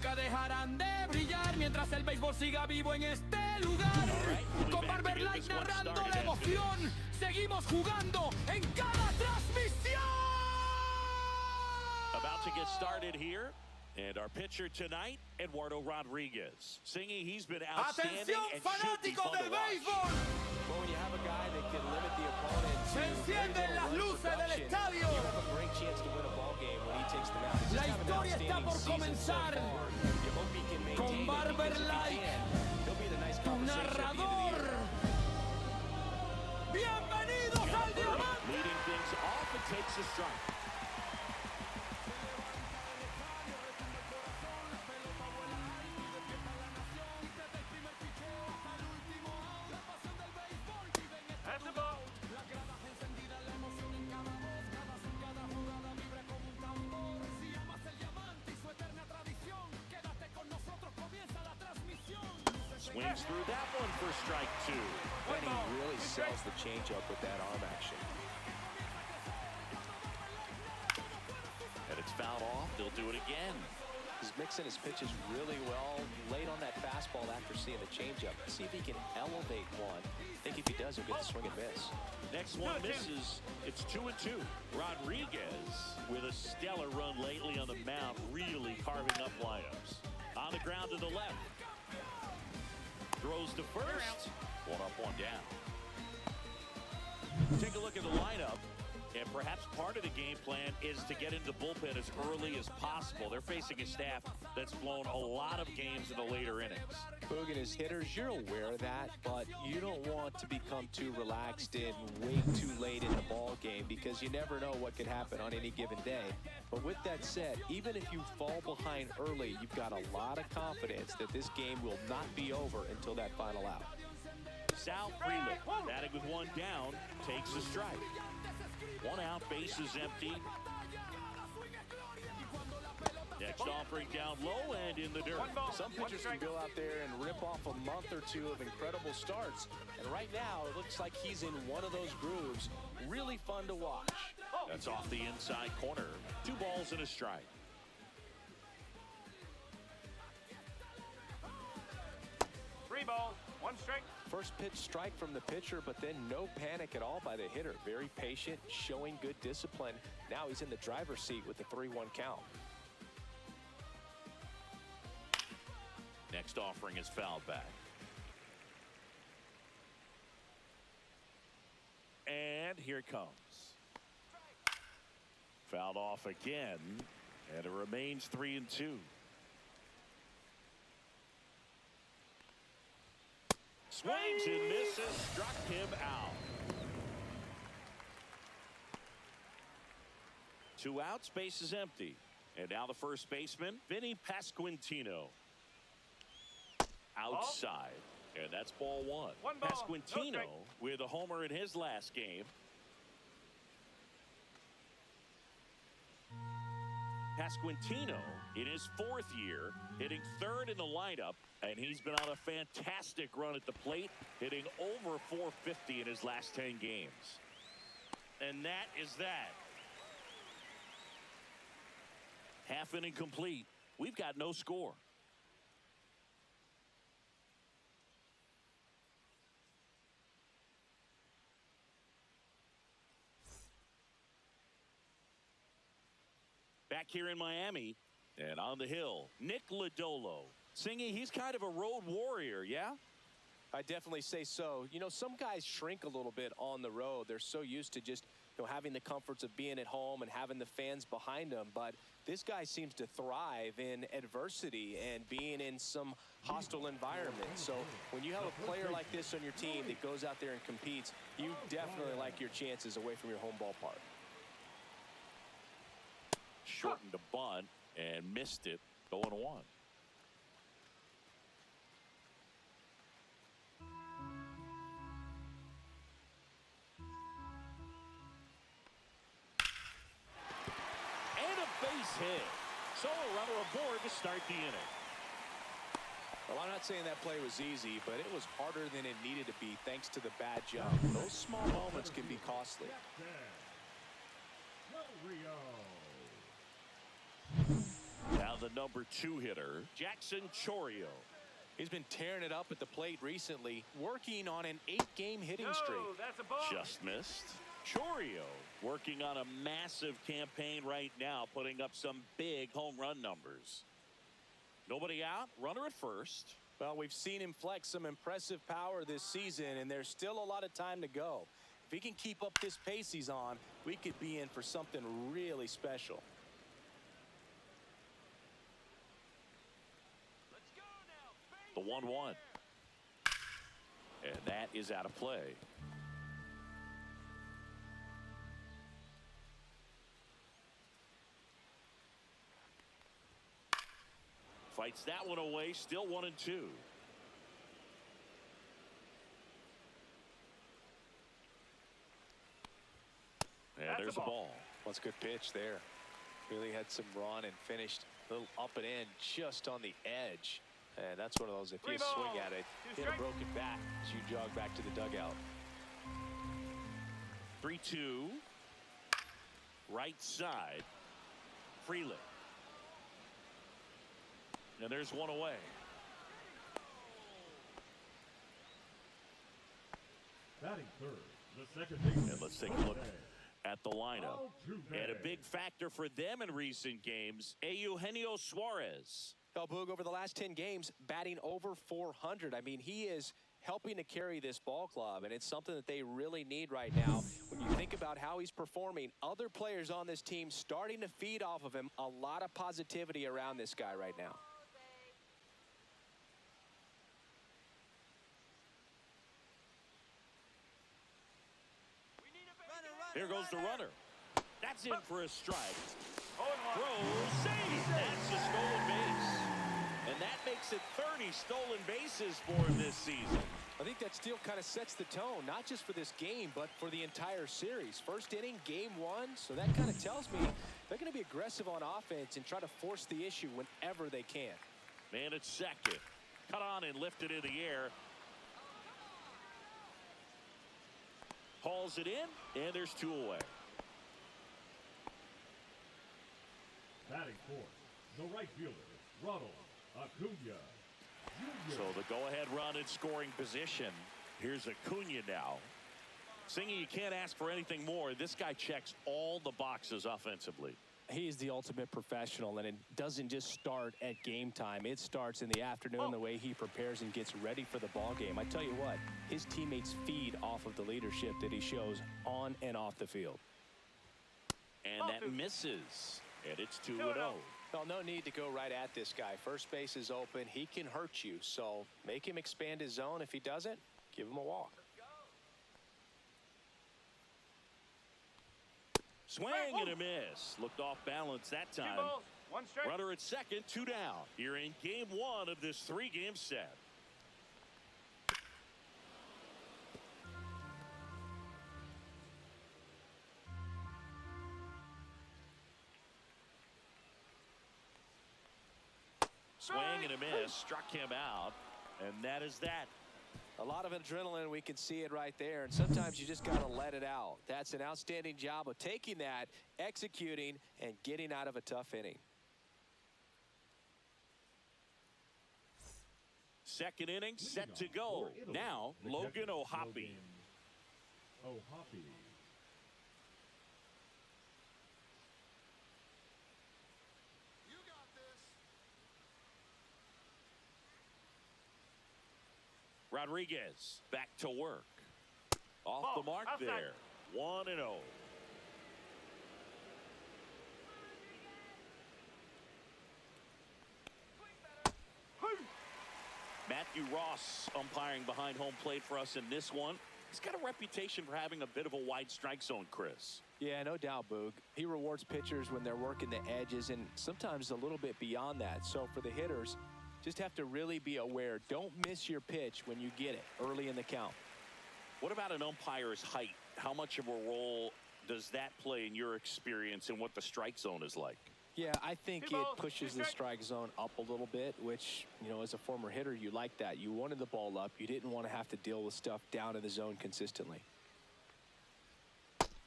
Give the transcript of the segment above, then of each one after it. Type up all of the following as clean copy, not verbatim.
nunca dejarán de brillar mientras el béisbol siga vivo en este lugar. Con Barber Light narrando la emoción, seguimos jugando en cada transmisión. About to get started here. And our pitcher tonight, Eduardo Rodriguez. Singing, he's been outstanding. ¡Atención, fanáticos del béisbol! Well, when you have a guy that can limit the opponent, se encienden las luces del estadio. You have a great chance to win a ball game when he takes them out. La historia está por comenzar. Con Barber Light, tu narrador. Bienvenidos al diamante. Leading things off and takes a strike. Swings through that one for strike two. And he really sells the changeup with that arm action. And it's fouled off. They'll do it again. He's mixing his pitches really well. Late on that fastball after seeing the changeup. See if he can elevate one. I think if he does, he'll get the swing and miss. Next one misses. It's 2-2. Rodriguez with a stellar run lately on the mound, really carving up lineups. On the ground to the left. Throws to first. One up, one down. Take a look at the lineup. And perhaps part of the game plan is to get into the bullpen as early as possible. They're facing a staff that's blown a lot of games in the later innings. Boog and his hitters, you're aware of that, but you don't want to become too relaxed and wait too late in the ball game because you never know what could happen on any given day. But with that said, even if you fall behind early, you've got a lot of confidence that this game will not be over until that final out. Sal Freeland, batting with one down, takes a strike. One out, bases empty. Next offering down low and in the dirt. Some pitchers can go out there and rip off a month or two of incredible starts. And right now, it looks like he's in one of those grooves. Really fun to watch. That's off the inside corner. 2 balls and a strike. 3 balls, 1 strike. First pitch strike from the pitcher, but then no panic at all by the hitter. Very patient, showing good discipline. Now he's in the driver's seat with the 3-1 count. Next offering is fouled back. And here it comes. Fouled off again, and it remains 3-2. Swings and misses, struck him out. 2 outs, base is empty. And now the first baseman, Vinny Pasquantino. Outside. And that's ball 1. 1 ball, Pasquantino no with a homer in his last game. Pasquantino in his 4th year, hitting 3rd in the lineup, and he's been on a fantastic run at the plate, hitting over 450 in his last 10 games. And that is that. Half inning complete. We've got no score. Back here in Miami and on the hill, Nick Lodolo. Singing, he's kind of a road warrior, yeah? I definitely say so. You know, some guys shrink a little bit on the road. They're so used to just, having the comforts of being at home and having the fans behind them. But this guy seems to thrive in adversity and being in some hostile environment. So when you have a player like this on your team that goes out there and competes, you definitely like your chances away from your home ballpark. Shortened a bunt and missed it, 0-1. And a base hit. So a runner aboard to start the inning. Well, I'm not saying that play was easy, but it was harder than it needed to be thanks to the bad jump. Those small moments can be costly. Now the number 2 hitter, Jackson Chourio. He's been tearing it up at the plate recently, working on an 8-game hitting streak. No, that's a ball. Just missed. Chourio working on a massive campaign right now, putting up some big home run numbers. Nobody out, runner at first. Well, we've seen him flex some impressive power this season, and there's still a lot of time to go. If he can keep up this pace he's on, we could be in for something really special. The 1-1. And that is out of play. Fights that one away, still 1-2. And That's there's a a ball. ball. What's a good pitch there. Really had some run and finished a little up and in just on the edge. And that's one of those, if you swing at it, hit a broken bat as you jog back to the dugout. 3-2. Right side. Freeland. And there's one away. Batting third, the second baseman. And let's take a look at the lineup. And a big factor for them in recent games, Eugenio Suarez. Well, Boog, over the last 10 games, batting over 400. I mean, he is helping to carry this ball club, and it's something that they really need right now. When you think about how he's performing, other players on this team starting to feed off of him. A lot of positivity around this guy right now. Here goes the runner. That's in for a strike. 0-1. Throw, save. That's a stolen base. And that makes it 30 stolen bases for him this season. I think that steal kind of sets the tone, not just for this game, but for the entire series. First inning, game 1, so that kind of tells me they're going to be aggressive on offense and try to force the issue whenever they can. Man at second. Cut on and lifted in the air. Hauls it in, and there's 2 away. Batting fourth, the right fielder, Ronald Acuna. So the go-ahead run in scoring position. Here's Acuna now. Singy, you can't ask for anything more. This guy checks all the boxes offensively. He is the ultimate professional, and it doesn't just start at game time. It starts in the afternoon, the way he prepares and gets ready for the ball game. I tell you what, his teammates feed off of the leadership that he shows on and off the field. And that misses. And it's 2-0. Well, no need to go right at this guy. First base is open. He can hurt you, so make him expand his zone. If he doesn't, give him a walk. Swing and a miss. Looked off balance that 2 time. balls, 1 strike. Runner at second, 2 down. Here in game 1 of this 3-game set. Swing and a miss. Struck him out. And that is that. A lot of adrenaline, we can see it right there, and sometimes you just got to let it out. That's an outstanding job of taking that, executing, and getting out of a tough inning. Second inning set to go. Now, Logan O'Hoppe. O'Hoppe. Rodriguez back to work. Off Ball, the mark outside. there. 1-0. Matthew Ross umpiring behind home plate for us in this one. He's got a reputation for having a bit of a wide strike zone, Chris. Yeah, no doubt, Boog. He rewards pitchers when they're working the edges and sometimes a little bit beyond that. So for the hitters, just have to really be aware. Don't miss your pitch when you get it early in the count. What about an umpire's height? How much of a role does that play in your experience and what the strike zone is like? Yeah, I think Two it balls, pushes two the strikes. strike zone up a little bit, which, you know, as a former hitter, you like that. You wanted the ball up. You didn't want to have to deal with stuff down in the zone consistently.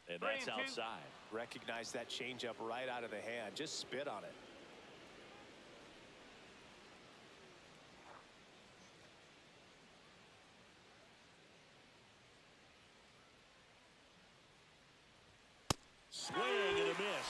And that's 3-2. outside. Recognize that changeup right out of the hand. Just spit on it.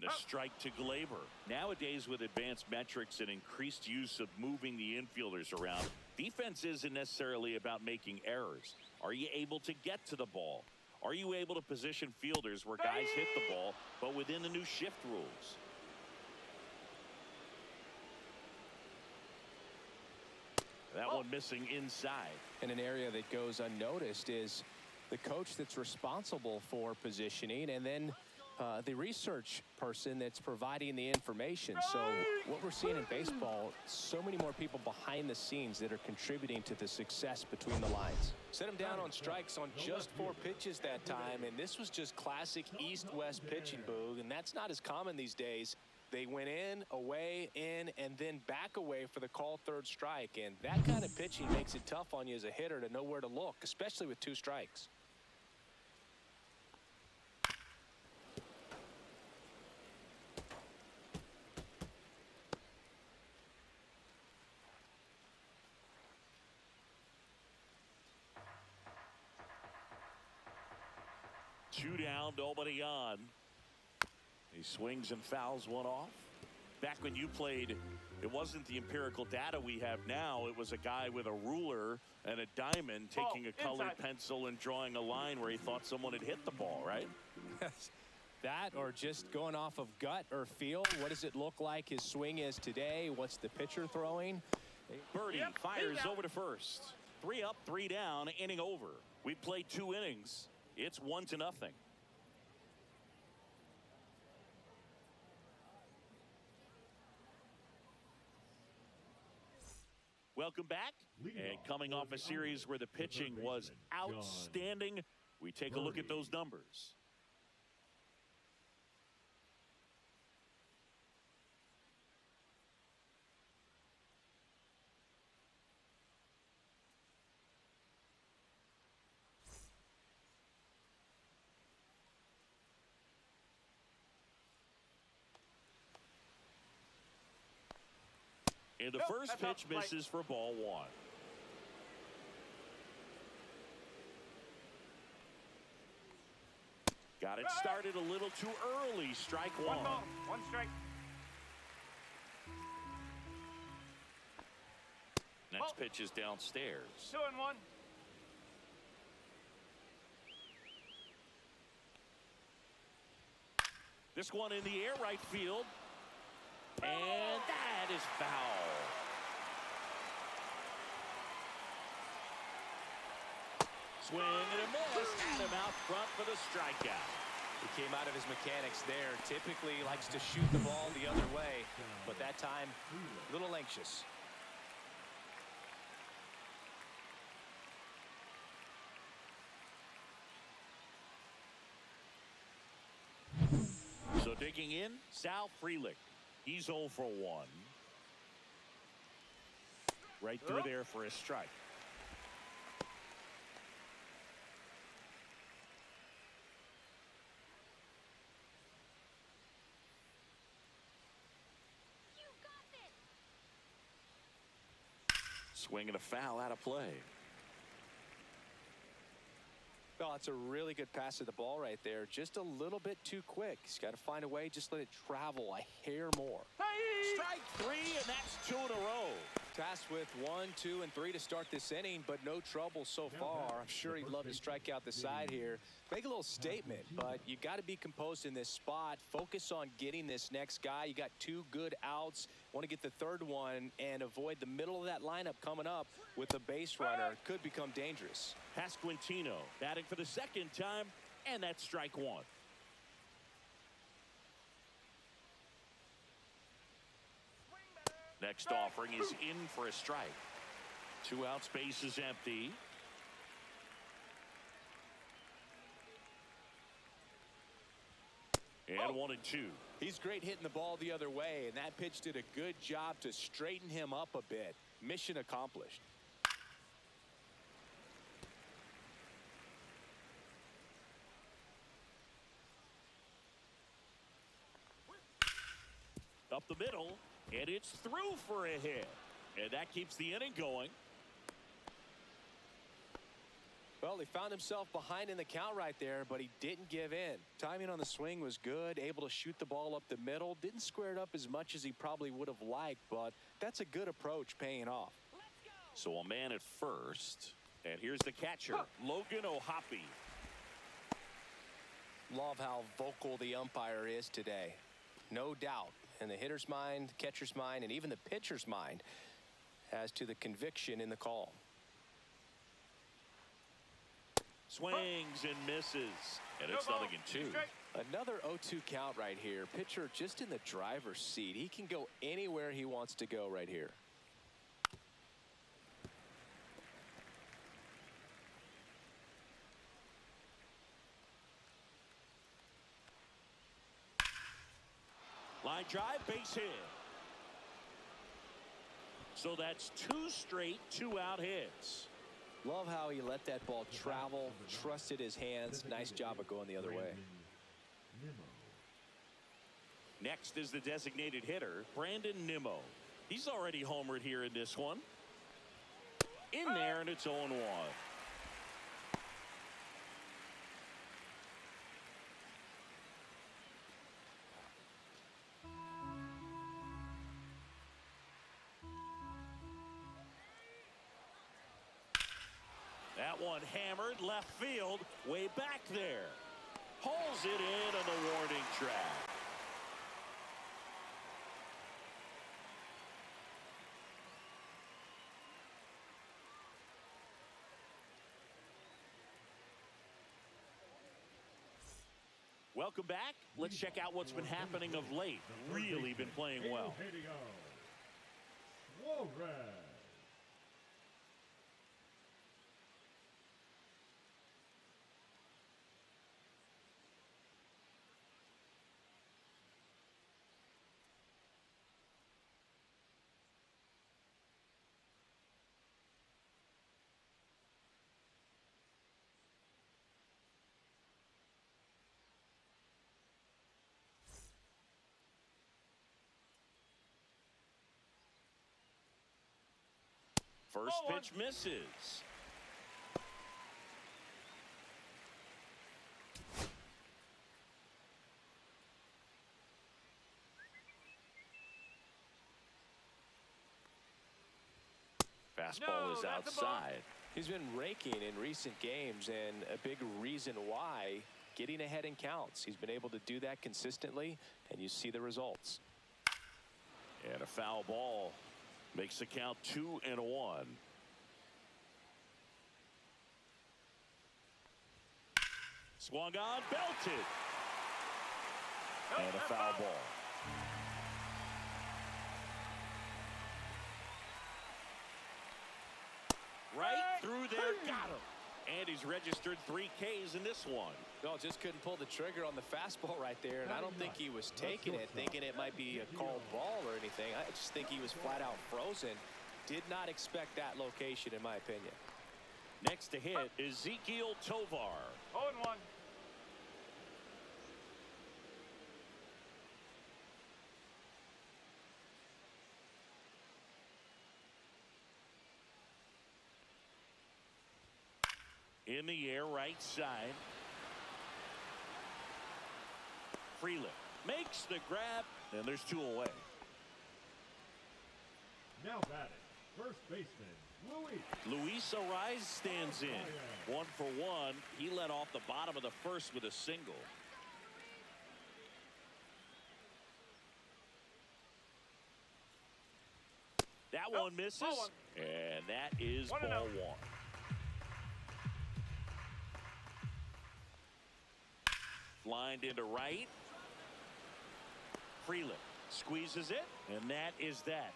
And a strike to Glaber. Nowadays, with advanced metrics and increased use of moving the infielders around, defense isn't necessarily about making errors. Are you able to get to the ball? Are you able to position fielders where guys hit the ball, but within the new shift rules? That one missing inside. And an area that goes unnoticed is the coach that's responsible for positioning, and then the research person that's providing the information. So what we're seeing in baseball, so many more people behind the scenes that are contributing to the success between the lines. Set him down on strikes on just 4 pitches that time, and this was just classic east-west pitching, Boog, and that's not as common these days. They went in, away, in, and then back away for the call third strike, and that kind of pitching makes it tough on you as a hitter to know where to look, especially with 2 strikes. Two down, nobody on. He swings and fouls one off. Back when you played, it wasn't the empirical data we have now. It was a guy with a ruler and a diamond taking a colored pencil and drawing a line where he thought someone had hit the ball, right? That, or just going off of gut or feel. What does it look like his swing is today? What's the pitcher throwing? Birdie fires over to first. 3 up, 3 down, inning over. We played 2 innings. It's 1-0. Welcome back. And coming off a series where the pitching was outstanding, we take a look at those numbers. And the first pitch misses for ball 1. Got it started a little too early. Strike 1. 1 ball, 1 strike. Next pitch is downstairs. 2-1. This one in the air, right field. And that is foul. Swing and a miss. Had him out front for the strikeout. He came out of his mechanics there. Typically likes to shoot the ball the other way, but that time a little anxious. So digging in, Sal Frelick. He's 0 for 1. Right through there for a strike. Swing and a foul out of play. Well, it's a really good pass of the ball right there. Just a little bit too quick. He's got to find a way. Just let it travel a hair more. Strike 3, and that's 2 in a row. Tasked with 1, 2, and 3 to start this inning, but no trouble so far. I'm sure he'd love to strike out the side here. Make a little statement, but you got to be composed in this spot. Focus on getting this next guy. You got 2 good outs. Want to get the 3rd one and avoid the middle of that lineup coming up with a base runner. Could become dangerous. Pasquantino batting for the 2nd time, and that's strike 1. Next offering is in for a strike. 2 outs, base is empty. And 1 and 2. He's great hitting the ball the other way, and that pitch did a good job to straighten him up a bit. Mission accomplished. Up the middle, and it's through for a hit. And that keeps the inning going. Well, he found himself behind in the count right there, but he didn't give in. Timing on the swing was good, able to shoot the ball up the middle. Didn't square it up as much as he probably would have liked, but that's a good approach paying off. So a man at first, and here's the catcher, Logan O'Hoppe. Love how vocal the umpire is today. No doubt in the hitter's mind, catcher's mind, and even the pitcher's mind as to the conviction in the call. Swings and misses, and it's 0-2. Another 0-2 count right here. Pitcher just in the driver's seat. He can go anywhere he wants to go right here. Line drive, base hit. So that's 2 straight 2-out hits. Love how he let that ball travel, trusted his hands. Nice job of going the other way. Next is the designated hitter, Brandon Nimmo. He's already homered here in this one. In there, and it's 0-1. That one hammered left field, way back there. Hauls it in on the warning track. Welcome back. Let's check out what's been happening of late. Really been playing well. First pitch misses. Fastball is outside. He's been raking in recent games, and a big reason why, getting ahead in counts. He's been able to do that consistently, and you see the results. And a foul ball makes the count 2-1. Swung on, belted. And a foul ball. Right through there, got him. And he's registered 3 Ks in this one. No, just couldn't pull the trigger on the fastball right there, and I don't think he was taking it, thinking it might be a called ball or anything. I just think he was flat out frozen. Did not expect that location, in my opinion. Next to hit is Ezekiel Tovar. 0-1. In the air, right side. Freeland makes the grab, and there's 2 away. Now batting, first baseman, Luis Ariz stands in. 1 for 1. He led off the bottom of the first with a single. That one misses, and that is ball 1. Lined into right. Freeland squeezes it, and that is that.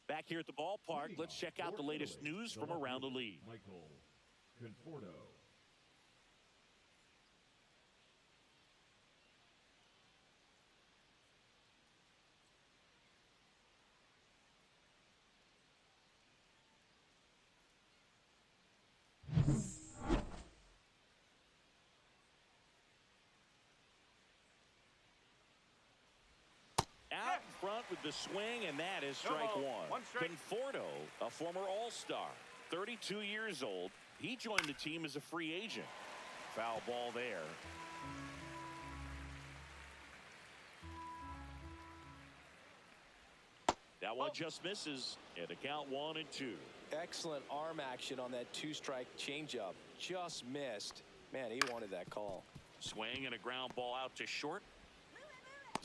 Back here at the ballpark, let's check out the latest news from around the league. Michael Conforto. out in front with the swing, and that is No strike ball. one. One strike. Conforto, a former All-Star, 32 years old. He joined the team as a free agent. Foul ball there. That one just misses, and the count 1-2. Excellent arm action on that two-strike changeup. Just missed. Man, he wanted that call. Swing and a ground ball out to short.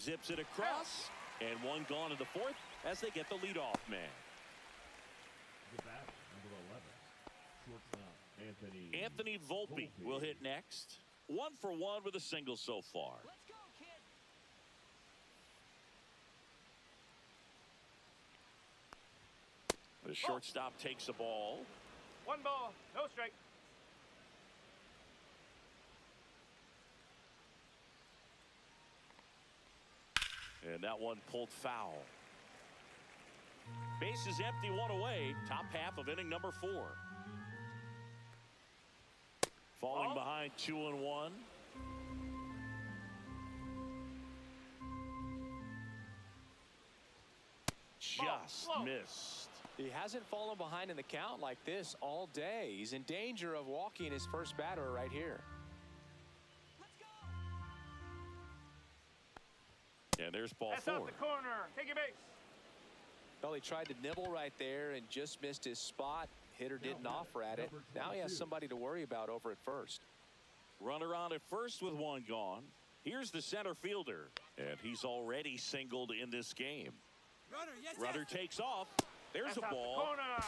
Zips it across, and one gone in the fourth as they get the leadoff man. The batter, number 11, shortstop Anthony Volpe will hit next. 1 for 1 with a single so far. Let's go, kid. The shortstop takes the ball. 1 ball, no strike. And that one pulled foul. Base is empty, 1 away. Top half of inning number 4. Falling behind 2-1. Just missed. He hasn't fallen behind in the count like this all day. He's in danger of walking his first batter right here. And there's ball That's 4. out the corner. Take your base. Well, he tried to nibble right there and just missed his spot. Hitter didn't offer at it. Now he has somebody to worry about over at first. Runner on at first with 1 gone. Here's the center fielder, and he's already singled in this game. Runner takes off. There's That's a out the ball. corner.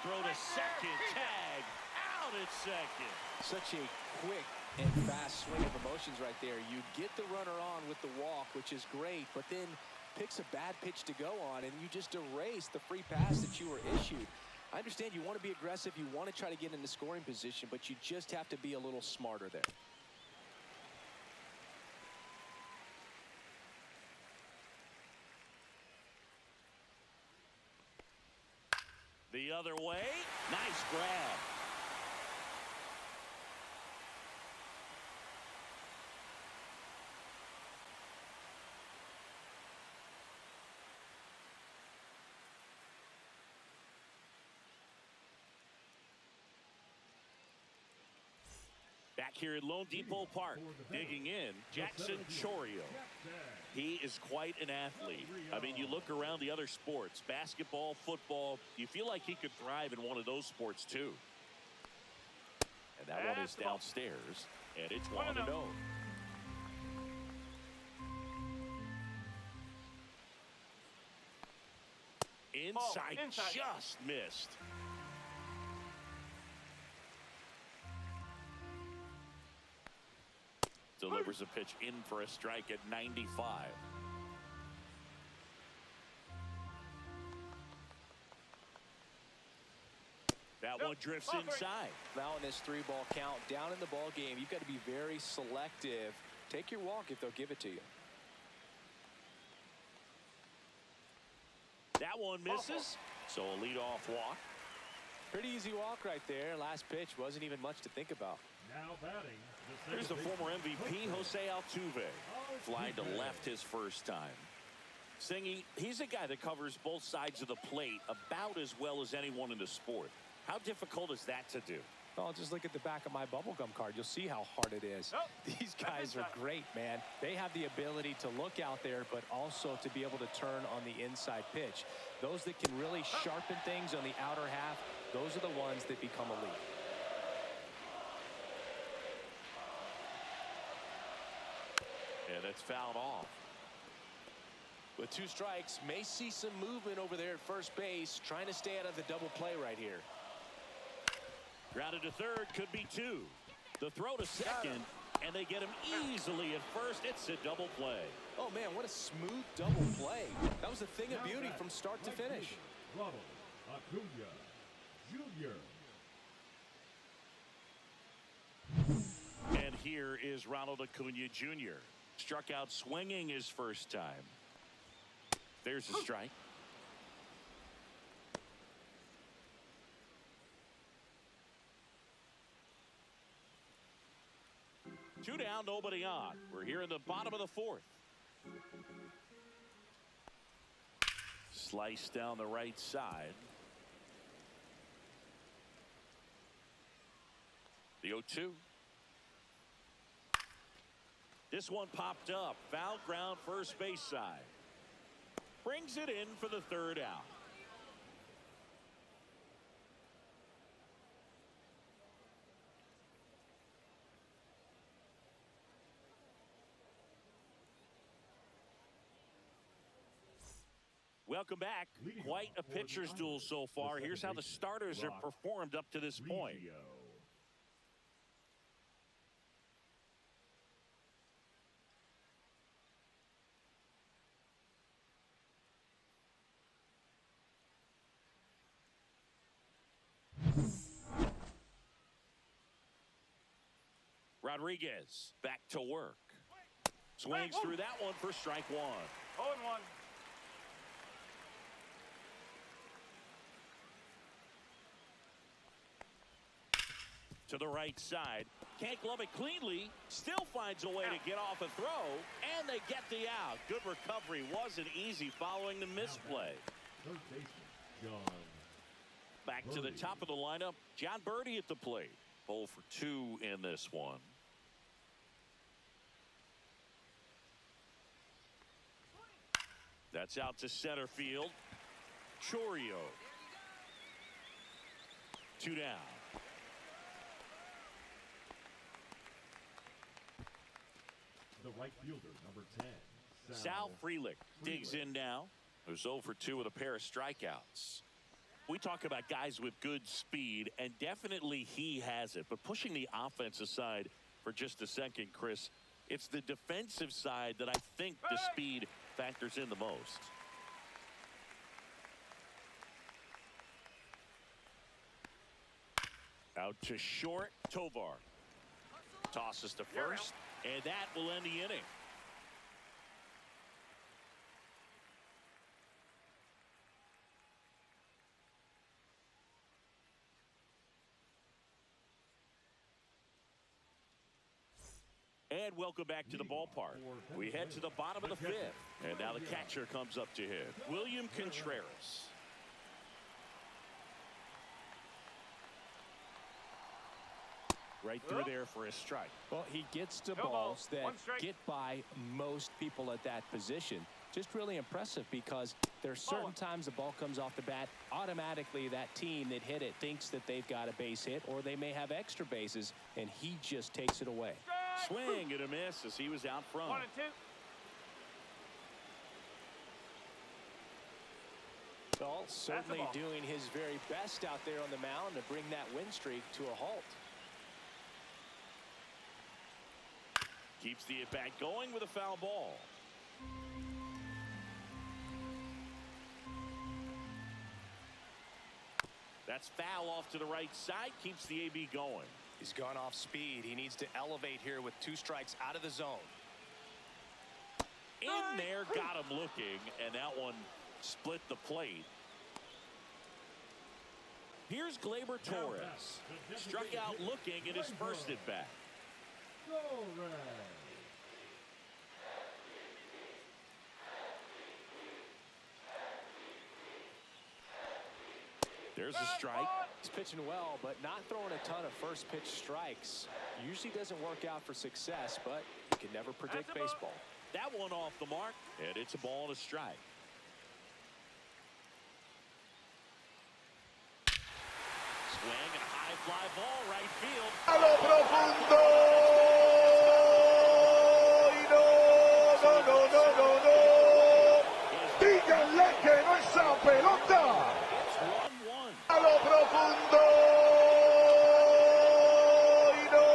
Throw to second. Tag. Out at second. Such a quick and fast swing of emotions right there. You get the runner on with the walk, which is great, but then picks a bad pitch to go on, and you just erase the free pass that you were issued. I understand you want to be aggressive, you want to try to get in the scoring position, but you just have to be a little smarter there. The other way. Nice grab. Back here at Lone Depot Park, digging in, Jackson Chorio. He is quite an athlete. I mean, you look around the other sports, basketball, football, you feel like he could thrive in one of those sports too. And that one is downstairs, and it's 1-0. Inside, just missed. Delivers a pitch in for a strike at 95. That one drifts inside. Now in this 3-ball count, down in the ball game, you've got to be very selective. Take your walk if they'll give it to you. That one misses, so a leadoff walk. Pretty easy walk right there. Last pitch wasn't even much to think about. Now batting. Here's the former MVP, Jose Altuve. Flying to left his first time. Singy, he's a guy that covers both sides of the plate about as well as anyone in the sport. How difficult is that to do? Oh, just look at the back of my bubblegum card. You'll see how hard it is. These guys are great, man. They have the ability to look out there, but also to be able to turn on the inside pitch. Those that can really sharpen things on the outer half, those are the ones that become elite. And it's fouled off. With 2 strikes, may see some movement over there at first base, trying to stay out of the double play right here. Grounded to third, could be 2. The throw to second, and they get him easily at first. It's a double play. Oh, man, what a smooth double play. That was a thing of beauty from start to finish. Ronald Acuna Jr. And here is Ronald Acuna Jr. Struck out swinging his first time. There's a strike. Two down, nobody on. We're here in the bottom of the 4th. Slice down the right side. The 0-2. This one popped up. Foul ground, first base side. Brings it in for the third out. Welcome back. Quite a pitcher's duel so far. Here's how the starters have performed up to this point. Rodriguez back to work. Swings through that one for strike one. 0-1. To the right side. Can't glove it cleanly. Still finds a way to get off a throw. And they get the out. Good recovery. Wasn't easy following the misplay. Third baseman, John. Back to the top of the lineup. John Birdie at the plate. 0 for 2 in this one. That's out to center field. Chorio. 2 down. The right fielder, number 10. Sal Frelick digs in now. Who's 0 for 2 with a pair of strikeouts. We talk about guys with good speed, and definitely he has it. But pushing the offense aside for just a second, Chris, it's the defensive side that I think the speed factors in the most. Out to short, Tovar. Tosses to first, and that will end the inning. And welcome back to the ballpark. We head to the bottom of the fifth. And now the catcher comes up to hit. William Contreras. Right through there for a strike. Well, he gets to No balls ball. that One strike. get by most people at that position. Just really impressive because there's certain times the ball comes off the bat. Automatically, that team that hit it thinks that they've got a base hit or they may have extra bases, and he just takes it away. Swing and a miss as he was out front. 1 and 2. Well, certainly doing his very best out there on the mound to bring that win streak to a halt. Keeps the at-bat going with a foul ball. That's foul off to the right side. Keeps the AB going. He's gone off speed. He needs to elevate here with 2 strikes out of the zone. In there, got him looking, and that one split the plate. Here's Gleyber Torres. Struck out looking in his first at-bat. There's a strike. He's pitching well, but not throwing a ton of first pitch strikes. Usually doesn't work out for success, but you can never predict baseball. That one off the mark, and it's a ball and a strike. Swing and a high fly ball right field. A lo profundo. Y no. Díganle que no esa pelota. It's 1-1. A lo profundo. Y no.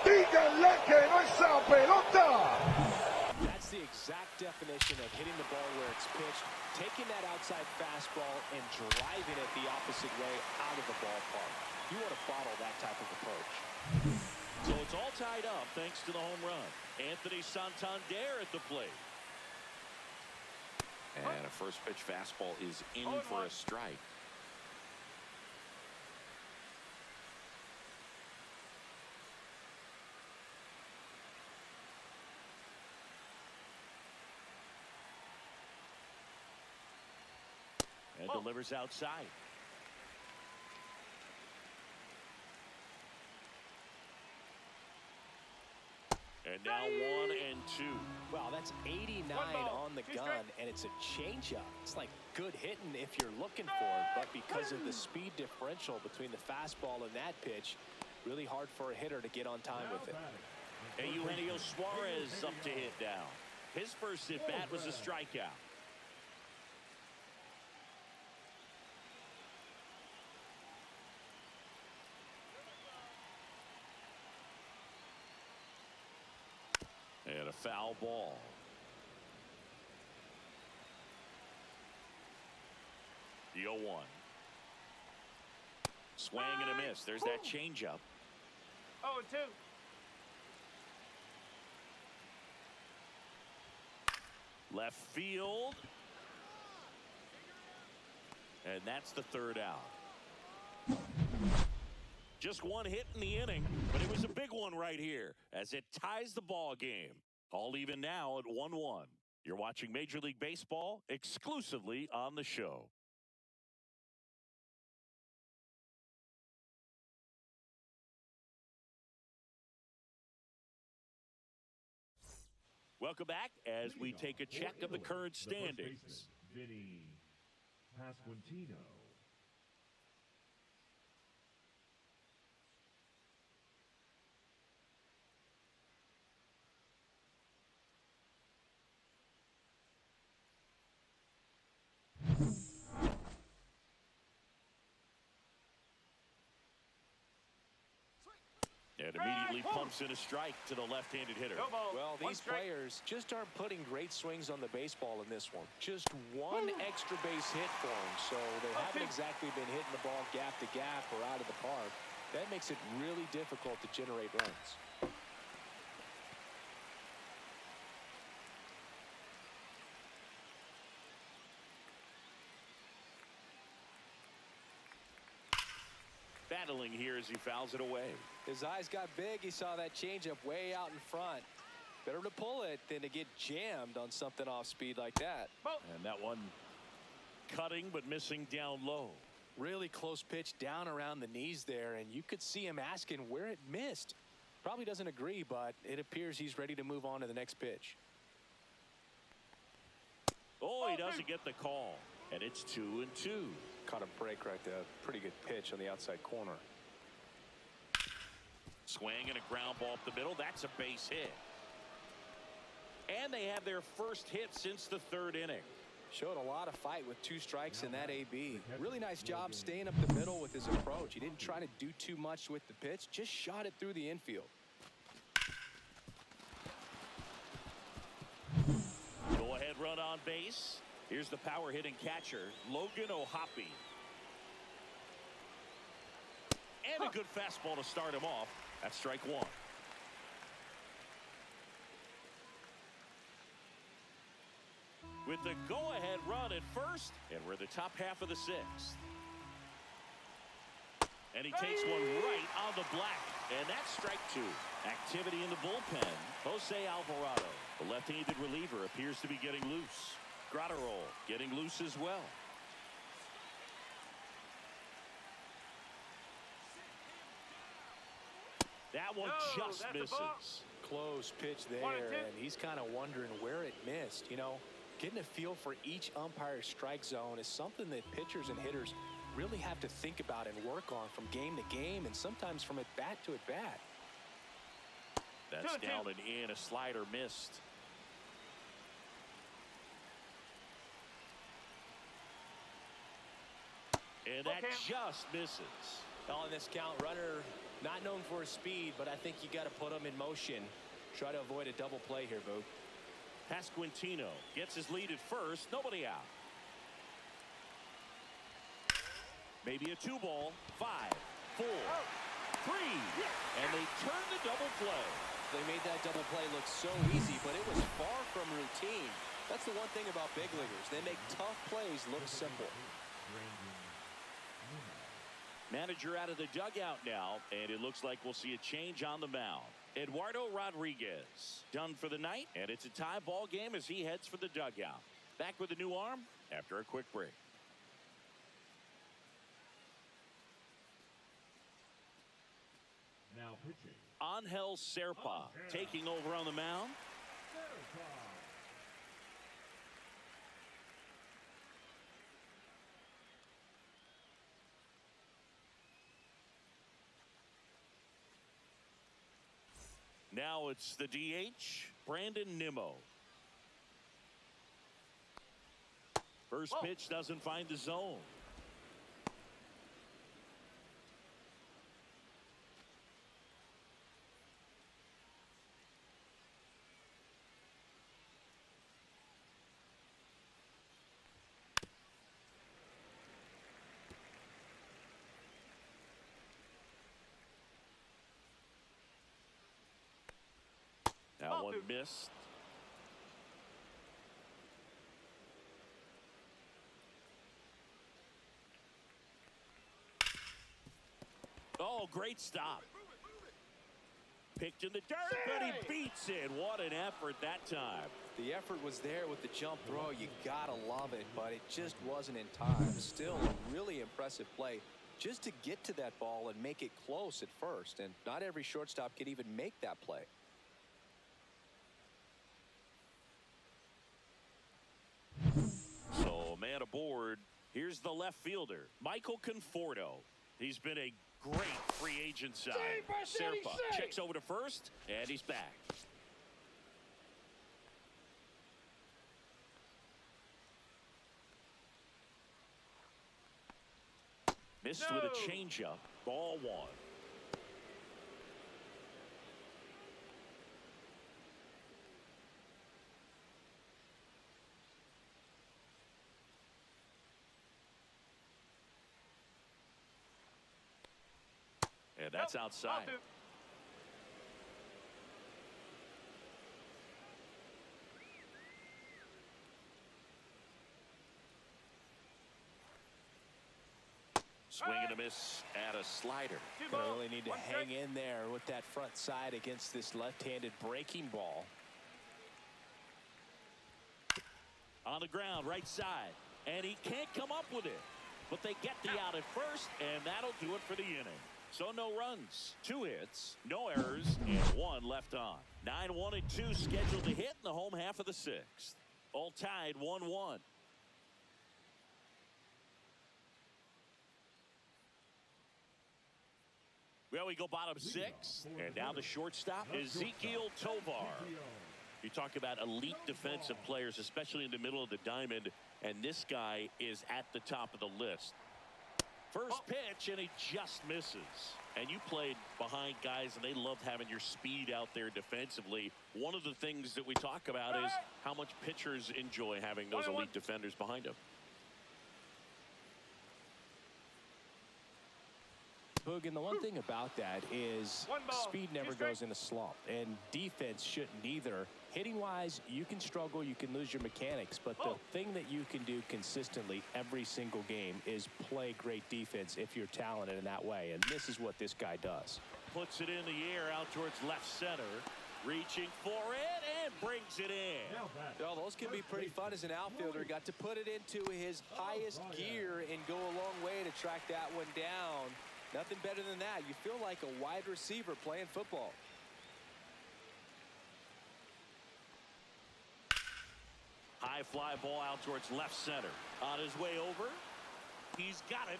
Díganle que no esa pelota. That's the exact definition of hitting the ball where it's pitched, taking that outside fastball and driving it the opposite way out of the ballpark. You want to bottle that type of approach. So it's all tied up thanks to the home run. Anthony Santander at the plate. And a first pitch fastball is in for a strike. delivers outside. And now 1-2. Wow, that's 89 ball, on the 2 gun, strikes. and it's a changeup. It's like good hitting if you're looking for it, but because of the speed differential between the fastball and that pitch, really hard for a hitter to get on time with it. And Eugenio Suarez up to hit down. His first at bat was a strikeout. And a foul ball. The 0-1. Swing and a miss. There's that changeup. 0-2. Left field. And that's the third out. Just one hit in the inning, but it was a big one right here as it ties the ball game. All even now at 1-1. You're watching Major League Baseball exclusively on the show. Welcome back as we take a check of the current standings. Vinny Pasquantino. And immediately pumps in a strike to the left-handed hitter. No ball. Well, 1 these strike. players just aren't putting great swings on the baseball in this one. Just one extra base hit for them, so they haven't exactly been hitting the ball gap to gap or out of the park. That makes it really difficult to generate runs. Battling here as he fouls it away. His eyes got big. He saw that changeup way out in front. Better to pull it than to get jammed on something off speed like that. And that one cutting but missing down low. Really close pitch down around the knees there, and you could see him asking where it missed. Probably doesn't agree, but it appears he's ready to move on to the next pitch. Oh, he doesn't get the call. And it's 2-2. Caught a break right there. Pretty good pitch on the outside corner. Swing and a ground ball up the middle. That's a base hit. And they have their first hit since the third inning. Showed a lot of fight with 2 strikes in that AB. Really nice job staying up the middle with his approach. He didn't try to do too much with the pitch. Just shot it through the infield. Go ahead run on base. Here's the power hitting catcher, Logan O'Hoppe. And a good fastball to start him off. That's strike 1. With the go-ahead run at first, and we're the top half of the 6th. And he takes one right on the black, and that's strike 2. Activity in the bullpen. Jose Alvarado, the left-handed reliever, appears to be getting loose. Gratterol getting loose as well. That one just misses. Close pitch there, 1-2. and he's kind of wondering where it missed. You know, getting a feel for each umpire's strike zone is something that pitchers and hitters really have to think about and work on from game to game, and sometimes from at bat to at bat. That's 2-2. down and in. A slider missed. And that just misses. On this count, runner not known for his speed, but I think you got to put him in motion. Try to avoid a double play here, Boo. Pasquantino gets his lead at first. Nobody out. Maybe a 2-ball. 5, 4, 3. And they turn the double play. They made that double play look so easy, but it was far from routine. That's the one thing about big leaguers. They make tough plays look simple. Manager out of the dugout now, and it looks like we'll see a change on the mound. Eduardo Rodriguez done for the night, and it's a tie ball game as he heads for the dugout. Back with a new arm after a quick break. Pitching. Angel Serpa taking over on the mound. Now it's the DH, Brandon Nimmo. First pitch doesn't find the zone. That one missed. Oh, great stop. Picked in the dirt, but he beats it. What an effort that time. The effort was there with the jump throw. You gotta love it, but it just wasn't in time. Still a really impressive play just to get to that ball and make it close at first. And not every shortstop could even make that play. So, man aboard. Here's the left fielder, Michael Conforto. He's been a great free agent sign. Serpa checks over to first, and he's back. Missed with a changeup. Ball one. And that's outside. Swing and a miss at a slider. Gonna really need to hang in there with that front side against this left-handed breaking ball. On the ground, right side. And he can't come up with it. But they get the out at first, and that'll do it for the inning. So no runs, 2 hits, no errors, and 1 left on. 9-1 and 2 scheduled to hit in the home half of the 6th. All tied 1-1. Well, we go bottom 6, and now the shortstop, Ezequiel Tovar. You talk about elite defensive players, especially in the middle of the diamond, and this guy is at the top of the list. First pitch, and he just misses. And you played behind guys, and they loved having your speed out there defensively. One of the things that we talk about is how much pitchers enjoy having those elite defenders behind them. Boog, and the one thing about that is speed never goes in a slump, and defense shouldn't either. Hitting-wise, you can struggle, you can lose your mechanics, but the thing that you can do consistently every single game is play great defense if you're talented in that way, and this is what this guy does. Puts it in the air out towards left center, reaching for it, and brings it in. Oh, those can be pretty fun as an outfielder. Got to put it into his highest gear and go a long way to track that one down. Nothing better than that. You feel like a wide receiver playing football. High fly ball out towards left center. On his way over, he's got it,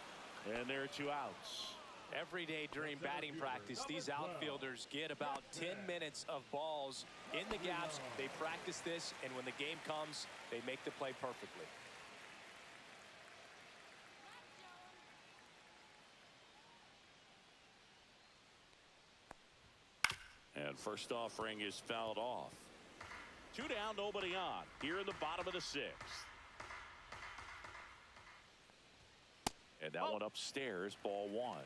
and there are 2 outs. Every day during batting practice, these outfielders get about 10 minutes of balls in the gaps. They practice this, and when the game comes, they make the play perfectly. And first offering is fouled off. 2 down, nobody on. Here in the bottom of the 6th. And that one upstairs, ball 1.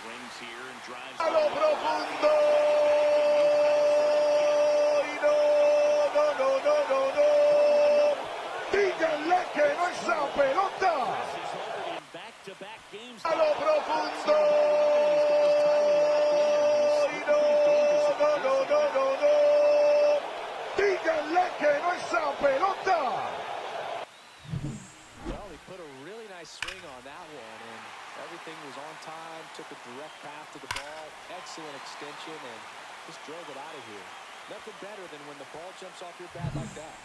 Swings here and drives. A lo profundo. Y no. Díganle que no esa pelota. Back-to-back games. A lo profundo. Y no. Díganle que no esa pelota. nice swing on that one, and everything was on time, took a direct path to the ball, excellent extension, and just drove it out of here. Nothing better than when the ball jumps off your bat like that.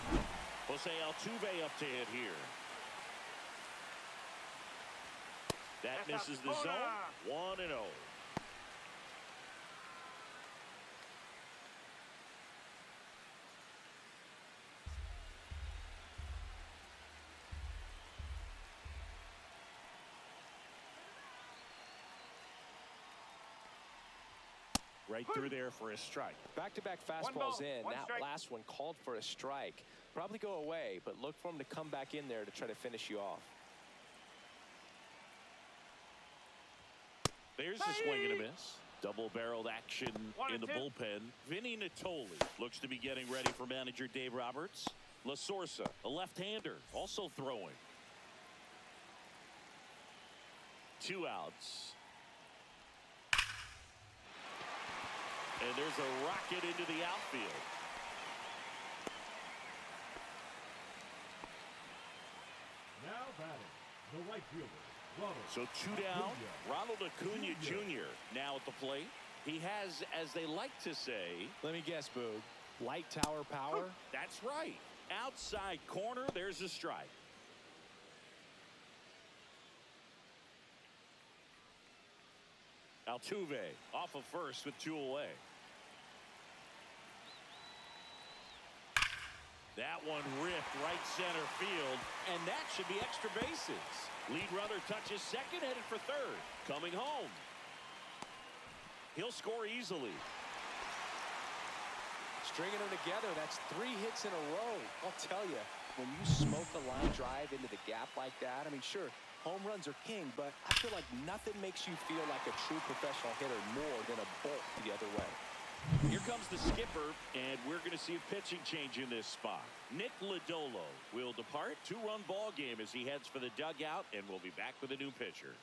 Jose Altuve up to hit here. That misses the zone. 1-0. Right through there for a strike. Back-to-back fastballs in. That last one called for a strike. Probably go away, but look for him to come back in there to try to finish you off. There's a swing and a miss. Double-barreled action in the bullpen. Vinny Natoli looks to be getting ready for manager Dave Roberts. La Sorsa, a left-hander, also throwing. 2 outs. And there's a rocket into the outfield. Now batting, the right fielder, So 2 down. Ronald Acuna Jr. now at the plate. He has, as they like to say, let me guess, Boog, light tower power? That's right. Outside corner, there's a strike. Altuve off of first with 2 away. That one ripped right center field, and that should be extra bases. Lead runner touches second, headed for third. Coming home. He'll score easily. Stringing them together, that's 3 hits in a row. I'll tell you, when you smoke a line drive into the gap like that, I mean, sure, home runs are king, but I feel like nothing makes you feel like a true professional hitter more than a bolt the other way. Here comes the skipper, and we're going to see a pitching change in this spot. Nick Lodolo will depart. 2-run ball game as he heads for the dugout, and we'll be back with a new pitcher.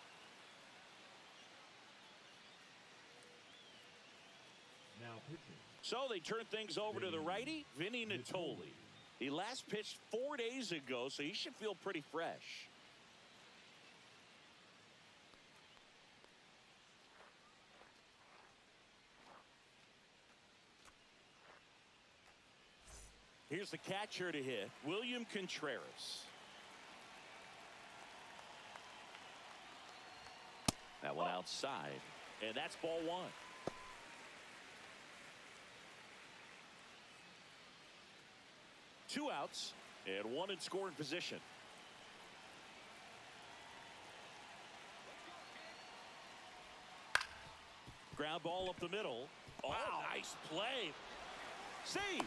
now pitching. So they turn things over to the righty, Vinny Natoli. He last pitched 4 days ago, so he should feel pretty fresh. Here's the catcher to hit, William Contreras. That one outside, and that's ball 1. Two outs and 1 in scoring position. Ground ball up the middle. Oh, nice play. Save.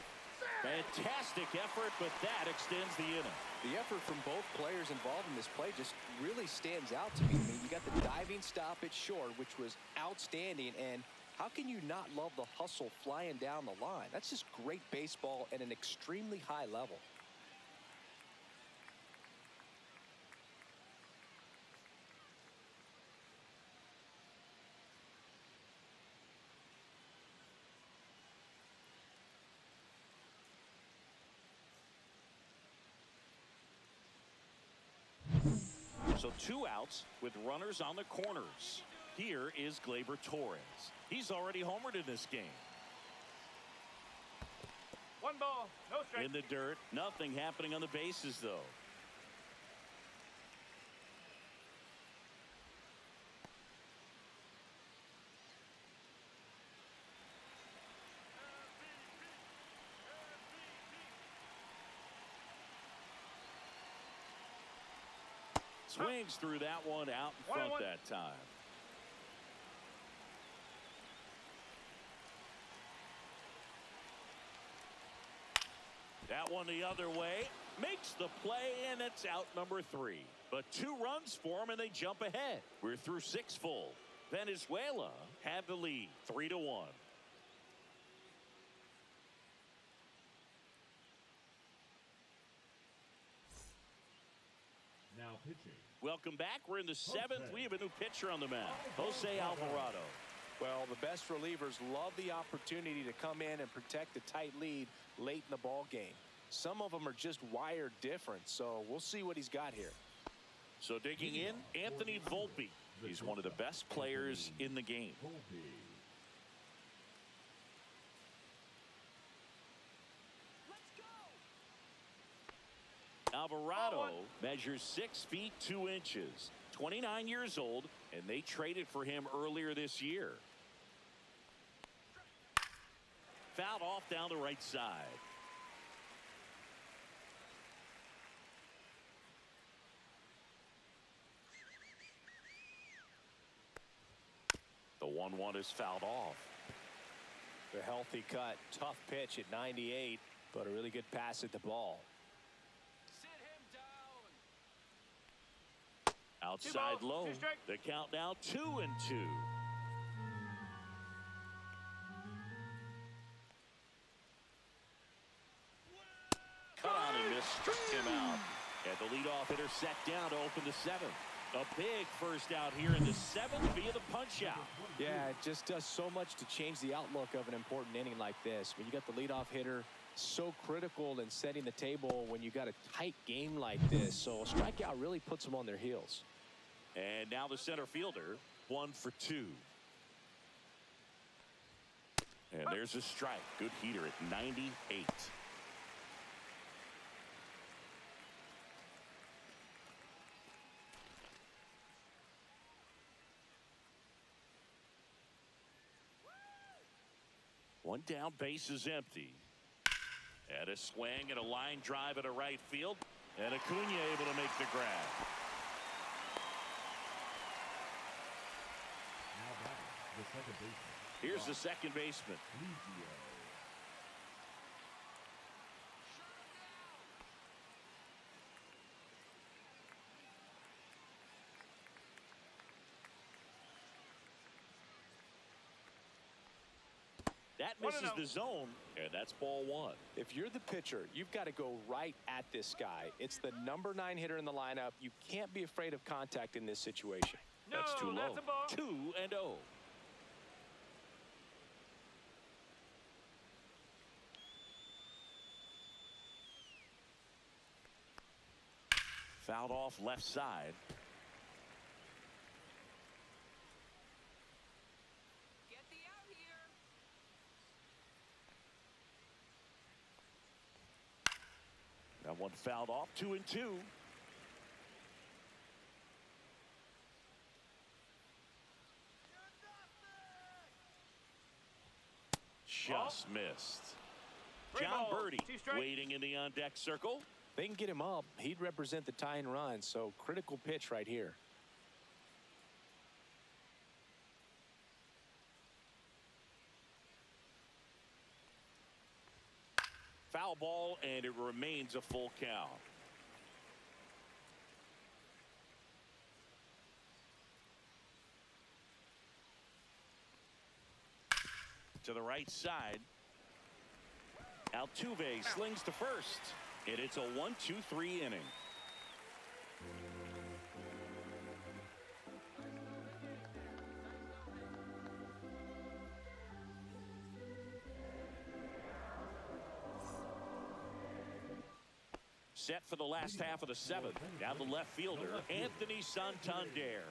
Fantastic effort, but that extends the inning. The effort from both players involved in this play just really stands out to me. I mean, you got the diving stop at short, which was outstanding, and how can you not love the hustle flying down the line? That's just great baseball at an extremely high level. So 2 outs with runners on the corners. Here is Gleyber Torres. He's already homered in this game. 1 ball, no strike. In the dirt, nothing happening on the bases, though. Swings through that one out in front that time. That one the other way. Makes the play, and it's out number 3. But 2 runs for him, and they jump ahead. We're through 6 full. Venezuela have the lead, 3-1. Now pitching. Welcome back. We're in the 7th. We have a new pitcher on the mound, Jose Alvarado. Well, the best relievers love the opportunity to come in and protect a tight lead late in the ball game. Some of them are just wired different, so we'll see what he's got here. So digging in, Anthony Volpe. He's one of the best players in the game. Alvarado measures 6 feet 2 inches, 29 years old, and they traded for him earlier this year. Fouled off down the right side. The 1-1 is fouled off. The healthy cut, tough pitch at 98, but a really good pass at the ball. Outside low. The count now 2-2. Cut on and missed, struck him out. And the leadoff hitter set down to open the 7th. A big first out here in the 7th via the punch out. Yeah, it just does so much to change the outlook of an important inning like this. When you got the leadoff hitter, so critical in setting the table when you got a tight game like this. So a strikeout really puts them on their heels. And now the center fielder, 1 for 2. And there's a strike. Good heater at 98. One down, base is empty. And a swing and a line drive at a right field. And Acuna able to make the grab. Now batting, the second baseman. Here's the second baseman. That misses the zone, and that's ball 1. If you're the pitcher, you've got to go right at this guy. It's the number 9 hitter in the lineup. You can't be afraid of contact in this situation. That's too low. That's a ball. 2-0. Fouled off left side. Get the out here. That one fouled off. 2-2. Just missed. John Birdie waiting in the on-deck circle. They can get him up. He'd represent the tying run, so critical pitch right here. Foul ball, and it remains a full count. To the right side. Altuve slings to first. And it's a 1-2-3 inning. Set for the last half of the 7th. Now the left fielder, Anthony Santander.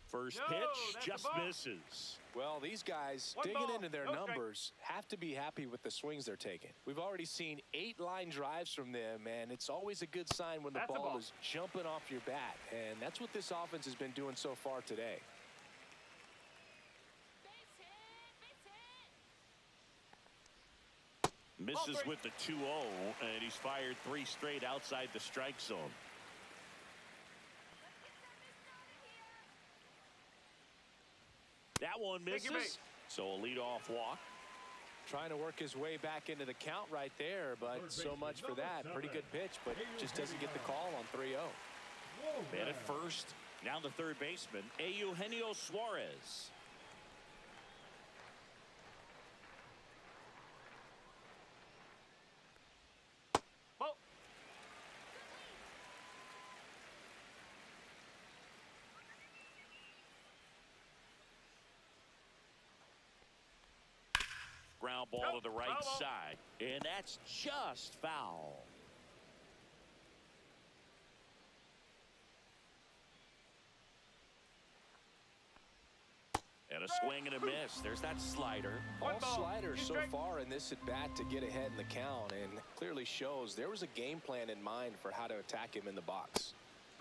First pitch just misses. Well, these guys digging into their numbers have to be happy with the swings they're taking. We've already seen 8 line drives from them, and it's always a good sign when the ball is jumping off your bat. And that's what this offense has been doing so far today. Misses with the 2-0, and he's fired 3 straight outside the strike zone. That one misses, so a leadoff walk. Trying to work his way back into the count right there, but so much for that. Pretty good pitch, but just doesn't get the call on 3-0. Man at first, now the third baseman, Eugenio Suarez. ground ball to the right side, and that's just foul. And a swing and a miss. There's that slider. All sliders so far in this at bat to get ahead in the count, and clearly shows there was a game plan in mind for how to attack him in the box.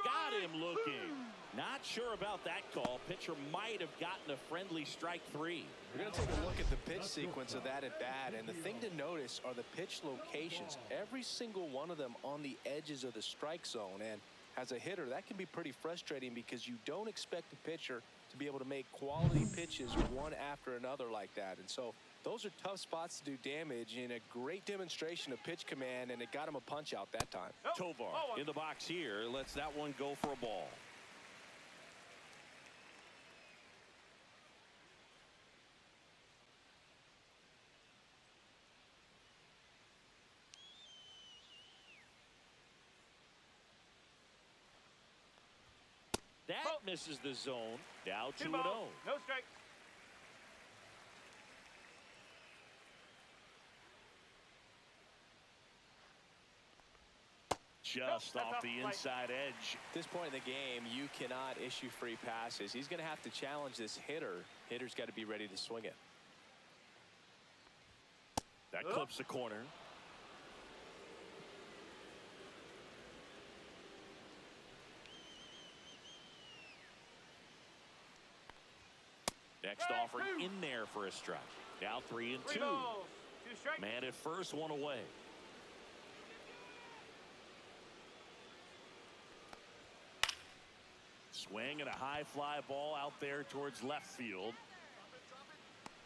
Got him looking. Not sure about that call. Pitcher might have gotten a friendly strike three. We're going to take a look at the pitch sequence of that at bat, and the thing to notice are the pitch locations. Every single one of them on the edges of the strike zone, and as a hitter, that can be pretty frustrating because you don't expect the pitcher to be able to make quality pitches one after another like that. And so those are tough spots to do damage, and a great demonstration of pitch command, and it got him a punch out that time. Tovar in the box here lets that one go for a ball. That misses the zone. Now 2-0. No strikes. Just off the inside edge. At this point in the game, you cannot issue free passes. He's going to have to challenge this hitter. Hitter's got to be ready to swing it. That clips the corner. Next offering in there for a strike. Now 3-2. Man at first, one away. Swing and a high fly ball out there towards left field.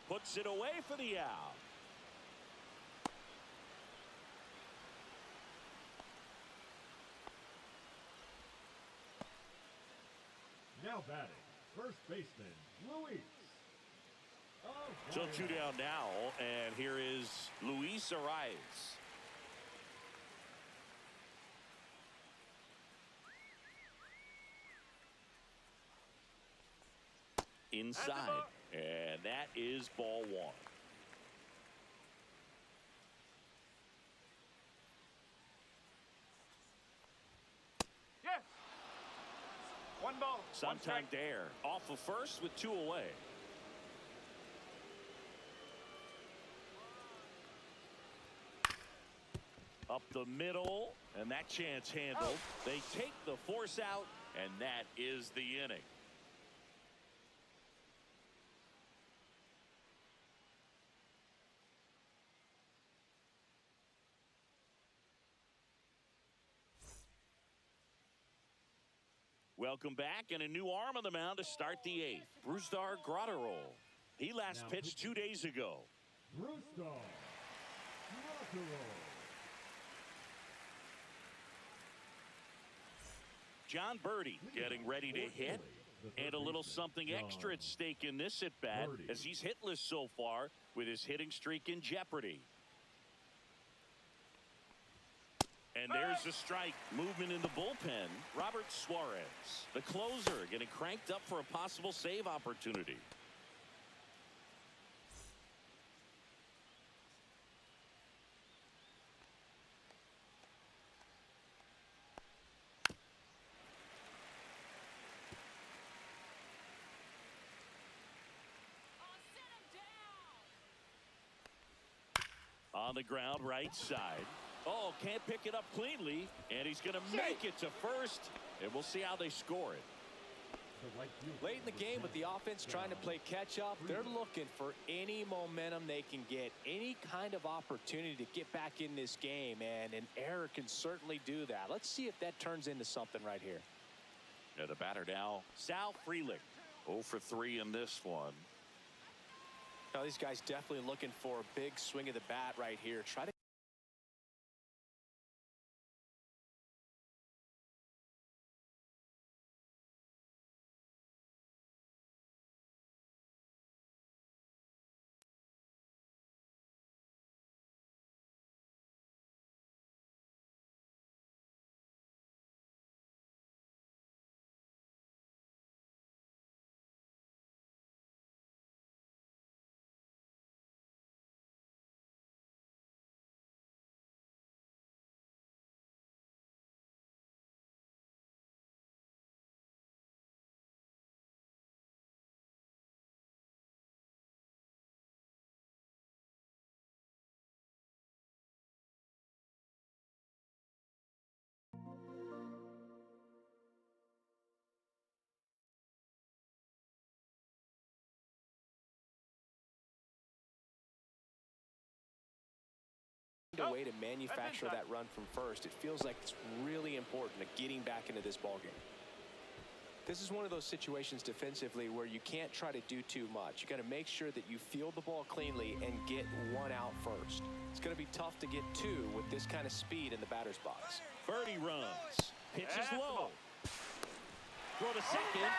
Puts it away for the out. Now batting, first baseman, Luis. So 2 down now, and here is Luis Arias. Inside, and that is ball one. Yes. One ball. Sometime Dare off of first with 2 away. Up the middle, and that chance handled. They take the force out, and that is the inning. Welcome back, and a new arm on the mound to start the 8th. Brusdar Grotterol. He last pitched 2 days ago. Brusdar Grotterol. John Birdie getting ready to hit, and a little something extra at stake in this at bat as he's hitless so far with his hitting streak in jeopardy. And there's a strike. Movement in the bullpen. Robert Suarez, the closer, getting cranked up for a possible save opportunity. On the ground, right side. Oh, can't pick it up cleanly, and he's going to make it to first, and we'll see how they score it. Late in the game with the offense trying to play catch up, they're looking for any momentum they can get, any kind of opportunity to get back in this game, and an error can certainly do that. Let's see if that turns into something right here. Yeah, the batter now, Sal Frelick, 0 for 3 in this one. Now, these guys definitely looking for a big swing of the bat right here. Try to a way to manufacture that run from first. It feels like it's really important to getting back into this ballgame. This is one of those situations defensively where you can't try to do too much. You got to make sure that you field the ball cleanly and get one out first. It's going to be tough to get two with this kind of speed in the batter's box. Birdie runs. Pitch is low. Throw to second.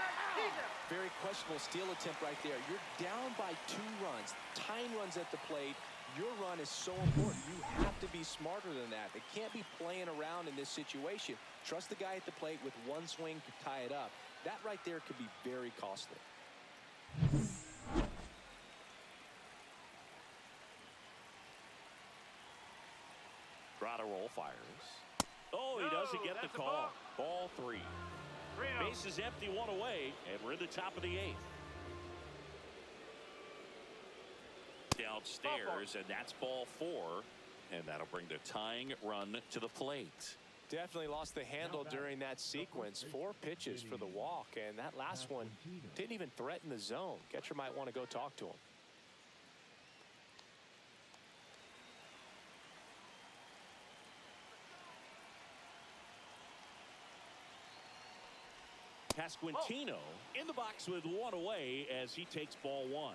Very questionable steal attempt right there. You're down by 2 runs. Tying runs at the plate. Your run is so important. You have to be smarter than that. They can't be playing around in this situation. Trust the guy at the plate with one swing to tie it up. That right there could be very costly. Grotto roll fires. Oh, he doesn't get the call. Ball 3. Base is empty, 1 away, and we're in the top of the 8th. Downstairs, and that's ball 4, and that'll bring the tying run to the plate. Definitely lost the handle during that sequence. 4 pitches for the walk, and that last one didn't even threaten the zone. Catcher might want to go talk to him. Pasquantino in the box with 1 away as he takes ball 1.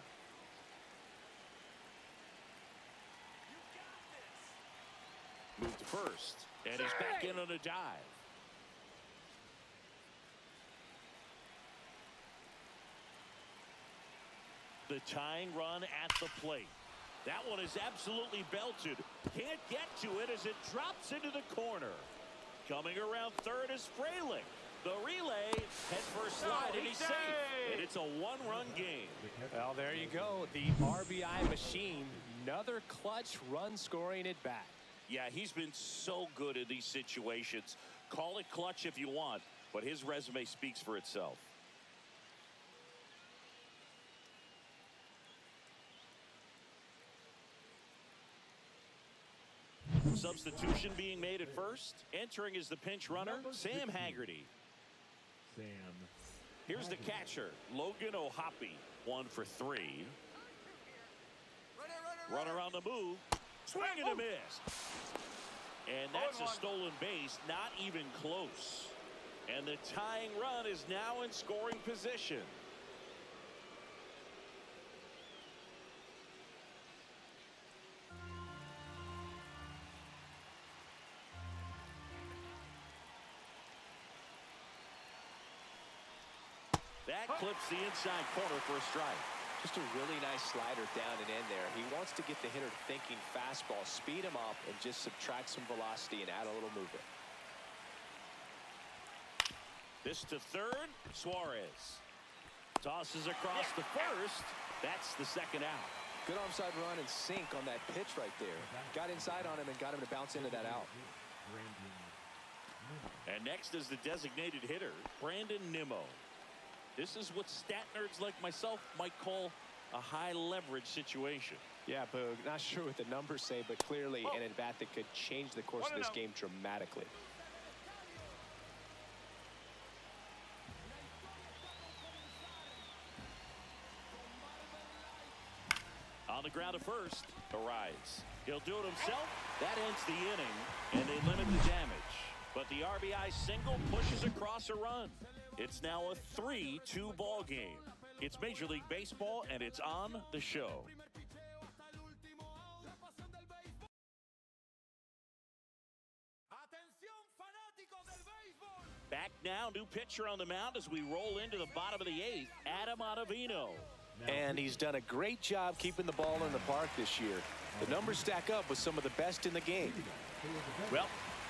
Move to first, and he's back in on a dive. The tying run at the plate. That one is absolutely belted. Can't get to it as it drops into the corner. Coming around third is Fralick. The relay, head first slide, and he's safe. And it's a 1-run game. Well, there you go. The RBI machine. Another clutch run scoring at bat. Yeah, he's been so good in these situations. Call it clutch if you want, but his resume speaks for itself. Substitution being made at first. Entering is the pinch runner, Sam Haggerty. Here's the catcher, Logan O'Hoppe. 1 for 3. Runner on the move. Swing and a miss. And that's a stolen base, not even close. And the tying run is now in scoring position. That clips the inside corner for a strike. Just a really nice slider down and in there. He wants to get the hitter thinking fastball, speed him up, and just subtract some velocity and add a little movement. This to third, Suarez. Tosses across to first. That's the second out. Good onside run and sink on that pitch right there. Got inside on him and got him to bounce into that out. And next is the designated hitter, Brandon Nimmo. This is what stat nerds like myself might call a high leverage situation. Yeah, Boog, not sure what the numbers say, but clearly an at bat that could change the course of this game dramatically. On the ground at first, Arise. He'll do it himself. That ends the inning, and they limit the damage. But the RBI single pushes across a run. It's now a 3-2 ball game. It's Major League Baseball, and it's on the show. Back now, new pitcher on the mound as we roll into the bottom of the 8th, Adam Ottavino. And he's done a great job keeping the ball in the park this year. The numbers stack up with some of the best in the game. Well,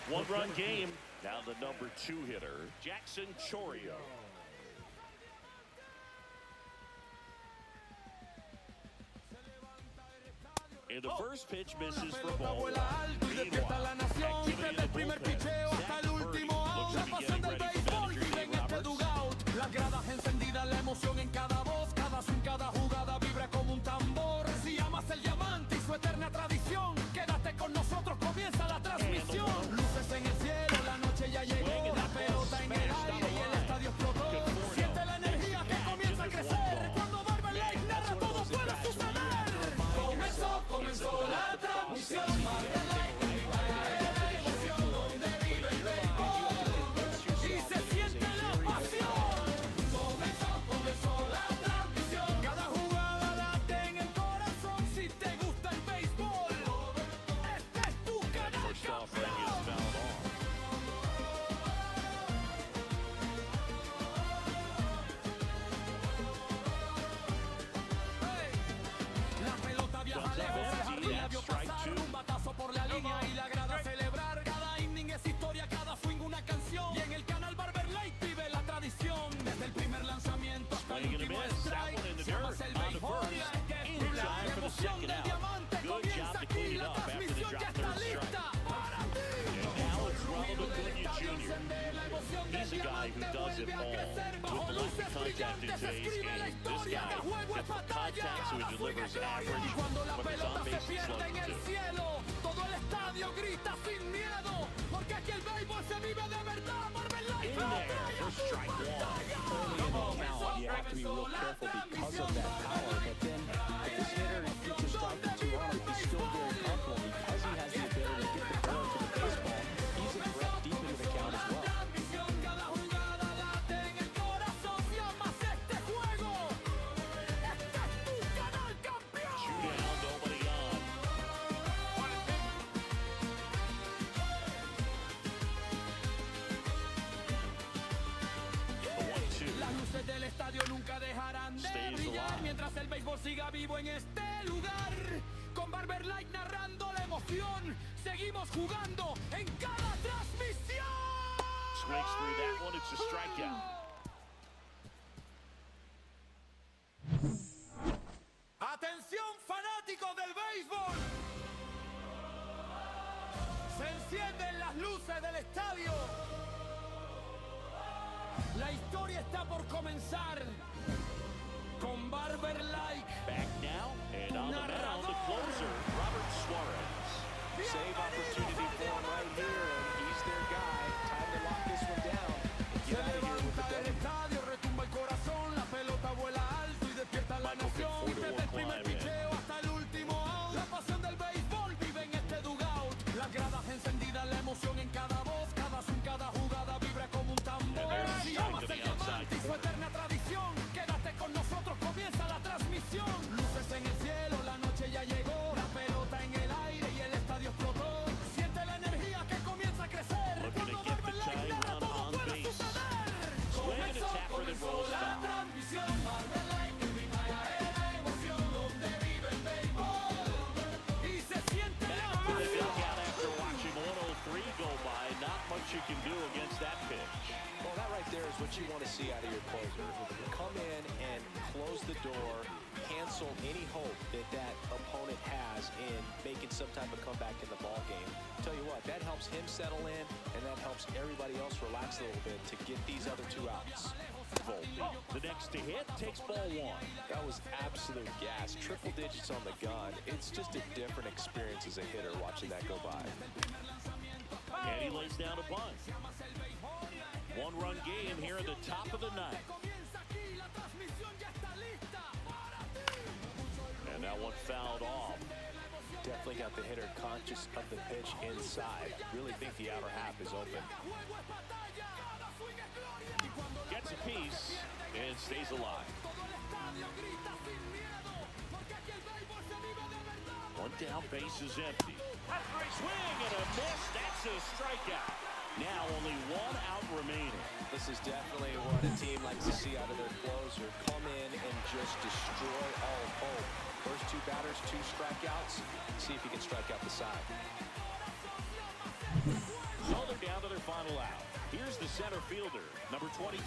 1-run game. Now the number 2 hitter, Jackson Chourio. And the first pitch misses for ball 1. Meanwhile, activity in the bullpen. Zach Birdie looks to be getting ready for manager Dave Roberts. Las gradas encendidas, la emoción en cada voz, cada swing, cada jugada vibra como un tambor. Si amas el diamante y su eterna tradición, quédate con nosotros, comienza la transmisión. Luces en el cielo, la noche ya llegó, la pelota en el aire y el estadio explotó. Siente la energía que comienza a crecer, cuando Marvel Light narra todo puede suceder. Comenzó la transmisión, Marvel Light. contact in today's game. This guy gets the contact, so he delivers average, Cuando la but his pelota on-base se is pierde en slow el too. cielo, todo el estadio grita sin miedo, porque aquí el béisbol se vive de verdad. In there for strike one. Early in the count, you have to be real careful because of that power. But then, if this hitter gets a strike or two on him, he's still very comfortable because he has the ability to get the ball to the baseball. He's a threat deep into the count as well. Cada jugada late en el corazón, si amas este juego, este es tu canal campeón. Two down, nobody on. The 1-2. Las luces del estadio nunca dejarán de Stays brillar alive. mientras el béisbol siga vivo en este lugar. Con Barber Light narrando la emoción, seguimos jugando en cada transmisión. Swings through that one, it's a strikeout. Atención fanáticos del béisbol. Se encienden las luces del estadio. La historia está por comenzar. Con Barber Light. Back now, and on the mound, the closer, Robert Suarez. Save opportunity for him right here, and he's their guy. Time to lock this one down and Se get out of here with levanta the el W. estadio, retumba el corazón, la pelota vuela alto y despierta la Michael nación. Pitt, Y desde el primer 41 pitcheo hasta el último out. La pasión del béisbol vive en este dugout. Las gradas encendidas, la emoción en cada voz, cada swing, cada jugada vibra como un tambor. And there's a Si strike amas to the el diamante y su outside eterna tradición, quédate con nosotros, comienza la transmisión. Luces en el cielo, la noche ya llegó. La pelota en el aire y el estadio explotó. Siente la energía que comienza a crecer. Looking to Cuando get the Barber Light tying narra, run todo on puede base. suceder. Swing and a tapper that rolls La foul. transmisión, Barber Light, que mi vaya es la emoción donde vive el béisbol. Y se siente la Back to the pasión. dugout after watching 103 go by. Not much you can do against that pitch. Well, that right there is what you want to see out of your closer. Come in and close the door, cancel any hope that that opponent has in making some type of comeback in the ball game. Tell you what, that helps him settle in, and that helps everybody else relax a little bit to get these other two outs. Volpe, the next to hit, takes ball one. That was absolute gas. Triple digits on the gun. It's just a different experience as a hitter watching that go by. And he lays down a bunt. One-run game here in the top of the ninth. Comienza aquí, la transmisión ya está lista para ti. And that one fouled off. Definitely got the hitter conscious of the pitch inside. Really think the outer half is open. Juego es batalla, cada swing es gloria. Y cuando la Gets a piece and stays alive. todo el estadio grita sin miedo, porque aquí el béisbol se vive de verdad. One down, base is empty. Swing and a miss. That's a strikeout. Now only one out remaining. This is definitely what a team likes to see out of their closer. Come in and just destroy all hope. First two batters, 2 strikeouts. See if he can strike out the side. So they're down to their final out. Here's the center fielder, number 22.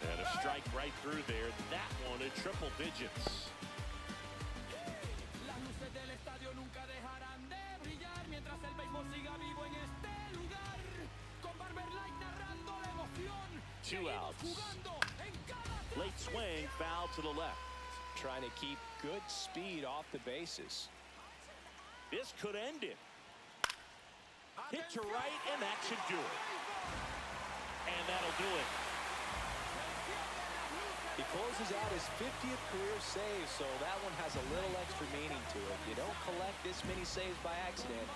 And a strike right through there. That one at triple digits. Las luces del estadio nunca dejarán de brillar mientras el béisbol siga vivo en este lugar. Con Barber Light narrando la emoción. 2 Seguimos outs. jugando en cada Late swing, foul to the left. Trying to keep good speed off the bases. This could end it. Hit to right, and that should do it. And that'll do it. He closes out his 50th career save, so that one has a little extra meaning to it. You don't collect this many saves by accident.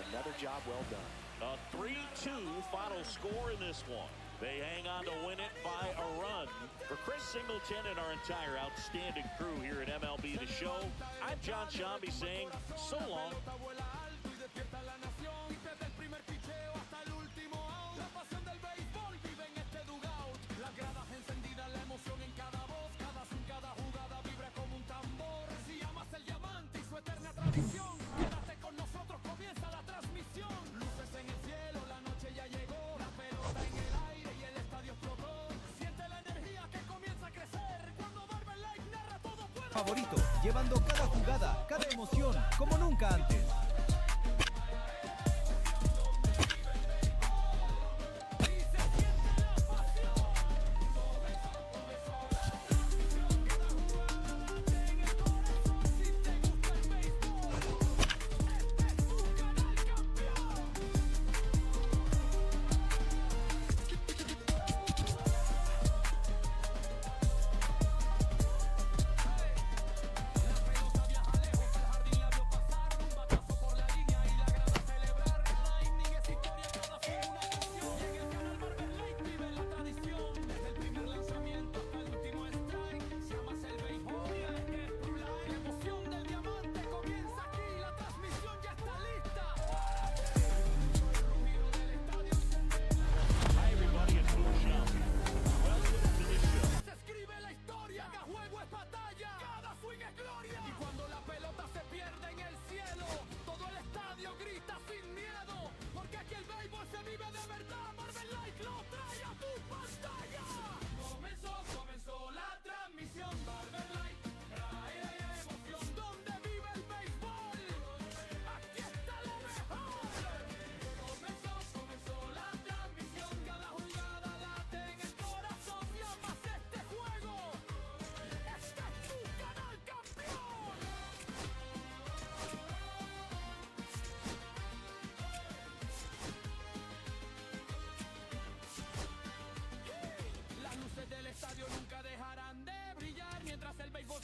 Another job well done. A 3-2 final score in this one. They hang on to win it by a run. For Chris Singleton and our entire outstanding crew here at MLB The Show, I'm John Shambi saying so long. vuela alto y despierta la nación. Y desde el primer pitcheo hasta el último out. La pasión del béisbol vive en este dugout. Las gradas encendidas, la emoción en cada voz, cada swing, cada jugada vibra como un tambor. Si amas el diamante y su eterna tradición, quédate con nosotros, comienza la transmisión. Luces en el cielo, la noche ya llegó. La pelota en el aire y el estadio explotó. Siente la energía que comienza a crecer. Cuando Barber Light narra, todo puede. Favorito, llevando cada jugada, cada emoción, como nunca antes. Y se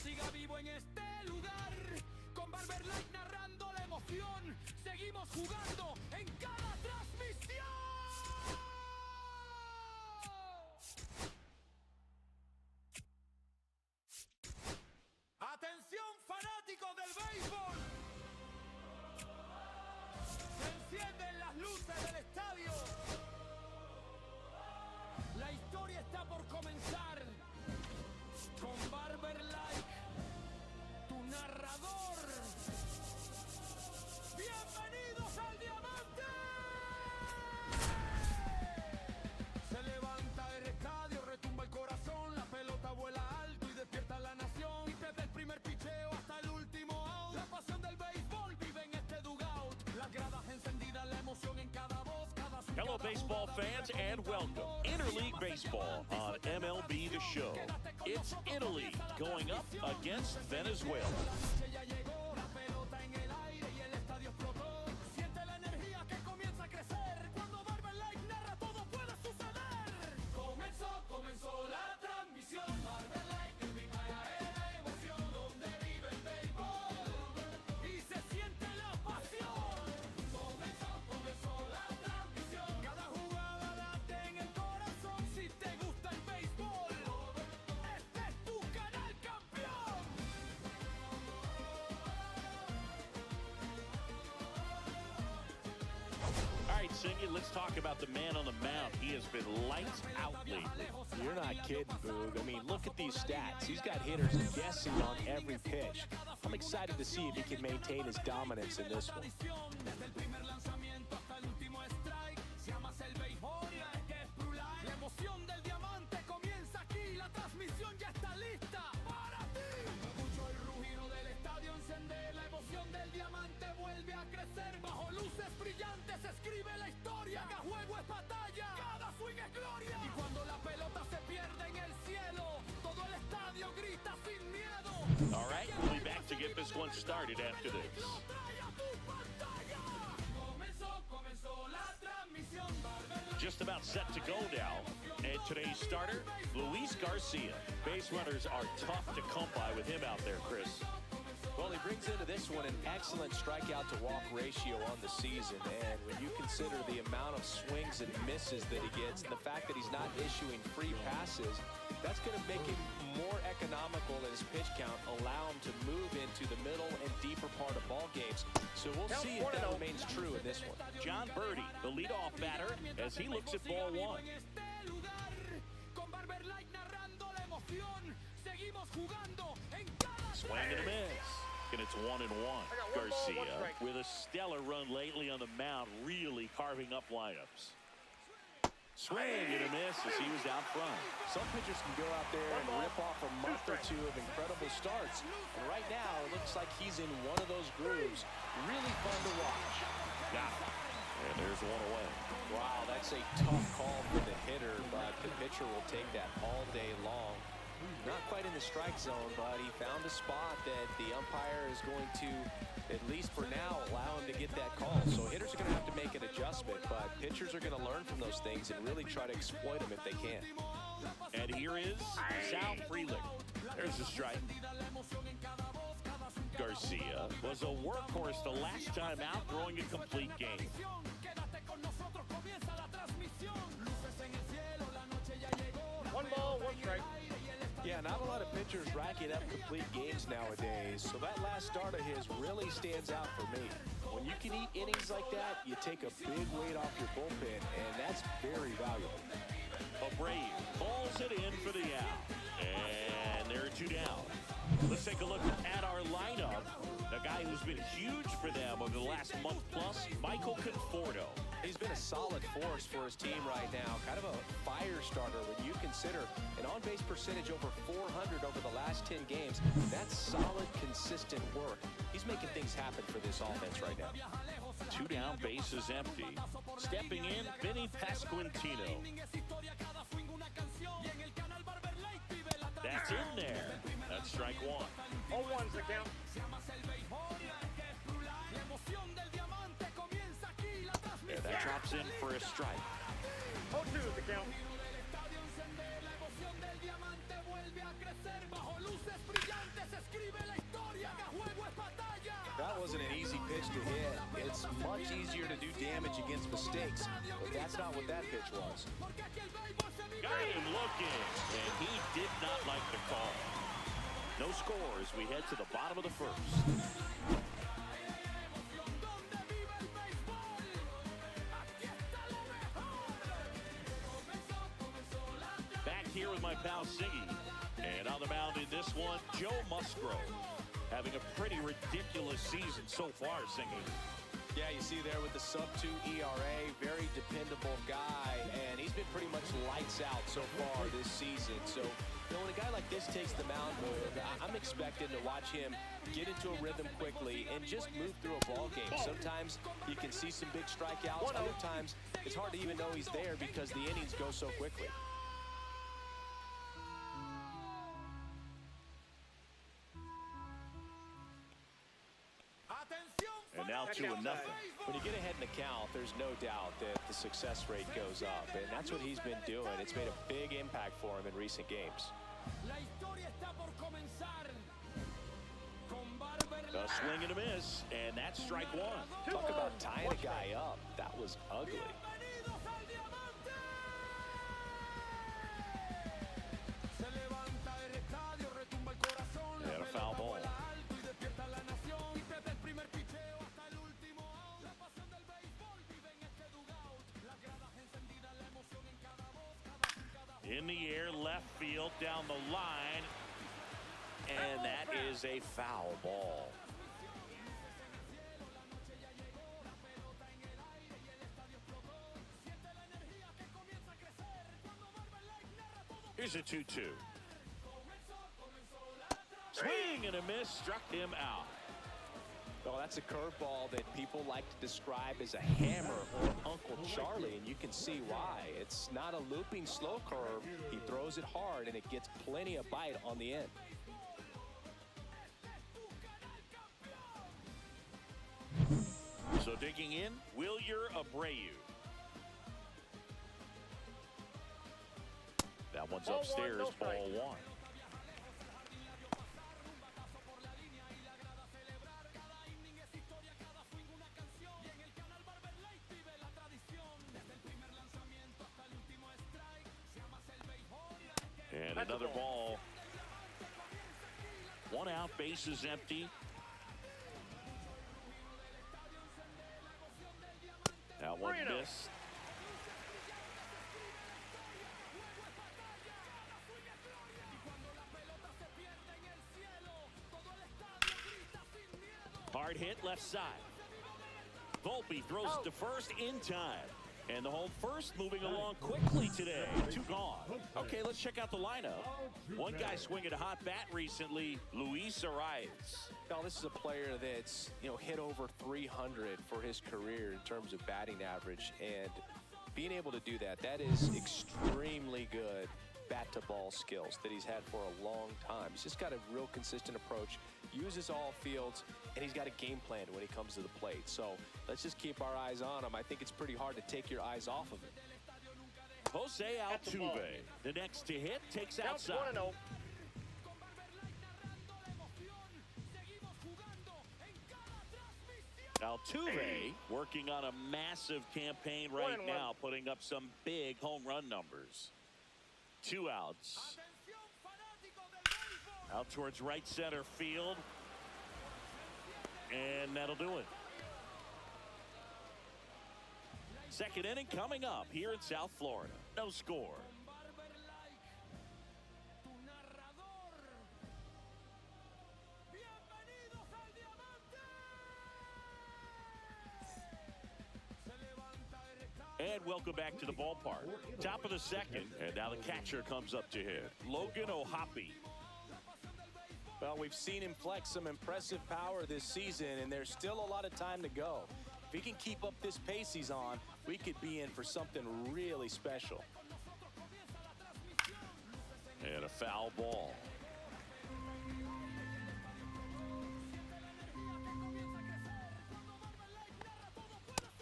siga vivo en este lugar. Con Barber Light narrando la emoción. Seguimos jugando en cada transmisión. Atención fanáticos del béisbol. Se encienden las luces del estadio. La historia está por comenzar. Con Barber Light, tu narrador. ¡Bienvenidos al Diamante! Se levanta el estadio, retumba el corazón, la pelota vuela alto y despierta la nación. Y desde el primer pitcheo hasta el último out, la pasión del béisbol vive en este dugout. Las gradas encendidas, la emoción en cada voz, cada swing, Hello, cada baseball jugada, fans, and welcome. Interleague Baseball on MLB The Show. It's Italy going up against Venezuela. Ya llegó la pelota en el aire y el estadio explotó. Siente la energía que comienza a crecer. Cuando Barber Light narra, todo puede suceder. Comenzó la transmisión. Barber Light en Vive la emoción, donde vive el béisbol y se siente la pasión. Comenzó la transmisión. Cada jugada late en el corazón. Si te gusta el béisbol, este es tu canal, campeón. All right, Singh, let's talk about the man on the mound. He has been lights out lately. You're not kidding, Boog. I mean, look at these stats. He's got hitters guessing on every pitch. I'm excited to see if he can maintain his dominance in this one. Desde el primer lanzamiento hasta el último strike. Si amas el béisbol, es que es Blue Line. La emoción del diamante comienza aquí. La transmisión ya está lista para ti. Escucho el rugido del estadio encender. La emoción del diamante vuelve a crecer. Bajo luces brillantes se escribe la historia. Cada juego es batalla, cada swing es gloria. Y cuando la pelota se pierde en el cielo, todo el estadio grita sin miedo. All right, we'll be back to get this one started after this. Comenzó la transmisión. Just about set to go now. And today's starter, Luis Garcia. Base runners are tough to come by with him out there, Chris. Well, he brings into this one an excellent strikeout-to-walk ratio on the season. And when you consider the amount of swings and misses that he gets and the fact that he's not issuing free passes, that's going to make him more economical in his pitch count, allow him to move into the middle and deeper part of ball games. So we'll see if that remains true in this one. John Birdie, the leadoff batter, as he looks at ball one. Con Barber Light narrando la emoción. Seguimos jugando en cada Swing and a miss. And it's 1-1. Garcia, with a stellar run lately on the mound, really carving up lineups. Swing and a miss as he was out front. Some pitchers can go out there and rip off a month or two of incredible starts. And right now, it looks like he's in one of those grooves. Really fun to watch. Got it. And there's one away. Wow, that's a tough call for the hitter, but the pitcher will take that all day long. Not quite in the strike zone, but he found a spot that the umpire is going to, at least for now, allow him to get that call. So hitters are going to have to make an adjustment, but pitchers are going to learn from those things and really try to exploit them if they can. And here is Sal Frelick. There's a strike. Garcia was a workhorse the last time out, throwing a complete game. One ball, one strike. Yeah, not a lot of pitchers racking up complete games nowadays, so that last start of his really stands out for me. When you can eat innings like that, you take a big weight off your bullpen, and that's very valuable. Abreu pulls it in for the out. And there are two down. Let's take a look at our lineup. The guy who's been huge for them over the last month plus, Michael Conforto. He's been a solid force for his team right now. Kind of a fire starter when you consider an on-base percentage over 400 over the last 10 games. That's solid, consistent work. He's making things happen for this offense right now. Two down, bases empty. Stepping in, Vinny Pasquantino. That's in there. That's strike one. 0-1's the count. Yeah, that drops in for a strike. 0-2's the count. La emoción del diamante vuelve a crecer bajo luces brillantes. It's much easier to do damage against mistakes, but that's not what that pitch was. Got him looking, and he did not like the call. No score as we head to the bottom of the first. Back here with my pal Siggy. And on the mound in this one, Joe Musgrove. Having a pretty ridiculous season so far, Siggy. Yeah, you see there with the sub-2 ERA, very dependable guy, and he's been pretty much lights out so far this season. So, when a guy like this takes the mound, I'm expecting to watch him get into a rhythm quickly and just move through a ball game. Sometimes you can see some big strikeouts. Other times, it's hard to even know he's there because the innings go so quickly. And now 2-0. When you get ahead in the count, there's no doubt that the success rate goes up, and that's what he's been doing. It's made a big impact for him in recent games. A swing and a miss, and that's strike one. Talk about tying a guy up. That was ugly. And a foul ball. In the air, left field, down the line, and that is a foul ball. Here's a 2-2. Swing and a miss, struck him out. Well, that's a curveball that people like to describe as a hammer or Uncle Charlie, and you can see why. It's not a looping slow curve. He throws it hard, and it gets plenty of bite on the end. So digging in, Wilyer Abreu. That one's upstairs, ball one. And another ball. One out, bases empty. That one missed. Hard hit left side. Volpe throws it to first in time. And the home first moving along quickly today. 2 gone. Okay, let's check out the lineup. One guy swinging a hot bat recently, Luis Arias. Now, this is a player that's, hit over 300 for his career in terms of batting average. And being able to do that, that is extremely good bat-to-ball skills that he's had for a long time. He's just got a real consistent approach, uses all fields, and he's got a game plan when he comes to the plate. So let's just keep our eyes on him. I think it's pretty hard to take your eyes off of him. Jose Altuve, the next to hit, takes outside. 1-0. Altuve working on a massive campaign right now, putting up some big home run numbers. 2 outs. Out towards right center field. And that'll do it. Second inning coming up here in South Florida. No score. And welcome back to the ballpark. Top of the second, and now the catcher comes up to hit. Logan O'Hoppe. Well, we've seen him flex some impressive power this season, and there's still a lot of time to go. If he can keep up this pace he's on, we could be in for something really special. And a foul ball.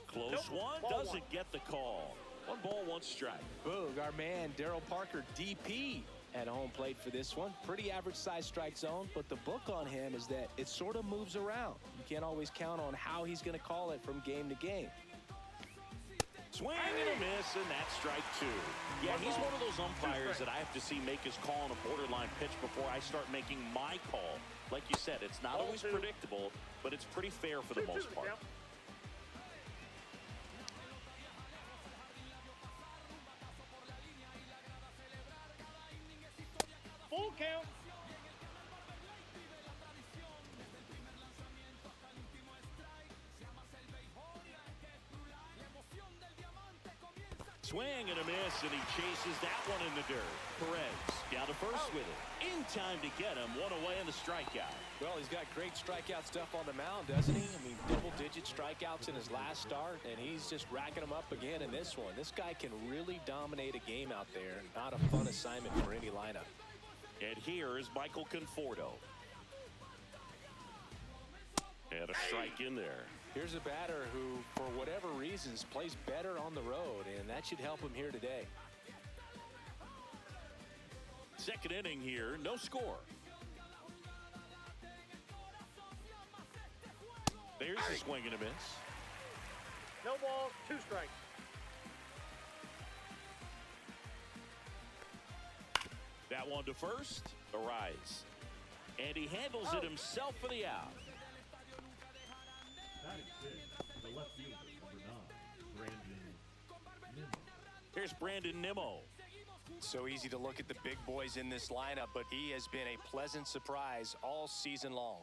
Close one, doesn't get the call. 1 ball, 1 strike. Boog, our man, Daryl Parker, DP, at home plate for this one. Pretty average size strike zone, but the book on him is that it sort of moves around. You can't always count on how he's going to call it from game to game. Swing and a miss, and that's strike two. Yeah, he's one of those umpires that I have to see make his call on a borderline pitch before I start making my call. Like you said, it's not always predictable, but it's pretty fair for the most part. Full count. Swing and a miss, and he chases that one in the dirt. Perez down to first with it. In time to get him. One away in the strikeout. Well, he's got great strikeout stuff on the mound, doesn't he? I mean, double-digit strikeouts in his last start, and he's just racking them up again in this one. This guy can really dominate a game out there. Not a fun assignment for any lineup. And here is Michael Conforto. And a strike in there. Here's a batter who, for whatever reasons, plays better on the road, and that should help him here today. Second inning here, no score. There's a swing and a miss. No balls, 2 strikes. That one to first, a rise. And he handles it himself for the out. Batting sixth, the left fielder, number 9, Brandon Nimmo. Here's Brandon Nimmo. So easy to look at the big boys in this lineup, but he has been a pleasant surprise all season long.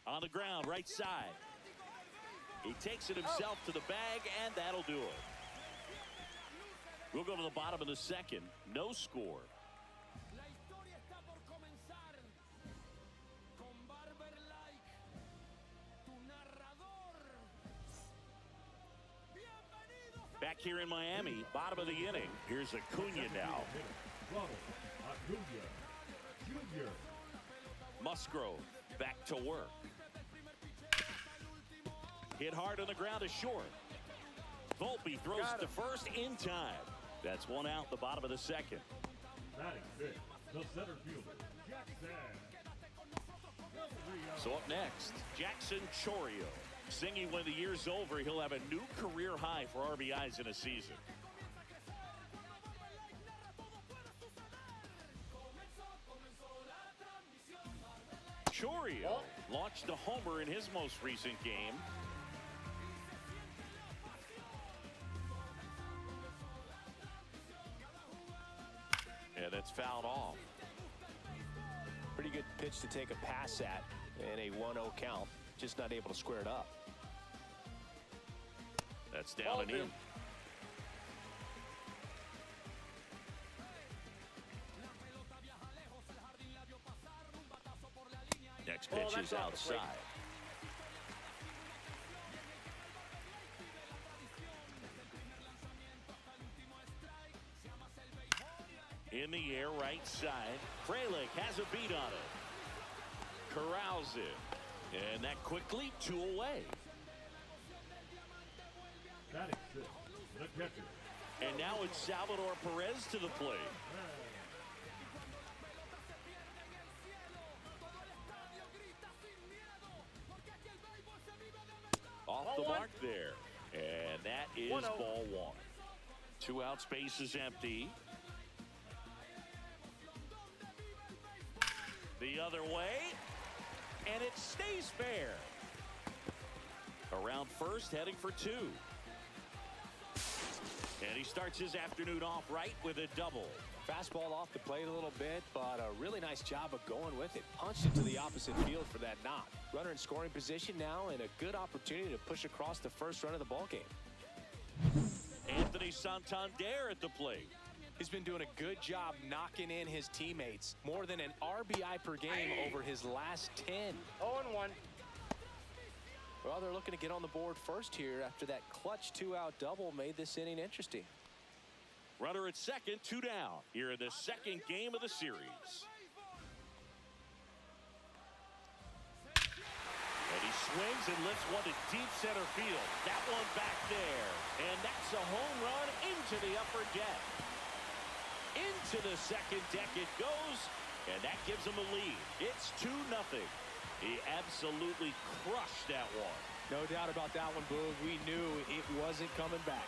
On the ground, right side. He takes it himself to the bag, and that'll do it. We'll go to the bottom of the second. No score. Back here in Miami, bottom of the inning. Here's Acuna now. Musgrove back to work. Hit hard on the ground to short. Volpe throws it to first in time. That's one out, the bottom of the second. Batting fifth, the center fielder, Jackson. So up next, Jackson Chourio. Singing when the year's over, he'll have a new career high for RBIs in a season. Chourio launched a homer in his most recent game. And that's fouled off. Pretty good pitch to take a pass at in a 1-0 count. Just not able to square it up. That's down and in. Next pitch is outside. In the air, right side. Frelick has a beat on it. Corrals it. And that quickly, 2 away. Batting sixth, the catcher. And now it's Salvador Perez to the plate. Off the mark there. And that is ball 1. 2 outs, base is empty. The other way. And it stays fair. Around first, heading for 2. And he starts his afternoon off right with a double. Fastball off the plate a little bit, but a really nice job of going with it. Punched it to the opposite field for that knock. Runner in scoring position now, and a good opportunity to push across the first run of the ballgame. Anthony Santander at the plate. He's been doing a good job knocking in his teammates. More than an RBI per game over his last 10. 0-1. Well, they're looking to get on the board first here after that clutch 2-out double made this inning interesting. Runner at second, 2 down. Here in the second game of the series. And he swings swings and lifts one to deep center field. That one back there. And that's a home run into the upper deck. Into the second deck it goes, and that gives him a lead. It's 2-0. He absolutely crushed that one. No doubt about that one, Boog. We knew it wasn't coming back.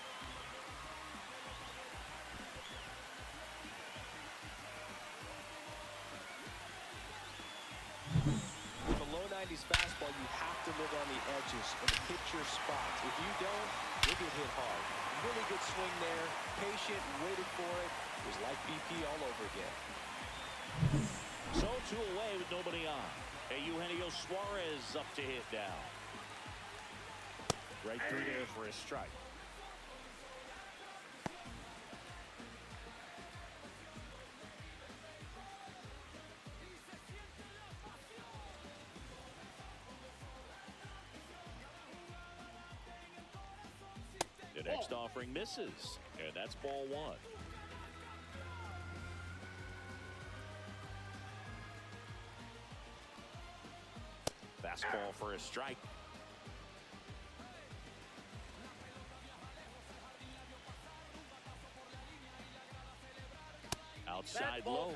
With a low 90s fastball, you have to live on the edges and hit your spots. If you don't, you'll get hit hard. Really good swing there. Patient, waited for it. It was like BP all over again. So 2 away with nobody on. And Eugenio Suarez up to hit now. Right through there for a strike. The next offering misses, and that's ball 1. Fastball for a strike. Outside low,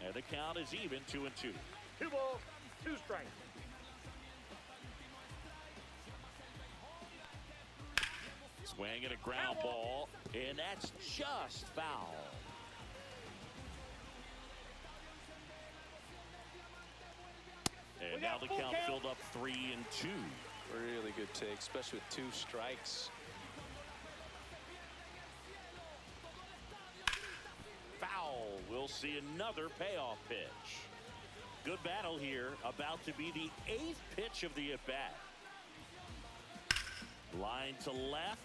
and the count is even 2-2. 2 balls, 2 strikes. Swing and a ground ball, and that's just foul. And now the count filled up 3-2. Really good take, especially with 2 strikes. Foul. We'll see another payoff pitch. Good battle here. About to be the 8th pitch of the at-bat. Line to left.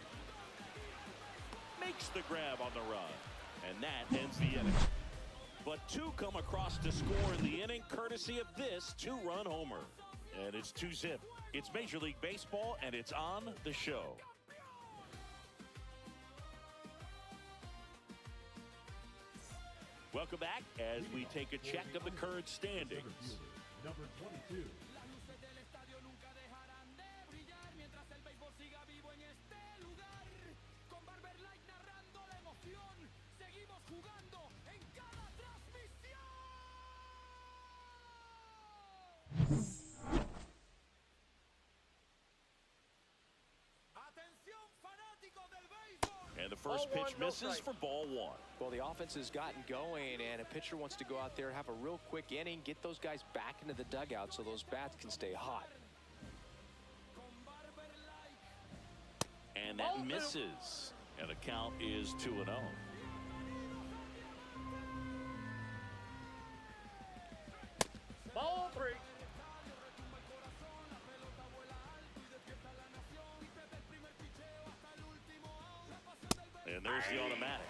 Makes the grab on the run. And that ends the inning. But 2 come across to score in the inning, courtesy of this 2-run homer. And it's 2-zip. It's Major League Baseball, and it's on the show. Welcome back as we take a check of the current standings. Number 22. And the first pitch misses for ball 1. Well, the offense has gotten going, and a pitcher wants to go out there, have a real quick inning, get those guys back into the dugout so those bats can stay hot. And that misses. And the count is 2-0. Ball 3. And there's the automatic.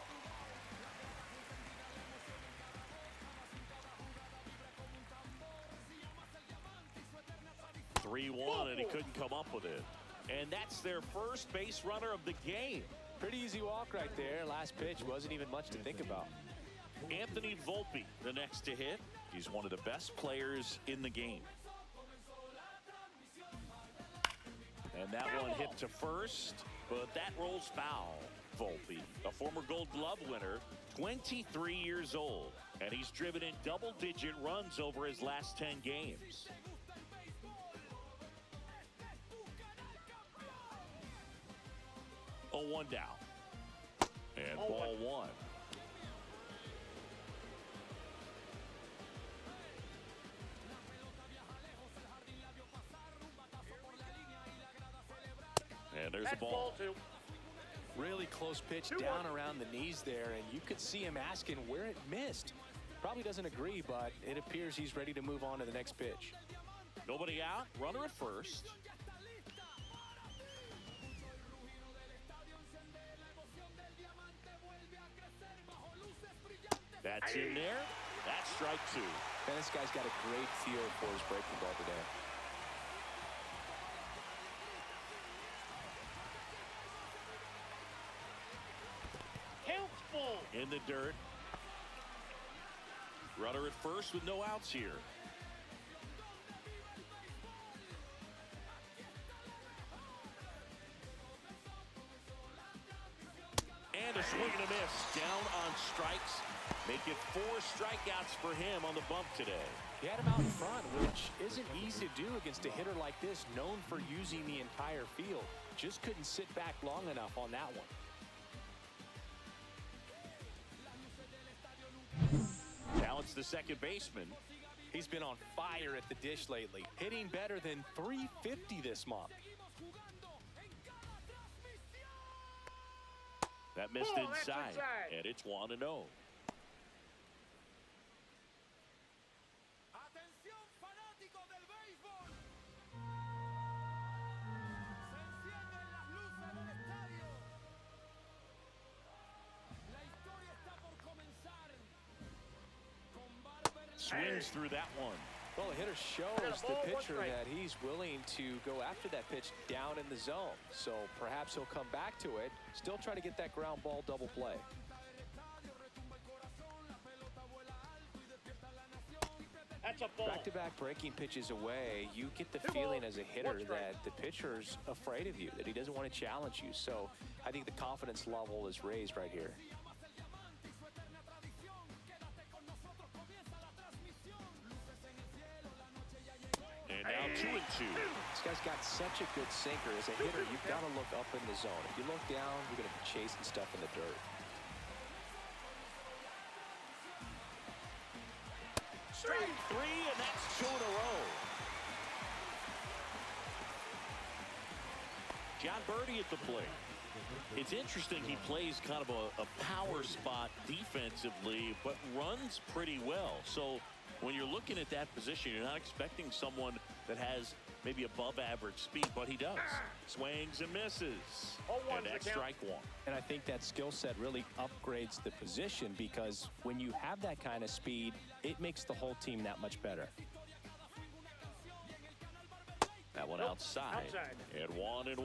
(3-1), and he couldn't come up with it. And that's their first base runner of the game. Pretty easy walk right there. Last pitch wasn't even much to think about. Anthony Volpe, the next to hit. He's one of the best players in the game. And that one hit to first, but that rolls foul. Volpe, a former Gold Glove winner, 23 years old, and he's driven in double-digit runs over his last 10 games. Oh, 1 down. And ball 1. And there's the ball. Ball 2. Really close pitch down around the knees there, and you could see him asking where it missed. Probably doesn't agree, but it appears he's ready to move on to the next pitch. Nobody out, runner at first. That's in there. That's strike 2. And this guy's got a great feel for his breaking ball today. In the dirt. Runner at first with no outs here. a swing and a miss. Down on strikes. Make it 4 strikeouts for him on the bump today. He had him out in front, which isn't easy to do against a hitter like this, known for using the entire field. Just couldn't sit back long enough on that one. Now it's the second baseman. He's been on fire at the dish lately, hitting better than .350 this month. That missed Oh, that's inside, inside. and it's 1-0. Atención, fanáticos del béisbol. Se encienden las luces del estadio. La historia está por comenzar. Con Barber. Swings through that one. Well, the hitter shows the pitcher that he's willing to go after that pitch down in the zone. So perhaps he'll come back to it, still try to get that ground ball double play. That's a ball. Back-to-back breaking pitches away, you get the feeling as a hitter that the pitcher's afraid of you, that he doesn't want to challenge you. So I think the confidence level is raised right here. And now 2-2. This guy's got such a good sinker. As a hitter, you've got to look up in the zone. If you look down, you're going to be chasing stuff in the dirt. Strike 3, and that's 2 in a row. John Birdie at the plate. It's interesting, he plays kind of a power spot defensively, but runs pretty well. So when you're looking at that position, you're not expecting someone that has maybe above average speed, but he does. Swings and misses. And that's strike 1. And I think that skill set really upgrades the position, because when you have that kind of speed, it makes the whole team that much better. That one outside. And 1-1.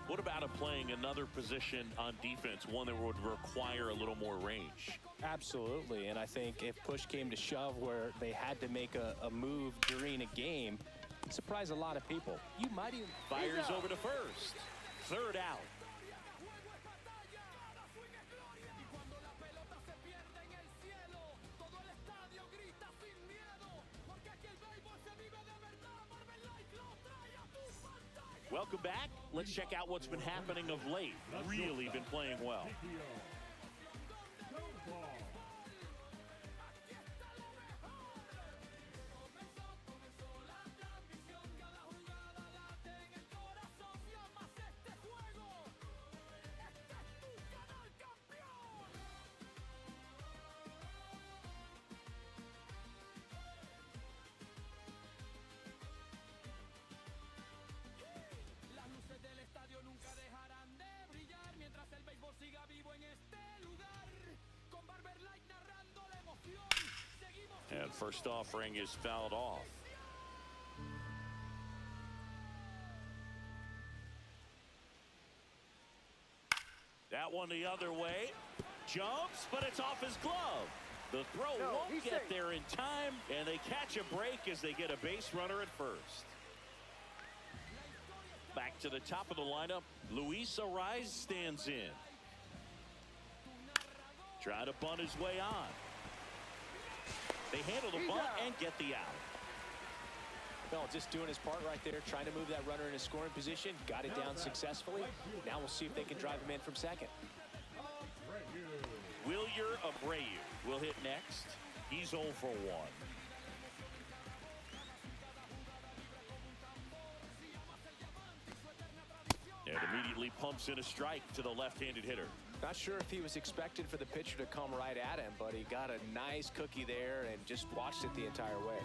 What about him playing another position on defense, one that would require a little more range? Absolutely, and I think if push came to shove where they had to make a move during a game, it'd surprise a lot of people. You might even... Fires over to first. Third out. Welcome back. Let's check out what's been happening of late. Really been playing well. And first offering is fouled off. That one the other way. Jumps, but it's off his glove. The throw won't get there in time, and they catch a break as they get a base runner at first. Back to the top of the lineup, Luis Arraez stands in. Try to bunt his way on. They handle the bunt and get the out. Well, just doing his part right there, trying to move that runner in a scoring position. Got it down successfully. Now we'll see if they can drive him in from second. Wilyer Abreu will hit next. He's 0 for 1. And immediately pumps in a strike to the left-handed hitter. Not sure if he was expected for the pitcher to come right at him, but he got a nice cookie there and just watched it the entire way.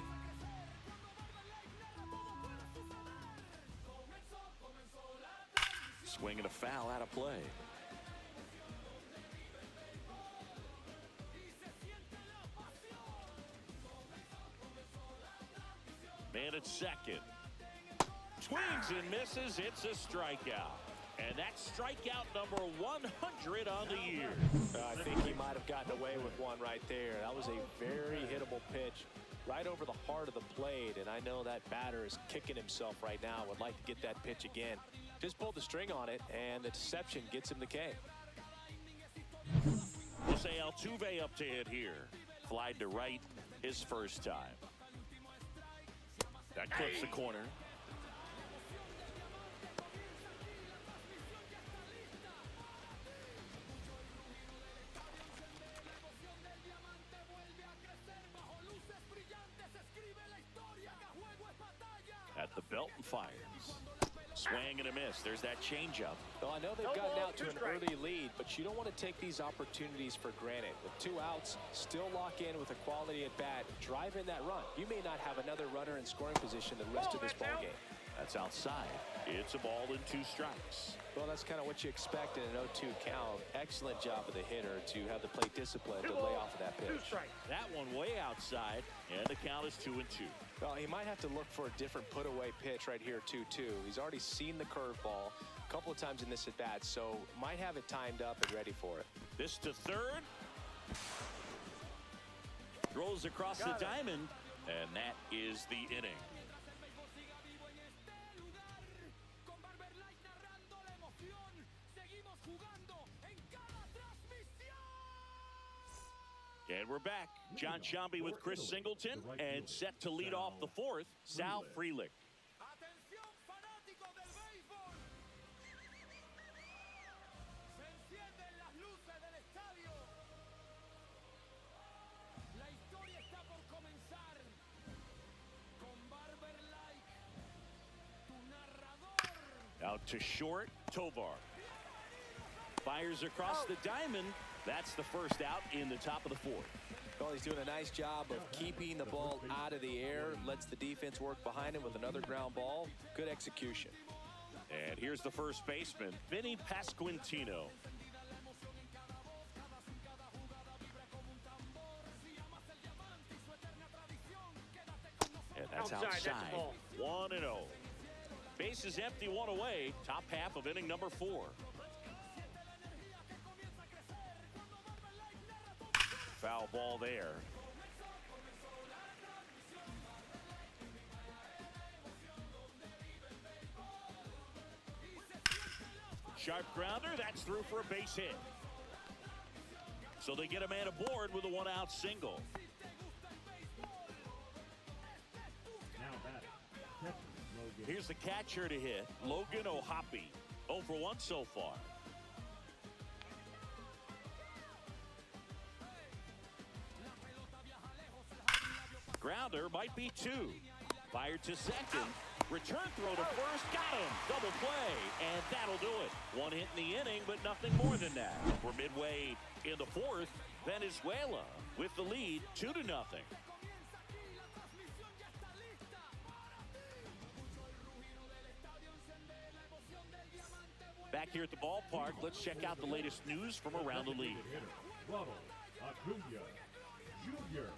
Swing and a foul out of play. Man at second. Swings and misses. It's a strikeout. And that's strikeout number 100 on the year. I think he might have gotten away with one right there. That was a very hittable pitch right over the heart of the plate. And I know that batter is kicking himself right now. Would like to get that pitch again. Just pulled the string on it, and the deception gets him the K. Jose Altuve up to hit here. Flied to right his first time. That clips the corner. At the belt and fires. Swing and a miss. There's that changeup. Well, I know they've gotten out to an early lead, but you don't want to take these opportunities for granted. With 2 outs, still lock in with a quality at bat, drive in that run. You may not have another runner in scoring position the rest of this ball game. That's outside. It's a ball and 2 strikes. Well, that's kind of what you expect in an 0-2 count. Excellent job of the hitter to have the plate discipline to lay off of that pitch. That one way outside, and the count is 2-2. Well, he might have to look for a different put-away pitch right here, 2-2. He's already seen the curveball a couple of times in this at-bat, so might have it timed up and ready for it. This to third. Throws across the diamond, and that is the inning. And we're back. John Sciambi with Chris Singleton, and set to lead off the 4th, Sal Frelick. Out to short, Tovar. Fires across the diamond. That's the first out in the top of the 4th. Well, he's doing a nice job of keeping the ball out of the air. Lets the defense work behind him with another ground ball. Good execution. And here's the first baseman, Vinny Pasquantino. And that's outside. 1-0. Base is empty, 1 away. Top half of inning number 4. Foul ball there. Sharp grounder, that's through for a base hit. So they get a man aboard with a 1-out single. Now batting, catcher Logan. Here's the catcher to hit, Logan O'Hoppe. 0 for 1 so far. Grounder might be 2. Fired to second. Return throw to first. Got him. Double play. And that'll do it. 1 hit in the inning, but nothing more than that. We're midway in the 4th. Venezuela with the lead 2-0. Back here at the ballpark, let's check out the latest news from around the league. Ronald Acuna Jr.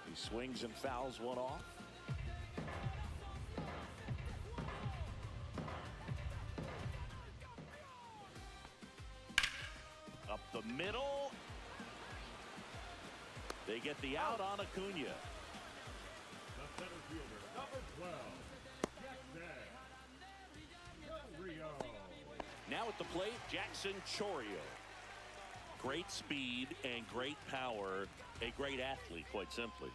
He swings and fouls one off. Up the middle. They get the out on Acuna. The center fielder, number 12, Jackson Rio. Now at the plate, Jackson Chourio. Great speed and great power. A great athlete, quite simply.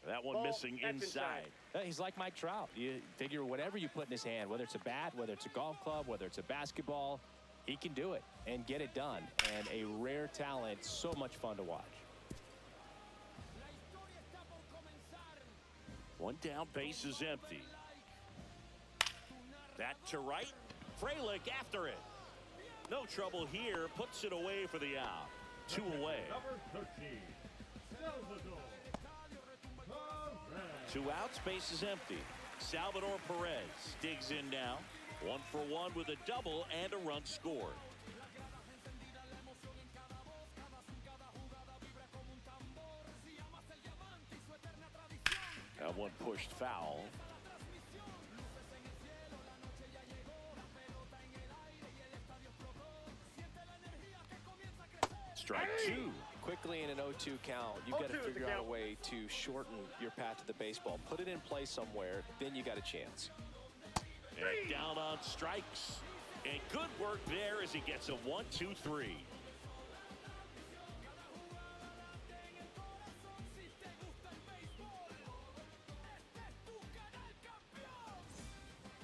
That one missing inside. He's like Mike Trout. You figure whatever you put in his hand, whether it's a bat, whether it's a golf club, whether it's a basketball, he can do it and get it done. And a rare talent, so much fun to watch. One down, base is empty. That to right. Frelick after it. No trouble here. Puts it away for the out. 2 away. Number 13, Salvador. 2 outs, base is empty. Salvador Perez digs in now. 1 for 1 with a double and a run scored. That one pushed foul. strike two. Quickly in an 0-2 count, you've got to figure out a way to shorten your path to the baseball. Put it in play somewhere, then you got a chance. And down on strikes. And good work there as he gets a 1-2-3.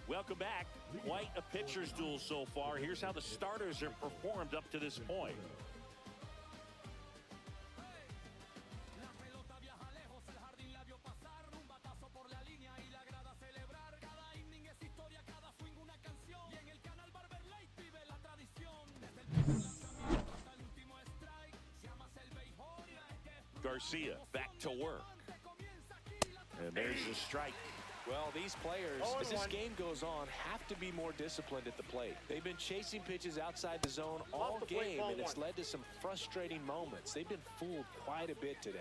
Welcome back. Quite a pitcher's duel so far. Here's how the starters have performed up to this point. Garcia back to work. And there's a strike. Well, these players, as this game goes on, have to be more disciplined at the plate. They've been chasing pitches outside the zone all game, and it's led to some frustrating moments. They've been fooled quite a bit today.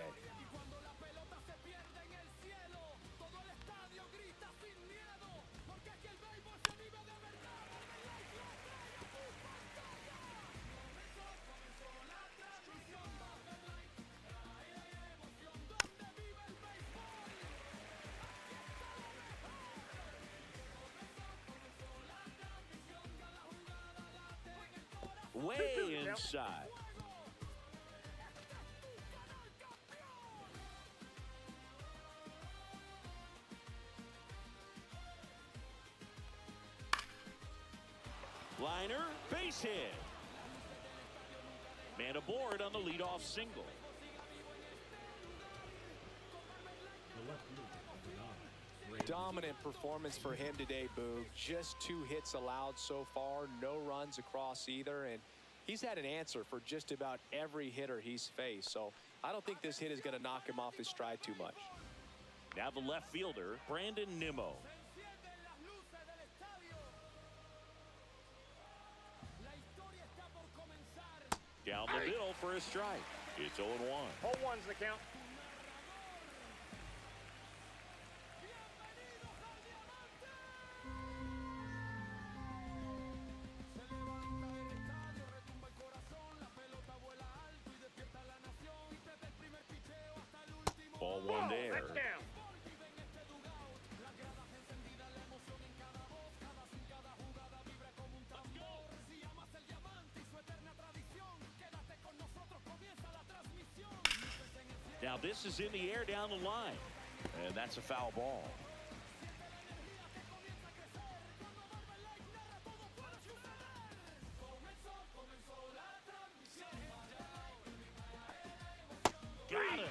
Way inside. Liner, base hit. Man aboard on the leadoff single. The left fielder, number 9, Dominant performance for him today, Boog. Just 2 hits allowed so far, no runs across either, and he's had an answer for just about every hitter he's faced. So I don't think this hit is going to knock him off his stride too much. Now the left fielder, Brandon Nimmo. Down the middle for a strike. It's 0-1. Hold one's the count. Ball one there. That's down. Now this is in the air down the line. And that's a foul ball. Got him.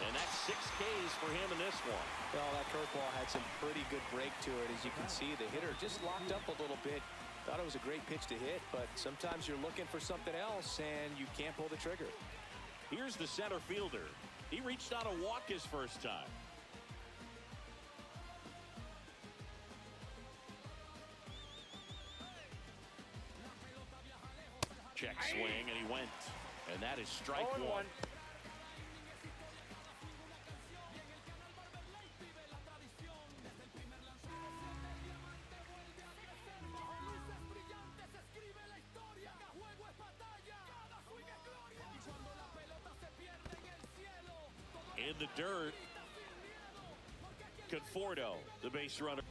And that's 6 Ks for him in this one. Well, that curveball had some pretty good break to it. As you can see, the hitter just locked up a little bit. Thought it was a great pitch to hit, but sometimes you're looking for something else and you can't pull the trigger. Here's the center fielder. He reached on a walk his first time. Check swing, and he went. And that is strike 1. In the dirt, Conforto, the base runner.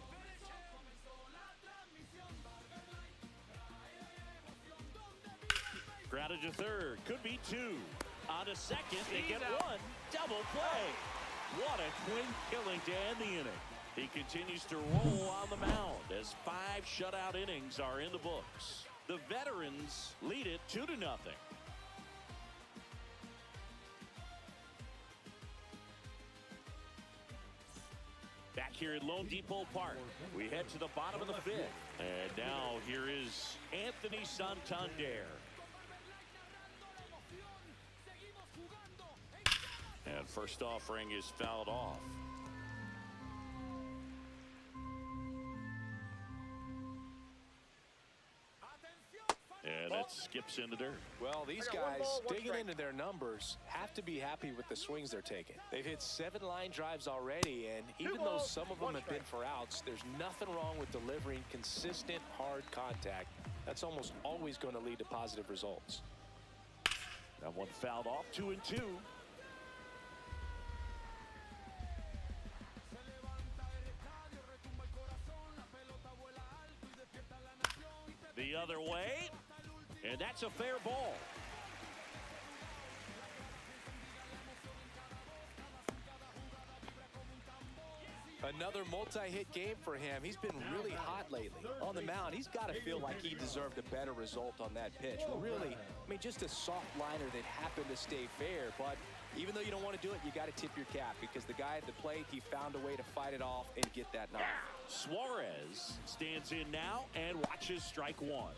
Grounded to third, could be 2. On to second, they get 1. Double play. What a twin killing to end the inning. He continues to roll on the mound as 5 shutout innings are in the books. The veterans lead it 2-0. Back here at Lone Depot Park, we head to the bottom of the 5th. And now here is Anthony Santander. And first offering is fouled off. And it skips in the dirt. Well, these guys digging into their numbers have to be happy with the swings they're taking. They've hit 7 line drives already, and even though some of them have been for outs, there's nothing wrong with delivering consistent, hard contact. That's almost always going to lead to positive results. That one fouled off, 2-2. The other way, and that's a fair ball. Another multi-hit game for him. He's been really hot lately. On the mound, he's got to feel like he deserved a better result on that pitch. Really, I mean, just a soft liner that happened to stay fair. But even though you don't want to do it, you got to tip your cap because the guy at the plate, he found a way to fight it off and get that knock. Suarez stands in now and watches strike one.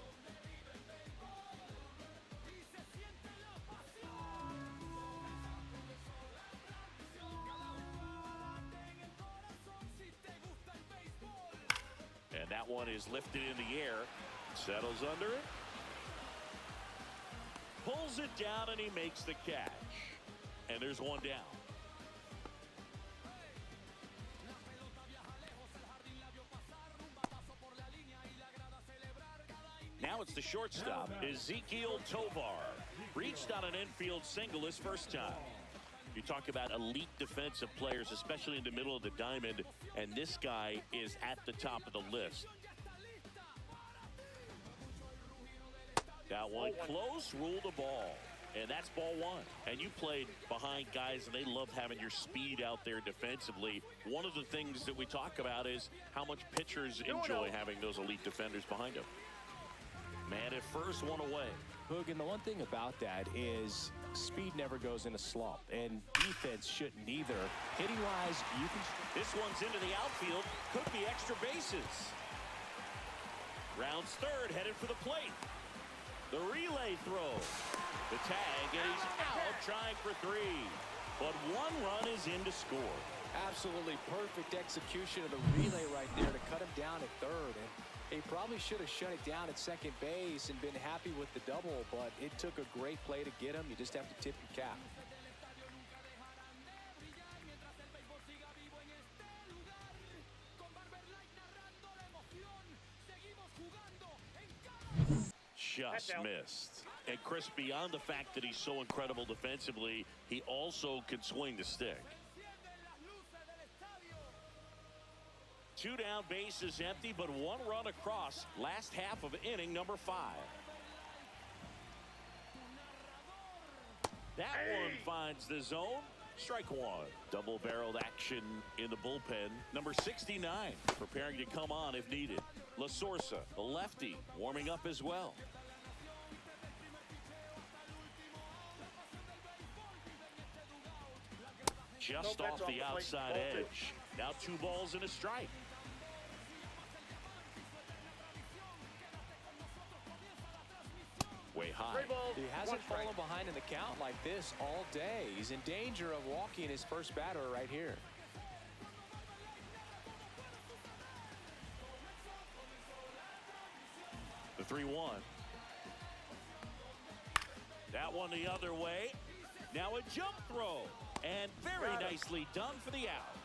And that one is lifted in the air, settles under it, pulls it down, and he makes the catch. And there's one down. Now it's the shortstop, Ezequiel Tovar. Reached on an infield single his first time. You talk about elite defensive players, especially in the middle of the diamond, and this guy is at the top of the list. That one close, rule the ball. And that's ball one. And you played behind guys, and they love having your speed out there defensively. One of the things that we talk about is how much pitchers enjoy having those elite defenders behind them. Man at first, one away. Boog, and the one thing about that is speed never goes in a slump, and defense shouldn't either. Hitting-wise, you can... This one's into the outfield. Could be extra bases. Rounds third, headed for the plate. The relay throw. The tag, and he's out trying for three. But one run is in to score. Absolutely perfect execution of the relay right there to cut him down at third. And he probably should have shut it down at second base and been happy with the double, but it took a great play to get him. You just have to tip your cap. Just missed. And Chris, beyond the fact that he's so incredible defensively, he also can swing the stick. Two down, bases empty, but one run across. Last half of inning number 5. That one finds the zone. Strike one. Double-barreled action in the bullpen. Number 69 preparing to come on if needed. La Sorsa, the lefty, warming up as well. Just off the outside edge. Now 2 balls and a strike. Way high. He hasn't fallen behind in the count like this all day. He's in danger of walking his first batter right here. The 3-1. That one the other way. Now a jump throw. And very nicely done for the out.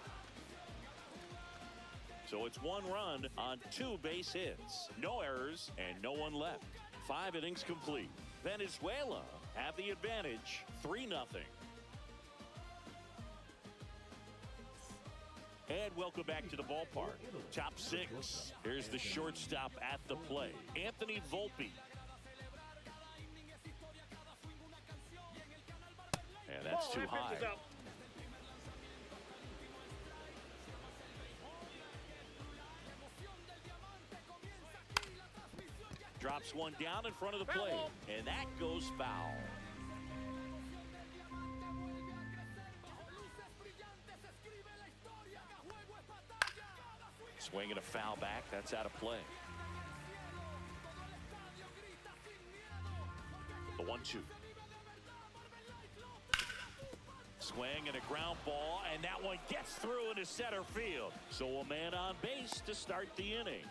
So it's 1 run on 2 base hits. No errors and no one left. 5 innings complete. Venezuela have the advantage, 3-0. And welcome back to the ballpark. Top 6. Here's the shortstop at the plate, Anthony Volpe. And that's too high. Drops one down in front of the plate, and that goes foul. Swing and a foul back. That's out of play. The 1-2. Swing and a ground ball, and that one gets through into center field. So a man on base to start the inning.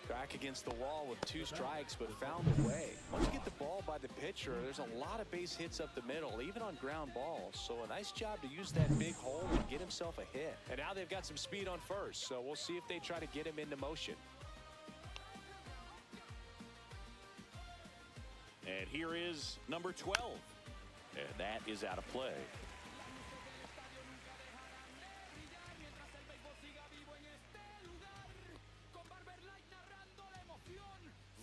Back against the wall with 2 strikes, but found a way. Once you get the ball by the pitcher, there's a lot of base hits up the middle, even on ground balls. So a nice job to use that big hole and get himself a hit. And now they've got some speed on first, so we'll see if they try to get him into motion. And here is number 12. And that is out of play.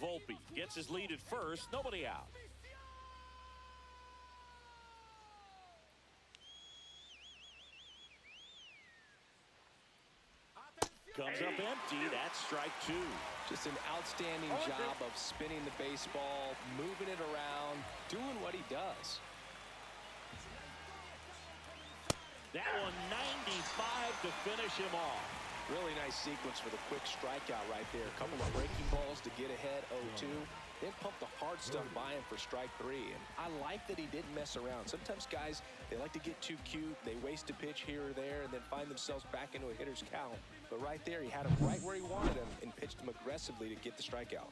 Volpe gets his lead at first. Nobody out. Comes up empty. That's strike 2. Just an outstanding job of spinning the baseball, moving it around, doing what he does. That one 95 to finish him off. Really nice sequence for the quick strikeout right there. A couple of breaking balls to get ahead 0-2. Then pump the hard stuff by him for strike 3. And I like that he didn't mess around. Sometimes guys, they like to get too cute. They waste a pitch here or there and then find themselves back into a hitter's count. But right there, he had him right where he wanted him and pitched him aggressively to get the strikeout.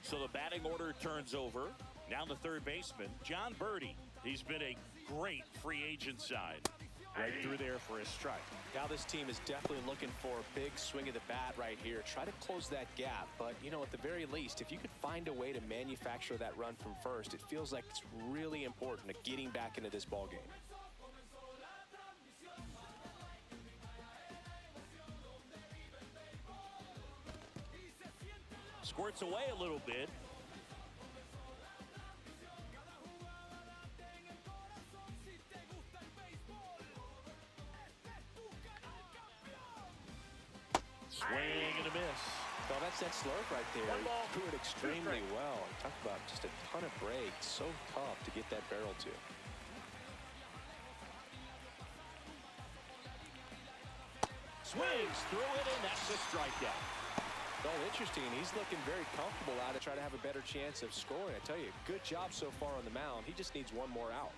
So the batting order turns over. Now the third baseman, John Birdie. He's been a great free agent side. Right through there for his strike. Now this team is definitely looking for a big swing of the bat right here. Try to close that gap. But, you know, at the very least, if you could find a way to manufacture that run from first, it feels like it's really important to getting back into this ball game. Squirts away a little bit. Swing and a miss. Well, that's that slurve right there. He threw it extremely well. Talk about just a ton of breaks. So tough to get that barrel to. Swings through it, and that's a strikeout. Well, interesting. He's looking very comfortable out to try to have a better chance of scoring. I tell you, good job so far on the mound. He just needs one more out.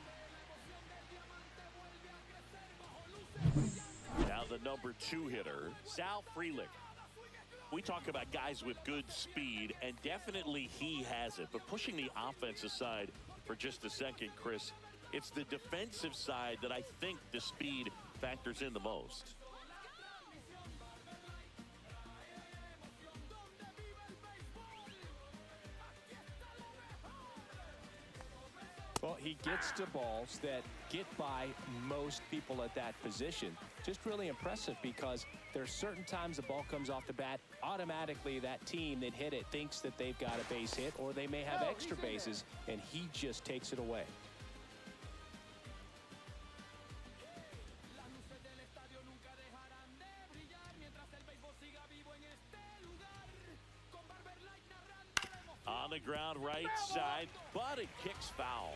Now the number 2 hitter, Sal Frelick. We talk about guys with good speed, and definitely he has it. But pushing the offense aside for just a second, Chris, it's the defensive side that I think the speed factors in the most. Well, he gets to balls that get by most people at that position. Just really impressive because there's certain times the ball comes off the bat, automatically that team that hit it thinks that they've got a base hit or they may have extra bases, and he just takes it away. On the ground right side, but it kicks foul.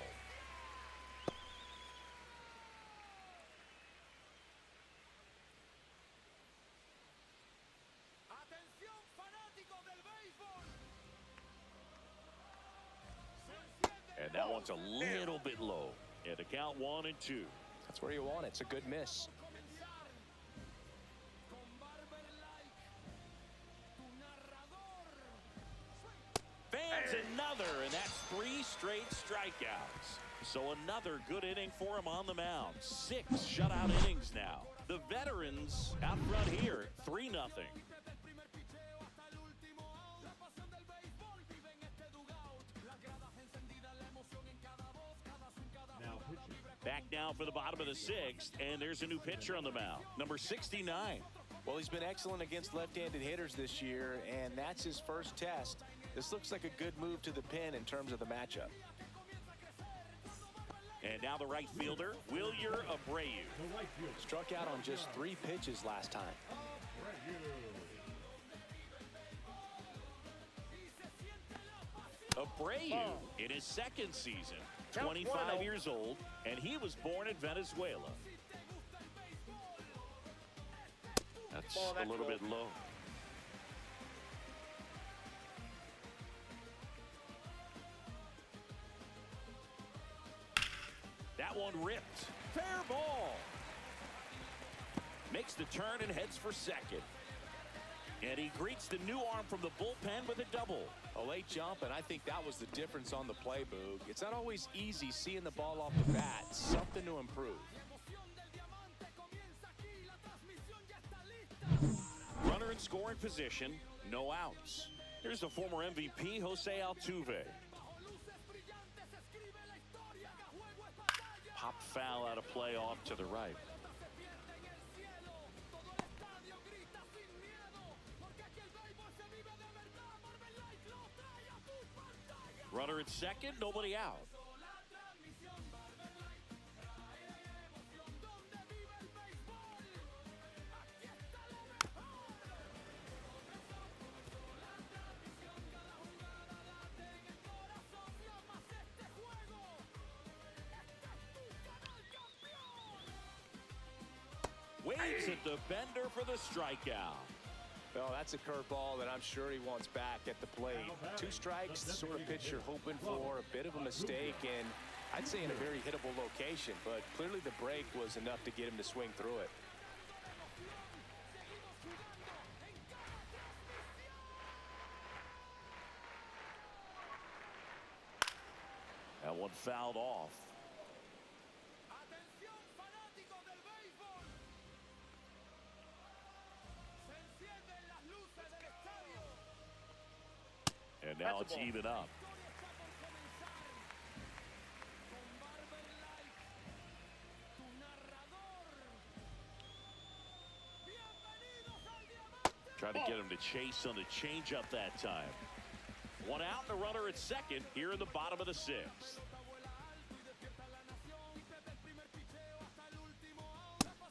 And that one's a little bit low. And the count 1-2. That's where you want it. It's a good miss. Fans another, and that's 3 straight strikeouts. So another good inning for him on the mound. 6 shutout innings now. The veterans out front here, 3-0. Now pitching. Back now for the bottom of the 6th, and there's a new pitcher on the mound, number 69. Well, he's been excellent against left-handed hitters this year, and that's his first test. This looks like a good move to the pin in terms of the matchup. And now the right fielder, Wilyer Abreu. The right fielder. Struck out on just 3 pitches last time. Abreu in his 2nd season, 25 years old, and he was born in Venezuela. That's a little bit low. That one ripped. Fair ball. Makes the turn and heads for second. And he greets the new arm from the bullpen with a double. A late jump, and I think that was the difference on the play, Boog. It's not always easy seeing the ball off the bat. Something to improve. Runner in scoring position, no outs. Here's the former MVP, Jose Altuve. Pop foul out of play off to the right. Runner at second, nobody out. Waves at the bender for the strikeout. Well, that's a curveball that I'm sure he wants back at the plate. 2 strikes, the sort of pitch you're hoping for, a bit of a mistake, and I'd say in a very hittable location, but clearly the break was enough to get him to swing through it. That one fouled off. And now it's even up. Try to get him to chase on the changeup that time. 1 out and a runner at second here in the bottom of the 6th.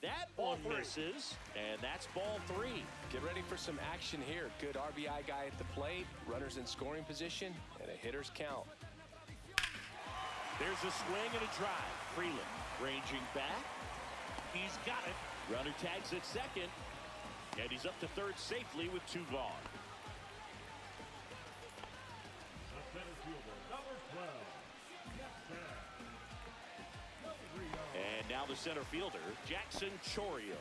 That one misses, and that's ball 3. Get ready for some action here. Good RBI guy at the plate, runners in scoring position, and a hitter's count. There's a swing and a drive. Freeland ranging back. He's got it. Runner tags at second, and he's up to third safely with 2 gone. The center fielder, number 12. And now the center fielder, Jackson Chorio.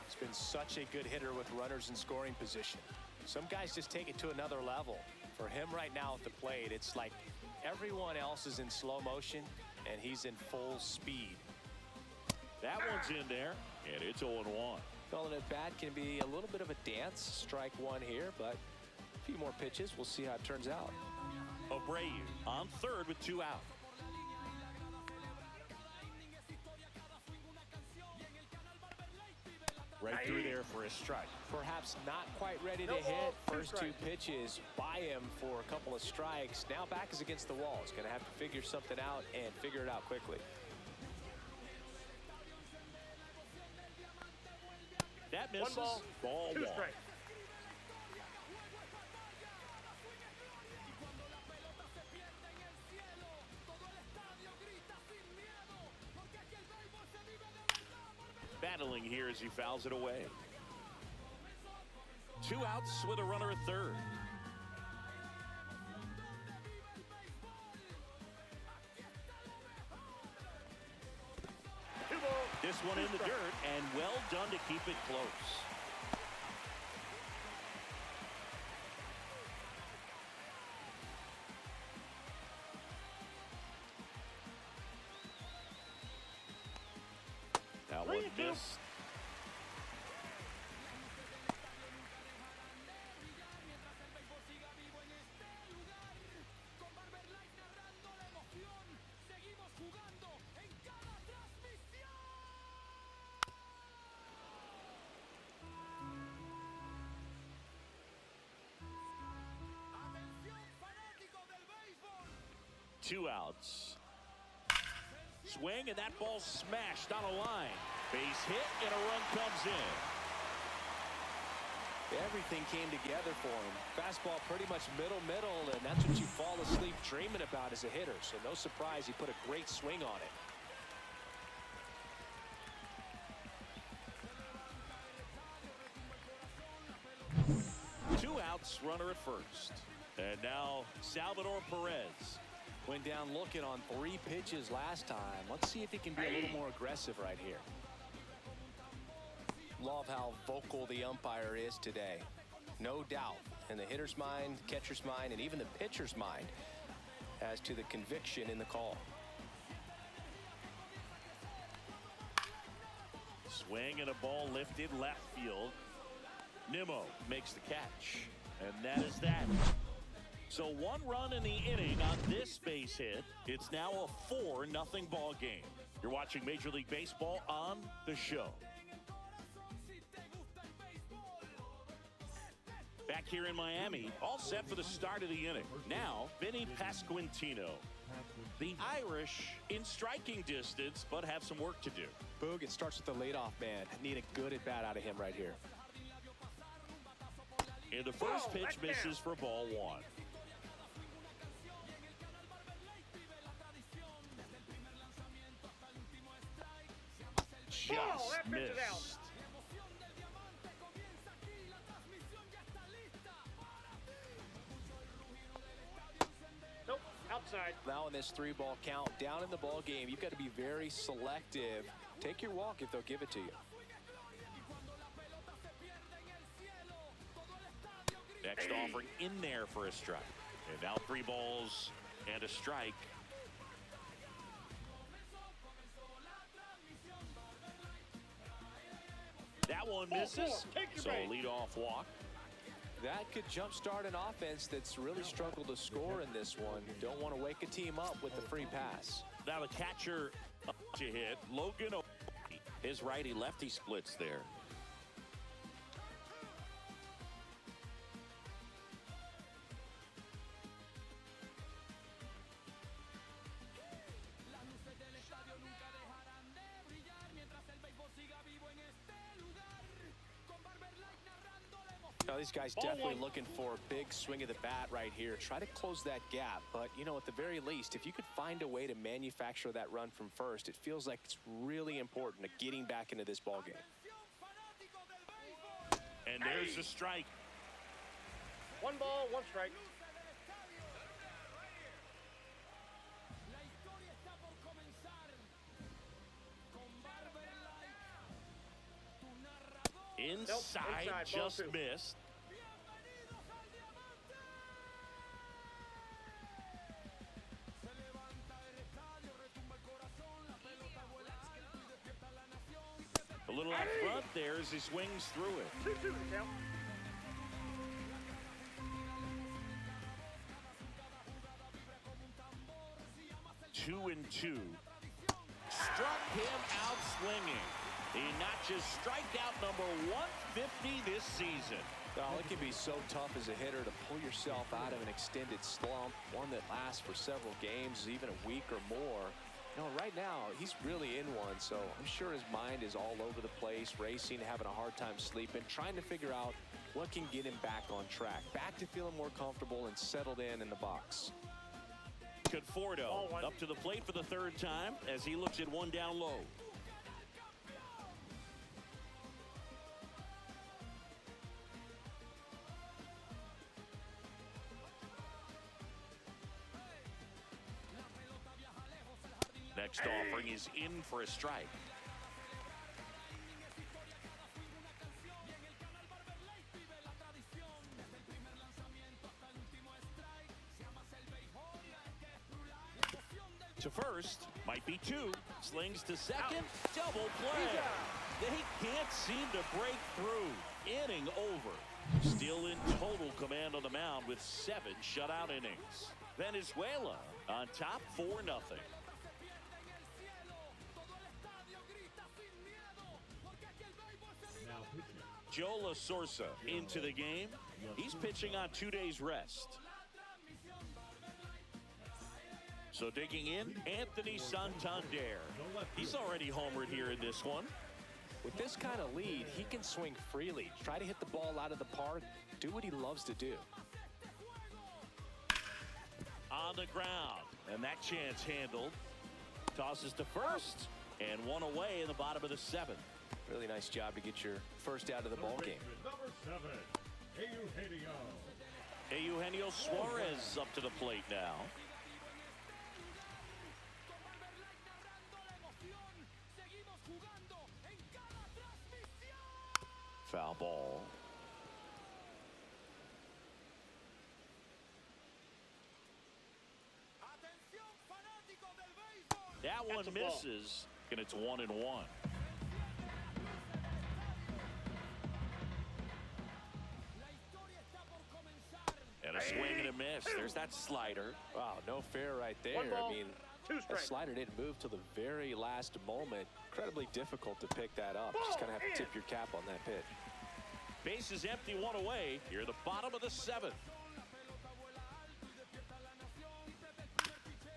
He's been such a good hitter with runners in scoring position. Some guys just take it to another level. For him right now at the plate, it's like everyone else is in slow motion, and he's in full speed. That one's in there, and it's 0-1. Well, an at-bat can be a little bit of a dance. Strike 1 here, but a few more pitches. We'll see how it turns out. Abreu on third with 2 out. Right through there for a strike. Perhaps not quite ready to hit. First 2 pitches by him for a couple of strikes. Now back is against the wall. He's going to have to figure something out and figure it out quickly. That misses. 1 ball, Ball 2 1. strikes. Battling here as he fouls it away. 2 outs with a runner at third. This one in the dirt, and well done to keep it close. That one missed. Two outs. Swing, and that ball smashed on a line. Base hit, and a run comes in. Everything came together for him. Fastball pretty much middle, and that's what you fall asleep dreaming about as a hitter. So no surprise he put a great swing on it. 2 outs, runner at first. And now Salvador Perez. Went down looking on 3 pitches last time. Let's see if he can be a little more aggressive right here. Love how vocal the umpire is today. No doubt in the hitter's mind, catcher's mind, and even the pitcher's mind as to the conviction in the call. Swing and a ball lifted left field. Nimmo makes the catch. And that is that. So 1 run in the inning on this base hit. It's now a 4-0 ball game. You're watching Major League Baseball on the show. Back here in Miami, all set for the start of the inning. Now, Vinny Pasquantino. The Irish in striking distance, but have some work to do. Boog, it starts with the leadoff man. Need a good at-bat out of him right here. And the first pitch misses for ball one. Just missed. Nope, outside. Now in this 3-ball count, down in the ball game, you've got to be very selective. Take your walk if they'll give it to you. Next offering in there for a strike. And now 3 balls and a strike. That one misses. So leadoff walk. That could jumpstart an offense that's really struggled to score in this one. Don't want to wake a team up with the free pass. Now the catcher to hit. Logan, his righty-lefty splits there. Now, these guys definitely looking for a big swing of the bat right here. Try to close that gap. But, you know, at the very least, if you could find a way to manufacture that run from first, it feels like it's really important to getting back into this ball game. And there's a strike. 1 ball, 1 strike. Inside, just missed. A little out front there as he swings through it. 2-2 count. Two and two. Struck him out swinging. He notches strikeout number 150 this season. Well, it can be so tough as a hitter to pull yourself out of an extended slump, one that lasts for several games, even a week or more. You know, right now, he's really in one, so I'm sure his mind is all over the place, racing, having a hard time sleeping, trying to figure out what can get him back on track, back to feeling more comfortable and settled in the box. Conforto up to the plate for the 3rd time as he looks at one down low. Next offering is in for a strike. To first, might be 2. Slings to second, double play. They can't seem to break through. Inning over. Still in total command on the mound with 7 shutout innings. Venezuela on top 4-0. Joe La Sorsa into the game. He's pitching on 2 days rest. So digging in, Anthony Santander. He's already homered here in this one. With this kind of lead, he can swing freely, try to hit the ball out of the park, do what he loves to do. On the ground, and that chance handled. Tosses to first, and 1 away in the bottom of the 7th. Really nice job to get your first out of the ball game. Number 7, Eugenio Suarez up to the plate now. Foul ball. That one misses, and it's 1-1. And a swing and a miss. There's that slider. Wow, no fair right there. I mean, 2 That strikes. slider didn't move till the very last moment. Incredibly difficult to pick that up. Just kind of have to tip your cap on that pitch. Bases empty, one away. Here, the bottom of the 7th.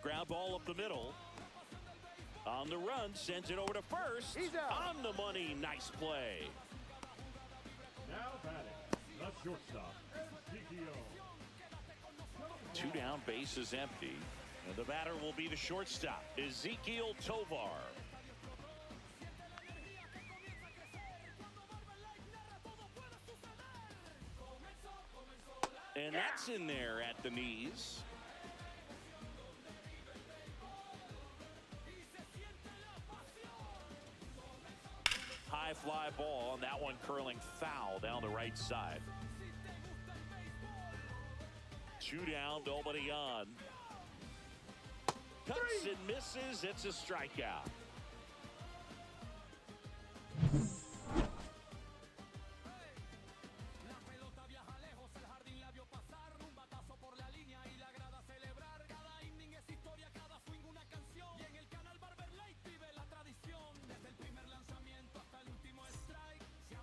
Ground ball up the middle. On the run, sends it over to first. He's out. On the money, nice play. Now batting, the shortstop, Ezekiel. 2 down, bases empty. And the batter will be the shortstop, Ezekiel Tovar. And that's in there at the knees. High fly ball, and that one curling foul down the right side. 2 down, nobody on. Cuts and misses. It's a strikeout.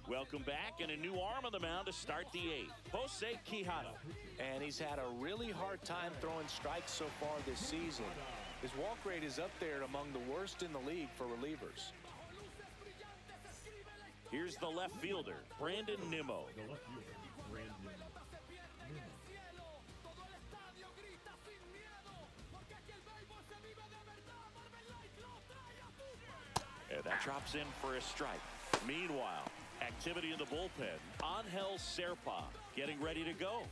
Welcome back, and a new arm on the mound to start the 8th. Jose Quijada. And he's had a really hard time throwing strikes so far this season. His walk rate is up there among the worst in the league for relievers. Here's the left fielder, Brandon Nimmo. The left fielder, Brandon Nimmo. And that drops in for a strike. Meanwhile, activity in the bullpen. Angel Serpa getting ready to go.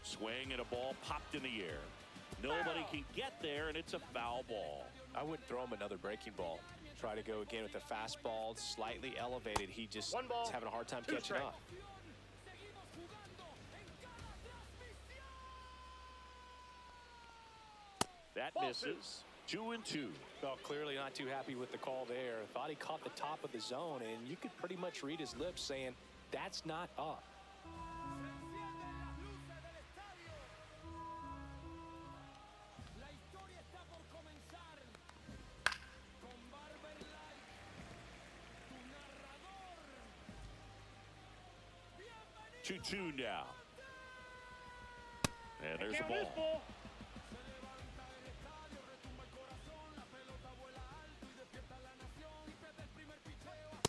Swing and a ball popped in the air. Nobody can get there, and it's a foul ball. I wouldn't throw him another breaking ball. Try to go again with the fastball, slightly elevated. He just 1 ball, is having a hard time 2 catching strikes. up. That Ball misses. 2-2. Well, clearly not too happy with the call there. Thought he caught the top of the zone, and you could pretty much read his lips saying, that's not up. Two now. And there's a Count this ball. ball.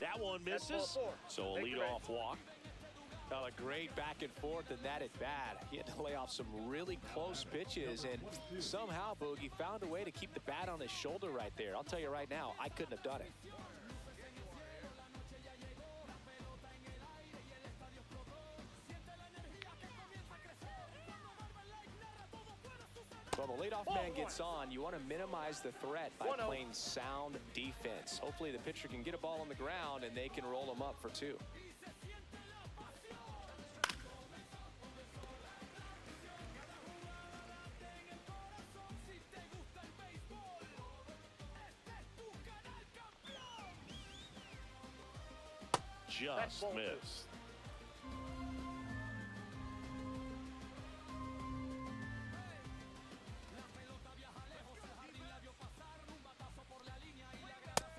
That one That's ball misses. 4. So a Make it leadoff walk. Well, a great back and forth, and that at bat. He had to lay off some really close pitches, and somehow Boogie found a way to keep the bat on his shoulder right there. I'll tell you right now, I couldn't have done it. Well, the leadoff man gets on. You want to minimize the threat by 1-0. playing sound defense. Hopefully the pitcher can get a ball on the ground, and they can roll him up for 2. Just ball 2. missed.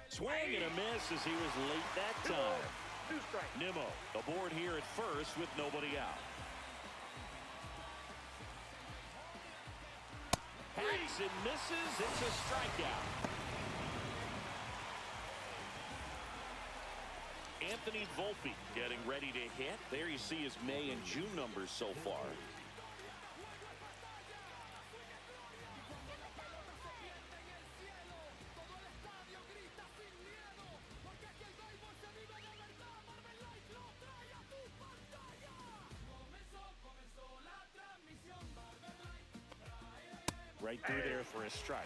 Swing and a miss as he was late that 2 balls, time. 2 strikes. Nimmo aboard here at first with nobody out. Hacks and misses. It's a strikeout. Anthony Volpe getting ready to hit. There you see his May and June numbers so far. Right through there for a strike.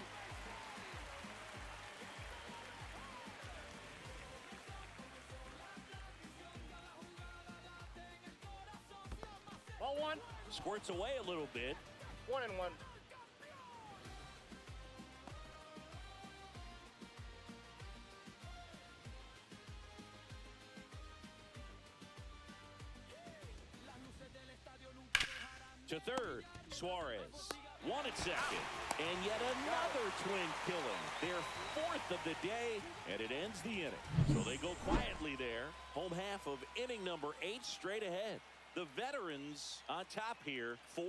Ball 1. Squirts away a little bit. 1-1. To third, Suarez. One at second. And yet another twin killing. Their fourth of the day, and it ends the inning. So they go quietly there. Home half of inning number 8 straight ahead. The veterans on top here, 4-0.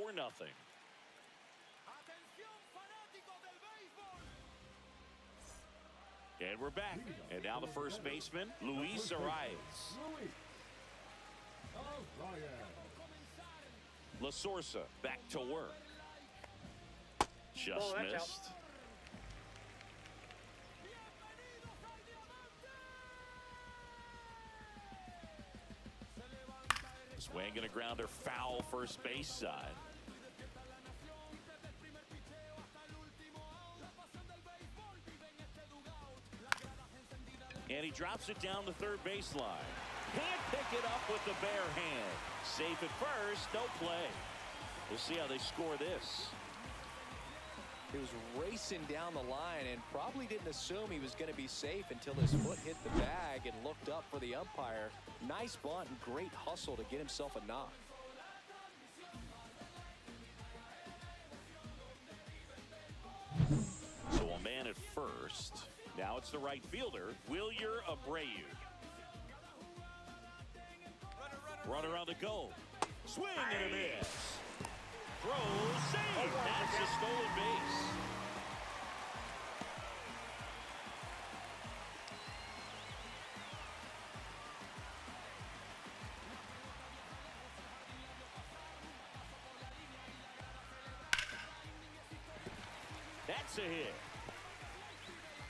And we're back. And now the first baseman, Luis Arias. La Sorsa back to work. Just that's out. missed. Swinging a grounder foul first base side. And he drops it down the third baseline. Can't pick it up with the bare hand. Safe at first, no play. We'll see how they score this. He was racing down the line and probably didn't assume he was going to be safe until his foot hit the bag and looked up for the umpire. Nice bunt and great hustle to get himself a knock. So a man at first. Now it's the right fielder, Wilyer Abreu. Runner on the go. Swing and a miss. Throw, save. That's a stolen base. That's a hit.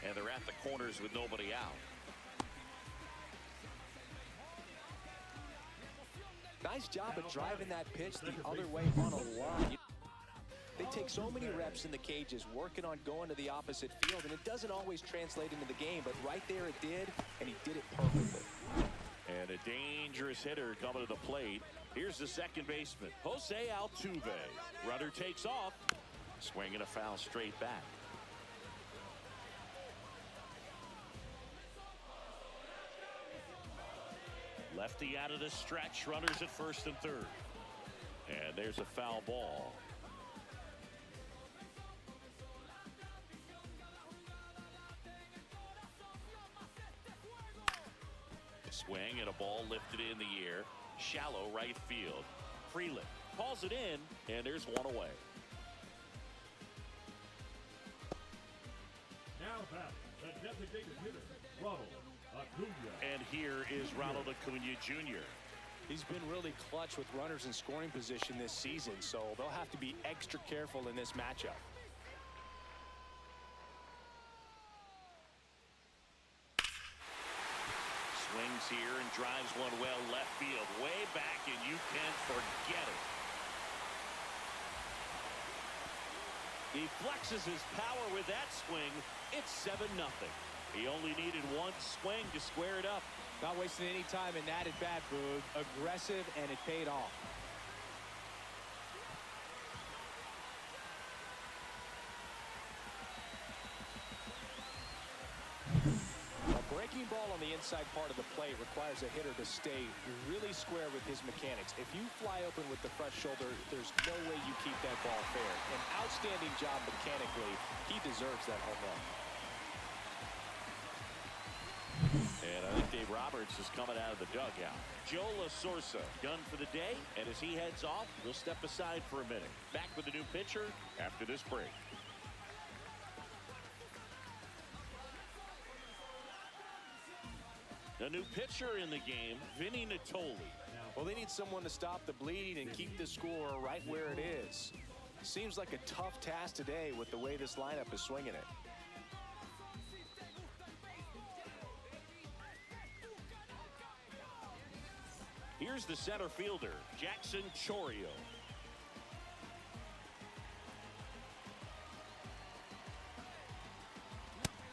And they're at the corners with nobody out. Nice job of driving that pitch the other way on a line. They take so many reps in the cages working on going to the opposite field, and it doesn't always translate into the game, but right there it did, and he did it perfectly. And a dangerous hitter coming to the plate. Here's the second baseman, Jose Altuve. Runner takes off. Swinging a foul straight back. Lefty out of the stretch. Runners at first and third. And there's a foul ball. A swing and a ball lifted in the air. Shallow right field. Freeland calls it in, and there's one away. Now back, the designated hitter, Ronald Acuna. And here is Ronald Acuna Jr. He's been really clutch with runners in scoring position this season, so they'll have to be extra careful in this matchup. Swings here and drives one well left field, way back, and you can forget it. He flexes his power with that swing. It's 7-0. He only needed one swing to square it up. Not wasting any time in that at bat, Boog. Aggressive, and it paid off. A breaking ball on the inside part of the plate requires a hitter to stay really square with his mechanics. If you fly open with the front shoulder, there's no way you keep that ball fair. An outstanding job mechanically. He deserves that home run. And I think Dave Roberts is coming out of the dugout. Joe La Sorsa done for the day, and as he heads off, we'll step aside for a minute. Back with a new pitcher after this break. A new pitcher in the game, Vinny Natoli. Well, they need someone to stop the bleeding and keep the score right where it is. Seems like a tough task today with the way this lineup is swinging it. Here's the center fielder, Jackson Chourio.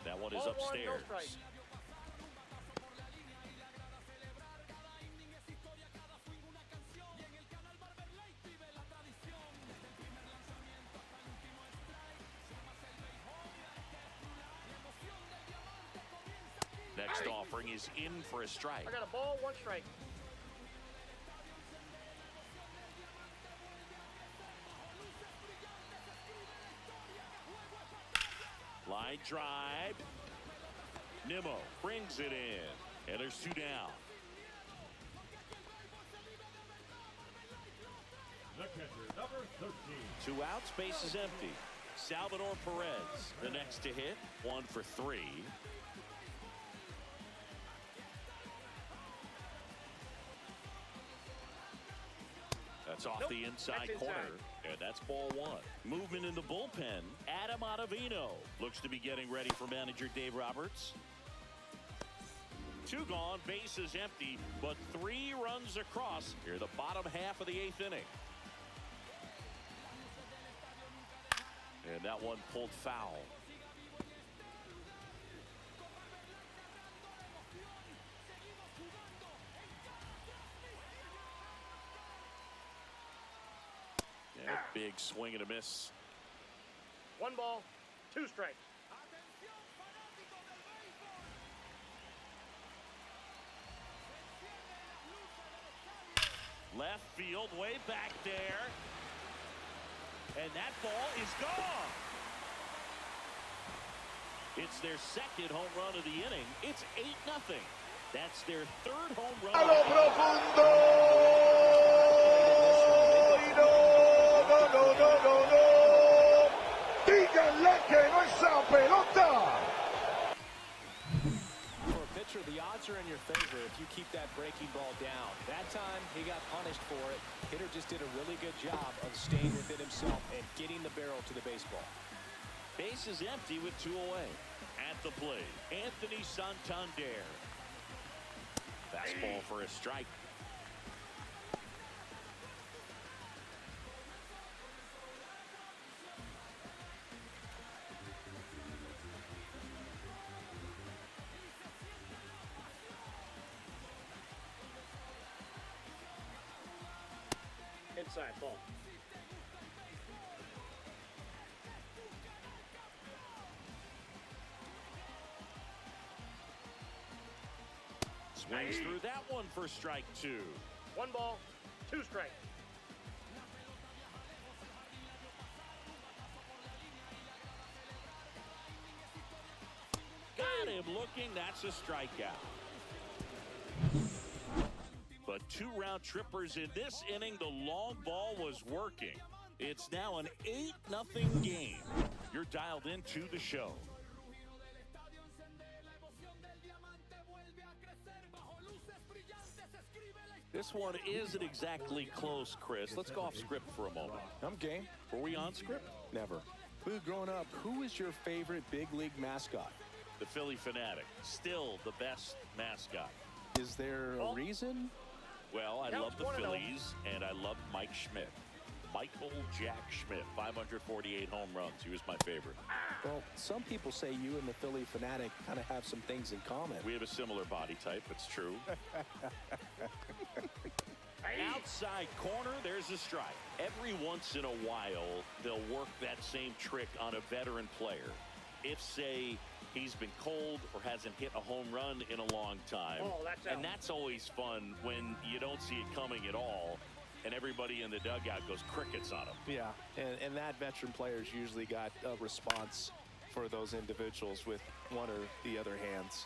That one is Ball upstairs. 1, no strike. next offering is in for a strike. I got a ball, 1 strike. Line drive. Nimmo brings it in. And there's 2 down. The catcher, number 13. 2 outs, base is empty. Salvador Perez, the next to hit, 1 for 3. That's off the inside That's corner, inside. and that's ball 1. Movement in the bullpen. Adam Ottavino looks to be getting ready for manager Dave Roberts. 2 gone, base is empty, but 3 runs across here, the bottom half of the 8th inning. And that one pulled foul. Yeah, big swing and a miss. 1 ball, 2 strikes. Left field, way back there. And that ball is gone. It's their 2nd home run of the inning. It's 8-0. That's their 3rd home run. A lo profundo. Y no. Díganle que no esa pelota. For a pitcher, the odds are in your favor if you keep that breaking ball down. That time, he got punished for it. Hitter just did a really good job of staying within himself and getting the barrel to the baseball. Base is empty with 2 away. At the plate, Anthony Santander. Fastball for a strike. Inside, ball. Swings through that one for strike 2. 1 ball, 2 strikes. Got him looking. That's a strikeout. But 2 round trippers in this inning. The long ball was working. It's now an 8-0 game. You're dialed into the show. This one isn't exactly close, Chris. Let's go off script for a moment. I'm game. Were we on script? Never. Growing up, who was your favorite big league mascot? The Philly Fanatic. Still the best mascot. Is there a reason? Well, I love the 1-0. Phillies, and I love Mike Schmidt. Michael Jack Schmidt, 548 home runs. He was my favorite. Well, some people say you and the Philly Fanatic kind of have some things in common. We have a similar body type. It's true. Outside corner, there's a strike. Every once in a while, they'll work that same trick on a veteran player. If, say, he's been cold or hasn't hit a home run in a long time. Oh, that's out. And that's always fun when you don't see it coming at all, and everybody in the dugout goes crickets on him. Yeah, and that veteran player's usually got a response for those individuals with one or the other hands.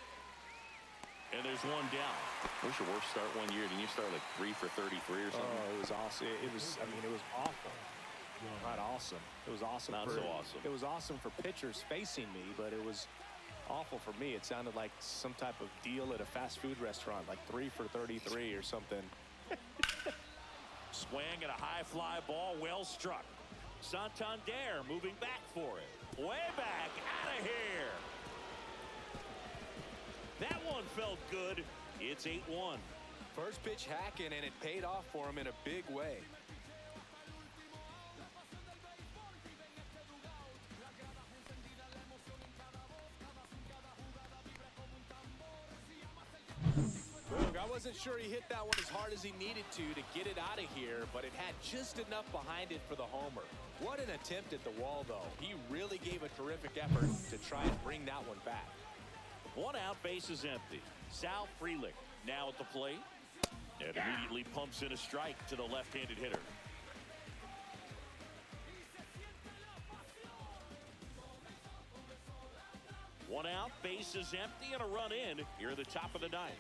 And there's 1 down. What's your worst start one year? Didn't you start like 3 for 33 or something? Oh, it was awesome. It was, I mean, it was awful. Not awesome. It was awesome. Not so awesome. It was awesome for pitchers facing me, but it was awful for me. It sounded like some type of deal at a fast food restaurant, like 3 for 33 or something. Swing at a high fly ball, well struck. Santander moving back for it. Way back, out of here. That one felt good. It's 8-1. First pitch hacking, and it paid off for him in a big way. I wasn't sure he hit that one as hard as he needed to get it out of here, but it had just enough behind it for the homer. What an attempt at the wall, though. He really gave a terrific effort to try and bring that one back. One out, base is empty. Sal Frelick now at the plate. And immediately pumps in a strike to the left-handed hitter. One out, base is empty, and a run in here at the top of the ninth.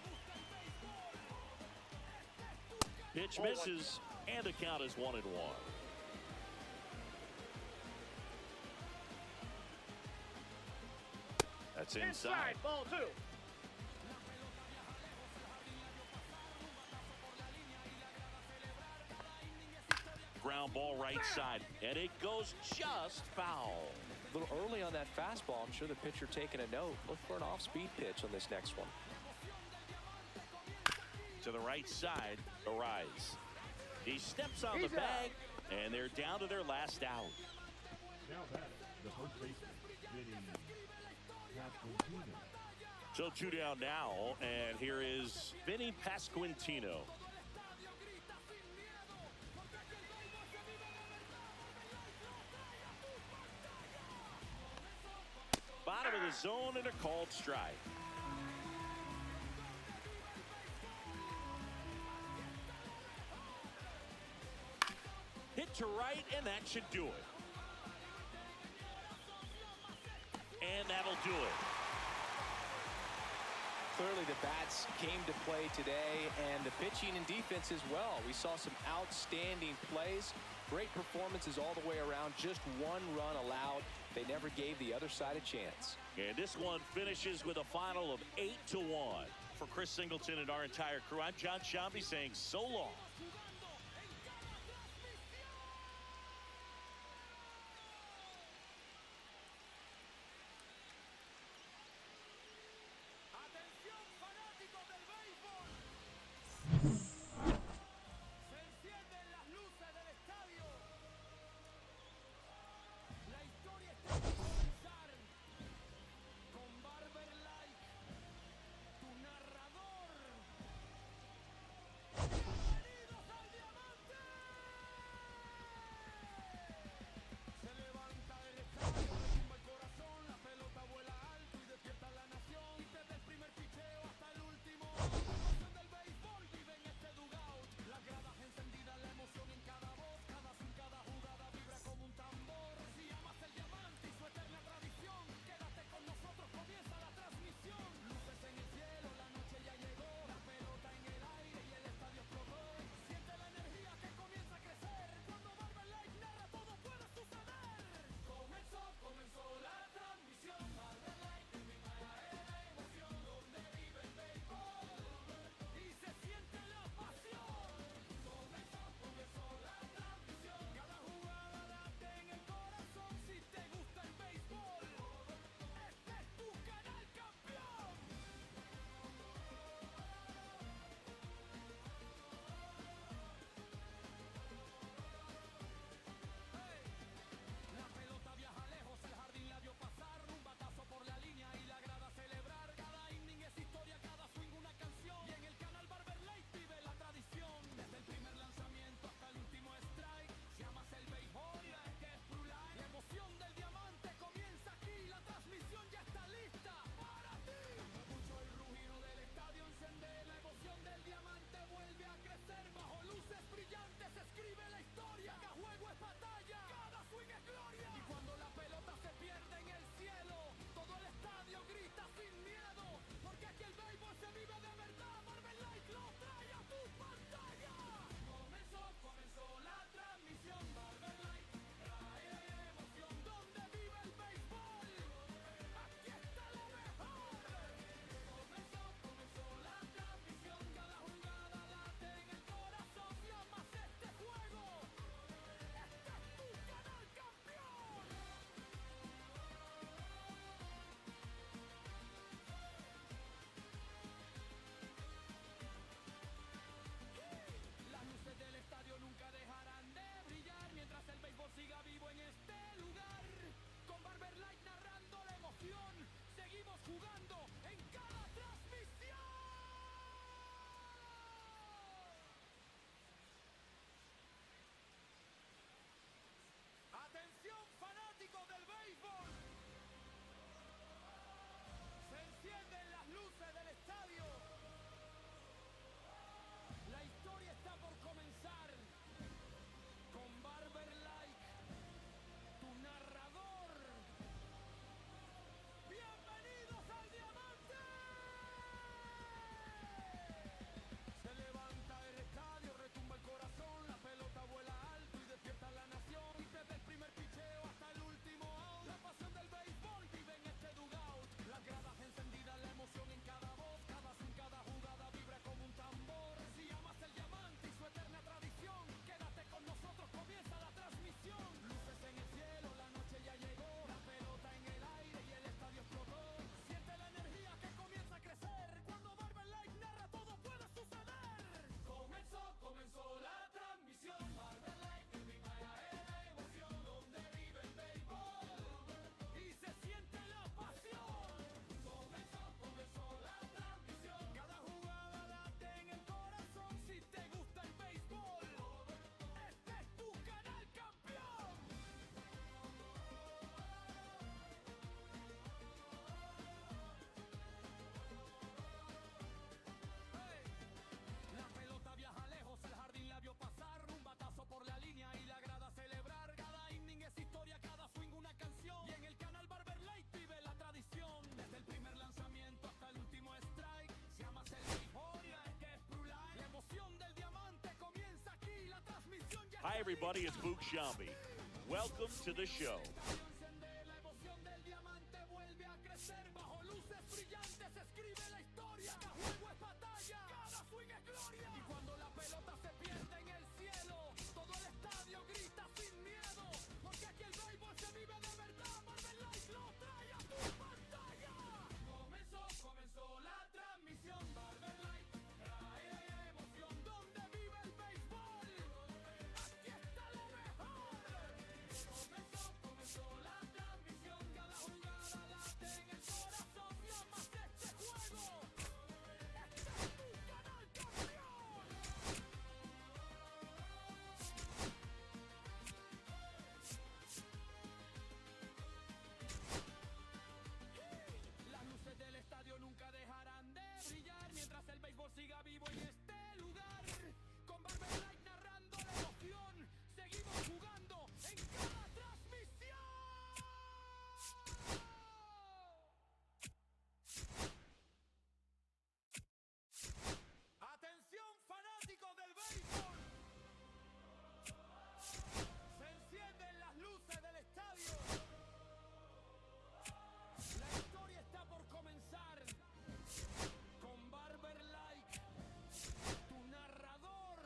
Pitch misses, and the count is 1-1. That's inside. Ball 2. Ground ball right side, and it goes just foul. A little early on that fastball. I'm sure the pitcher taking a note. Look for an off-speed pitch on this next one. To the right side, Arise. He steps on the bag, and they're down to their last out. Now batting, the first baseman, Vinny Pasquantino. So 2 down now, and here is Vinny Pasquantino. Bottom of the zone and a called strike. Hit to right, and that should do it. And that'll do it. Clearly the bats came to play today, and the pitching and defense as well. We saw some outstanding plays, great performances all the way around. Just one run allowed. They never gave the other side a chance. And this one finishes with a final of 8-1. For Chris Singleton and our entire crew, I'm John Shambi saying so long. Atención, fanáticos del béisbol. Se encienden las luces del estadio. La historia está por comenzar. Con Barber Light, tu narrador. ¡Bienvenidos al diamante! Se levanta el estadio, retumba el corazón, la pelota vuela alto y despierta la nación. Y desde el primer pitcheo hasta el último, la pasión del béisbol vive en este dugout. Las gradas encendidas, la emoción en cada voz, cada swing, cada jugada vibra como un tambor. Si amas el diamante y su eterna tradición, quédate con nosotros, comienza la transmisión. Luces en el cielo, la noche ya llegó, la pelota en el aire y el estadio explotó. Siente la energía que comienza a crecer, cuando Barber Light narra todo puede suceder. Comenzó la transmisión, Barber Light viva la emoción, donde vive el béisbol y se siente la pasión. Comenzó la transmisión, cada jugada late en el corazón. Si te gusta el béisbol, este es tu canal campeón. La pelota viaja lejos, el jardín la vio pasar, un batazo por la línea y la grada celebrar. Cada inning es historia, cada swing una canción. Y en el canal Barber Light vive la tradición. Desde el primer lanzamiento hasta el último strike. Si amas el béisbol, es que es Blue Line. La emoción del diamante comienza aquí. La transmisión ya está lista para ti. Escucho el rugido del estadio encender. La emoción del diamante vuelve a crecer. Bajo luces brillantes se escribe la historia. Cada juego es batalla, cada swing es gloria. Y cuando la pelota se pierde en el cielo, todo el estadio grita sin miedo. Porque aquí el béisbol se vive de verdad. Barber Light lo trae a tu pantalla. Comenzó la transmisión. Barber Light trae emoción. Donde vive el béisbol, aquí está lo mejor. Comenzó la transmisión. Cada jugada late en el corazón. Si amas este juego, este es tu canal campeón. Las luces del estadio nunca dejarán de brillar mientras el béisbol siga vivo en este lugar. Con Barber Light narrando la emoción, seguimos jugando en cada transmisión. Atención, fanáticos del béisbol. Se encienden everybody, it's Book Shambi. Welcome to the show. La emoción del diamante vuelve a crecer. Bajo luces brillantes se escribe la historia. Cada juego es batalla, cada swing es gloria. Y cuando la pelota se pierde en el cielo, todo el estadio grita sin miedo. Porque aquí el béisbol se vive de verdad. Marvel Light lo trae a tu pantalla. Comenzó la transmisión. Marvel Light trae emoción. Donde vive el béisbol, aquí está lo mejor. Comenzó la transmisión, cada jugada late en el corazón. Llamas este juego, este es tu canal campeón. Las luces del estadio nunca dejarán de brillar mientras el béisbol siga vivo en este lugar. Con Marvel Light narrando la emoción, seguimos jugando en cada transmisión. Atención fanáticos del béisbol. Se encienden las luces del estadio. La historia está por comenzar. Con Barber Like, tu narrador.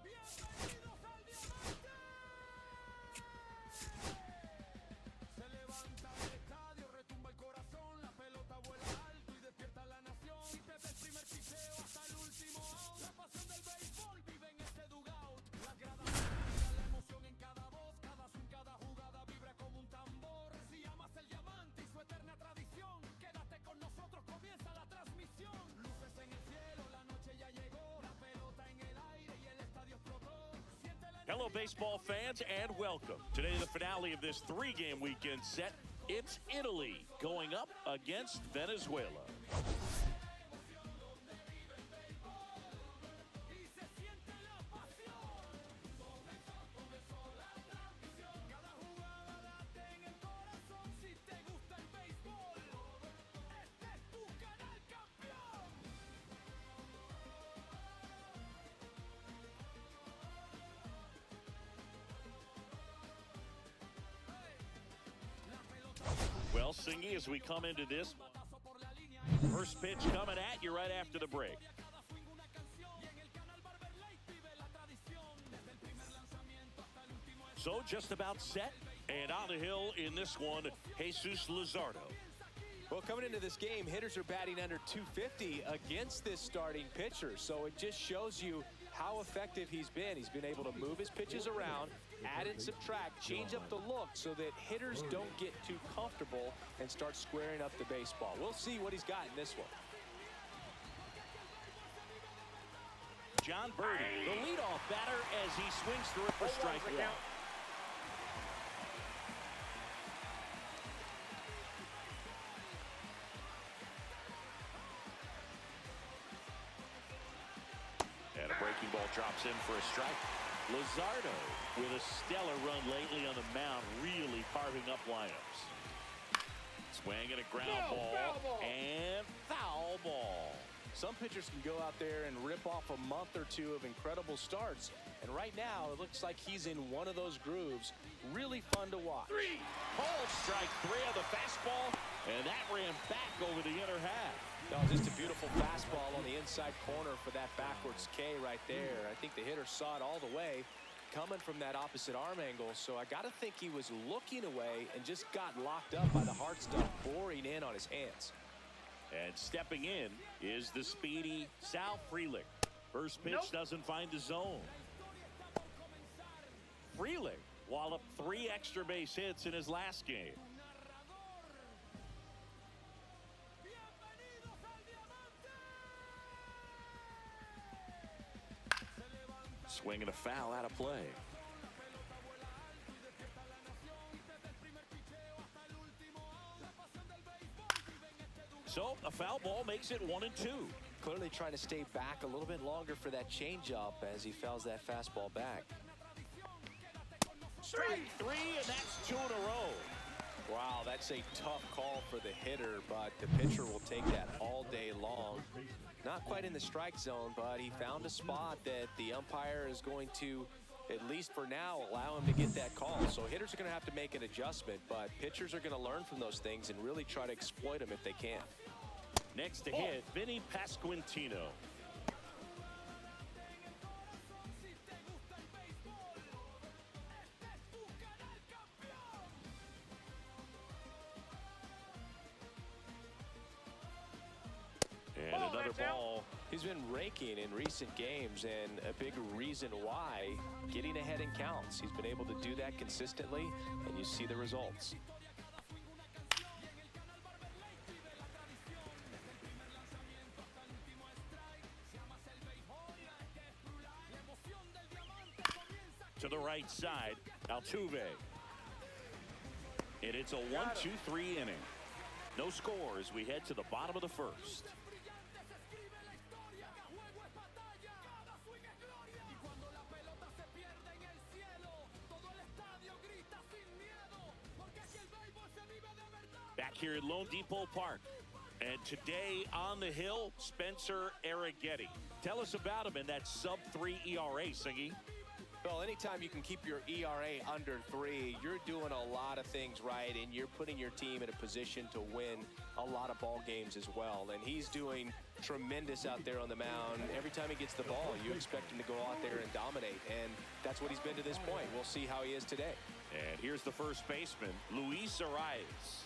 Bienvenidos al diamante. Se levanta el estadio, retumba el corazón, la pelota vuela alto y despierta la nación. Y desde el primer pitcheo hasta el último out, la pasión del béisbol vive en este dugout. Las gradas vibran, la emoción en cada voz, cada swing, cada jugada vibra como un tambor. Si amas el diamante y su eterna tradición, quédate con nosotros, comienza la transmisión. Luces en el cielo, la noche ya llegó, la pelota en el aire y el estadio explotó. Siente la Hello, baseball fans, and welcome. Today, the finale of this three-game weekend set. It's Italy going up against Venezuela. y se siente la pasión. Comenzó la transmisión, cada jugada late en el corazón. Si te gusta el béisbol, este es tu canal campeón. La pelota Well, Singy, as we come into this, paso por la línea. first pitch coming at you right after the break. Cada swing una canción y en el canal Barber Light vive la tradición. Desde el primer lanzamiento hasta el último. So just about set, and on the hill in this one, Jesus Luzardo. Well, coming into this game, hitters are batting under 250 against this starting pitcher. So it just shows you how effective he's been. He's been able to move his pitches around, add and subtract, change up the look so that hitters don't get too comfortable and start squaring up the baseball. We'll see what he's got in this one. John Birdie, the leadoff batter, as he swings through it for strike one. And a breaking ball drops in for a strike. Luzardo with a stellar run lately on the mound, really carving up lineups. Swing and a ground ball, and foul ball. Some pitchers can go out there and rip off a month or two of incredible starts. And right now, it looks like he's in one of those grooves. Really fun to watch. Called strike three on the fastball, and that ran back over the inner half. No, just a beautiful fastball on the inside corner for that backwards K right there. I think the hitter saw it all the way coming from that opposite arm angle. So I got to think he was looking away and just got locked up by the hard stuff boring in on his hands. And stepping in is the speedy Sal Frelick. First pitch doesn't find the zone. Frelick walloped 3 extra base hits in his last game. Swing and a foul out of play. So a foul ball makes it 1-2. Clearly trying to stay back a little bit longer for that changeup as he fouls that fastball back. Strike 3, and that's 2 in a row. Wow, that's a tough call for the hitter, but the pitcher will take that all day long. Not quite in the strike zone, but he found a spot that the umpire is going to, at least for now, allow him to get that call. So hitters are going to have to make an adjustment, but pitchers are going to learn from those things and really try to exploit them if they can. Next to hit, Vinny Pasquantino. And another ball. He's been raking in recent games, and a big reason why, getting ahead in counts. He's been able to do that consistently, and you see the results. To the right side, Altuve. And it's a 1-2-3 inning. No score as we head to the bottom of the first. Back here at Lone Depot Park. And today on the hill, Spencer Arrighetti. Tell us about him in that sub-3 ERA, Singy. Well, anytime you can keep your ERA under 3, you're doing a lot of things right, and you're putting your team in a position to win a lot of ball games as well. And he's doing tremendous out there on the mound. Every time he gets the ball, you expect him to go out there and dominate, and that's what he's been to this point. We'll see how he is today. And here's the first baseman, Luis Arias.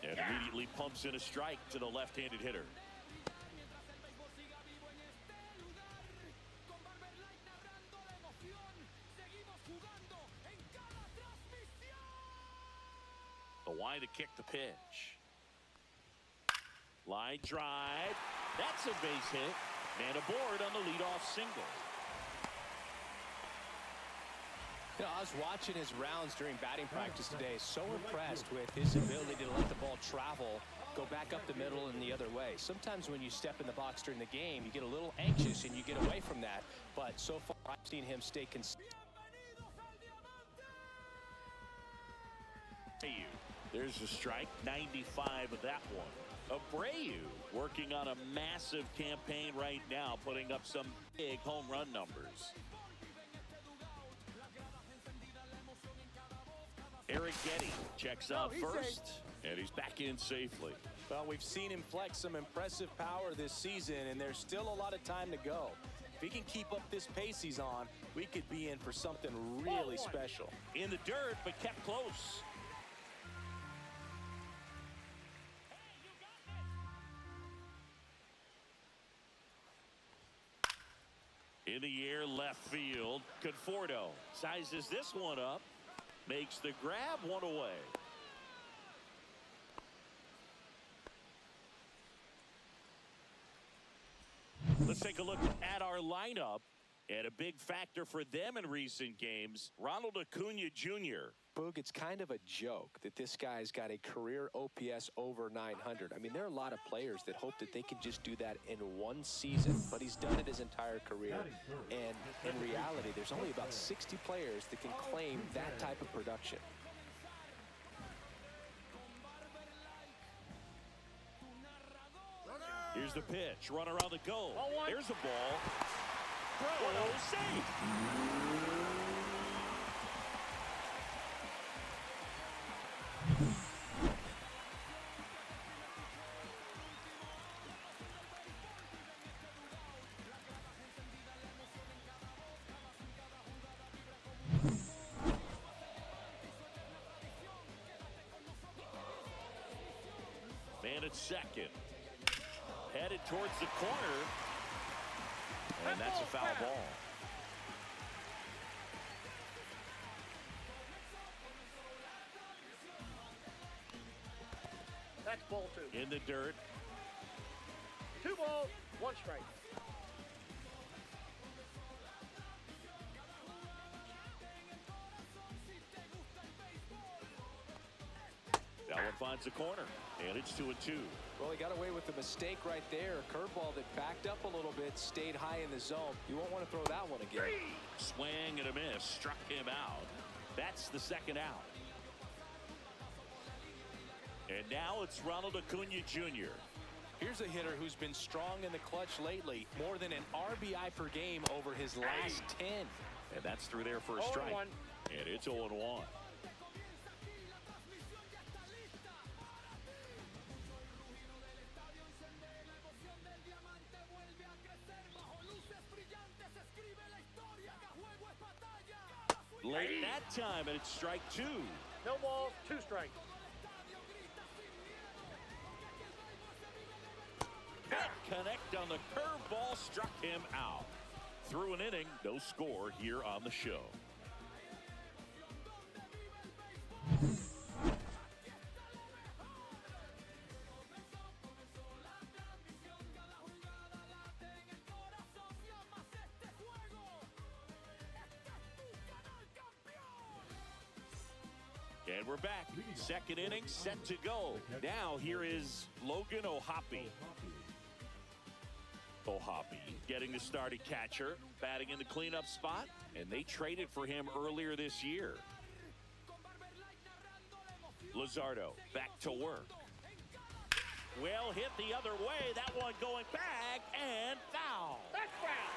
And immediately pumps in a strike to the left-handed hitter. The line to kick the pitch. Line drive. That's a base hit. Man aboard on the leadoff single. You know, I was watching his rounds during batting practice today. So impressed with his ability to let the ball travel, go back up the middle and the other way. Sometimes when you step in the box during the game, you get a little anxious and you get away from that. But so far, I've seen him stay consistent. There's a strike, 95 of that one. Abreu working on a massive campaign right now, putting up some big home run numbers. Arrighetti checks out first, and he's back in safely. Well, we've seen him flex some impressive power this season, and there's still a lot of time to go. If he can keep up this pace he's on, we could be in for something really special. In the dirt, but kept close. In the air, left field. Conforto sizes this one up. Makes the grab, one away. Let's take a look at our lineup. And a big factor for them in recent games, Ronald Acuna Jr. Boog, it's kind of a joke that this guy's got a career OPS over 900. I mean, there are a lot of players that hope that they can just do that in one season, but he's done it his entire career. And in reality, there's only about 60 players that can claim that type of production. Here's the pitch. Runner on the go. There's a ball. Throw, safe. Man at second. Headed towards the corner. And that's a foul ball. That's ball 2. In the dirt. 2 balls, 1 strike. That one finds the corner, and it's 2-2. Well, he got away with a mistake right there. A curveball that backed up a little bit, stayed high in the zone. You won't want to throw that one again. Swing and a miss, struck him out. That's the second out. And now it's Ronald Acuna Jr. Here's a hitter who's been strong in the clutch lately. More than an RBI per game over his last 10. And that's through there for a 0-1. strike. And it's 0-1. Late that time, and it's strike 2. No balls, 2 strikes. Can't connect on the curveball, struck him out. Through an inning, no score here on the show. And we're back. Second inning set to go. Now here is Logan O'Hoppe. O'Hoppe getting the starting catcher, batting in the cleanup spot, and they traded for him earlier this year. Luzardo back to work. Well hit the other way. That one going back and foul. That's foul.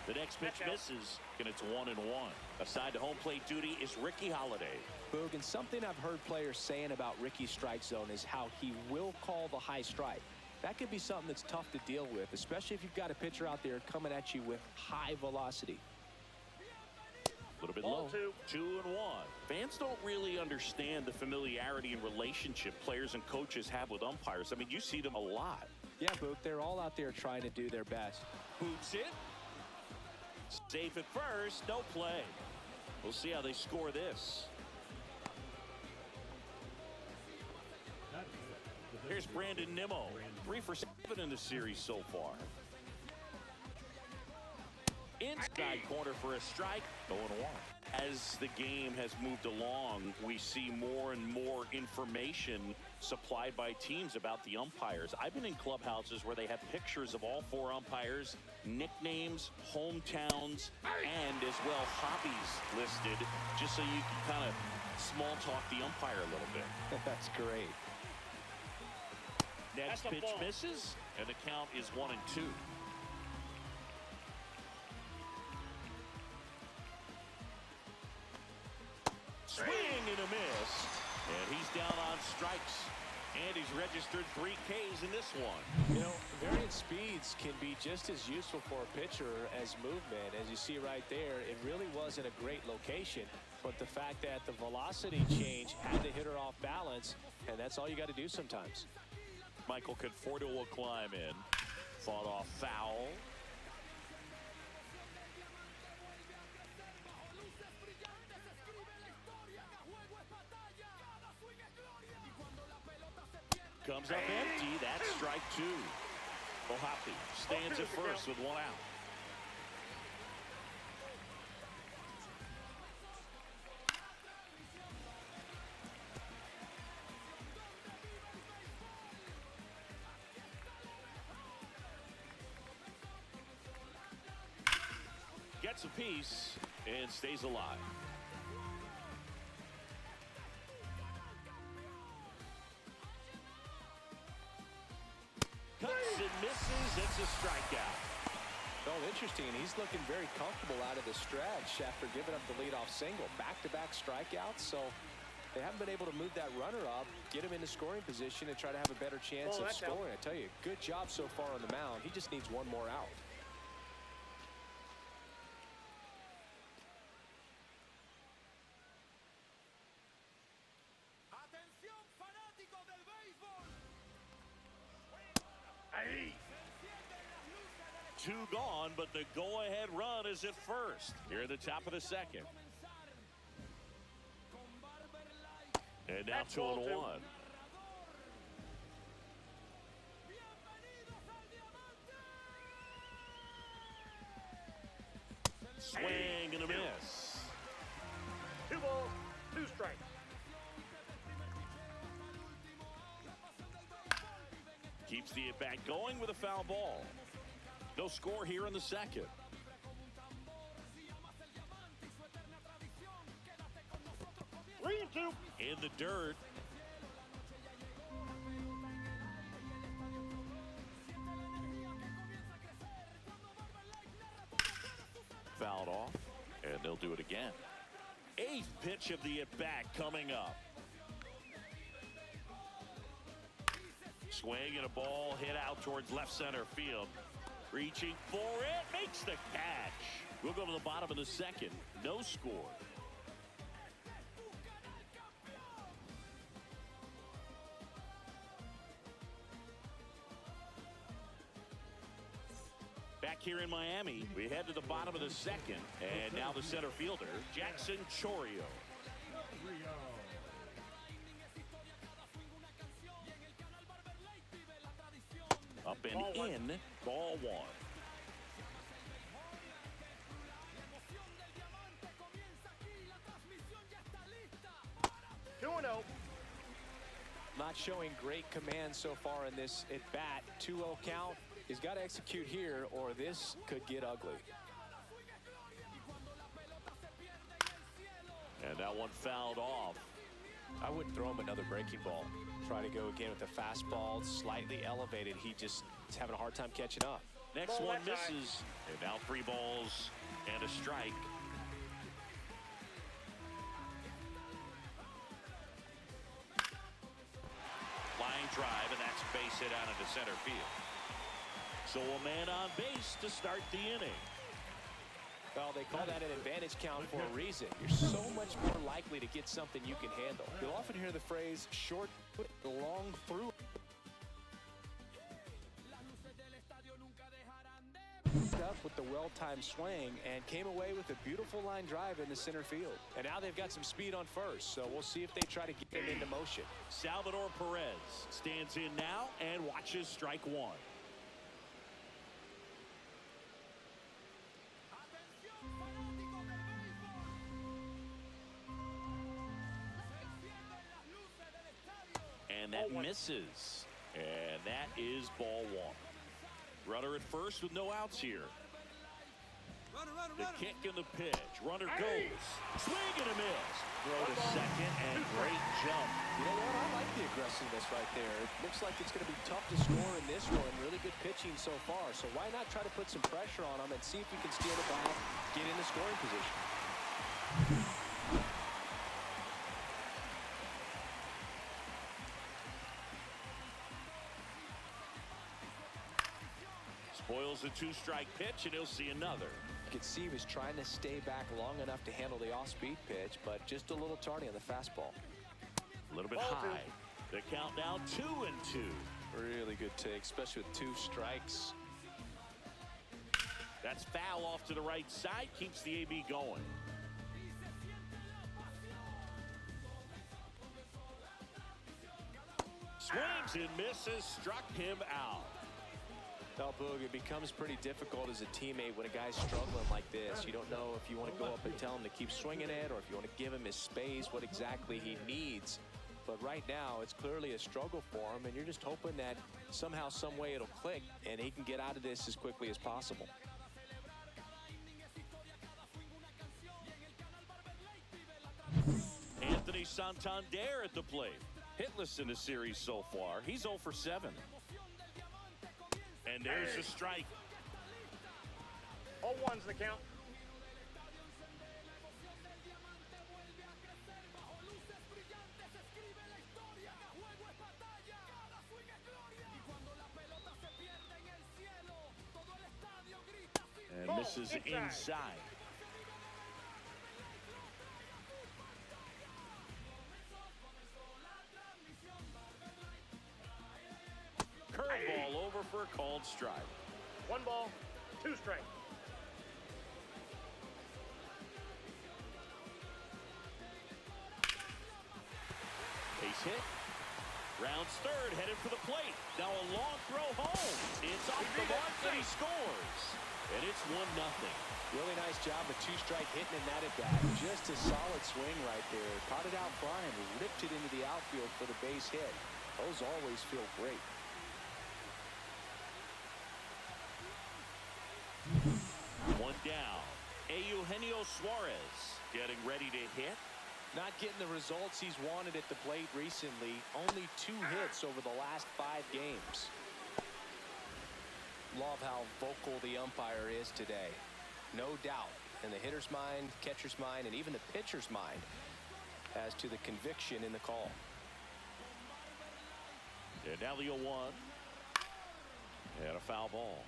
The next pitch misses, and it's 1-1. Assigned to home plate duty is Ricky Holiday. Boog, and something I've heard players saying about Ricky's strike zone is how he will call the high strike. That could be something that's tough to deal with, especially if you've got a pitcher out there coming at you with high velocity. A little bit Ball low. 2. 2-1. Fans don't really understand the familiarity and relationship players and coaches have with umpires. I mean, you see them a lot. Yeah, Boog, they're all out there trying to do their best. Boots it. Safe at first. No play. We'll see how they score this. Here's Brandon Nimmo. 3 for 7 in the series so far. Inside corner for a strike. 0-1. As the game has moved along, we see more and more information supplied by teams about the umpires. I've been in clubhouses where they have pictures of all 4 umpires, nicknames, hometowns, and as well hobbies listed, just so you can kind of small talk the umpire a little bit. That's great. Next That's a pitch ball. misses, and the count is 1-2. Swing and a miss, and he's down on strikes, and he's registered 3 Ks in this one. You know, variant speeds can be just as useful for a pitcher as movement. As you see right there, it really wasn't a great location, but the fact that the velocity change had the hitter off balance, and that's all you got to do sometimes. Michael Conforto will climb in. Fought off foul. Comes up empty. That's strike 2. O'Hoppe stands at first with 1 out. Gets a piece and stays alive. Cuts and misses. It's a strikeout. Oh, interesting. He's looking very comfortable out of the stretch after giving up the leadoff single. Back-to-back strikeouts, so they haven't been able to move that runner up, get him into scoring position, and try to have a better chance of that's out. scoring. I tell you, good job so far on the mound. He just needs 1 more out. Atención, fanáticos del béisbol. Ahí. 2 gone, but the go-ahead run is at first. Here at the top of the second. And now That's ball 2-1. Swing and a miss. 2 balls, 2 strikes. Keeps the at-bat going with a foul ball. No score here in the second. 3-2. In the dirt. Fouled off, and they'll do it again. Eighth pitch of the at-bat coming up. Swing and a ball hit out towards left center field. Reaching for it, makes the catch. We'll go to the bottom of the second. No score. Back here in Miami, we head to the bottom of the second. And now the center fielder, Jackson Chourio. Up and in, ball one. Not showing great command so far in this at bat. 2-0 count. He's got to execute here or this could get ugly. And that one fouled off. I wouldn't throw him another breaking ball. Try to go again with the fastball slightly elevated. He just is having a hard time catching up. Next one misses. And now 3 balls and a strike. Line drive, and that's base hit out into center field. So a man on base to start the inning. Well, they call that an advantage count for a reason. You're so much more likely to get something you can handle. You'll often hear the phrase short, long through. Up with the well-timed swing and came away with a beautiful line drive in the center field. And now they've got some speed on first, so we'll see if they try to get them into motion. Salvador Perez stands in now and watches strike one. And that misses. And that is ball one. Runner at first with no outs here. The kick and the pitch. Runner goes. Swing and a miss. Throw to second and great jump. You know what? I like the aggressiveness right there. It looks like it's going to be tough to score in this one. Really good pitching so far. So why not try to put some pressure on them and see if you can steal the ball, get in the scoring position. Spoils a 2-strike pitch, and he'll see another. You can see he was trying to stay back long enough to handle the off-speed pitch, but just a little tardy on the fastball. A little bit high. The count now 2-2. Really good take, especially with 2 strikes. That's foul off to the right side. Keeps the AB going. Swings and misses. Struck him out. Well, Boog, it becomes pretty difficult as a teammate when a guy's struggling like this. You don't know if you want to go up and tell him to keep swinging it or if you want to give him his space, what exactly he needs. But right now, it's clearly a struggle for him, and you're just hoping that somehow, some way it'll click and he can get out of this as quickly as possible. Anthony Santander at the plate. Hitless in the series so far. He's 0 for 7. And there's a strike. 0-1's the count. And misses inside. Curveball over for a called strike. 1 ball, 2 strikes. Base hit. Rounds third, headed for the plate. Now a long throw home. It's off the mark, and he scores. And it's 1-0. Really nice job of 2-strike hitting in that at bat. Just a solid swing right there. Caught it out flying, ripped it into the outfield for the base hit. Those always feel great. One down. Eugenio Suarez getting ready to hit. Not getting the results he's wanted at the plate recently. Only 2 hits over the last 5 games. Love how vocal the umpire is today. No doubt in the hitter's mind, catcher's mind, and even the pitcher's mind as to the conviction in the call. And now the 0-1. And a foul ball.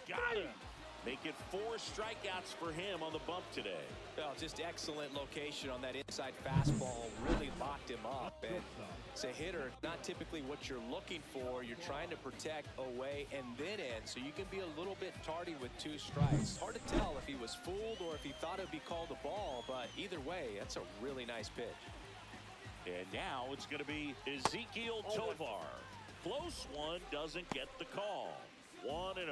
Got him. Make it 4 strikeouts for him on the bump today. Well, just excellent location on that inside fastball. Really locked him up. And as a hitter, not typically what you're looking for. You're trying to protect away and then in, so you can be a little bit tardy with 2 strikes. Hard to tell if he was fooled or if he thought it would be called a ball, but either way, that's a really nice pitch. And now it's going to be Ezekiel Tovar. Close one, doesn't get the call. 1-0.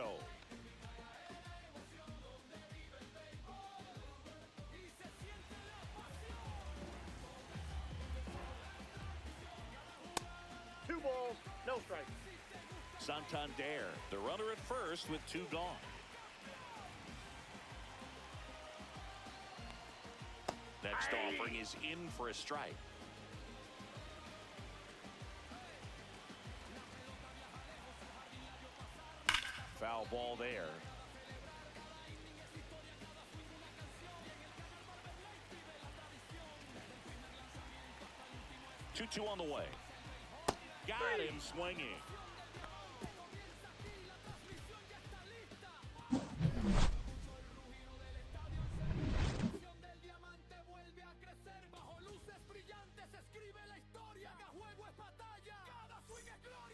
Balls, no strike. Santander, the runner at first with 2 gone. Next offering is in for a strike. Foul ball there. Two on the way. Got him swinging.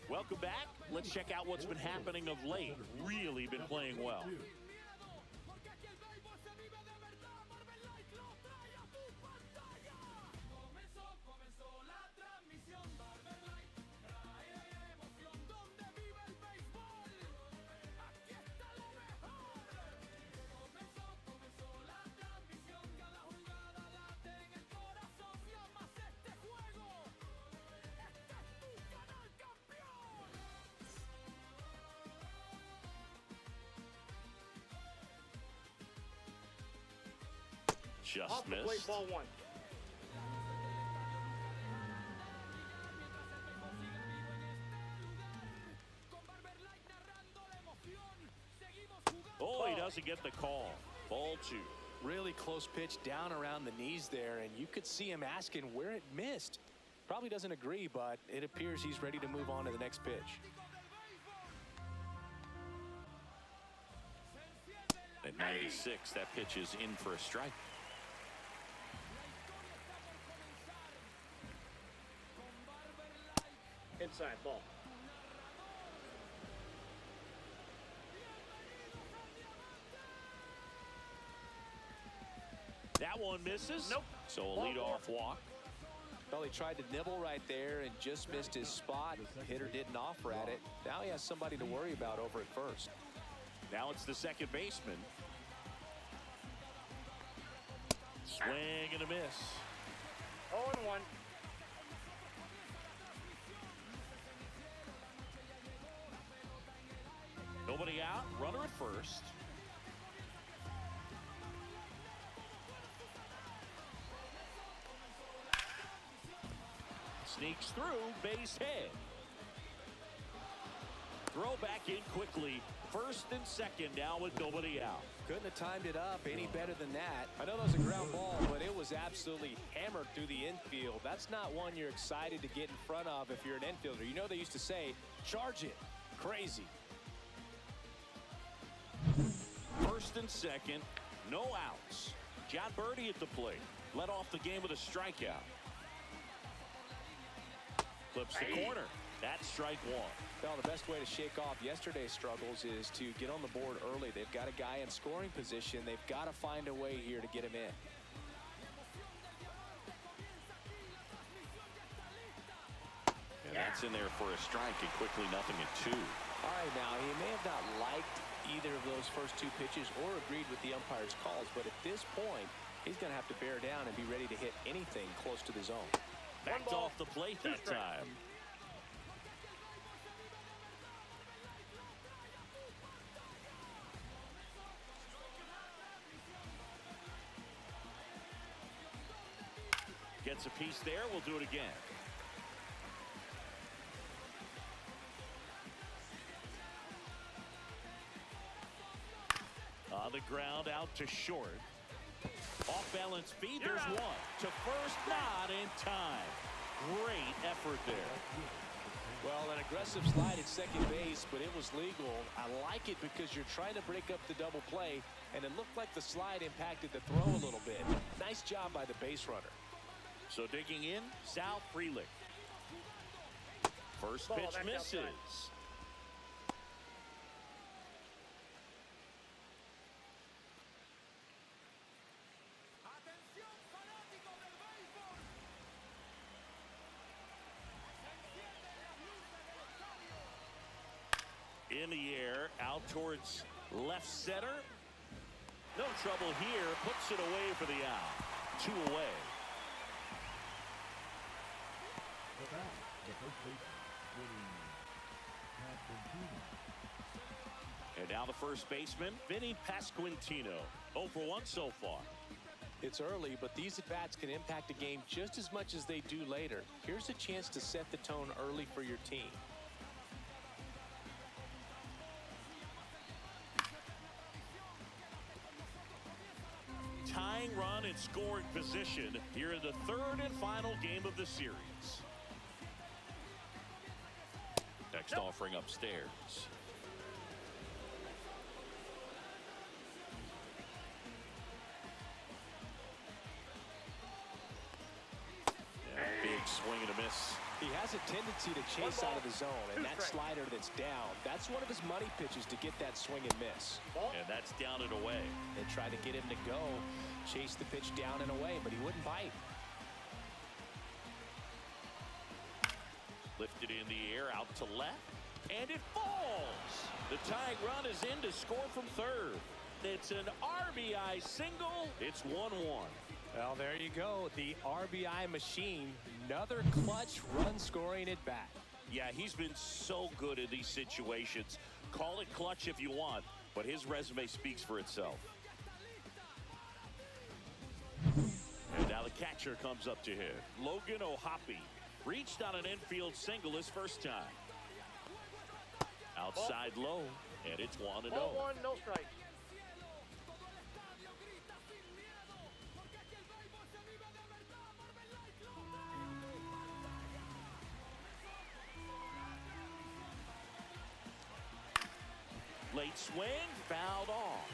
Welcome back. Let's check out what's been happening of late. Really been playing well. Just Off the plate, missed. ball 1. Oh, he doesn't get the call. Ball 2. Really close pitch down around the knees there, and you could see him asking where it missed. Probably doesn't agree, but it appears he's ready to move on to the next pitch. At 96, that pitch is in for a strike. Inside ball. That one misses. Nope. So a Ball leadoff walk. Well, he tried to nibble right there and just missed his spot. The hitter didn't offer at it. Now he has somebody to worry about over at first. Now it's the second baseman. Swing and a miss. 0-1. Nobody out. Runner at first. Sneaks through, base hit. Throw back in quickly. First and second now with nobody out. Couldn't have timed it up any better than that. I know that was a ground ball, but it was absolutely hammered through the infield. That's not one you're excited to get in front of if you're an infielder. You know they used to say, charge it. Crazy. First and second, no outs. John Birdie at the plate. Led off the game with a strikeout. Flips the corner. That's strike 1. Well, the best way to shake off yesterday's struggles is to get on the board early. They've got a guy in scoring position. They've got to find a way here to get him in. And that's in there for a strike, and quickly 0-2. All right, now, he may have not liked either of those first 2 pitches or agreed with the umpire's calls, but at this point, he's going to have to bear down and be ready to hit anything close to the zone. Backed off the plate that time. Gets a piece there. We'll do it again. On the ground, out to short. Off balance speed, there's one. To first, not in time. Great effort there. Well, an aggressive slide at second base, but it was legal. I like it because you're trying to break up the double play, and it looked like the slide impacted the throw a little bit. Nice job by the base runner. So digging in, Sal Frelick. First Ball, pitch that's misses. outside. Atención, fanáticos del béisbol. Se encienden las luces del estadio. In the air, out towards left center. No trouble here. Puts it away for the out. 2 away. The bat, the first baseman, winning Pasquantino. And now the first baseman, Vinny Pasquantino. 0 for 1 so far. It's early, but these at-bats can impact a game just as much as they do later. Here's a chance to set the tone early for your team. Tying run in scoring position here in the third and final game of the series. Next offering upstairs. Big swing and a miss. He has a tendency to chase out of the zone, and that slider that's down, that's one of his money pitches to get that swing and miss. And that's down and away. They tried to get him to go, chase the pitch down and away, but he wouldn't bite. Lifted in the air, out to left, and it falls. The tying run is in to score from third. It's an RBI single. It's 1-1. Well, there you go. The RBI machine. Another clutch run scoring at bat. Yeah, he's been so good in these situations. Call it clutch if you want, but his resume speaks for itself. And now the catcher comes up to hit. Logan O'Hoppe reached on an infield single his first time. Outside low, and it's 1-0. Ball 1, no strike. Late swing, fouled off.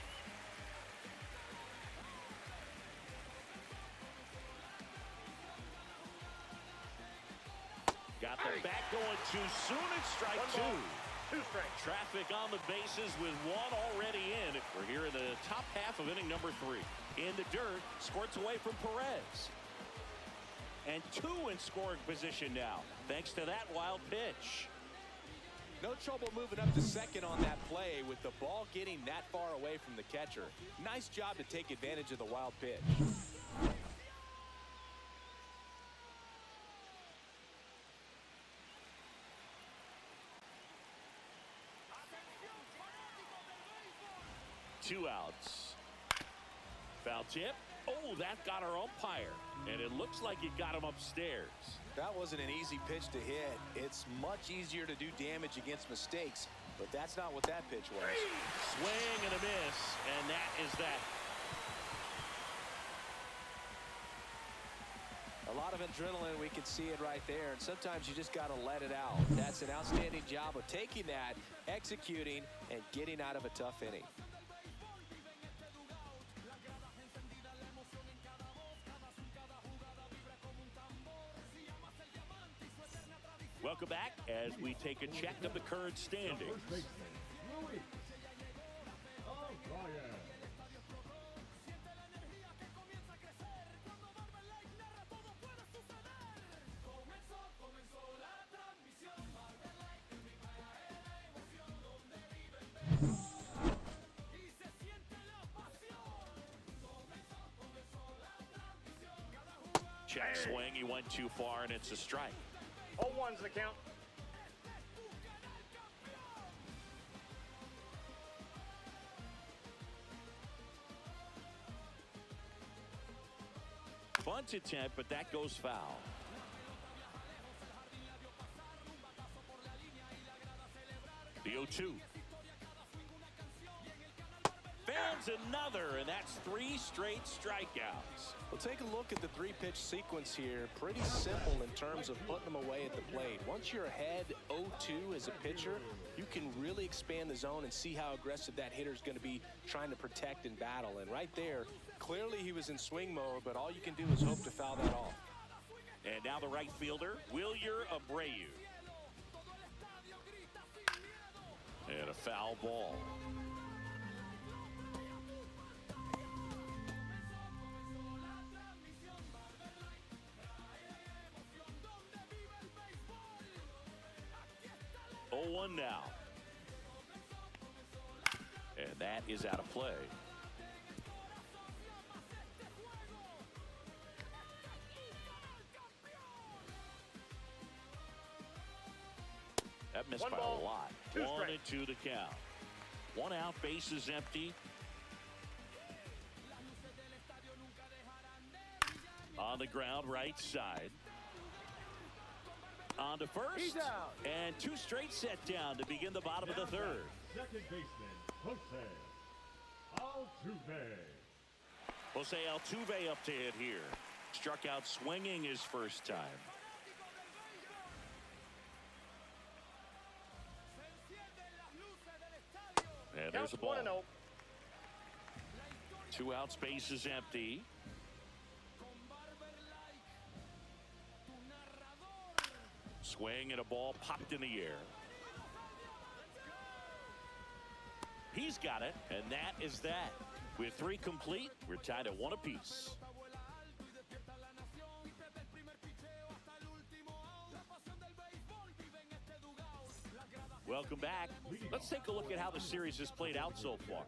Got the bat going too soon. It's strike 2. 2 strikes. Traffic on the bases with one already in. We're here in the top half of inning number 3. In the dirt, squirts away from Perez. And 2 in scoring position now, thanks to that wild pitch. No trouble moving up to second on that play with the ball getting that far away from the catcher. Nice job to take advantage of the wild pitch. Two outs. Foul tip. Oh, that got our umpire. And it looks like it got him upstairs. That wasn't an easy pitch to hit. It's much easier to do damage against mistakes, but that's not what that pitch was. Swing and a miss, and that is that. A lot of adrenaline, we can see it right there, and sometimes you just got to let it out. That's an outstanding job of taking that, executing, and getting out of a tough inning. Welcome back as we take a check of the current standings. First baseman, Louis. Oh, Brian. Check swing, he went too far, and it's a strike. 0-1's the count. bunt attempt, but that goes foul. The 0-2. Fans another, and that's 3 straight strikeouts. Well, take a look at the 3-pitch sequence here. Pretty simple in terms of putting them away at the plate. Once you're ahead 0-2 as a pitcher, you can really expand the zone and see how aggressive that hitter is going to be trying to protect and battle. And right there, clearly he was in swing mode, but all you can do is hope to foul that off. And now the right fielder, Wilyer Abreu. And a foul ball. One now. And that is out of play. That missed by a lot. 1-2 the count. 1 out, bases empty. On the ground, right side. On to first. He's out. And 2 straight set down to begin the bottom of the 3rd. Second baseman, Jose Altuve. Jose Altuve up to hit here. Struck out swinging his first time. And there's a ball. 1-0. 2 outs, bases empty. Swing and a ball popped in the air. He's got it, and that is that. With 3 complete, we're tied at 1 apiece. Welcome back. Let's take a look at how the series has played out so far.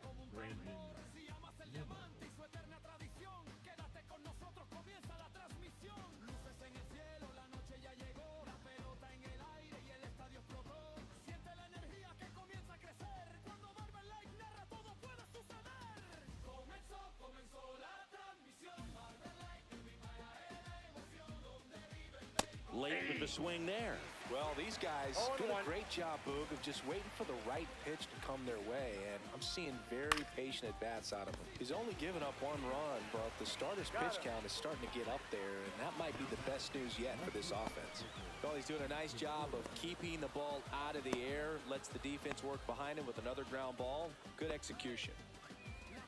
Late with the swing there. Well, these guys do a great job, Boog, of just waiting for the right pitch to come their way, and I'm seeing very patient at-bats out of him. He's only given up 1 run, but the starter's pitch count is starting to get up there, and that might be the best news yet for this offense. Well, he's doing a nice job of keeping the ball out of the air, lets the defense work behind him with another ground ball. Good execution.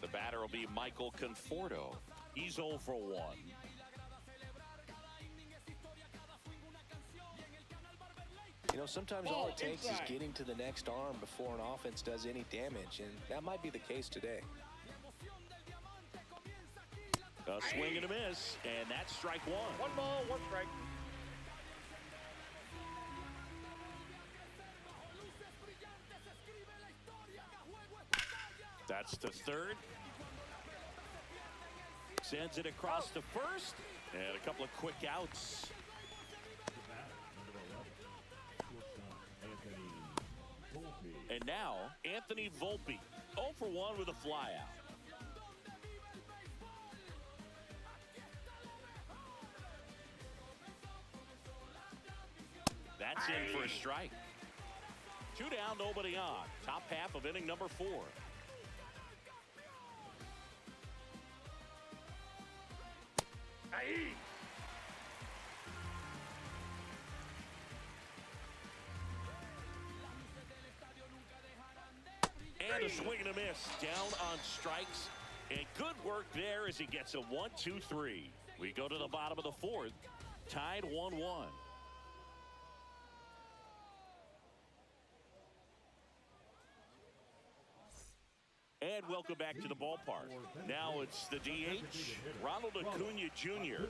The batter will be Michael Conforto. He's 0 for 1. You know, sometimes all it takes is getting to the next arm before an offense does any damage, and that might be the case today. A swing and a miss, and that's strike 1. 1 ball, 1 strike. That's the 3rd. Sends it across to first, and a couple of quick outs. And now, Anthony Volpe, 0 for 1 with a flyout. That's in for a strike. 2 down, nobody on. Top half of inning number 4. And a swing and a miss. Down on strikes. And good work there as he gets a 1-2-3. We go to the bottom of the 4th. Tied 1-1. And welcome back to the ballpark. Now it's the DH, Ronald Acuna Jr.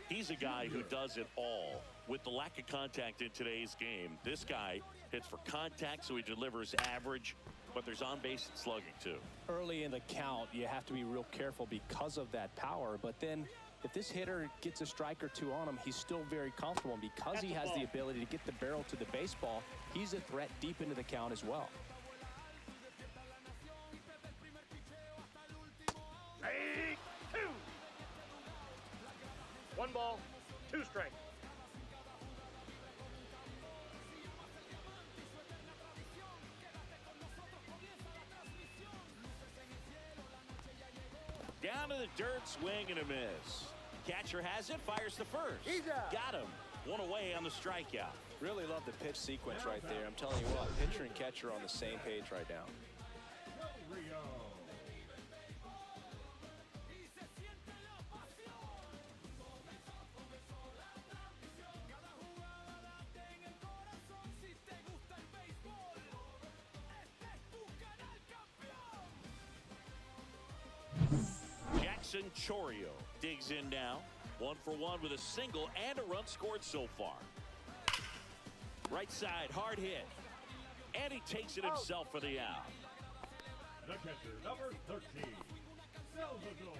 He's a guy who does it all. With the lack of contact in today's game, this guy hits for contact, so he delivers average, but there's on-base and slugging too. Early in the count, you have to be real careful because of that power, but then if this hitter gets a strike or 2 on him, he's still very comfortable, and because he has the ability to get the barrel to the baseball, he's a threat deep into the count as well. 1 ball, 2 strikes. Down to the dirt, swing and a miss. Catcher has it, fires the first. Got him. One away on the strikeout. Really love the pitch sequence right there. I'm telling you what, pitcher and catcher are on the same page right now. Rio. Jackson Chorio digs in now. 1 for 1 with a single and a run scored so far. Right side, hard hit. And he takes it himself for the out. The catcher, number 13, Salvador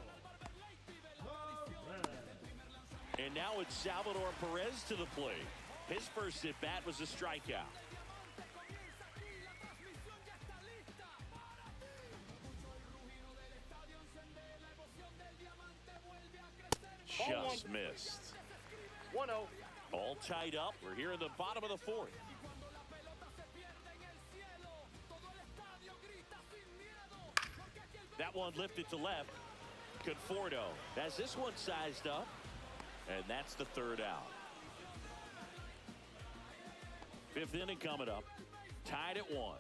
Perez. And now it's Salvador Perez to the plate. His first at bat was a strikeout. Just missed. 1-0. All tied up. We're here in the bottom of the 4th. That one lifted to left. Conforto has this one sized up. And that's the 3rd out. 5th inning coming up. Tied at 1.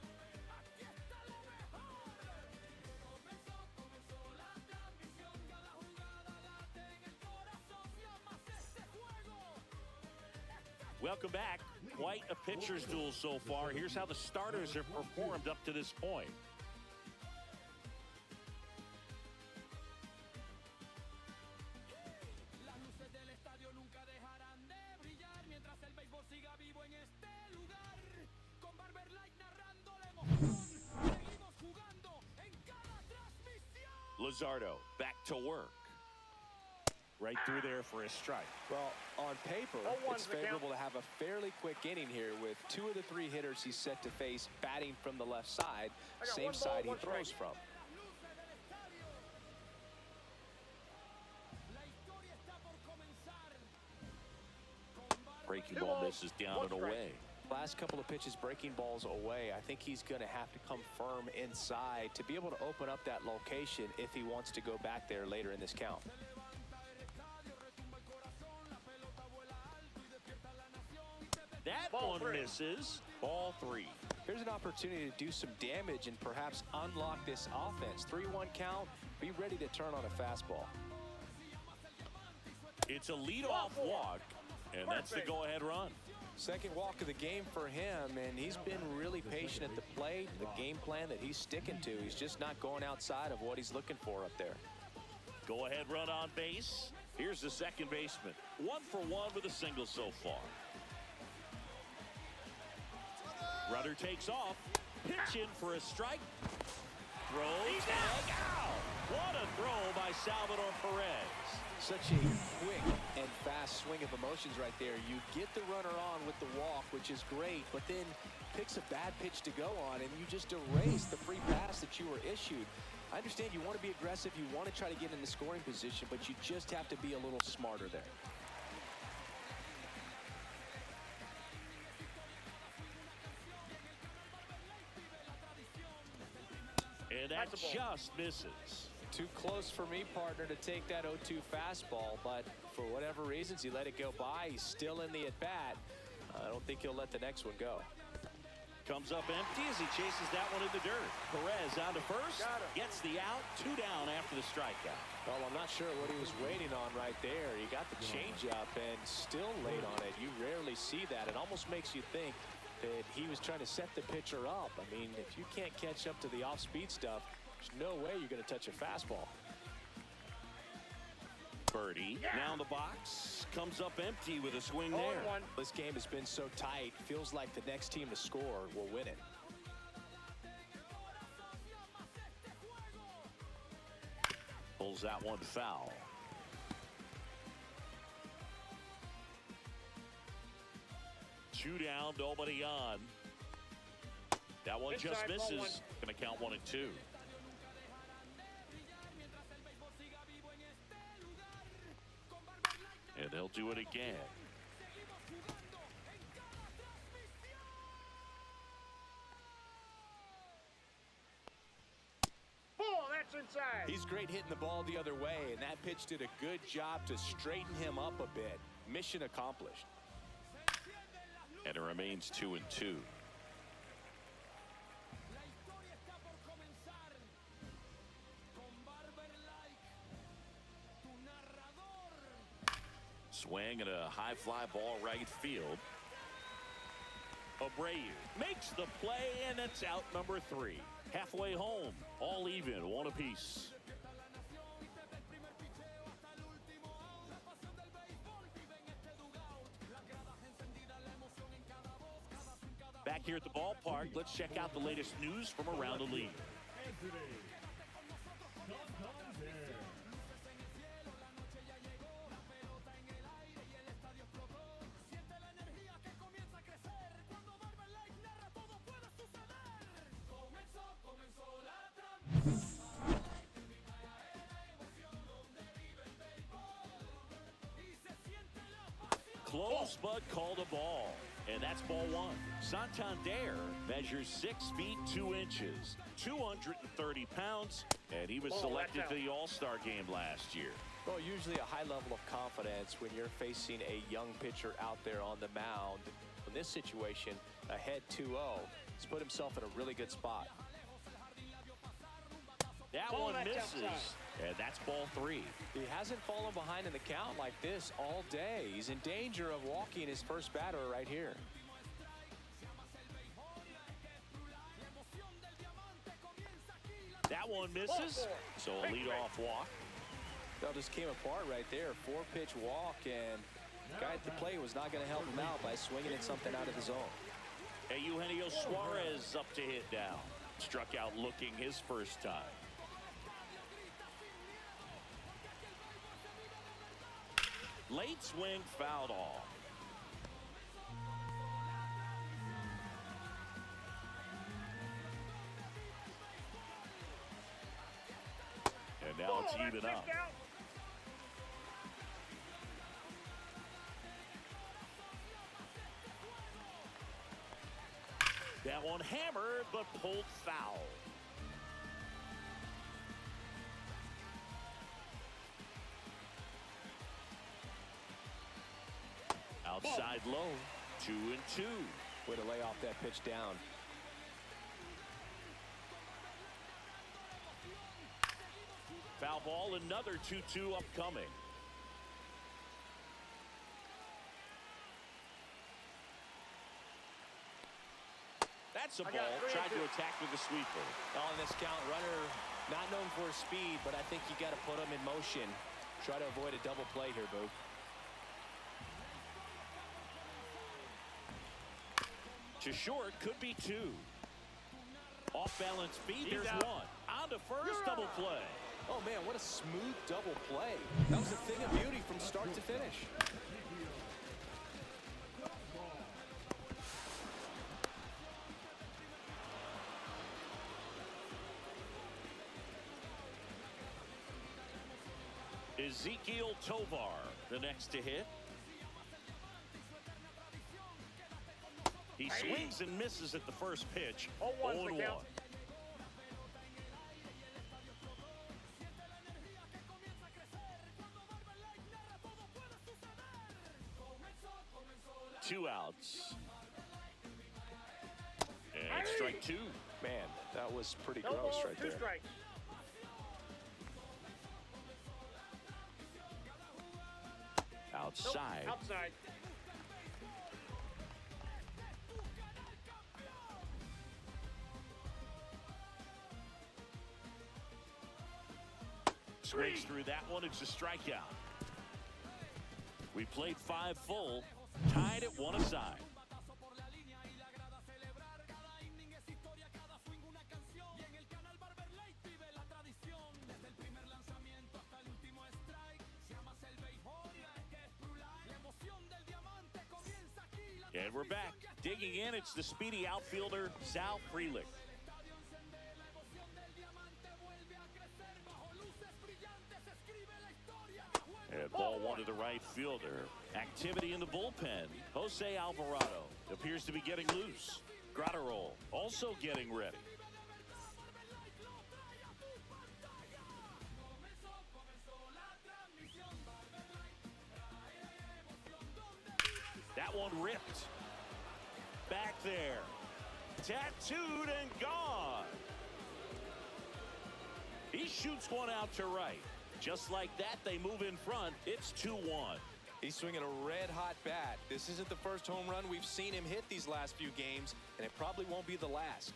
Welcome back. Quite a pitcher's duel so far. Here's how the starters have performed up to this point. Luzardo back to work. Right through there for a strike. Well, on paper, 0-1's it's the count. favorable to have a fairly quick inning here with 2 of the 3 hitters he's set to face batting from the left side, I got same 1 ball, side he 1 throws strike. from. Breaking 2 ball balls, misses down 1 and strike. away. Last couple of pitches breaking balls away. I think he's going to have to come firm inside to be able to open up that location if he wants to go back there later in this count. That Ball one 3. misses. Ball 3. Here's an opportunity to do some damage and perhaps unlock this offense. 3-1 count. Be ready to turn on a fastball. It's a leadoff walk, and that's the Perfect. go-ahead run. Second walk of the game for him, and he's been really patient at the plate. The game plan that he's sticking to, he's just not going outside of what he's looking for up there. Go-ahead run on base. Here's the second baseman. 1 for 1 with a single so far. Runner takes off. Pitch in for a strike. Throw. Tag out. What a throw by Salvador Perez. Such a quick and fast swing of emotions right there. You get the runner on with the walk, which is great, but then picks a bad pitch to go on, and you just erase the free pass that you were issued. I understand you want to be aggressive, you want to try to get in the scoring position, but you just have to be a little smarter there. And that That's a ball. just misses. Too close for me, partner, to take that 0-2 fastball, but for whatever reasons, he let it go by. He's still in the at-bat. I don't think he'll let the next one go. Comes up empty as he chases that one in the dirt. Perez on to first. Got him. Gets the out. 2 down after the strikeout. Well, I'm not sure what he was waiting on right there. He got the changeup and still late on it. You rarely see that. It almost makes you think that he was trying to set the pitcher up. I mean, if you can't catch up to the off-speed stuff, there's no way you're going to touch a fastball. Birdie now in the box. Comes up empty with a swing there. 0-1. This game has been so tight. Feels like the next team to score will win it. Pulls that one foul. Two down, nobody on. That one just Inside, ball misses. Going to count 1 and 2. And And they'll do it again. Ball, that's inside. He's great hitting the ball the other way, and that pitch did a good job to straighten him up a bit. Mission accomplished. And it remains 2-2. Swing and a high fly ball right field. Abreu makes the play, and it's out number 3. Halfway home, all even, one apiece. Back here at the ballpark, let's check out the latest news from around the league. And today, Santander. Close, but called a ball. And that's ball 1. Santander measures 6 feet 2 inches, 230 pounds, and he was selected to the All-Star game last year. Well, usually a high level of confidence when you're facing a young pitcher out there on the mound. In this situation, ahead 2-0. He's put himself in a really good spot. That one misses, and that's ball 3. He hasn't fallen behind in the count like this all day. He's in danger of walking his first batter right here. That one misses, so a leadoff walk. That just came apart right there. 4-pitch walk, and the guy at the plate was not going to help him out by swinging at something out of the zone. And Eugenio Suarez up to hit down. Struck out looking his first time. Late swing fouled off. And now it's even up. That one hammered, but pulled foul. Outside low, 2-2. Way to lay off that pitch down. Foul ball, another 2-2 upcoming. That's a ball. Tried to attack with a sweeper. On this count, runner not known for his speed, but I think you got to put him in motion. Try to avoid a double play here, Boo. To short, could be 2. Off balance feet, there's out. 1. On to first, double play. Oh, man, what a smooth double play. That was a thing of beauty from start to finish. Ezequiel Tovar, the next to hit. He swings and misses at the first pitch. 0-1. Two outs. And strike 2. Man, that was pretty gross right there. Strikes. Outside. Outside. Swings through that one. It's a strikeout. We played 5 full, tied at 1 aside. And we're back. Digging in, it's the speedy outfielder, Sal Frelick. And ball 1 to the right fielder. Activity in the bullpen. Jose Alvarado appears to be getting loose. Gratterol also getting ready. That one ripped. Back there. Tattooed and gone. He shoots one out to right. Just like that, they move in front. It's 2-1. He's swinging a red-hot bat. This isn't the first home run we've seen him hit these last few games, and it probably won't be the last.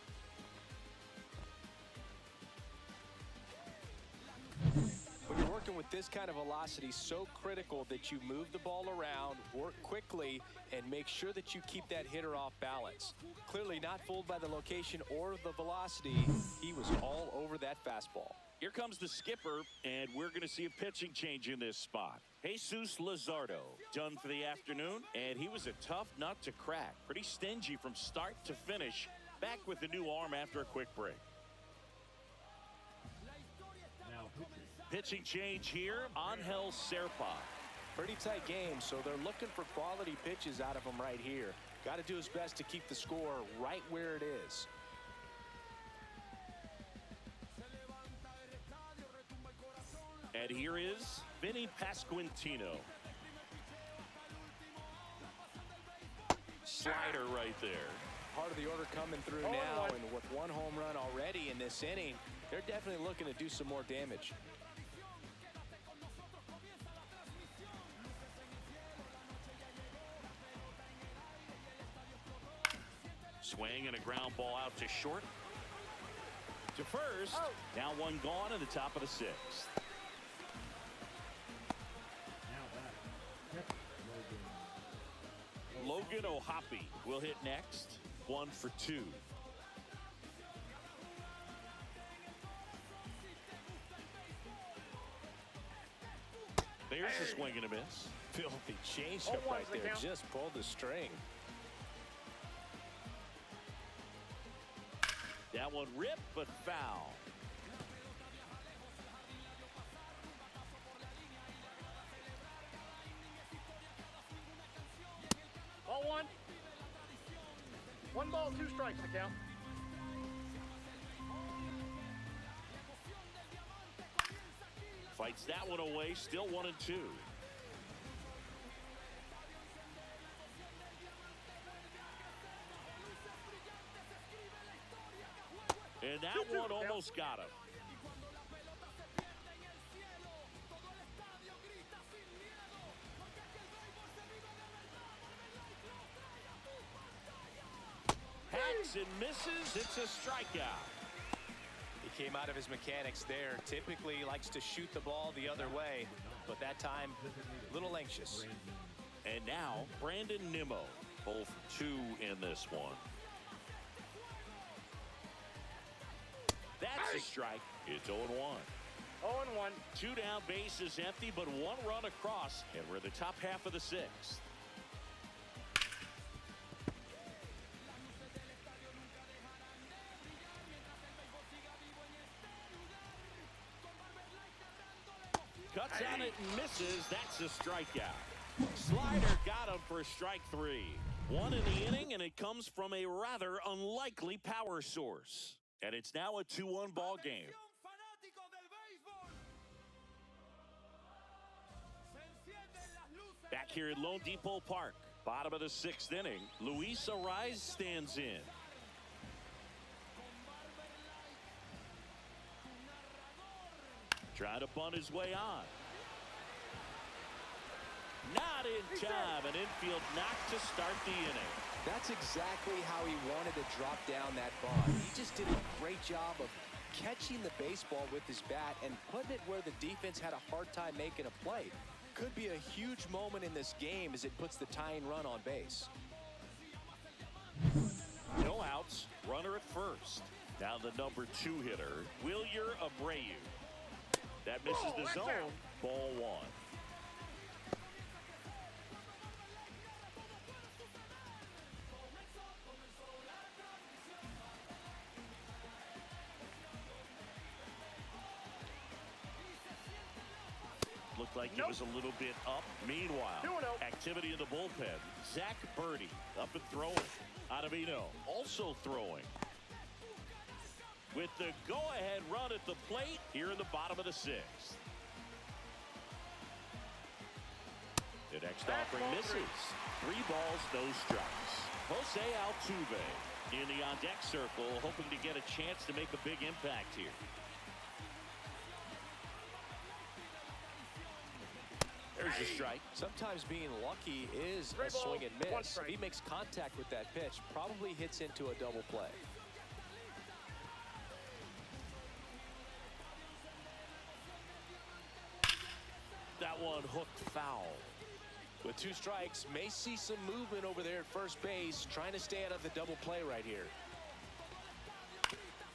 When you're working with this kind of velocity, so critical that you move the ball around, work quickly, and make sure that you keep that hitter off balance. Clearly not fooled by the location or the velocity. He was all over that fastball. Here comes the skipper, and we're going to see a pitching change in this spot. Jesus Luzardo, done for the afternoon, and he was a tough nut to crack. Pretty stingy from start to finish. Back with the new arm after a quick break. Now Pitching change here, Angel Serpa. Pretty tight game, so they're looking for quality pitches out of him right here. Got to do his best to keep the score right where it is. And here is Vinny Pasquantino. Slider right there. Part of the order coming through now, and with one home run already in this inning, they're definitely looking to do some more damage. Swing and a ground ball out to short. To first. Now one gone in the top of the sixth. Logan O'Hoppe will hit next. 1 for 2. There's a swing and a miss. Filthy changeup right there. Just pulled the string. That one ripped, but foul. Ball one. 1 ball, 2 strikes to count. Fights that one away, still 1 and 2. And that one almost got him. Hacks and misses. It's a strikeout. He came out of his mechanics there. Typically likes to shoot the ball the other way, but that time a little anxious. And now Brandon Nimmo, both 2 in this one. That's a strike. It's 0-1. 0-1. 2 down, bases empty, but 1 run across, and we're in the top half of the 6th. Cuts on it and misses. That's a strikeout. Slider got him for strike 3. 1 in the inning, and it comes from a rather unlikely power source. And it's now a 2-1 ball game. Back here at Lone Depot Park, bottom of the 6th inning, Luis Arraez stands in. Trying to bunt his way on. Not in time. An infield knock to start the inning. That's exactly how he wanted to drop down that bunt. He just did a great job of catching the baseball with his bat and putting it where the defense had a hard time making a play. Could be a huge moment in this game as it puts the tying run on base. No outs. Runner at first. Now the number 2 hitter, Wilyer Abreu. That misses the zone. Ball 1. Looked like like it was a little bit up. Meanwhile, 2-0. activity in the bullpen. Zach Birdie up and throwing. Ottavino also throwing. With the go-ahead run at the plate here in the bottom of the sixth. The next offering misses. 3 balls, no strikes. Jose Altuve in the on-deck circle, hoping to get a chance to make a big impact here. There's a strike. Sometimes being lucky is a swing and miss. If he makes contact with that pitch, probably hits into a double play. That one hooked foul. With 2 strikes, may see some movement over there at first base, trying to stay out of the double play right here.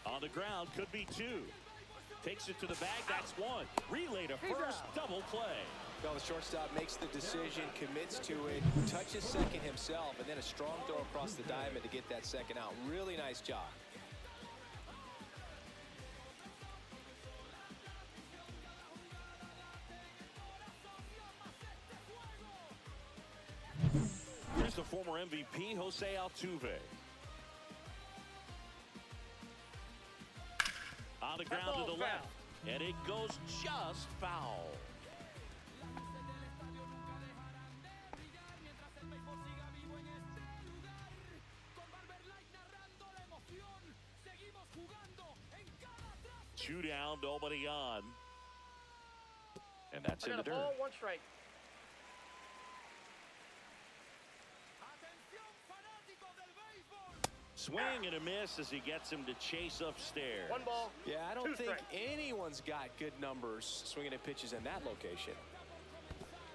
On the ground, could be 2. Takes it to the bag, that's 1. Relay to first, double play. Well, the shortstop makes the decision, commits to it, touches second himself, and then a strong throw across the diamond to get that second out. Really nice job. Here's the former MVP, Jose Altuve. On the ground to the left, and it goes just foul. Two down, nobody on. And that's in the dirt. Ball, 1 strike. Swing and a miss as he gets him to chase upstairs. 1 ball. Yeah, I don't 2 think strikes. anyone's got good numbers swinging at pitches in that location.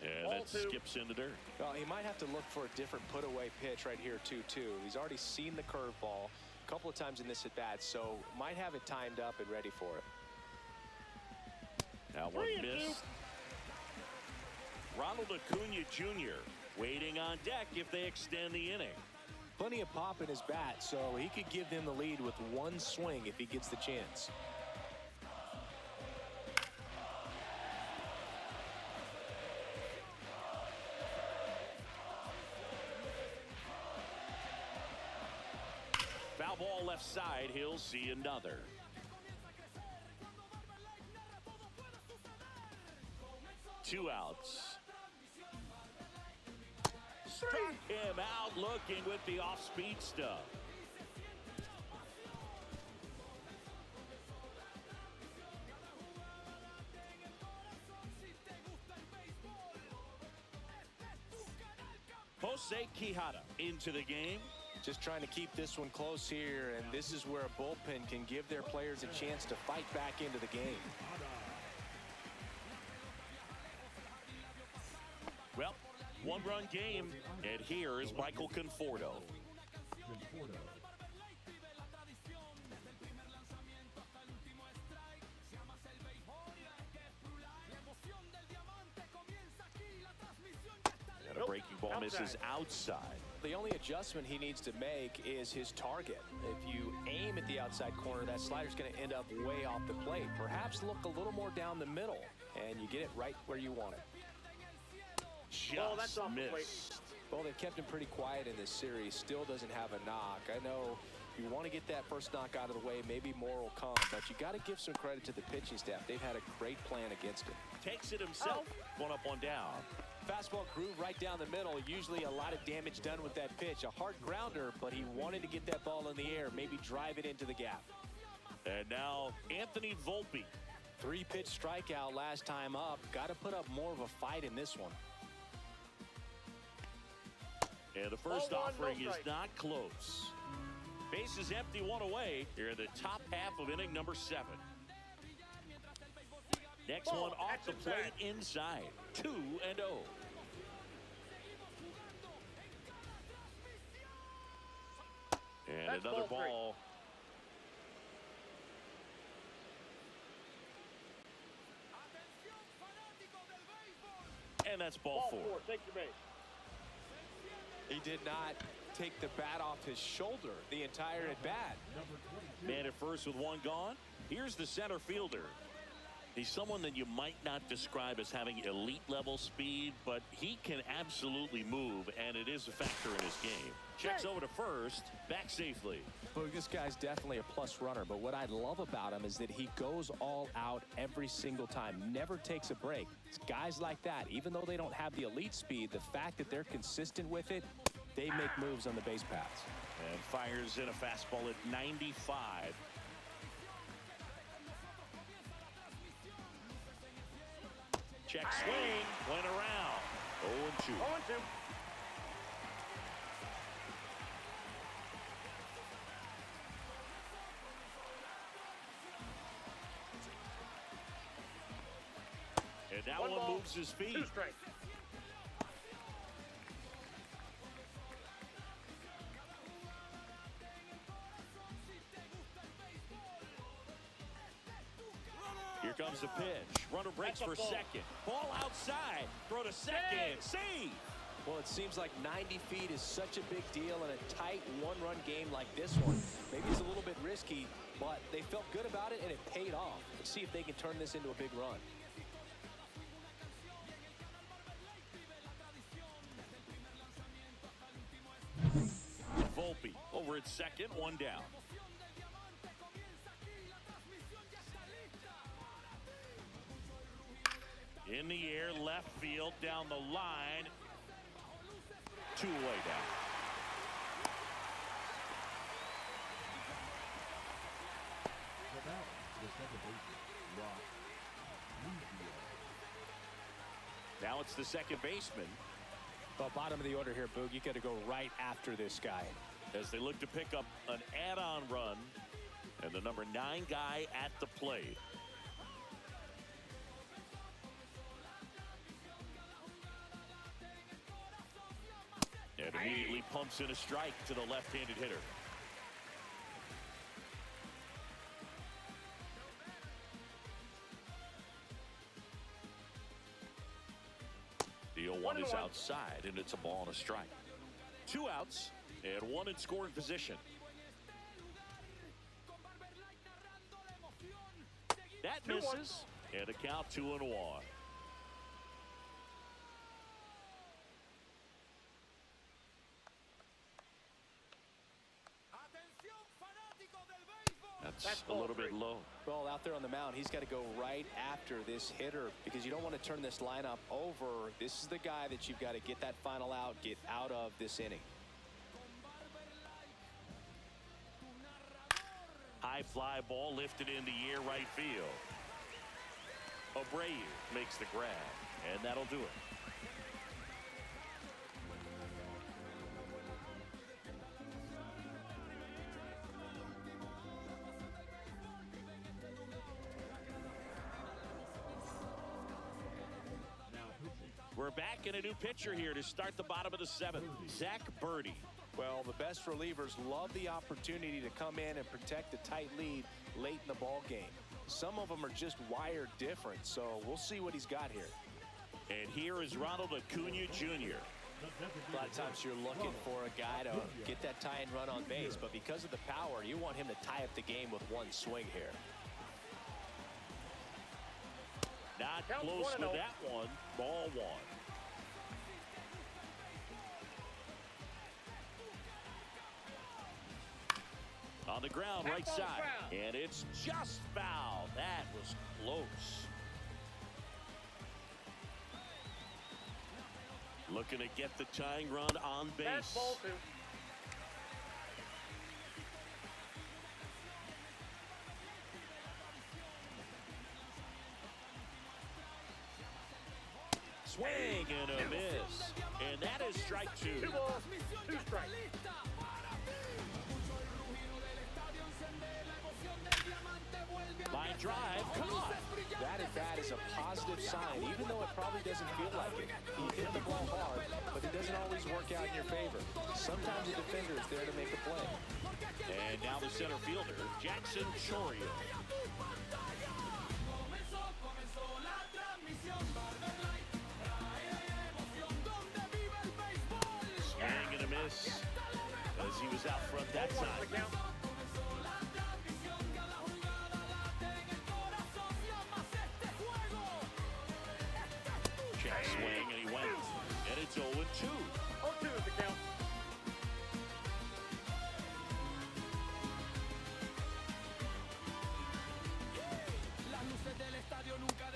And Ball that 2. skips in the dirt. Well, he might have to look for a different put-away pitch right here, 2-2. He's already seen the curveball a couple of times in this at-bat, so might have it timed up and ready for it. Now one 3-2. miss. Ronald Acuna Jr. waiting on deck if they extend the inning. Plenty of pop in his bat, so he could give them the lead with 1 swing if he gets the chance. Foul ball left side, he'll see another. Two outs. Struck him out looking with the off-speed stuff. Jose Quijada into the game. Just trying to keep this one close here, and this is where a bullpen can give their players a chance to fight back into the game. Well, 1-run game, and here is Michael Conforto. And a breaking ball misses outside. The only adjustment he needs to make is his target. If you aim at the outside corner, that slider's going to end up way off the plate. Perhaps look a little more down the middle, and you get it right where you want it. Just that's off the plate. missed. Well, they've kept him pretty quiet in this series. Still doesn't have a knock. I know you want to get that first knock out of the way. Maybe more will come, but you got to give some credit to the pitching staff. They've had a great plan against him. Takes it himself. One up, one down. Fastball groove right down the middle. Usually a lot of damage done with that pitch. A hard grounder, but he wanted to get that ball in the air, maybe drive it into the gap. And now Anthony Volpe. 3-pitch strikeout last time up. Got to put up more of a fight in this one. And the first Ball 1, offering no is strike. not close. Base is empty, 1 away. Here in the top half of inning number 7. Next Ball, one off that's the it, plate Zach. inside. 2-0. And That's another ball 3. ball. And that's ball 4. Take your base. He did not take the bat off his shoulder the entire at bat. Man at first with 1 gone. Here's the center fielder. He's someone that you might not describe as having elite level speed, but he can absolutely move, and it is a factor in his game. Checks over to first, back safely. Look, this guy's definitely a plus runner, but what I love about him is that he goes all out every single time, never takes a break. It's guys like that, even though they don't have the elite speed, the fact that they're consistent with it, they make moves on the base paths. And fires in a fastball at 95. Check swing, went around. 0-2. 0-2. And that One one ball, moves his feet. 2 strikes. Here comes the pitch. Runner breaks for second. Ball outside. Throw to second. Save. Well, it seems like 90 feet is such a big deal in a tight one-run game like this one. Maybe it's a little bit risky, but they felt good about it, and it paid off. Let's see if they can turn this into a big run. Volpe over at second, one down. In the air, left field, down the line. 2 away down. Without the second baseman, Ross. Now it's the second baseman Well, bottom of the order here, Boog. You got to go right after this guy. as they look to pick up an add-on run, and the number 9 guy at the plate. And immediately pumps in a strike to the left-handed hitter. The 0-1 is outside, and it's a ball and a strike. 2 outs and 1 in scoring position. That misses, and a count 2-1. That's a little bit low. Well, out there on the mound, he's got to go right after this hitter because you don't want to turn this lineup over. This is the guy that you've got to get that final out, get out of this inning. High fly ball lifted in the air, right field. Abreu makes the grab, and that'll do it. We're back in a new pitcher here to start the bottom of the 7th. Zach Birdie. Well, the best relievers love the opportunity to come in and protect a tight lead late in the ball game. Some of them are just wired different, so we'll see what he's got here. And here is Ronald Acuna Jr. A lot of times you're looking for a guy to get that tie and run on base, but because of the power, you want him to tie up the game with one swing here. Not close with that one. Ball 1. On the ground, right side. And it's just foul. That was close. Looking to get the tying run on base. That's ball 2. Swing and a miss. And that is strike 2. 2 balls, 2 strikes. Line drive, caught. That at bat is a positive sign, even though it probably doesn't feel like it. He hit the ball hard, but it doesn't always work out in your favor. Sometimes the defender is there to make a play. And now the center fielder, Jackson Chourio. Swing and a miss as he was out front that time. It's 0-2. 0-2 is the count.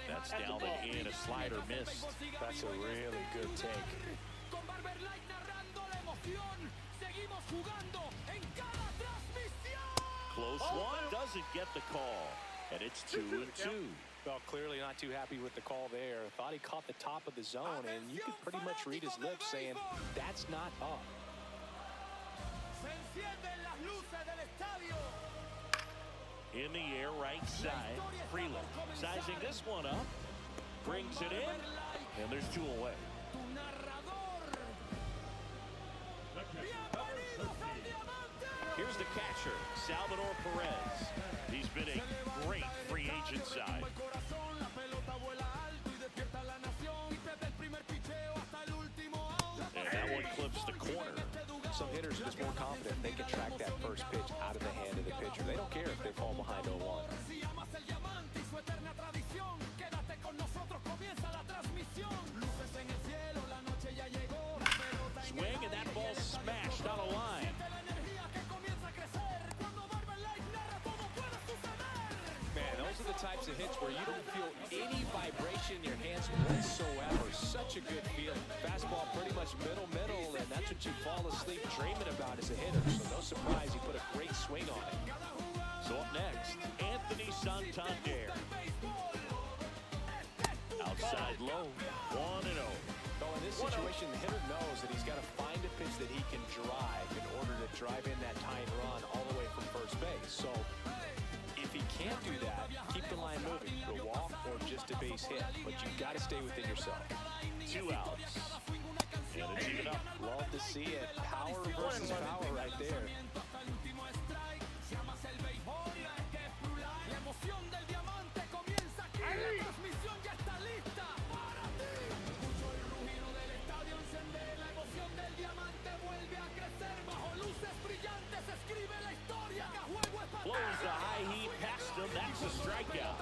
That's down and in. A slider missed. That's a really good take. Close one, doesn't get the call. And it's 2-2. Well, clearly not too happy with the call there. Thought he caught the top of the zone, and you could pretty much read his lips saying, that's not up. In the air, right side. Freeland sizing this one up. Brings it in. And there's 2 away. Here's the catcher, Salvador Perez. He's been a great free agent side. And that one clips the corner. Some hitters are just more confident they can track that first pitch out of the hand of the pitcher. They don't care if they fall behind 0-1. Swing, and that ball smashed out of line. Man, those are the types of hits where you don't feel any vibration in your hands whatsoever. Such a good feeling. Fastball pretty much middle, and that's what you fall asleep dreaming about as a hitter. So no surprise he put a great swing on it. So up next, Anthony Santander. Outside low, 1-0. Well, in this situation, the hitter knows that he's got to find a pitch that he can drive in order to drive in that tying run all the way from first base. So if he can't do that, keep the line moving. Go walk or just a base hit. But you've got to stay within yourself. 2 outs. And it's even up. Love to see it. Power versus power right there. Blows the high heat past him. That's a strikeout.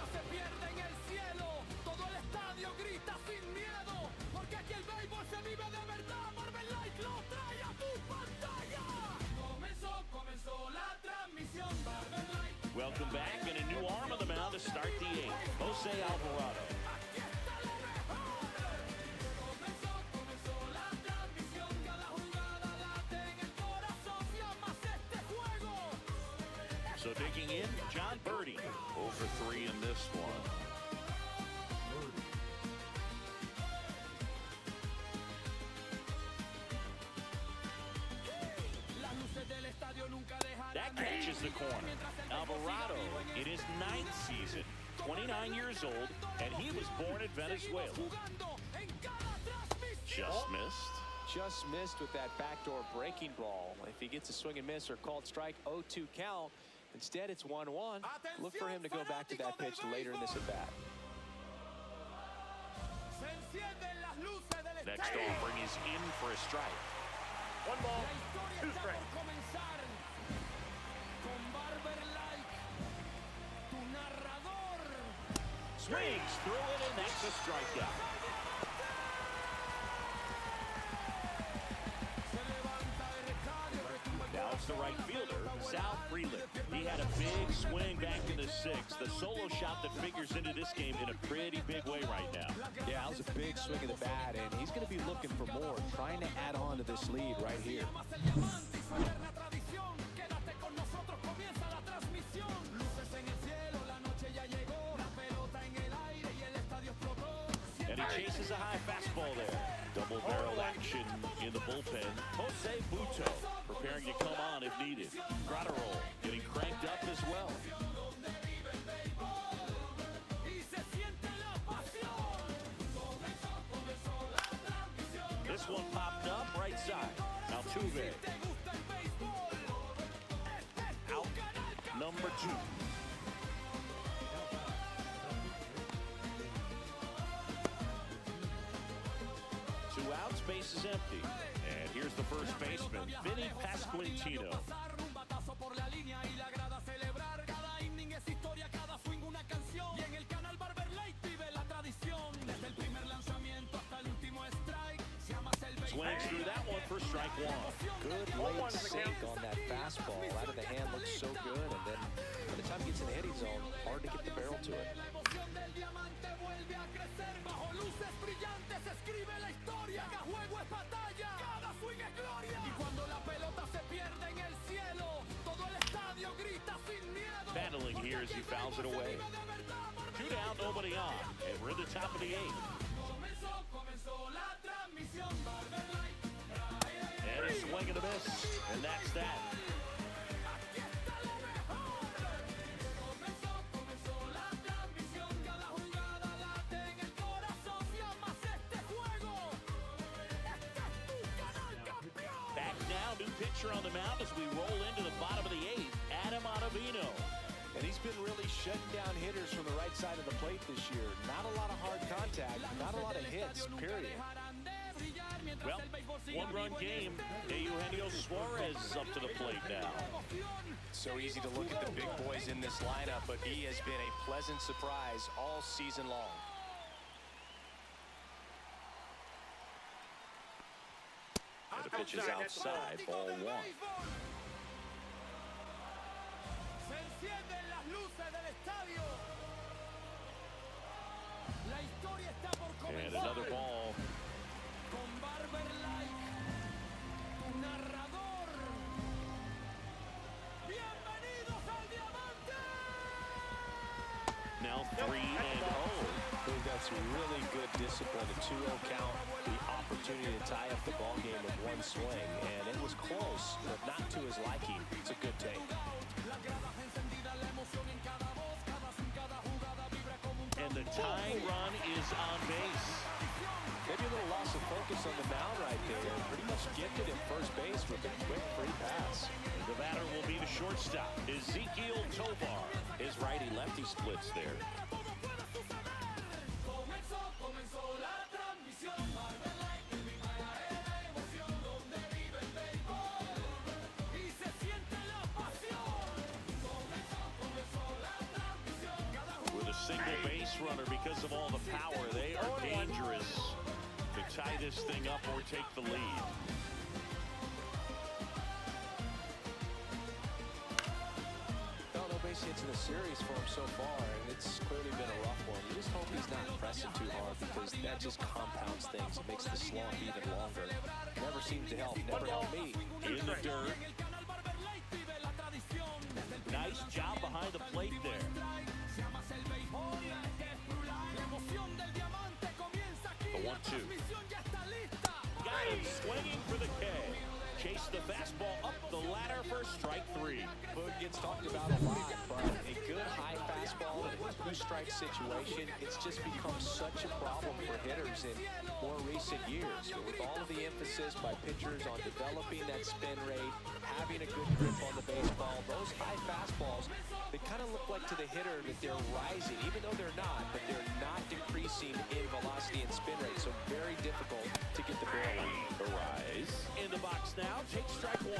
Welcome back, and a new arm on the mound to start the 8th. Jose Alvarado. So digging in, John Birdie. 0-for-3 in this one. That catches the corner. Alvarado in his 9th season, 29 years old, and he was born in Venezuela. Just missed. Just missed with that backdoor breaking ball. If he gets a swing and miss or called strike, 0-2 count. Instead, it's 1-1. Look for him to go back to that pitch later in this at-bat. Next offering is in for a strike. 1 ball, 2 strikes. Swings through it, and that's a strikeout. Now it's the right fielder, Sal Freeland. He had a big swing back in the 6th. The solo shot that figures into this game in a pretty big way right now. Yeah, that was a big swing of the bat, and he's going to be looking for more, trying to add on to this lead right here. And he chases a high fastball there. Double barrel action in the bullpen. Jose Buto preparing to come on if needed. Gratterol getting cranked up as well. This one popped up right side. Altuve. Out number 2. Outs, base is empty. And here's the first baseman, Vinny Pasquantino. swings through that one for strike one. Good late sink on that fastball. Out of the hand looks so good, and then by the time it gets in the hitting zone, hard to get the barrel to it. Battling here as he fouls it away. 2 down, nobody on, and we're in the top of the 8th. And a swing and a miss, and that's that. Back now, new pitcher on the mound as we roll into the bottom of the 8th, Adam Ottavino. And he's been really shutting down hitters from the right side of the plate this year. Not a lot of hard contact, not a lot of hits, period. Well, 1-run game. Eugenio Suarez up to the plate now. So easy to look at the big boys in this lineup, but he has been a pleasant surprise all season long. And the pitch is outside, ball 1. And another ball. Now 3-0. I think that's really good discipline. A 2-0 count, the opportunity to tie up the ball game with one swing, and it was close, but not to his liking. It's a good take. And the tying run is on base. Maybe a little loss of focus on the mound right there. Pretty much gifted at first base with a quick free pass. The batter will be the shortstop, Ezequiel Tovar. His righty-lefty splits there. With a single base runner because of all the power, they are dangerous to tie this thing up or take the lead. No base hits in the series for him so far, and it's clearly been a rough one. You just hope he's not pressing too hard, because that just compounds things. It makes the slump even longer. Never seems to help. Never helped me. In the dirt. Nice job behind the plate there. The 1-2. Got him swinging for the K. Chase the fastball up the ladder for strike 3. Boog gets talked about a lot, but a good high fastball in a two-strike situation, it's just become such a problem for hitters in more recent years. With all of the emphasis by pitchers on developing that spin rate, having a good grip on the baseball, those high fastballs, they kind of look like to the hitter that they're rising, even though they're not, but they're not decreasing in velocity and spin rate, so very difficult to get the barrel on. The rise. In the box now, take strike 1.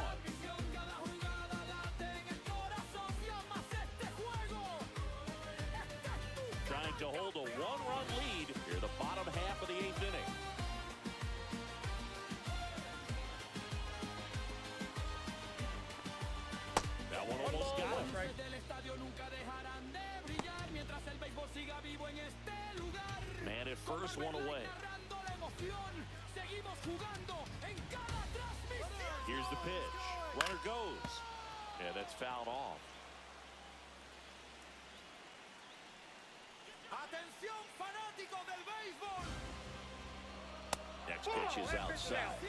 Trying to hold a 1-run lead here, the bottom half of the 8th inning. That one almost got him. Man at first, one away. Here's the pitch. Runner goes. Yeah, that's fouled off. Next pitch is outside.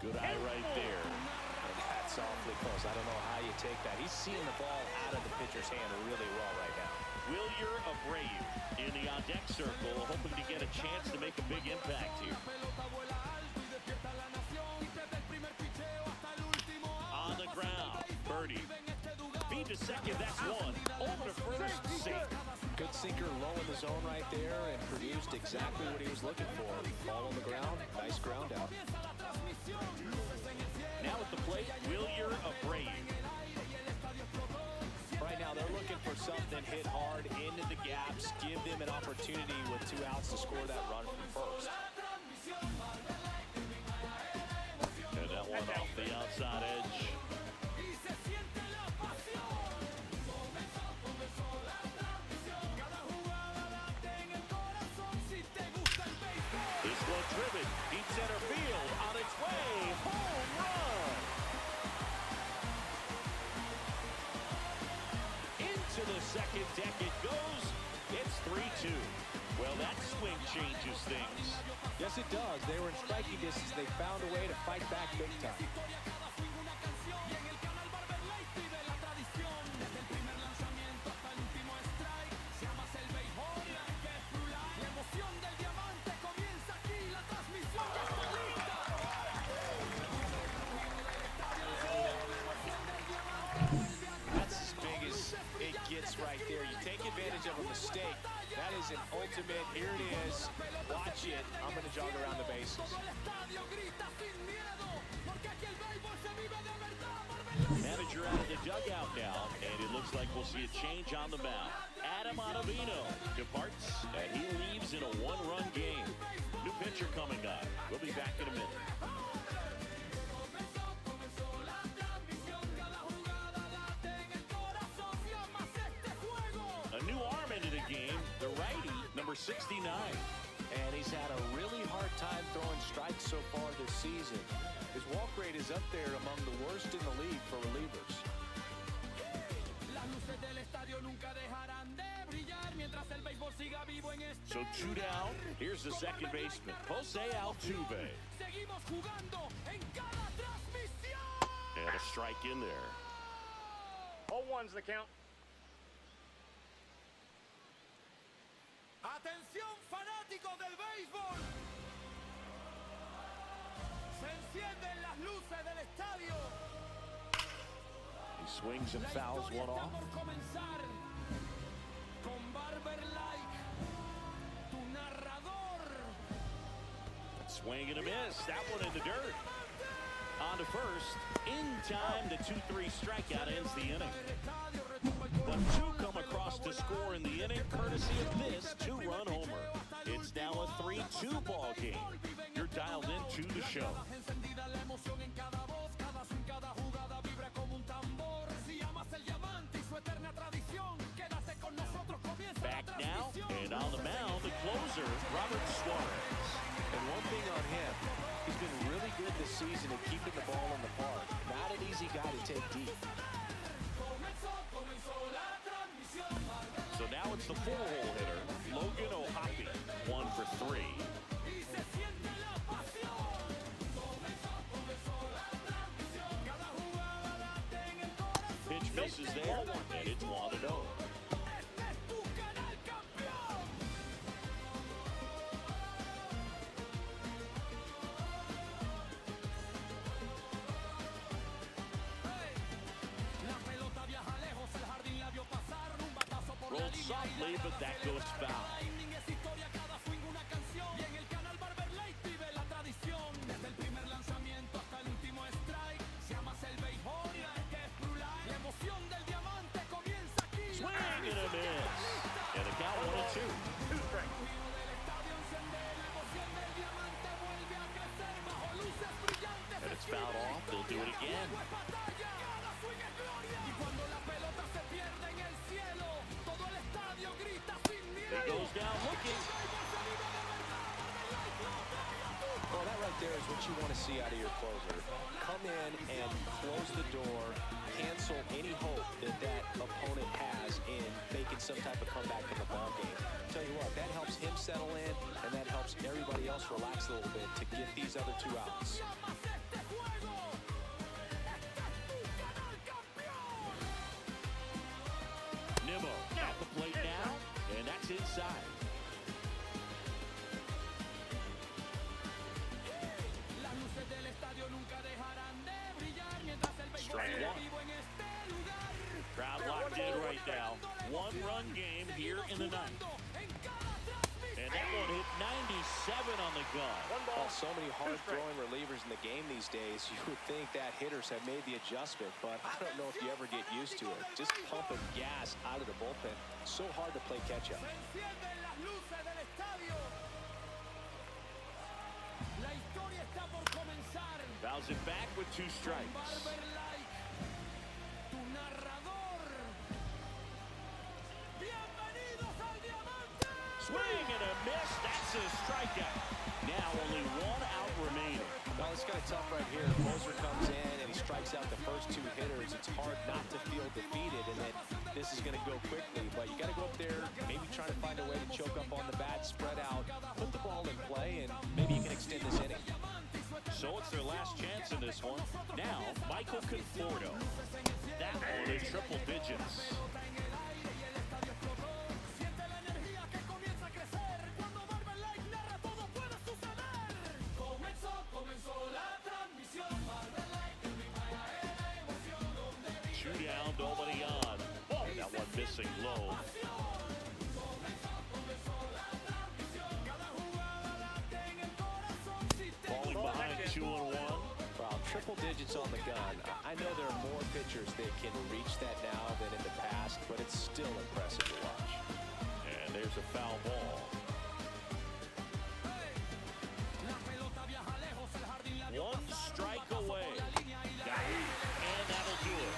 Good eye right there. And that's awfully close. I don't know how you take that. He's seeing the ball out of the pitcher's hand really well right now. Wilyer Abreu in the on-deck circle, hoping to get a chance to make a big impact here. On the ground, birdie. Feed to second, that's one. Over to first, safe. Good sinker low in the zone right there and produced exactly what he was looking for. Ball on the ground, nice ground out. Now at the plate, Wilyer Abreu. Right now they're looking for something, hit hard into the gaps, give them an opportunity with 2 outs to score that run from first. And that one off the outside edge. This one driven, deep center field, on its way, home run! Into the second deck it goes. It's 3-2. Well, that swing changes things. Yes, it does. They were in striking distance. They found a way to fight back big time. That's as big as it gets right there. You take advantage of a mistake. That is an ultimate. Here it is. Watch it. I'm going to jog around the bases. Manager out of the dugout now, and it looks like we'll see a change on the mound. Adam Ottavino departs, and he leaves in a 1-run game. New pitcher coming up. We'll be back in a minute. A new arm into the game, the righty, number 69. And he's had a really hard time throwing strikes so far this season. His walk rate is up there among the worst in the league for relievers. So 2 down. Here's the second baseman, Jose Altuve. And a strike in there. 0-1's the count. Atención, fanáticos del béisbol. Se encienden las luces del estadio. He swings and fouls one off. Por comenzar con Barber Like, tu narrador. Swing and a miss. That one in the dirt. On to first. In time, the 2-3 strikeout ends the inning. But 2 come across to score in the inning, courtesy of this 2-run homer. It's now a 3-2 ball game. You're dialed into the show. Back now, and on the mound, the closer, Robert Suarez. And one thing on him, he's been really good this season at keeping the ball in the park. Not an easy guy to take deep. So now it's the 4-hole hitter, Logan O'Hoppe, 1 for 3. Pitch misses there, and it's 1-0. Rolled softly, but that goes foul. Swing and a miss. And the count 1-2. 2 strikes. And it's fouled off. They'll do it again. He goes down looking. Well, that right there is what you want to see out of your closer. Come in and close the door, cancel any hope that that opponent has in making some type of comeback in the ball game. Tell you what, that helps him settle in, and that helps everybody else relax a little bit to get these other 2 outs. Nimmo at the plate now, and that's inside. Strike 1. Crowd locked in right now. 1-run game here in the 9th. And that one hit 97 on the gun. One ball, So many two hard-throwing strikes. relievers in the game these days. You would think that hitters have made the adjustment, but I don't know if you ever get used to it. Just pumping gas out of the bullpen. So hard to play catch-up. Se encienden las luces del estadio. La historia está por comenzar. Fouls it back with 2 strikes. Barber Like, tu narrador. Bienvenidos al diamante. Swing and a miss. That's a strikeout. Now only 1 out remaining. Well, it's kind of tough right here. Moser comes in and he strikes out the first 2 hitters. It's hard not to feel defeated, and then this is going to go quickly. But you got to go up there, maybe try to find a way to choke up on the bat, spread out, put the ball in play, and maybe you can extend this inning. So it's their last chance in this one. Now, Michael Conforto. That one is triple digits. Siente la energía que comienza a crecer. Cuando Barber Like narra, todo puede suceder. Comenzó la transmisión. Barber Like, en vivo la emoción. Donde 2 down, nobody on. Oh, that one missing low. cada jugada late en el corazón. Si te Falling behind 2-1. Wow, triple digits on the gun. I know there are more pitchers that can reach that now than in the past, but it's still impressive to watch. And there's a foul ball. La pelota viaja lejos, el jardín la vio 1 pasar, strike batazo por away. la línea y la Got it. And that'll do it.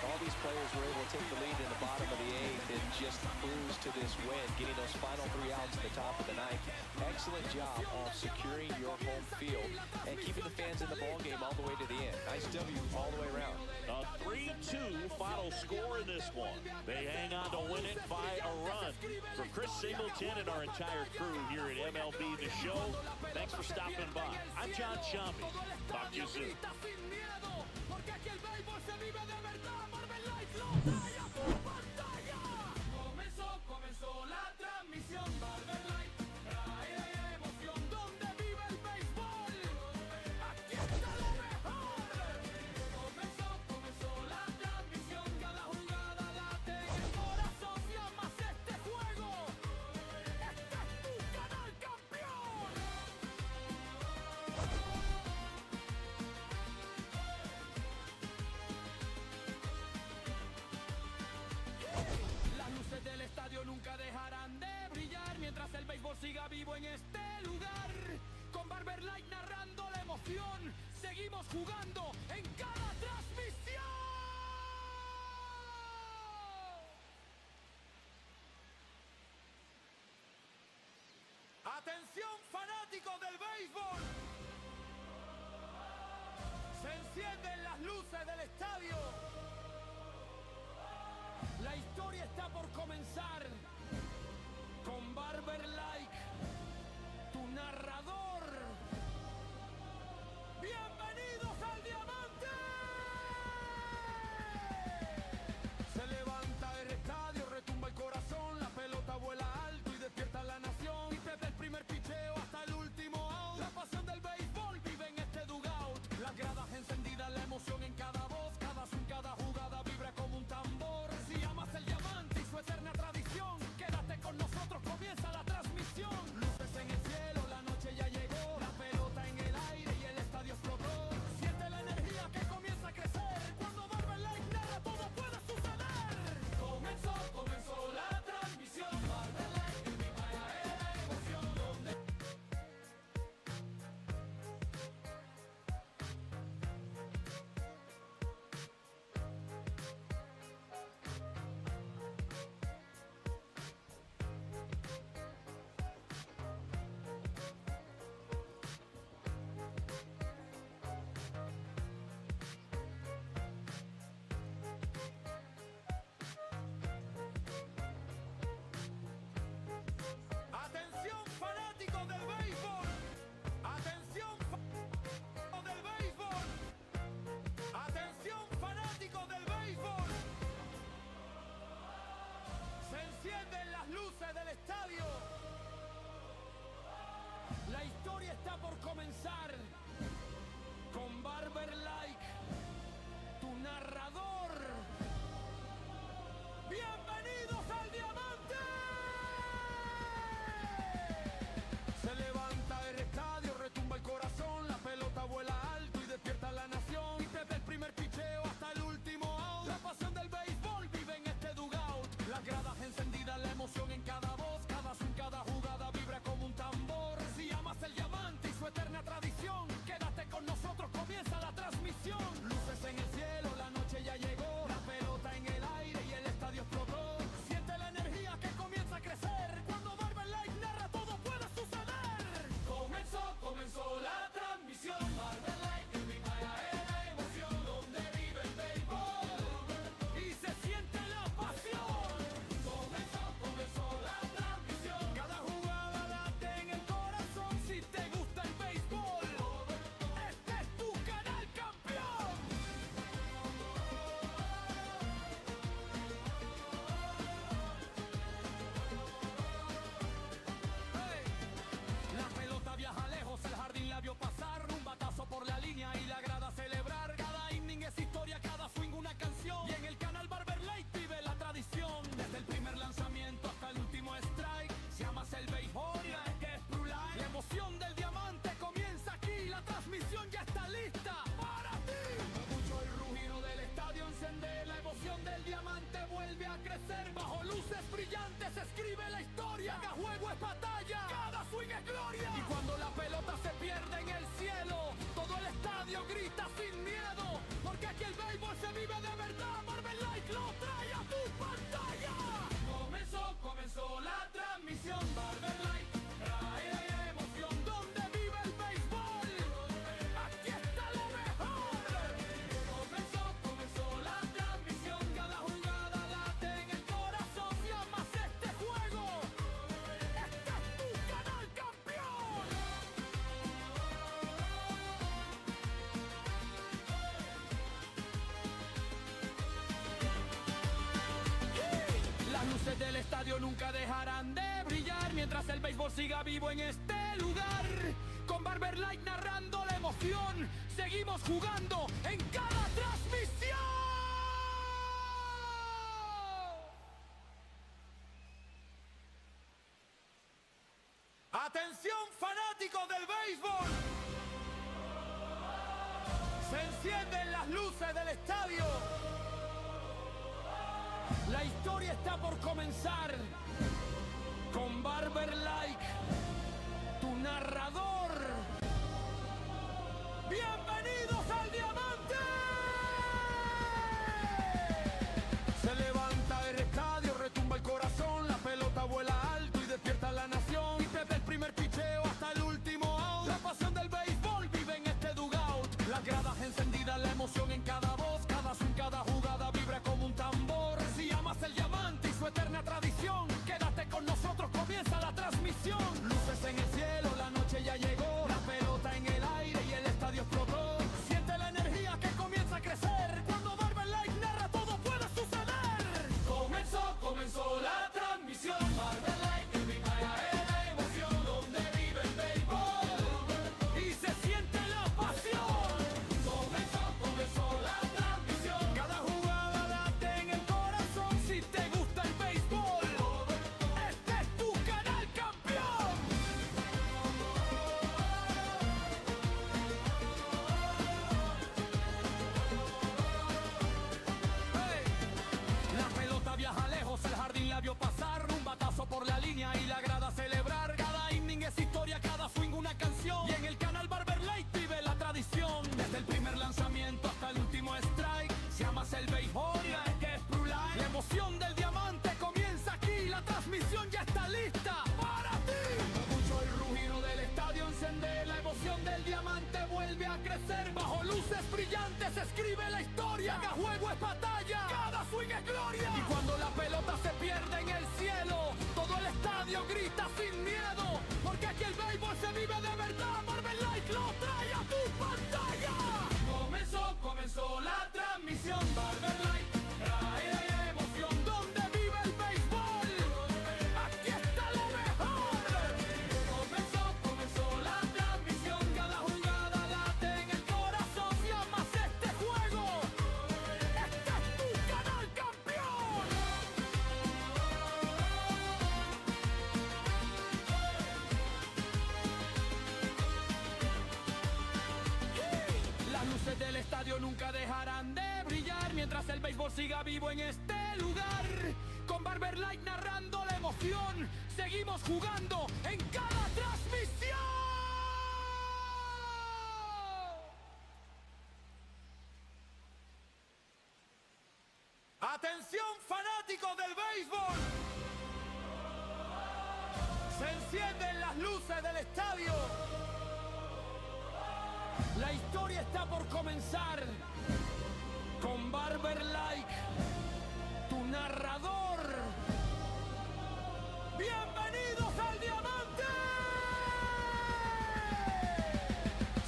All these players were able to take the lead in the bottom of the 8th and just cruise to this win, getting those final 3 outs at the top of the 9th. Excellent job of securing your home field and keeping the fans in the ballgame all the way to the end. Nice W all the way around. A 3-2 final score in this one. They hang on to win it by a run. For Chris Singleton and our entire crew here at MLB The Show, thanks for stopping by. I'm John Shambi. Talk to you soon. sin miedo, porque aquí el béisbol se vive de verdad. Barber Like lo talla por pantalla. Comenzó la transmisión. Barber Like trae emoción. Donde vive el béisbol. Aquí está lo mejor. Comenzó la transmisión. Cada jugada late en el corazón. Si amas este juego, este es tu canal campeón. Las luces del estadio nunca dejarán de brillar mientras el béisbol siga vivo en este lugar. Con Barber Like narrando la emoción, seguimos jugando en cada transmisión. Atención fanáticos del béisbol. Se encienden las luces del estadio. La historia está por comenzar con Barber Like, tu narrador. Bienvenidos al diamante. Se levanta el estadio, retumba el corazón, la pelota vuela alto y despierta la nación. Y desde el primer pitcheo hasta el último out, la pasión del béisbol vive en este dugout. Las gradas encendidas, la emoción en cada voz, cada swing, cada jugada vibra como un tambor. Si amas el diamante y su eterna tradición, quédate con nosotros, comienza la transmisión. Luces en el cielo, la noche ya llegó, la pelota en el aire y el estadio explotó. Siente la energía que comienza a crecer, cuando Barber Like narra todo puede suceder. Comenzó la transmisión. Barber Like, en vivo la emoción. Donde Atención fanáticos del béisbol. Atención fanáticos del béisbol. Atención fanáticos del béisbol. Se encienden las luces del estadio. La historia está por comenzar con Barber Like, tu narrador. Bienvenidos al diamante. brillantes escribe la historia. Cada juego es batalla, cada swing es gloria. Y cuando la pelota se pierde en el cielo, todo el estadio grita sin miedo, porque aquí el béisbol se vive de verdad. Marvel Like lo trae a tu pantalla. Comenzó la transmisión. Marvel Like trae emoción. Donde vive el béisbol, aquí está lo mejor. Comenzó la transmisión. Cada jugada late en el corazón. Si amas este juego, este es tu canal, campeón. Las luces del estadio nunca dejarán de brillar mientras el béisbol siga vivo en este lugar. Con Barber Light narrando la emoción, seguimos jugando en cada transmisión. Atención, fanáticos del béisbol. Se encienden las luces del estadio. La historia está por comenzar. Con Barber Like, tu narrador. ¡Bienvenidos al diamante! Se levanta el estadio, retumba el corazón, la pelota vuela alto y despierta a la nación. Y desde el primer pitcheo hasta el último out, la pasión del béisbol vive en este dugout. Las gradas encendidas, la emoción en cada voz, cada swing, cada jugada vibra como un tambor. Si amas el diamante y su eterna tradición, quédate con nosotros, comienza la transmisión. Luces en el cielo, la noche ya llegó, la pelota en el aire y el estadio explotó. Siente la energía que comienza a crecer, cuando Barber Like narra todo puede suceder. Comenzó la transmisión. Barber Like trae la emoción, donde vive el béisbol y se siente la pasión. Comenzó la transmisión. Cada jugada late en el corazón. Si te gusta el béisbol, este es tu canal, campeón. Hey. La pelota viaja lejos, el jardín la vio pasar, un batazo por la línea y la grada celebrar. Cada inning es historia, cada swing una canción. Y en el canal Barber Light vive la tradición. Desde el primer lanzamiento hasta el último strike. Si amas el béisbol, es que es True Life. La emoción del diamante comienza aquí. La transmisión ya está lista para ti. Escucho el rugido del estadio encender. La emoción del diamante vuelve a crecer. Bajo luces brillantes escribe la historia. Cada juego es batalla, cada swing es gloria. Y cuando la pelota se pierde en el cielo, todo el estadio grita sin miedo, porque aquí el béisbol se vive de verdad. Marvel Like lo trae a tu pantalla. Comenzó la transmisión. Barber Light trae emoción, donde vive el béisbol, aquí está lo mejor. Comenzó la transmisión. Cada jugada late en el corazón. Si amas este juego, este es tu canal, campeón. Las luces del estadio nunca dejarán de brillar mientras el béisbol siga vivo en este lugar. Con Barber Light narrando la emoción, seguimos jugando en cada transmisión. Atención, fanáticos del béisbol. Se encienden las luces del estadio. La historia está por comenzar. Con Barber Like, tu narrador. ¡Bienvenidos al diamante!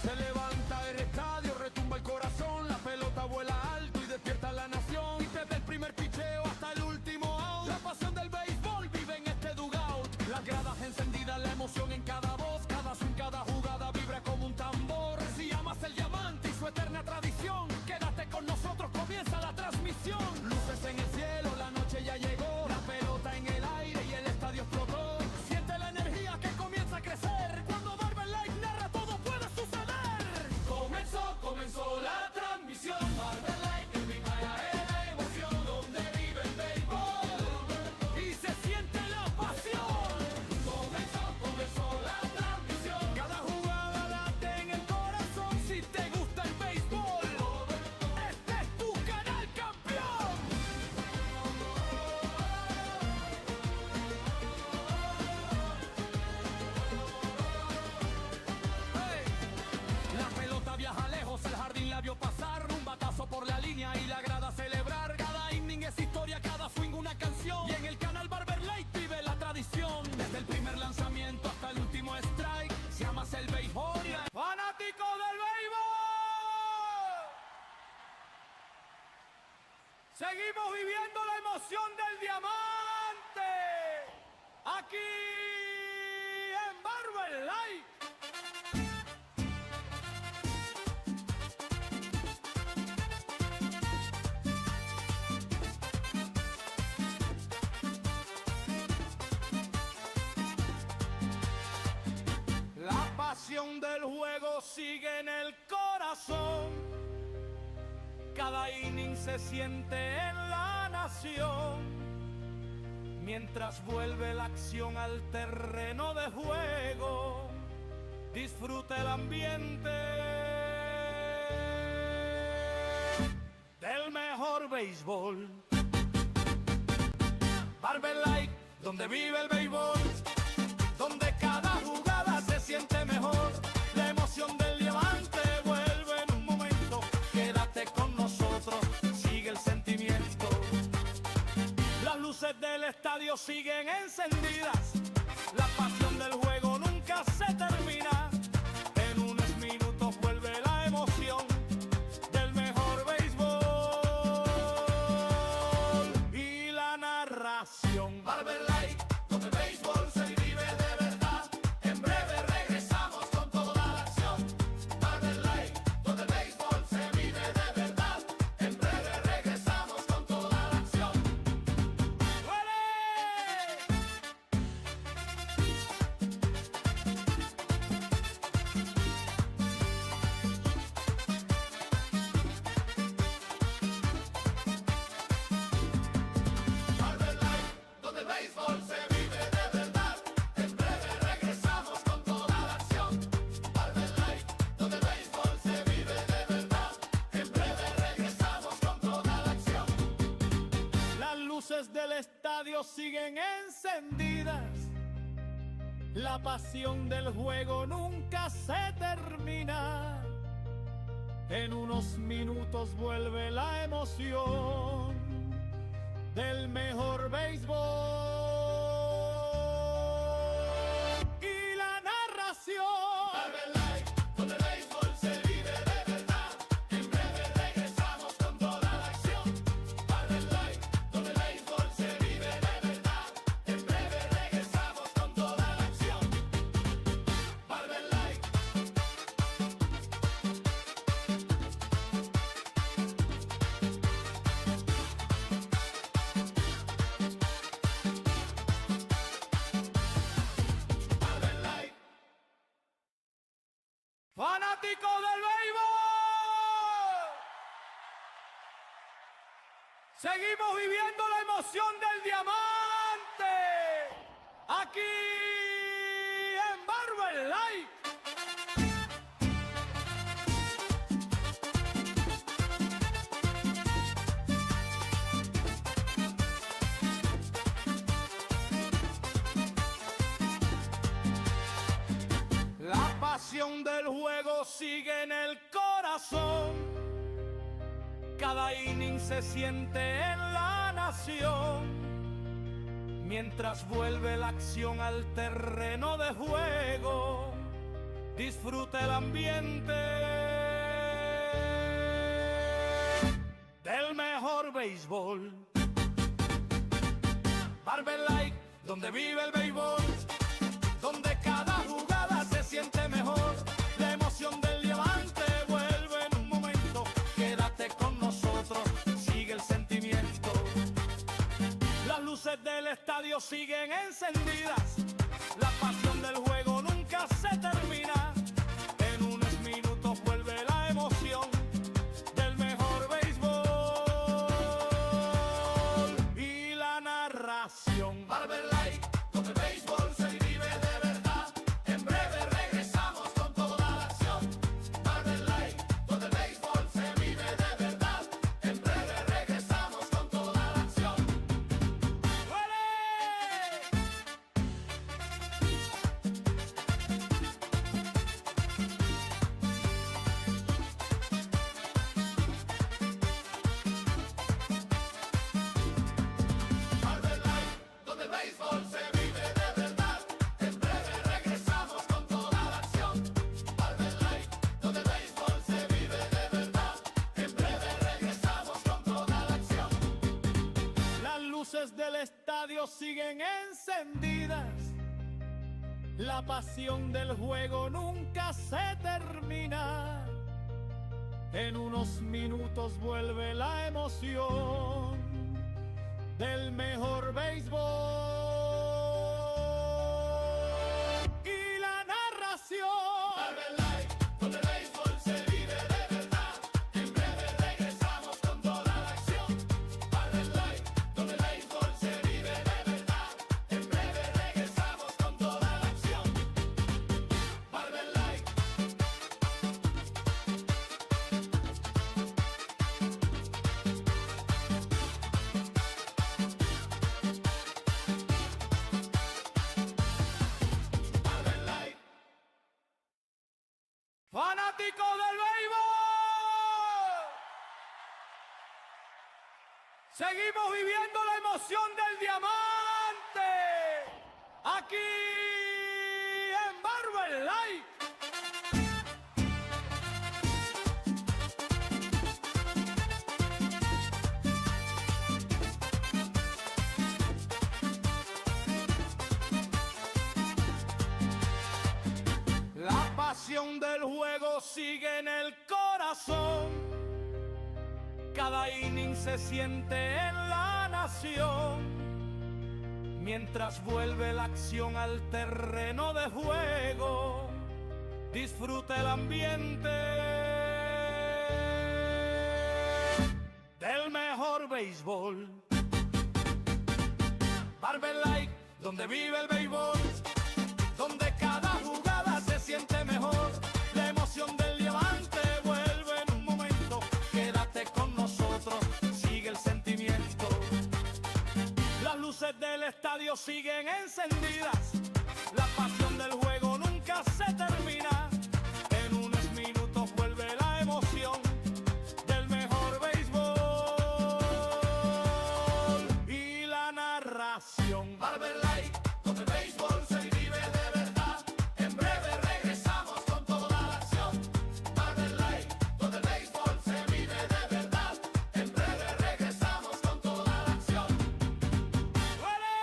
Se levanta el estadio, retumba el corazón, la pelota vuela alto y despierta a la nación. Y desde el primer pitcheo hasta el último out, la pasión del béisbol vive en este dugout. Las gradas encendidas, la emoción en cada voz, cada swing, cada jugada vibra como un tambor. Si amas el diamante y su eterna tradición, quédate con nosotros, comienza la transmisión. Luces en el cielo, la noche ya llegó, Seguimos viviendo la emoción del diamante. Aquí en Barber Light. La pasión del juego sigue en el corazón. Cada inning se siente en la nación. Mientras vuelve la acción al terreno de juego, disfruta el ambiente del mejor béisbol. Barber Light, donde vive el béisbol, donde cada jugada se siente mejor. La emoción del diamante vuelve en un momento. Quédate con nosotros, sigue el sentimiento. Las luces del estadio siguen encendidas. La pasión del juego nunca se termina. En unos minutos vuelve la emoción del mejor béisbol y la narración. Barber Light, donde el béisbol se vive de verdad. En breve regresamos con toda la acción. Barber Light, donde el béisbol se vive de verdad. En breve regresamos con toda la acción. ¡Duele! Barber Light, donde el béisbol se vive de verdad. En breve regresamos con toda la acción. Barber Light, donde el béisbol se vive de verdad. En breve regresamos con toda la acción. Las luces del estadio siguen encendidas. La pasión del juego nunca se termina. En unos minutos vuelve la emoción del mejor béisbol y la narración. Barber Light, donde el béisbol se vive de verdad. En breve regresamos con toda la acción. Barber Light, donde el béisbol se vive de verdad. En breve regresamos con toda la acción. Barber Light. Barber Light. Fanáticos del béisbol, seguimos viviendo la emoción del diamante aquí en Barber Light. La pasión del juego sigue en el corazón. Cada inning se siente en la nación. Mientras vuelve la acción al terreno de juego, disfruta el ambiente del mejor béisbol. Barber Light, donde vive el béisbol, donde cada jugada se siente mejor. La emoción del diamante vuelve en un momento. Quédate con nosotros, sigue el sentimiento. Las luces del estadio siguen encendidas. La pasión del juego nunca se termina. En unos minutos vuelve la emoción del mejor béisbol y la narración. Barber Light, donde el béisbol se vive de verdad. En breve regresamos con toda la acción. Barber Light, donde el béisbol se vive de verdad. En breve regresamos con toda la acción. ¡Duele! luces del estadio siguen encendidas. La pasión del juego nunca se termina. En unos minutos vuelve la emoción del mejor béisbol y la narración. Donde el béisbol se vive de verdad. En breve regresamos con toda la acción. Barber Light, donde el béisbol se vive de verdad. En breve regresamos con toda la acción. Barber Light. Barber Light. Fanáticos del béisbol, seguimos viviendo la emoción del diamante aquí en Barber Light. La pasión del juego sigue en el corazón. Cada inning se siente en la nación. Mientras vuelve la acción al terreno de juego, disfruta el ambiente del mejor béisbol. Barber Light, donde vive el béisbol, donde cada jugada se siente mejor. La emoción del diamante vuelve en un momento. Quédate con nosotros, sigue el sentimiento. Las luces del estadio siguen encendidas. La pasión del juego nunca se termina. En unos minutos vuelve la emoción del mejor béisbol y la narración. Barber Light, donde el béisbol se vive de verdad. En breve regresamos con toda la acción. Barber Light, donde el béisbol se vive de verdad. En breve regresamos con toda la acción. ¡Duele!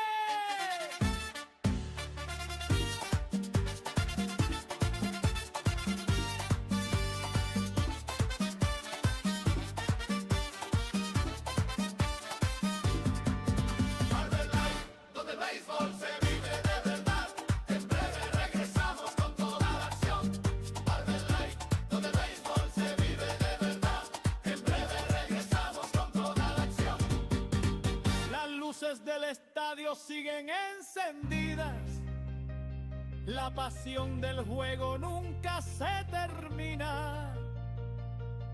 Barber Light, donde el béisbol se vive de verdad. En breve regresamos con toda la acción. Barber Light, donde el béisbol se vive de verdad. En breve regresamos con toda la acción. Las luces del estadio siguen encendidas. La pasión del juego nunca se termina.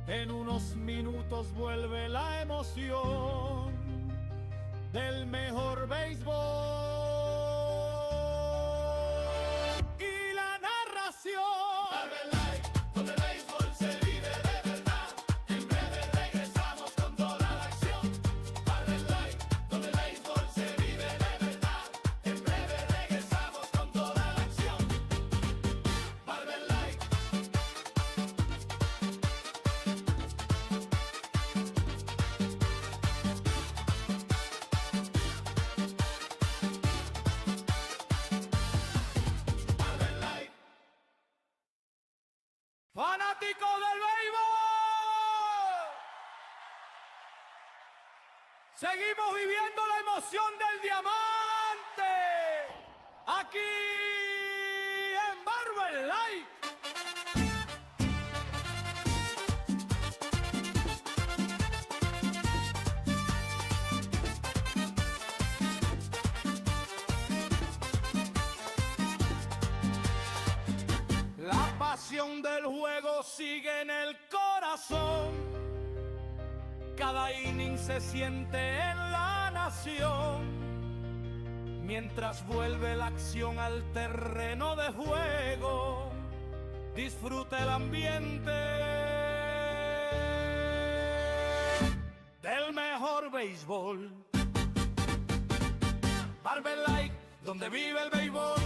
En unos minutos vuelve la emoción del mejor béisbol y la narración. Barber Light, donde el béisbol se vive de verdad. En breve regresamos con toda la acción. Barber Light, donde el béisbol se vive de verdad. En breve regresamos con toda la acción. Barber Light. Barber Light. Fanáticos del béisbol, seguimos viviendo la emoción del diamante aquí en Barber Light. La pasión del juego sigue en el corazón. Cada inning se siente en la nación. Mientras vuelve la acción al terreno de juego, disfruta el ambiente del mejor béisbol. Barber Light, donde vive el béisbol,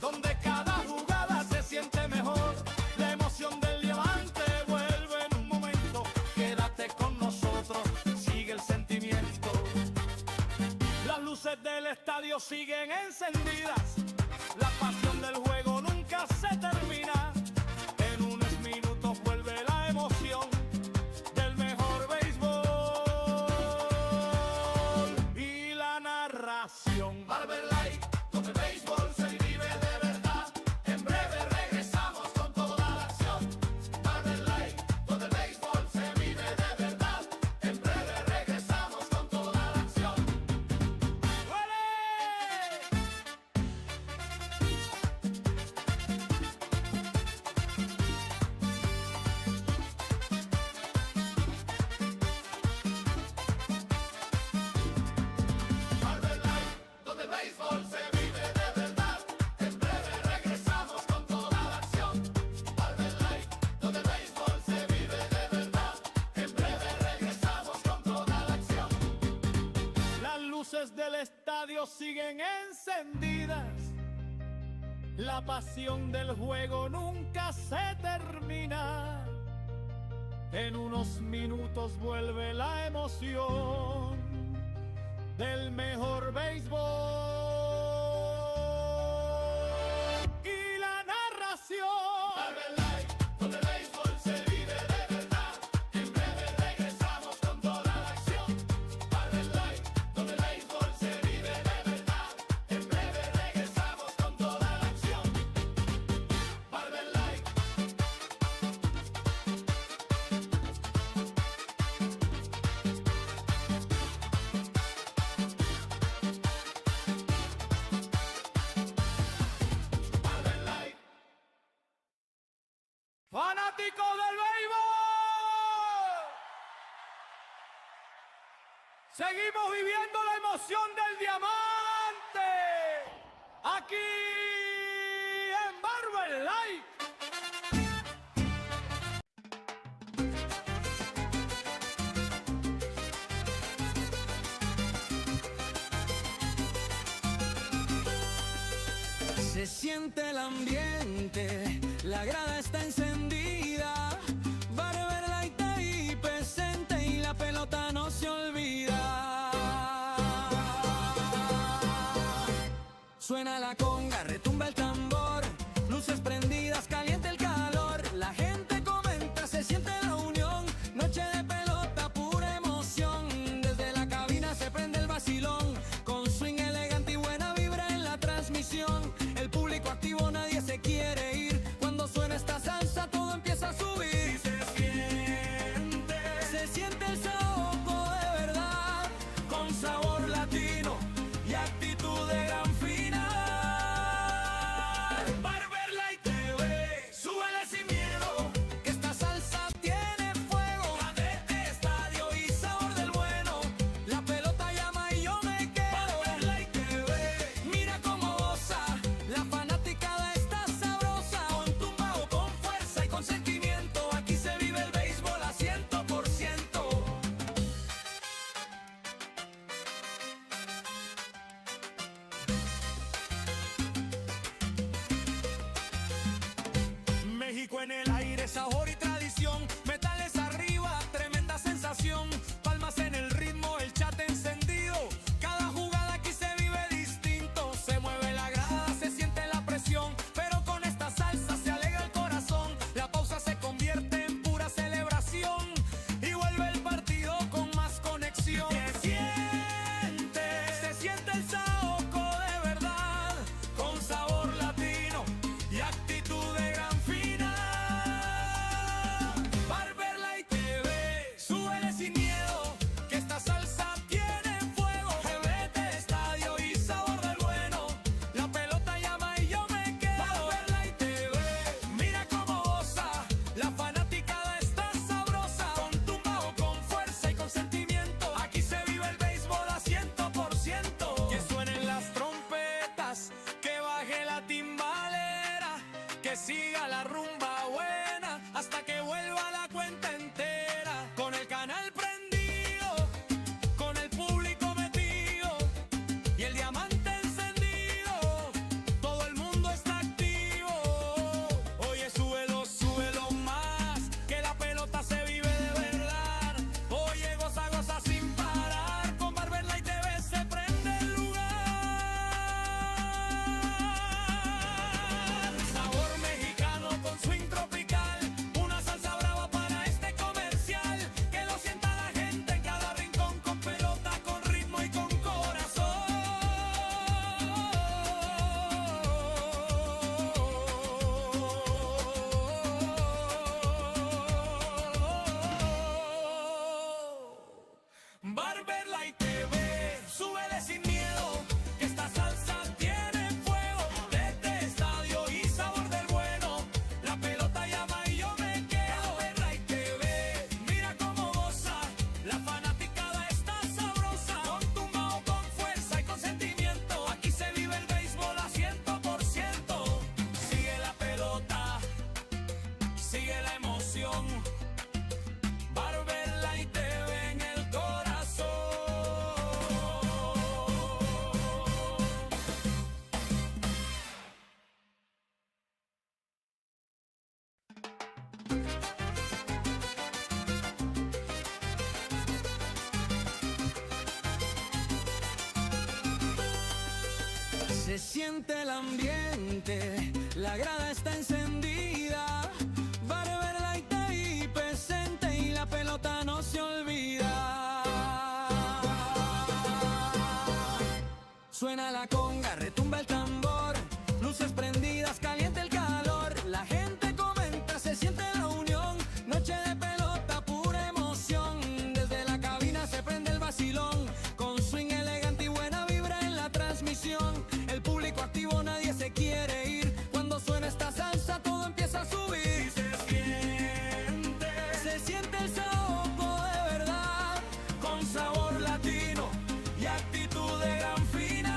donde cada jugada se siente mejor. La emoción del diamante vuelve en un momento. Quédate con nosotros, sigue el sentimiento. luces del estadio siguen encendidas. La pasión del juego nunca se termina. En unos minutos vuelve la emoción del mejor béisbol y la narración. Barber Light, donde el béisbol se vive de verdad. En breve regresamos con toda la acción. Barber Light, donde el béisbol se vive de verdad. En breve regresamos con toda la acción. ¡Duele! Barber Light, donde el béisbol se vive de verdad. En breve regresamos con toda la acción. Barber Light, donde el béisbol se vive de verdad. En breve regresamos con toda la acción. Las luces del estadio siguen encendidas. La pasión del juego nunca se termina. En unos minutos vuelve la emoción del mejor béisbol y la narración. Barber Light, donde el béisbol se vive de verdad. En breve regresamos con toda la acción. Barber Light, donde el béisbol se vive de verdad. En breve regresamos con toda la acción. Barber Light. Barber Light. Fanáticos del béisbol, seguimos viviendo la emoción del diamante aquí en Barber Light. Se siente el ambiente, la grada está encendida. Barber Light ahí presente y la pelota no se olvida. Suena la conga, retumba el tambor, luces prendidas, caliente el calor. La gente comenta, se siente la unión, noche de pelota, pura emoción. Desde la cabina se prende el vacilón, con swing elegante y buena vibra en la transmisión. El público activo, nadie se quiere ir. Cuando suena esta salsa, todo empieza a subir. Y se siente el saoco de verdad, con sabor latino y actitud de gran final. Barber Light TV, súbele sin miedo, que esta salsa tiene fuego. Cadete, estadio y sabor del bueno. La pelota llama y yo me quedo. Barber Light TV, mira cómo goza la fanaticada está sabrosa. Con tumbao, con fuerza y con sentimiento, aquí se vive el béisbol a 100%. México en el aire, sabor y tradición. Metales arriba, tremenda sensación. Palmas en el ritmo, el chat encendido. Cada jugada aquí se vive distinto. Se mueve la grada, se siente la presión. Pero con esta salsa se alegra el corazón. La pausa se convierte en pura celebración. Y vuelve el partido con más conexión. Se siente el saoco de verdad, con sabor latino y actitud de gran final. Barber Light TV, súbele sin miedo, que esta salsa tiene fuego. Vete, estadio y sabor del bueno. La pelota llama y yo me quedo. Barber Light TV, mira cómo goza la fanaticada está sabrosa. Con tumbao, con fuerza y con sentimiento, aquí se vive el béisbol a 100%. Que suenen las trompetas, que baje la timbalera, que siga la rumba buena hasta que vuelva la cuenta entera. Con el canal prendido, con el público metido y el diamante encendido, todo el mundo está activo. Oye, súbelo, súbelo más, que la pelota se vive de verdad. Oye, goza, goza sin parar, con Barber Light TV se prende el lugar. Se siente el ambiente, la grada está encendida. Barber Light ahí presente y la pelota no se olvida. Suena la conga, retumba el tambor, luces prendidas, caliente el calor. La gente comenta, se siente la unión, noche de pelota, pura emoción. Desde la cabina se prende el vacilón, con swing elegante y buena vibra en la transmisión. El público activo, nadie se quiere ir. Cuando suena esta salsa, todo empieza a subir. Y se siente el saoco de verdad, con sabor latino y actitud de gran final.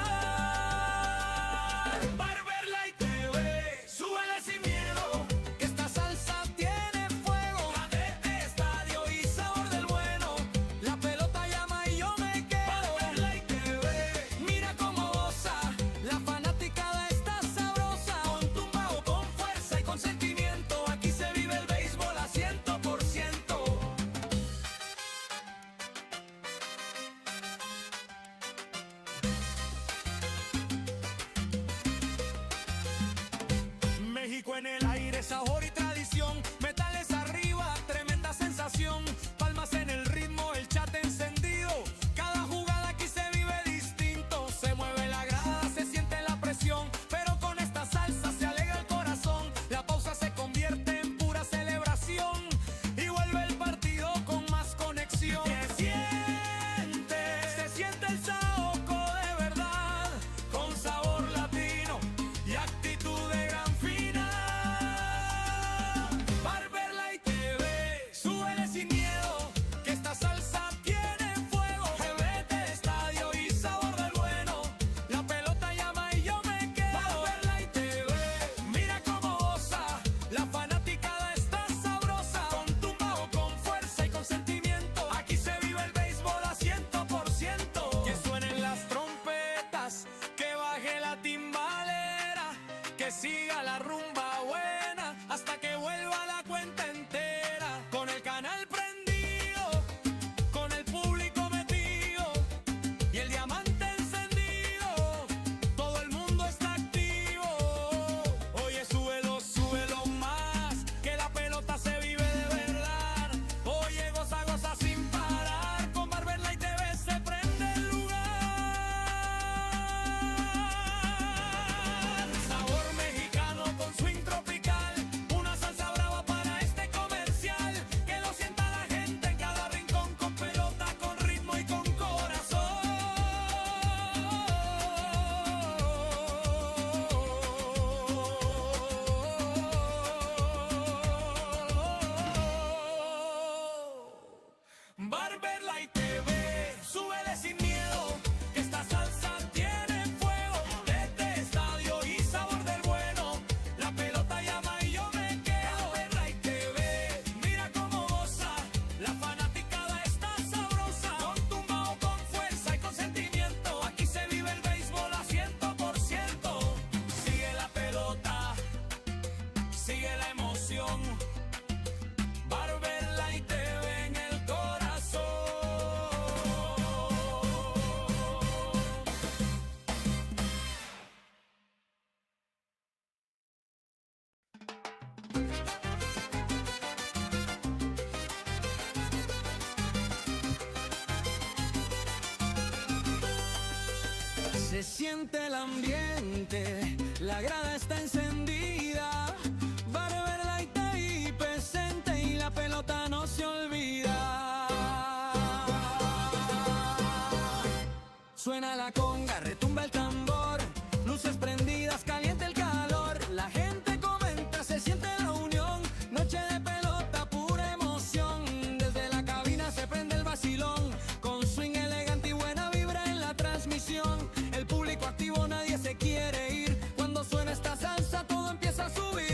Barber Light TV, súbele sin miedo, que esta salsa tiene fuego. Cadete, estadio y sabor del bueno, la pelota llama y yo me quedo. Barber Light TV, mira cómo goza, la fanaticada está sabrosa. Con tumbao, con fuerza y con sentimiento, aquí se vive el béisbol a 100%. México en el aire, sabor y tradición. Metales arriba, tremenda sensación. Palmas en el ritmo, el chat encendido. Cada jugada aquí se vive distinto. Se mueve la grada, se siente la presión. Pero con esta salsa se alegra el corazón. La pausa se convierte en pura celebración. Y vuelve el partido con más conexión. Se siente el saoco de verdad, con sabor latino y actitud de gran final. Barber Light TV, súbele sin miedo, que esta salsa tiene fuego. Vete, estadio y sabor del bueno, la pelota llama y yo me quedo. Barber Light TV, mira cómo goza, la fanaticada está sabrosa. Con tumbao, con fuerza y con sentimiento, aquí se vive el béisbol a 100%. Que suenen las trompetas, que baje la timbalera, que siga la rumba buena hasta que vuelva la cuenta entera. Con el canal prendido, con el público metido y el diamante encendido, todo el mundo está activo. Oye, súbelo, súbelo más, que la pelota se vive de verdad. Oye, goza, goza sin parar, con Barber Light TV se prende el lugar. Sabor mexicano con swing tropical, una salsa brava para este comercial. Que lo sienta la gente en cada rincón, con pelota, con ritmo y con corazón. Barber Light TV, súbele sin miedo, que esta salsa tiene fuego. Desde estadio y sabor del bueno, la pelota llama y yo me quedo. Barber Light TV, mira cómo goza, la fanaticada está sabrosa. Con tumbao, con fuerza y con sentimiento, aquí se vive el béisbol a 100%. Sigue la pelota, sigue la emoción. Barber Light TV en el corazón. Se siente el ambiente, la grada está encendida. Barber Light ahí presente y la pelota no se olvida. Suena la conga, retumba el tambor, luces prendidas, caliente el calor. La gente comenta, se siente la unión, noche de pelota, pura emoción. Desde la cabina se prende el vacilón, con swing elegante y buena vibra en la transmisión. El público activo, nadie se quiere ir. Cuando suena esta salsa, todo empieza a subir.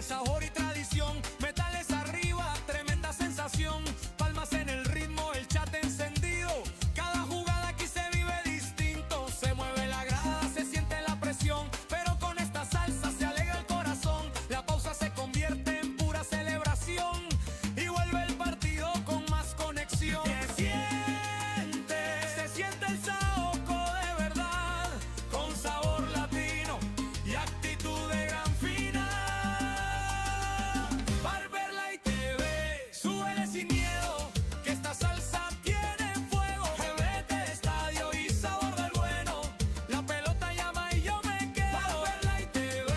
sabor y tradición. Metales arriba, tremenda sensación. Palmas en el ritmo, el chat encendido. Cada jugada aquí se vive distinto. Se mueve la grada, se siente la presión. Pero con esta salsa se alegra el corazón. La pausa se convierte en pura celebración. Y vuelve el partido con más conexión. Se siente el saoco de verdad. Con sabor latino y actitud de gran final. Barberla y TV, súbele sin miedo, que esta salsa tiene fuego. Vete de estadio y sabor del bueno. La pelota llama y yo me quedo. Barberla y TV,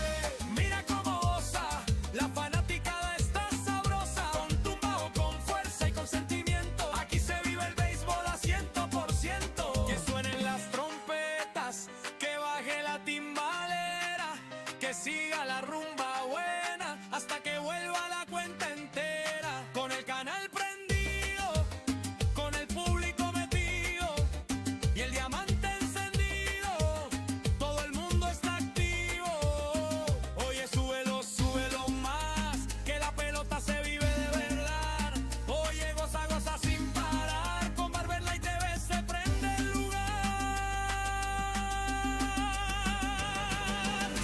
mira cómo goza. La fanaticada está sabrosa. Con tumbao, con fuerza y con sentimiento. Aquí se vive el béisbol a 100%. Que suenen las trompetas, que baje la timbalera, que siga la rumba buena hasta que vuelva la cuenta entera. Con el canal prendido, con el público metido y el diamante encendido, todo el mundo está activo. Oye, súbelo, súbelo más, que la pelota se vive de verdad. Oye, goza, goza sin parar. Con Barberla y TV se prende el lugar.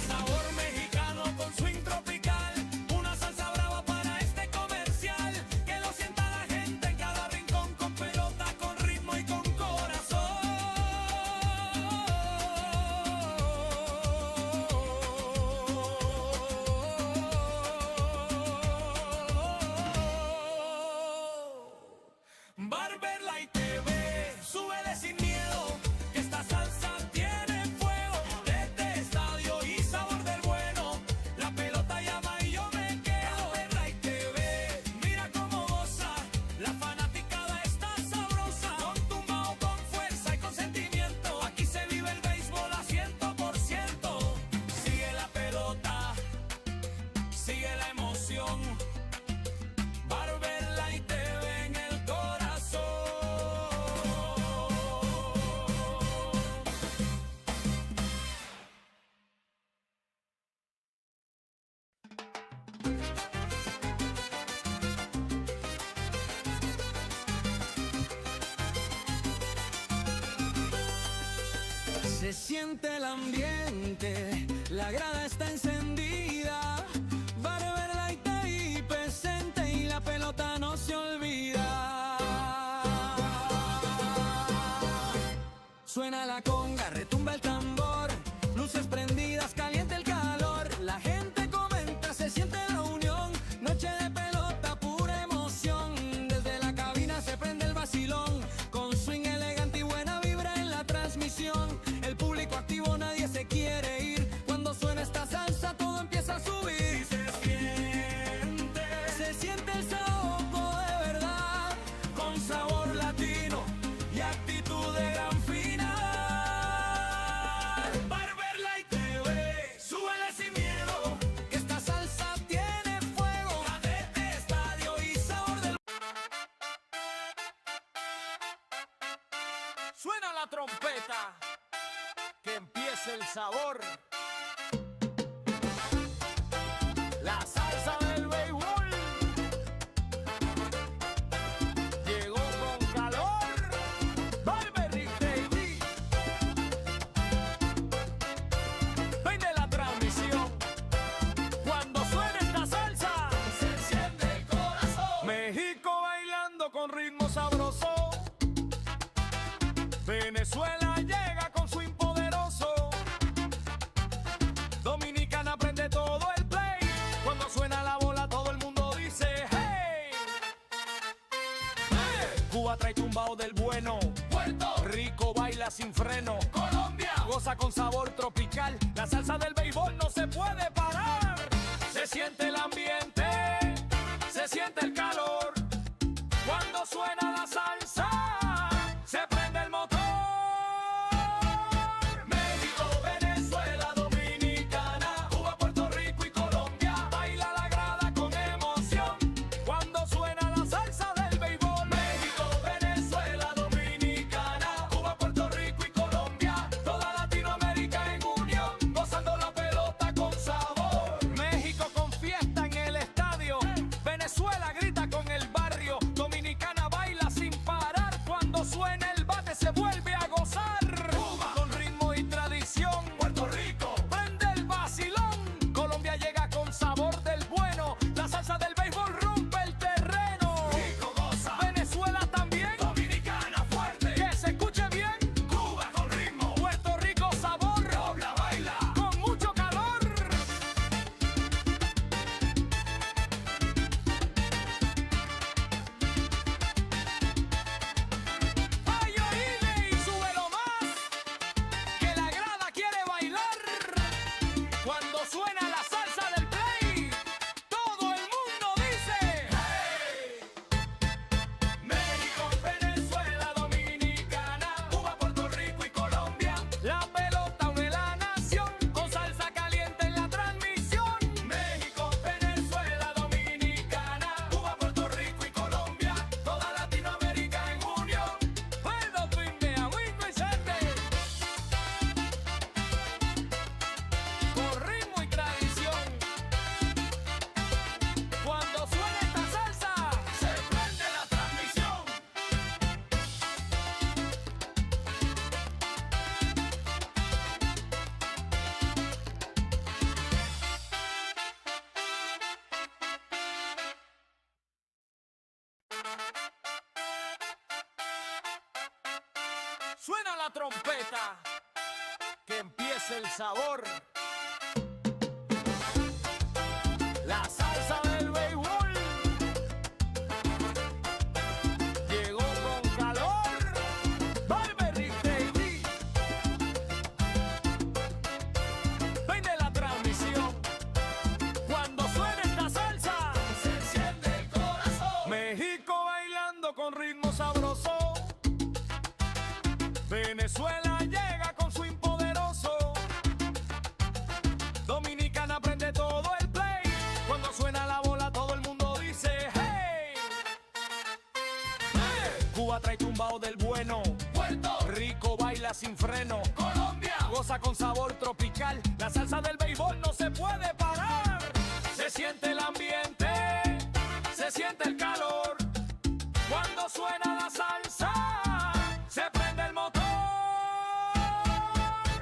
Sabor mexicano con swing tropical. Una salsa brava para este comercial. Que lo sienta la gente en cada rincón. Con pelota, con ritmo y con corazón. Barberla y TV, súbele sin miedo, que esta salsa tiene fuego. Desde estadio y sabor del bueno. La pelota llama y yo me quedo. Barberla y TV, mira cómo goza. La fanaticada está sabrosa. Con tumbao, con fuerza y con sentimiento. Aquí se vive el béisbol a 100%. Sigue la pelota, sigue la emoción. Barberla y TV en el corazón. Se siente el ambiente, la grada está encendida. Barberla y TV presente y la pelota no se olvida. Suena la conga, retumba el tambor. Luces prendidas, caliente el calor. La gente comenta, se siente la unión. Noche de pelota, pura emoción. Desde la cabina se prende el vacilón. Con swing elegante y buena vibra en la transmisión. El público activo, nadie se quiere ir. Cuando suena esta salsa, todo empieza a subir. Y se siente el saoco de verdad. Con sabor latino y actitud de gran final. Barberla y TV, súbele sin miedo, que esta salsa tiene fuego. Desde estadio y sabor del... Suena la trompeta, que empiece el sabor. La salsa del béisbol llegó con calor. Barberla y TV, vende la transmisión. Cuando suena esta salsa, se enciende el corazón. México bailando con ritmo sabroso. Venezuela llega con su impoderoso. Dominicana prende todo el play. Cuando suena la bola todo el mundo dice hey. Cuba trae tumbao del bueno. Puerto Rico baila sin freno. Colombia goza con sabor tropical. La salsa del béisbol no se puede parar. Se siente el ambiente, se siente el calor. Cuando suena la salsa, se prende el motor. México, Venezuela, Dominicana, Cuba, Puerto Rico y Colombia. Baila la grada con emoción. Cuando suena la salsa del béisbol. México, Venezuela, Dominicana, Cuba, Puerto Rico y Colombia. Toda Latinoamérica en unión, gozando la pelota con sabor. México con fiesta en la trompeta, que empiece el sabor. La salsa del béisbol llegó con calor. Barberry Baby. Ven de la transmisión. Cuando suena esta salsa, se enciende el corazón. México bailando con ritmo sabroso. Venezuela llega con swing poderoso. Dominicana prende todo el play. Cuando suena la bola todo el mundo dice hey. Cuba trae tumbao del bueno. Puerto Rico baila sin freno. Colombia goza con sabor tropical. La salsa del béisbol no se puede parar. Se siente el ambiente, se siente el calor. Cuando suena la salsa, se prende el motor.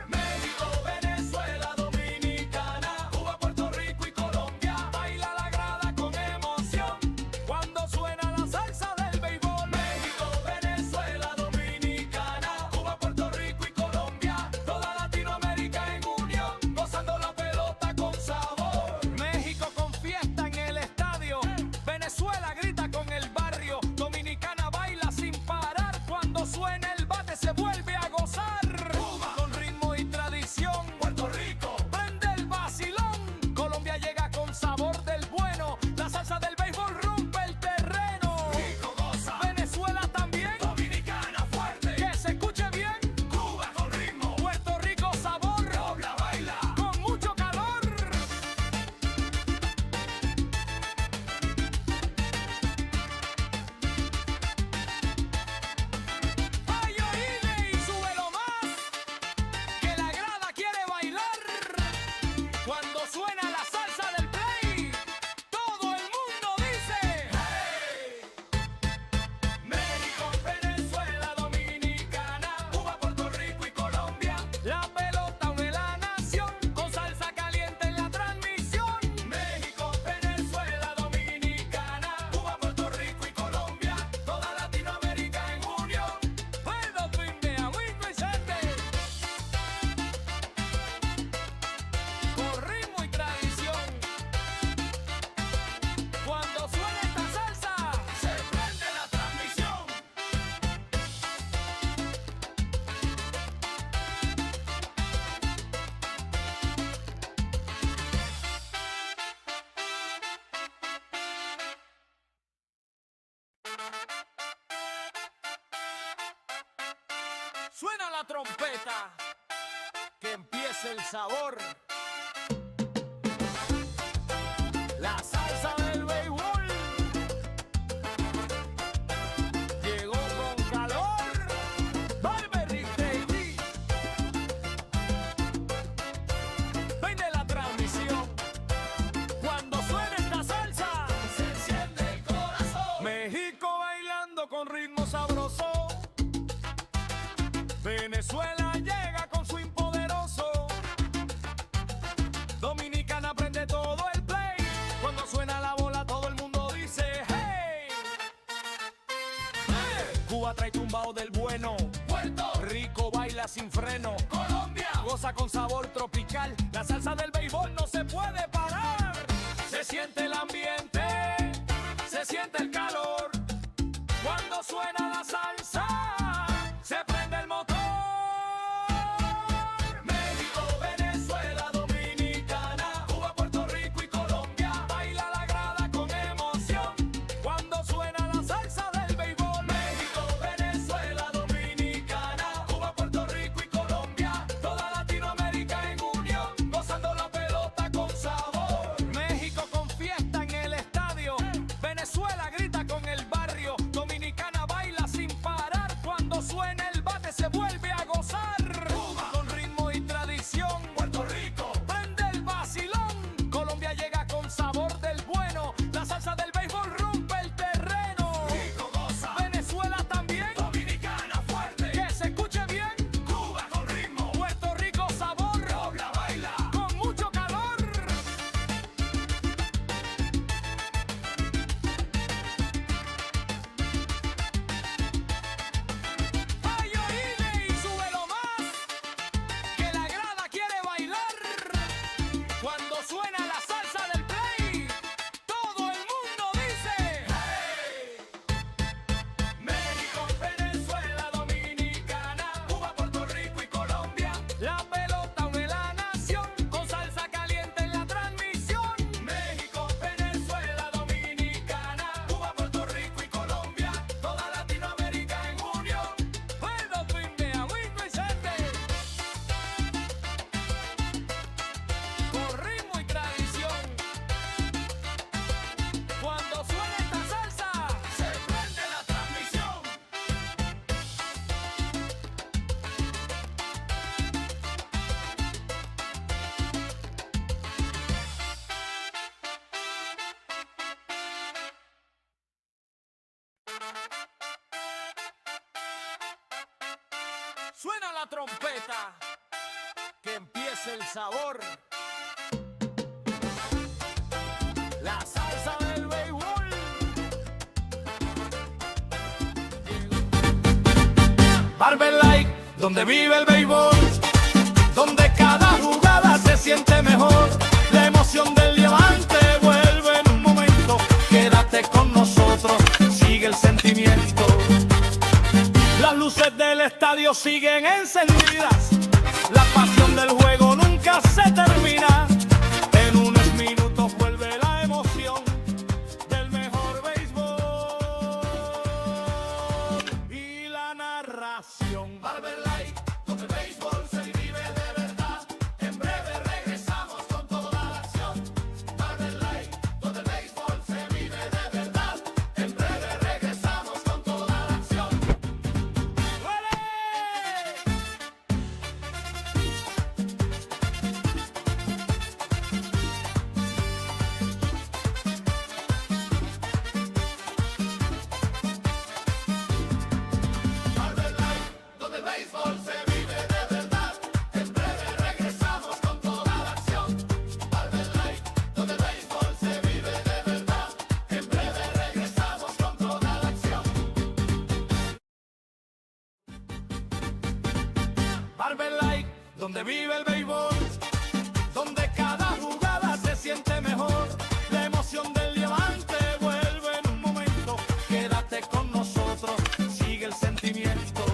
México, Venezuela, Dominicana, Cuba, Puerto Rico y Colombia. Baila la grada con emoción cuando suena la salsa del béisbol. México, Venezuela, Dominicana, Cuba, Puerto Rico y Colombia. Toda Latinoamérica en unión, gozando la pelota con sabor. México con fiesta en el estadio. Venezuela grita con el barrio. Dominicana baila sin parar. Cuando suena el bate se vuelve a gozar. Cuba con ritmo y tradición. Puerto Rico prende el vacilón. Colombia llega con sabor del bueno. La salsa del béisbol rompe el terreno. Rico goza. Venezuela también. Dominicana fuerte. Que se escuche bien. Cuba con ritmo. Puerto Rico sabor. Dobla baila con mucho calor. Ay, oíle y súbelo más, que la grada quiere bailar. Cuando suena la salsa del play, todo el mundo dice hey. México, Venezuela, Dominicana, Cuba, Puerto Rico y Colombia. La pelota une la nación, con salsa caliente en la transmisión. México, Venezuela, Dominicana, Cuba, Puerto Rico y Colombia. Toda Latinoamérica en unión. Puedo fin de amigo y sete. Con ritmo y tradición. Cuando suena esta salsa, se prende la transmisión. Suena la trompeta, que empiece el sabor. La salsa del béisbol llegó con calor. Barberry Baby. Ven de la transmisión. Cuando suena esta salsa, se enciende el corazón. México bailando con ritmo sabroso. Venezuela llega con swing poderoso. Dominicana prende todo el play. Cuando suena la bola todo el mundo dice hey. Cuba trae tumbao del bueno. Puerto Rico baila sin freno. Colombia goza con sabor tropical. La salsa del béisbol no se puede parar. Se siente el ambiente, se siente el calor. Cuando suena la salsa, se prende el motor. México, Venezuela, Dominicana, Cuba, Puerto Rico y Colombia. Baila la grada con emoción cuando suena la salsa del béisbol. México, Venezuela, Dominicana, Cuba, Puerto Rico y Colombia. Toda Latinoamérica en unión, gozando la pelota con sabor. México con fiesta Suena la trompeta, que empiece el sabor. La salsa del béisbol. Barber Light, donde vive el béisbol, donde cada jugada se siente mejor. La emoción del diamante vuelve en un momento. Quédate con nosotros, sigue el sentimiento. Las luces del estadio siguen encendidas. La pasión del juego nunca se termina. En unos minutos vuelve la emoción del mejor béisbol y la narración. Barber Light, donde el béisbol se vive de verdad. En breve regresamos con toda la acción. Barber Light, donde el béisbol se vive de verdad. En breve regresamos con toda la acción. Barber Light, donde el béisbol se vive de verdad. En breve regresamos con toda la acción. Barber Light, donde el béisbol se vive de verdad. En breve regresamos con toda la acción. Barber Light, donde vive el béisbol, donde cada jugada se siente mejor. La emoción del diamante vuelve en un momento. Quédate con nosotros, sigue el sentimiento.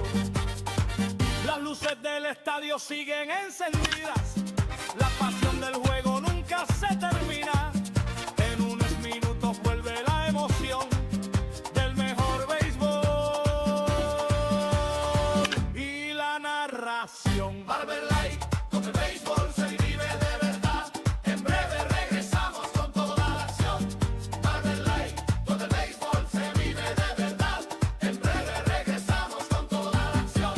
Las luces del estadio siguen encendidas. La pasión del juego nunca se termina. En unos minutos vuelve la emoción del mejor béisbol y la narración. Barber Light, donde el béisbol se vive de verdad. En breve regresamos con toda la acción. Barber Light, donde el béisbol se vive de verdad. En breve regresamos con toda la acción.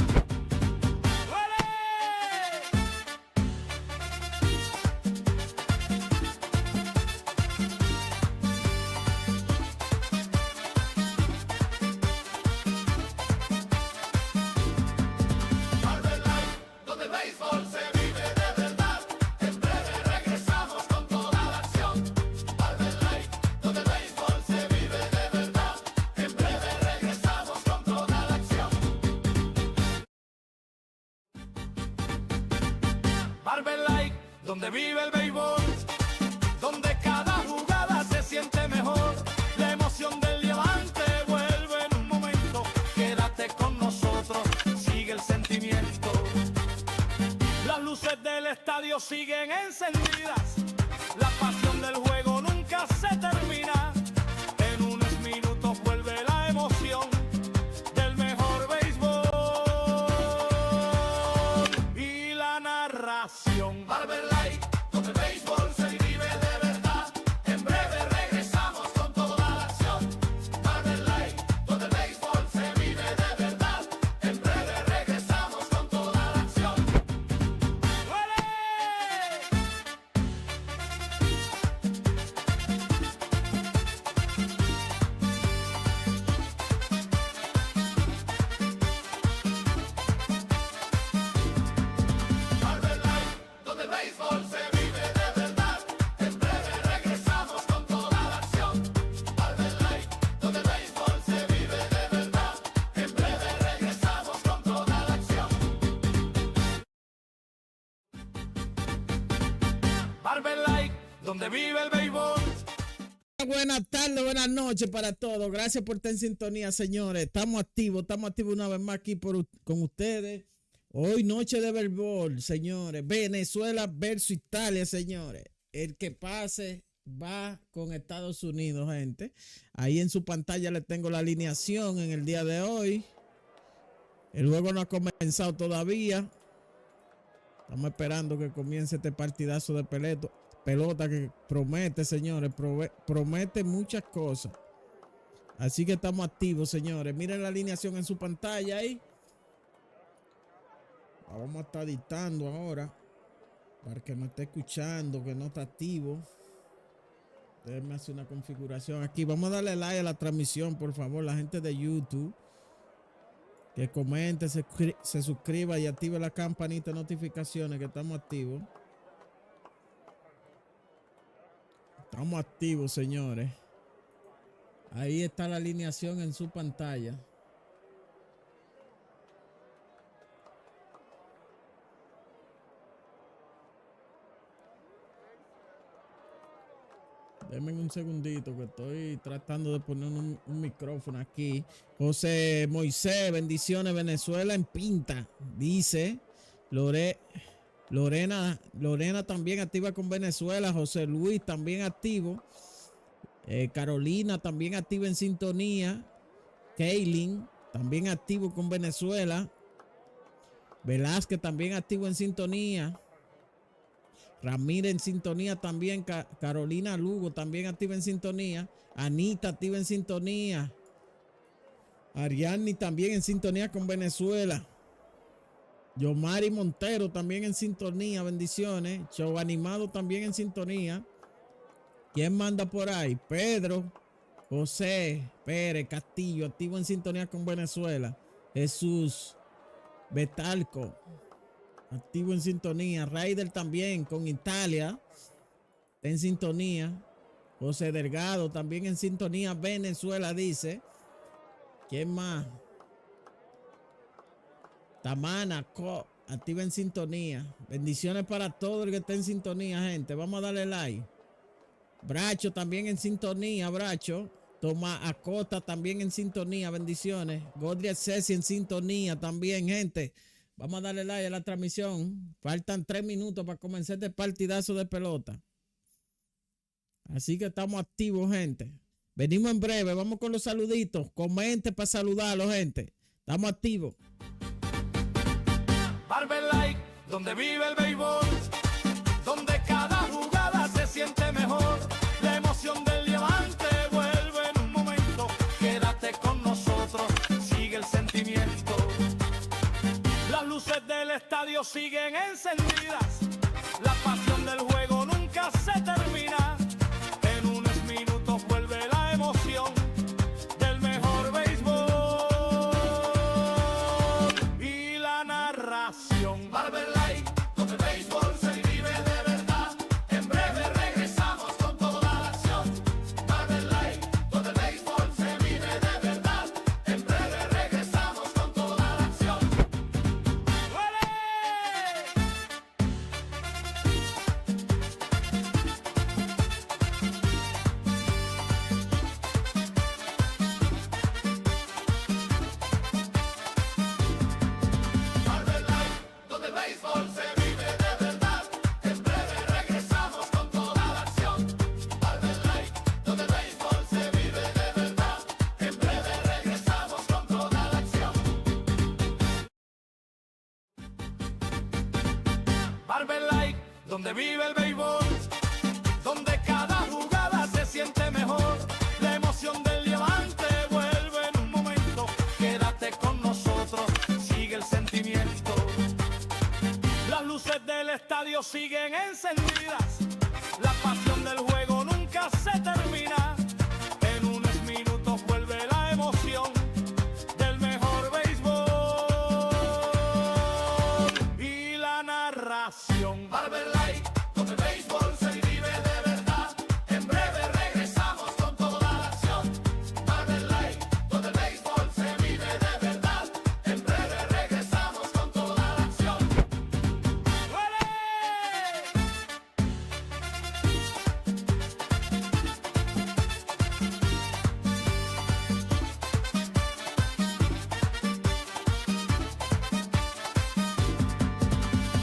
Barber Light, donde el béisbol se vive de verdad. En breve regresamos con toda la acción. Barber Light, donde el béisbol se vive de verdad. En breve regresamos con toda la acción. Barber Light, donde vive el béisbol, donde cada jugada se siente mejor. La emoción del diamante vuelve en un momento. Quédate con nosotros, sigue el sentimiento. Las luces del estadio siguen encendidas. La pasión del juego nunca se termina. En unos minutos vuelve la emoción del mejor béisbol y la narración. Barber Light, donde el béisbol se vive de verdad. En breve regresamos con toda la acción. Barber Light, donde el béisbol se vive de verdad. En breve regresamos con toda la acción. Barber Light, donde el béisbol se vive de verdad. En breve regresamos con toda la acción. Barber Light, donde el béisbol se vive de verdad. En breve regresamos con toda la acción. Barber Light, donde vive el béisbol. Buenas tardes, buenas noches para todos. Gracias por estar en sintonía, señores. Estamos activos una vez más aquí con ustedes. Hoy noche de béisbol, señores. Venezuela versus Italia, señores. El que pase va con Estados Unidos, gente. Ahí en su pantalla le tengo la alineación en el día de hoy. El juego no ha comenzado todavía. Estamos esperando que comience este partidazo de pelota que promete, señores. Promete muchas cosas. Así que estamos activos, señores. Miren la alineación en su pantalla ahí. La vamos a estar dictando ahora. Para el que no esté escuchando, que no está activo. Déjenme hacer una configuración aquí. Vamos a darle like a la transmisión, por favor. La gente de YouTube. Que comente, se suscriba y active la campanita de notificaciones que estamos activos. Estamos activos, señores. Ahí está la alineación en su pantalla. Denme un segundito que estoy tratando de poner un micrófono aquí. José Moisés, bendiciones, Venezuela en pinta. Dice Lorena también activa con Venezuela. José Luis también activo. Carolina también activa en sintonía. Kaylin también activo con Venezuela. Velázquez también activo en sintonía. Ramírez en sintonía también. Carolina Lugo también activa en sintonía. Anita activa en sintonía. Ariadne también en sintonía con Venezuela. Yomari Montero también en sintonía. Bendiciones. Show Animado también en sintonía. ¿Quién manda por ahí? Pedro José Pérez Castillo activo en sintonía con Venezuela. Jesús Betalco activo en sintonía. Raider también con Italia en sintonía. José Delgado también en sintonía. Venezuela dice. ¿Quién más? Tamana activa en sintonía. Bendiciones para todo el que esté en sintonía, gente. Vamos a darle like. Bracho también en sintonía. Bracho. Tomás Acosta también en sintonía. Bendiciones. Godriel Ceci en sintonía también, gente. Vamos a darle like a la transmisión. Faltan 3 minutos para comenzar este partidazo de pelota. Así que estamos activos, gente. Venimos en breve. Vamos con los saluditos. Comente para saludarlos, gente. Estamos activos. Barber Like, donde vive el béisbol, donde cada jugada se siente mejor. La emoción del diamante vuelve en un momento. Quédate con nosotros, sigue el sentimiento. Las luces del estadio siguen encendidas. La pasión del juego nunca se termina. En unos minutos vuelve la emoción del mejor béisbol y la narración. Barber Like, donde el béisbol se vive de verdad. En breve regresamos con toda la acción. Barber Like, donde el béisbol se vive de verdad. En breve regresamos con toda la acción. Barber Like, donde el béisbol se vive de verdad. En breve regresamos con toda la acción. Barber Like, donde el béisbol se vive de verdad. En breve regresamos con toda la acción. Barber Like, donde vive el béisbol, donde cada jugada se siente mejor. La emoción del diamante vuelve en un momento. Quédate con nosotros, sigue el sentimiento. Las luces del estadio siguen encendidas. La pasión del juego nunca se termina. En unos minutos vuelve la emoción del mejor béisbol y la narración. Barber Like, donde el béisbol se vive de verdad. En breve regresamos con toda la acción. Barber Like, donde el béisbol se vive de verdad. En breve regresamos con toda la acción.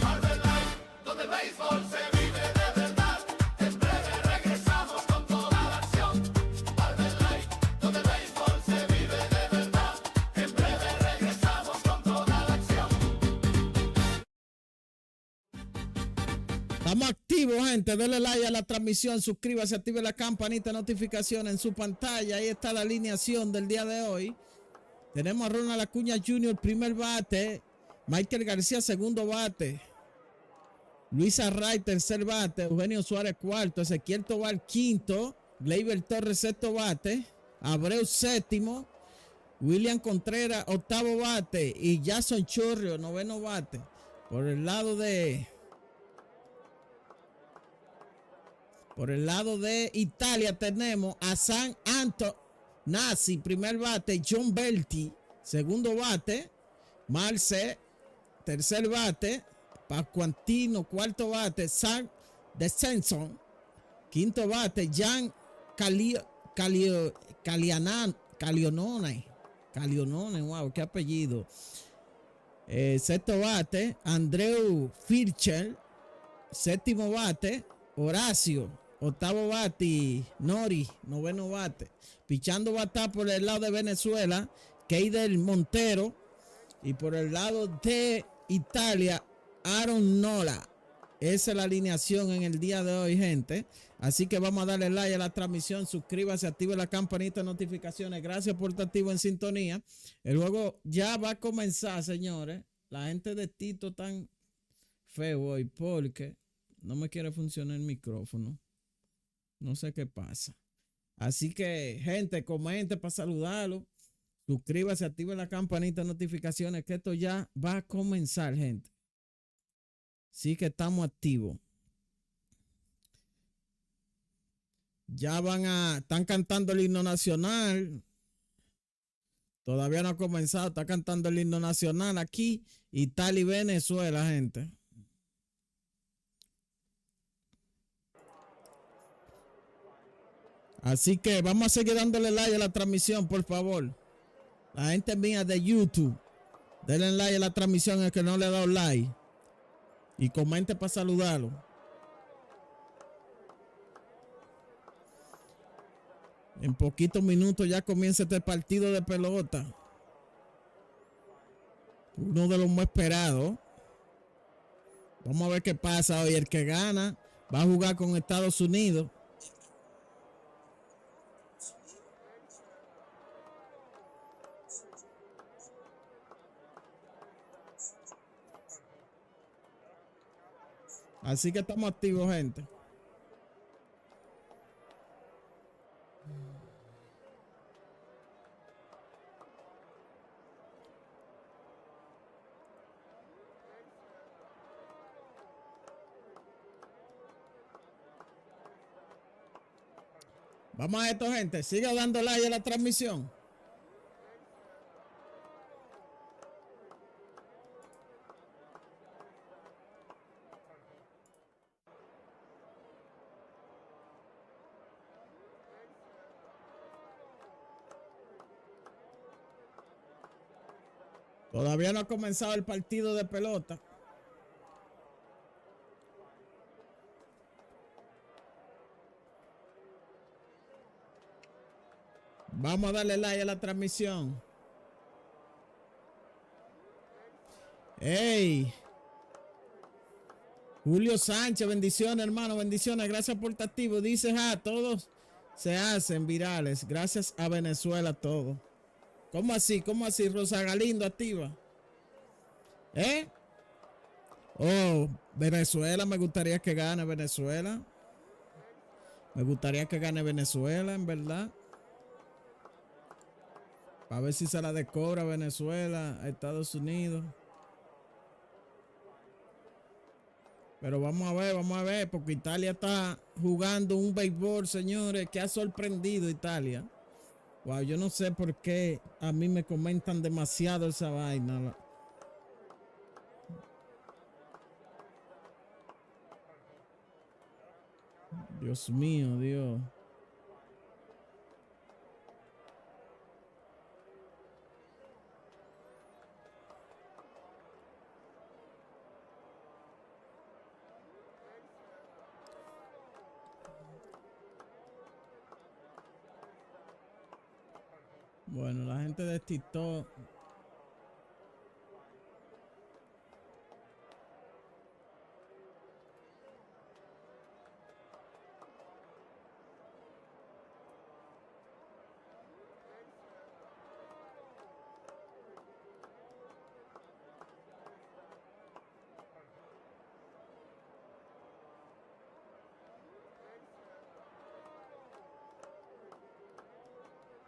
Barber Like, donde el béisbol se vive de verdad. En breve regresamos con toda la acción. Barber Like, donde el béisbol se vive de verdad. En breve regresamos con toda la acción. Estamos activos, gente. Denle like a la transmisión. Suscríbase, active la campanita de notificaciones en su pantalla. Ahí está la alineación del día de hoy. Tenemos a Ronald Acuña Jr., primer bate. Michael García, segundo bate. Luis Array, tercer bate. Eugenio Suárez, cuarto. Ezequiel Tobar, quinto. Gleyber Torres, sexto bate. Abreu, séptimo. William Contreras, octavo bate. Y Jason Churrio, noveno bate. Por el lado de Italia tenemos a San Anto Nazi, primer bate. John Belti, segundo bate. Marce, tercer bate. Pascuantino, cuarto bate. San Descenson, quinto bate. Jan Calionone, wow, qué apellido. Sexto bate. Andreu Fircher, séptimo bate. Horacio, octavo bate. Nori, noveno bate. Pichando va a estar por el lado de Venezuela, Keider Montero. Y por el lado de Italia, Aaron Nola. Esa es la alineación en el día de hoy, gente. Así que vamos a darle like a la transmisión. Suscríbase, active la campanita de notificaciones. Gracias por estar activo en sintonía. El juego ya va a comenzar, señores. La gente de Tito tan feo hoy porque no me quiere funcionar el micrófono. No sé qué pasa. Así que, gente, comente para saludarlo. Suscríbase, active la campanita de notificaciones, que esto ya va a comenzar, gente. Sí que estamos activos. Ya están cantando el himno nacional. Todavía no ha comenzado, está cantando el himno nacional aquí, Italia y Venezuela, gente. Así que vamos a seguir dándole like a la transmisión, por favor. La gente mía de YouTube, denle like a la transmisión el que no le ha dado like. Y comente para saludarlo. En poquitos minutos ya comienza este partido de pelota. Uno de los más esperados. Vamos a ver qué pasa hoy. El que gana va a jugar con Estados Unidos. Así que estamos activos, gente. Vamos a esto, gente. Siga dando like a la transmisión. Todavía no ha comenzado el partido de pelota. Vamos a darle like a la transmisión. ¡Ey! Julio Sánchez, bendiciones, hermano, bendiciones. Gracias por estar activo. Dice, todos se hacen virales. Gracias a Venezuela, todo. ¿Cómo así? ¿Cómo así? Rosa Galindo activa. Oh, Venezuela, me gustaría que gane Venezuela. Me gustaría que gane Venezuela, en verdad. Para ver si se la decobra Venezuela a Estados Unidos. Pero vamos a ver, porque Italia está jugando un béisbol, señores, que ha sorprendido a Italia. Wow, yo no sé por qué a mí me comentan demasiado esa vaina. Dios mío, Dios. Bueno, la gente de TikTok.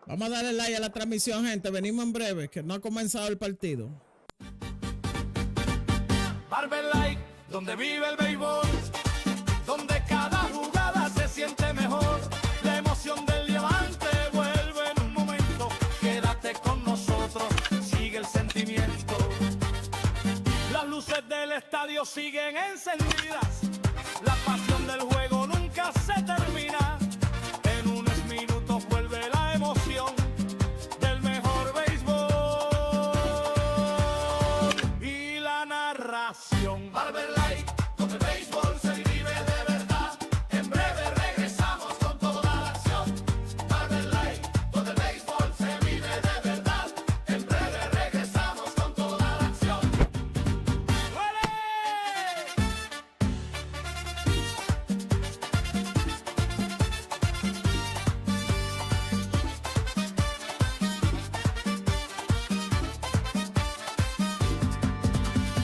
Vamos a darle like a la transmisión, gente. Venimos en breve, que no ha comenzado el partido. Barber Light, donde vive el béisbol, donde cada jugada se siente mejor. La emoción del diamante vuelve en un momento. Quédate con nosotros, sigue el sentimiento. Las luces del estadio siguen encendidas. La pasión del juego nunca se termina. En unos minutos vuelve la emoción del mejor béisbol y la narración. Barber Light, donde el béisbol se vive de verdad. En breve regresamos con toda la acción. Barber Light, donde el béisbol se vive de verdad. En breve regresamos con toda la acción. ¡Duele!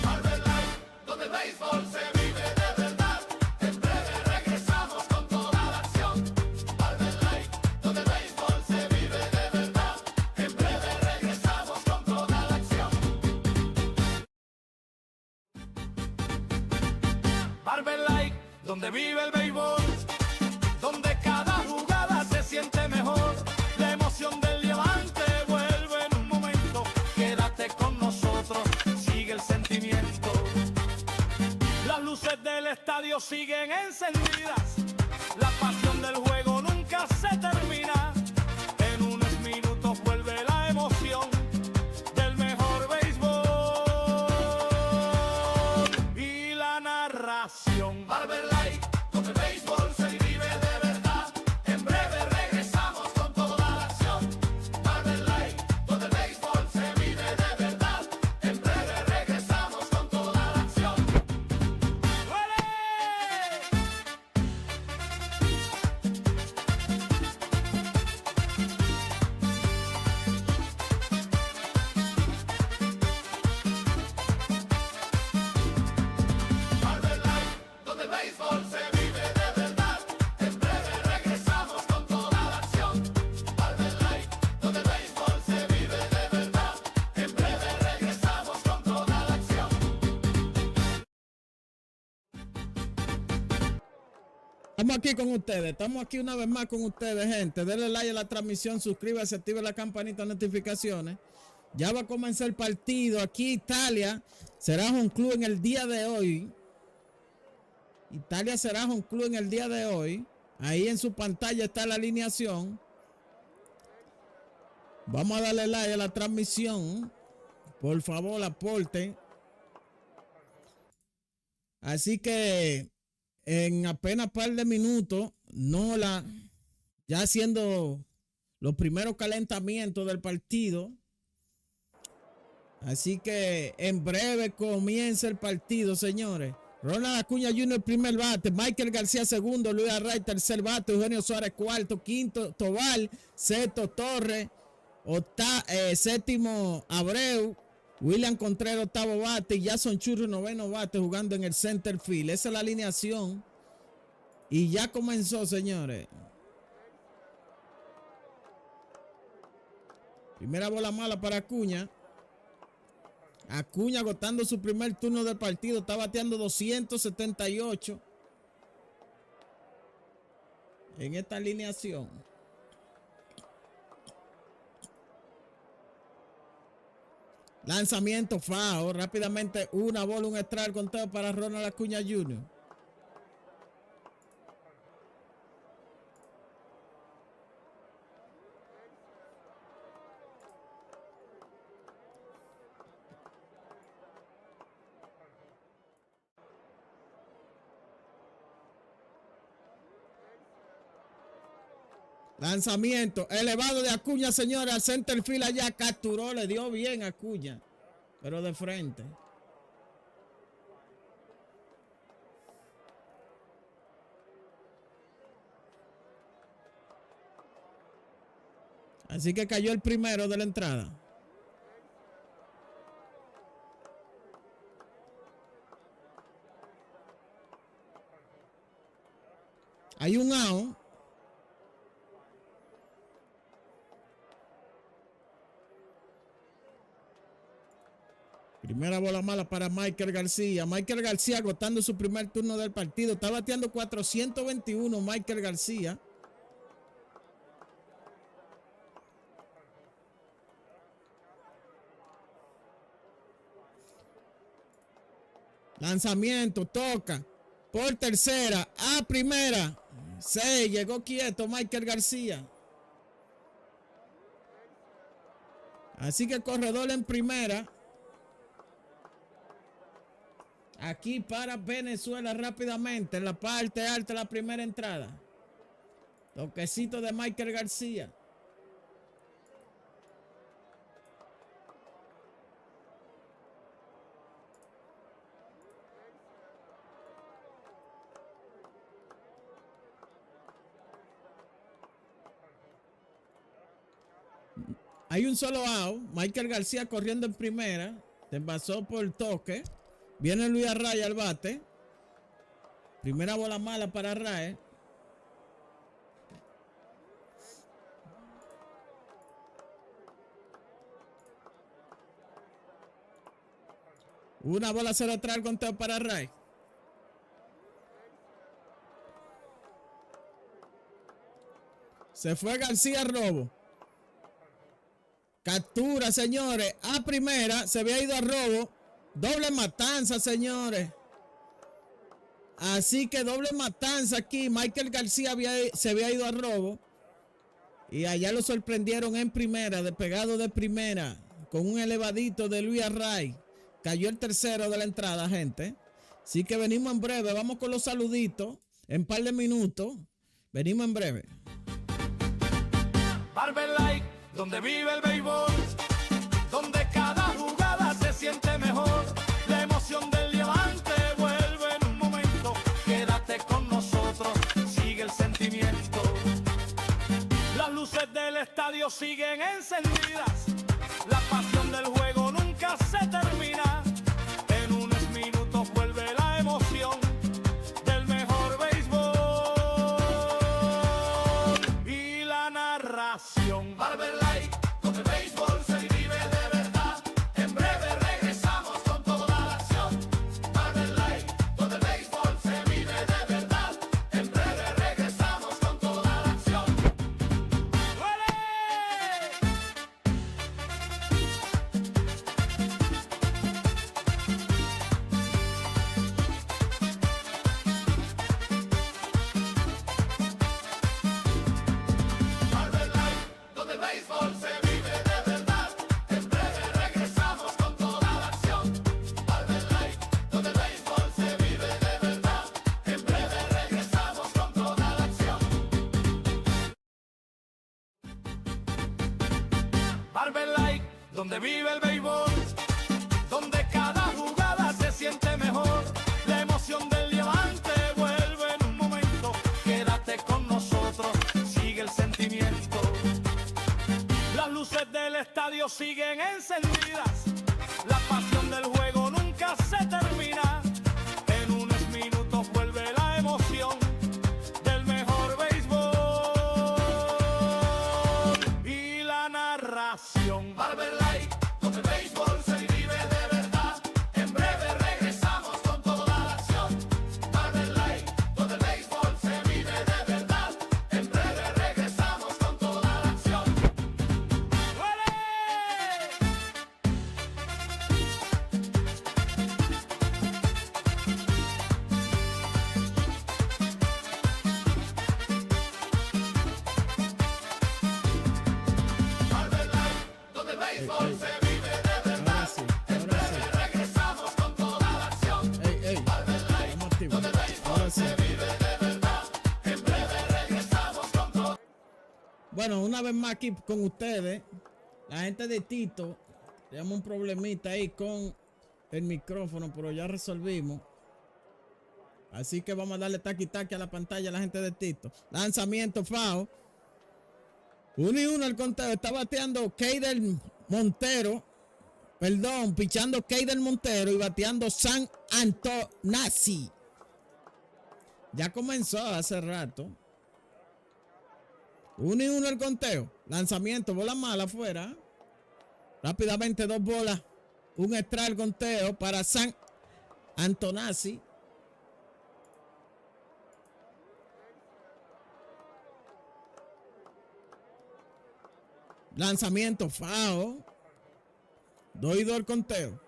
Barber Light, donde el béisbol se vive de verdad. En breve regresamos con toda la acción. Barber Light, donde el béisbol se vive de verdad. En breve regresamos con toda la acción. Barber Light, donde vive el béisbol, donde cada jugada se siente mejor. La emoción del diamante vuelve en un momento. Quédate con nosotros, sigue el sentimiento. Las luces del estadio siguen encendidas. La pasión del juego nunca se termina. En unos minutos vuelve la emoción del mejor béisbol y la narración. Barber Light, donde el béisbol se vive de verdad. En breve regresamos con toda la acción. Barber Light, donde el béisbol se vive de verdad. En breve regresamos con toda la acción. ¡Duele! Barber Light, donde el béisbol se vive de verdad. En breve regresamos con toda la acción. Barber Light, donde el béisbol se vive de verdad. En breve regresamos con toda la acción. Estamos aquí con ustedes, estamos aquí una vez más con ustedes, gente. Denle like a la transmisión, suscríbase, active la campanita de notificaciones. Ya va a comenzar el partido. Aquí Italia será un club en el día de hoy. Italia será un club en el día de hoy. Ahí en su pantalla está la alineación. Vamos a darle like a la transmisión. Por favor, aporten. Así que en apenas par de minutos, ya haciendo los primeros calentamientos del partido. Así que en breve comienza el partido, señores. Ronald Acuña Jr. primer bate, Michael García segundo, Luis Array tercer bate, Eugenio Suárez cuarto, quinto Tobal, sexto Torres, séptimo Abreu, William Contreras octavo bate y Jason Churro noveno bate jugando en el center field. Esa es la alineación y ya comenzó, señores. Primera bola mala para Acuña. Acuña agotando su primer turno del partido, está bateando 278 en esta alineación. Lanzamiento foul, rápidamente una bola, un strike, conteo para Ronald Acuña Jr. Lanzamiento elevado de Acuña, señores, al center field allá, capturó, le dio bien a Acuña, pero de frente. Así que cayó el primero de la entrada. Hay un out. Primera bola mala para Michael García. Michael García agotando su primer turno del partido. Está bateando 421 Michael García. Lanzamiento, toca. Por tercera, a primera. Se llegó quieto Michael García. Así que corredor en primera. Aquí para Venezuela rápidamente en la parte alta de la primera entrada. Toquecito de Michael García. Hay un solo out. Michael García corriendo en primera. Se envasó por el toque. Viene Luis Arraez al bate. Primera bola mala para Arraez. Una bola cero atrás, el conteo para Arraez. Se fue García robo. Captura, señores. A primera. Se había ido a robo. Doble matanza, señores. Así que doble matanza aquí. Michael García se había ido a robo. Y allá lo sorprendieron en primera. Despegado de primera. Con un elevadito de Luis Arraez. Cayó el tercero de la entrada, gente. Así que venimos en breve. Vamos con los saluditos. En un par de minutos. Venimos en breve. Barber Light, donde vive el béisbol, donde cada jugada se siente mejor. La emoción del diamante vuelve en un momento. Quédate con nosotros, sigue el sentimiento. Las luces del estadio siguen encendidas. La pasión del juego nunca se termina. En unos minutos vuelve la emoción del mejor béisbol y la narración. Barber Light, donde el béisbol se vive de verdad. En breve regresamos con toda la acción. Barber Light, donde el béisbol se vive de verdad. En breve regresamos con toda la acción. ¡Duele! Barber Light, donde el béisbol se vive de verdad. En breve regresamos con toda la acción. Barber Light, donde el béisbol se vive de verdad. En breve regresamos con toda la acción. Barber Light, donde vive el béisbol, donde cada jugada se siente mejor. La emoción del diamante vuelve en un momento. Quédate con nosotros, sigue el sentimiento. Las luces del estadio siguen encendidas. La pasión del juego nunca se termina. En unos minutos vuelve la emoción del mejor béisbol y la narración. Barber Light, donde el béisbol se vive de verdad. En breve regresamos con toda la acción. Barber Light, donde el béisbol se vive de verdad. En breve regresamos con toda la acción. ¡Duele! Barber Light, donde el béisbol se vive de verdad. En breve regresamos con toda la acción. Barber Light, Estamos activos. donde el béisbol Ahora sí. se vive de verdad. En breve regresamos con todo. Bueno, una vez más aquí con ustedes. La gente de Tito. Tenemos un problemita ahí con el micrófono, pero ya resolvimos. Así que vamos a darle taqui-taqui a la pantalla a la gente de Tito. Lanzamiento, FAO. 1-1 el conteo. Está bateando Keider Montero. Perdón, pichando Keider Montero y bateando San Antonazzi. Ya comenzó hace rato. 1-1 el conteo. Lanzamiento, bola mala afuera. Rápidamente, dos bolas. Un extra al conteo para San Antonazzi. Lanzamiento foul. 2-2 el conteo.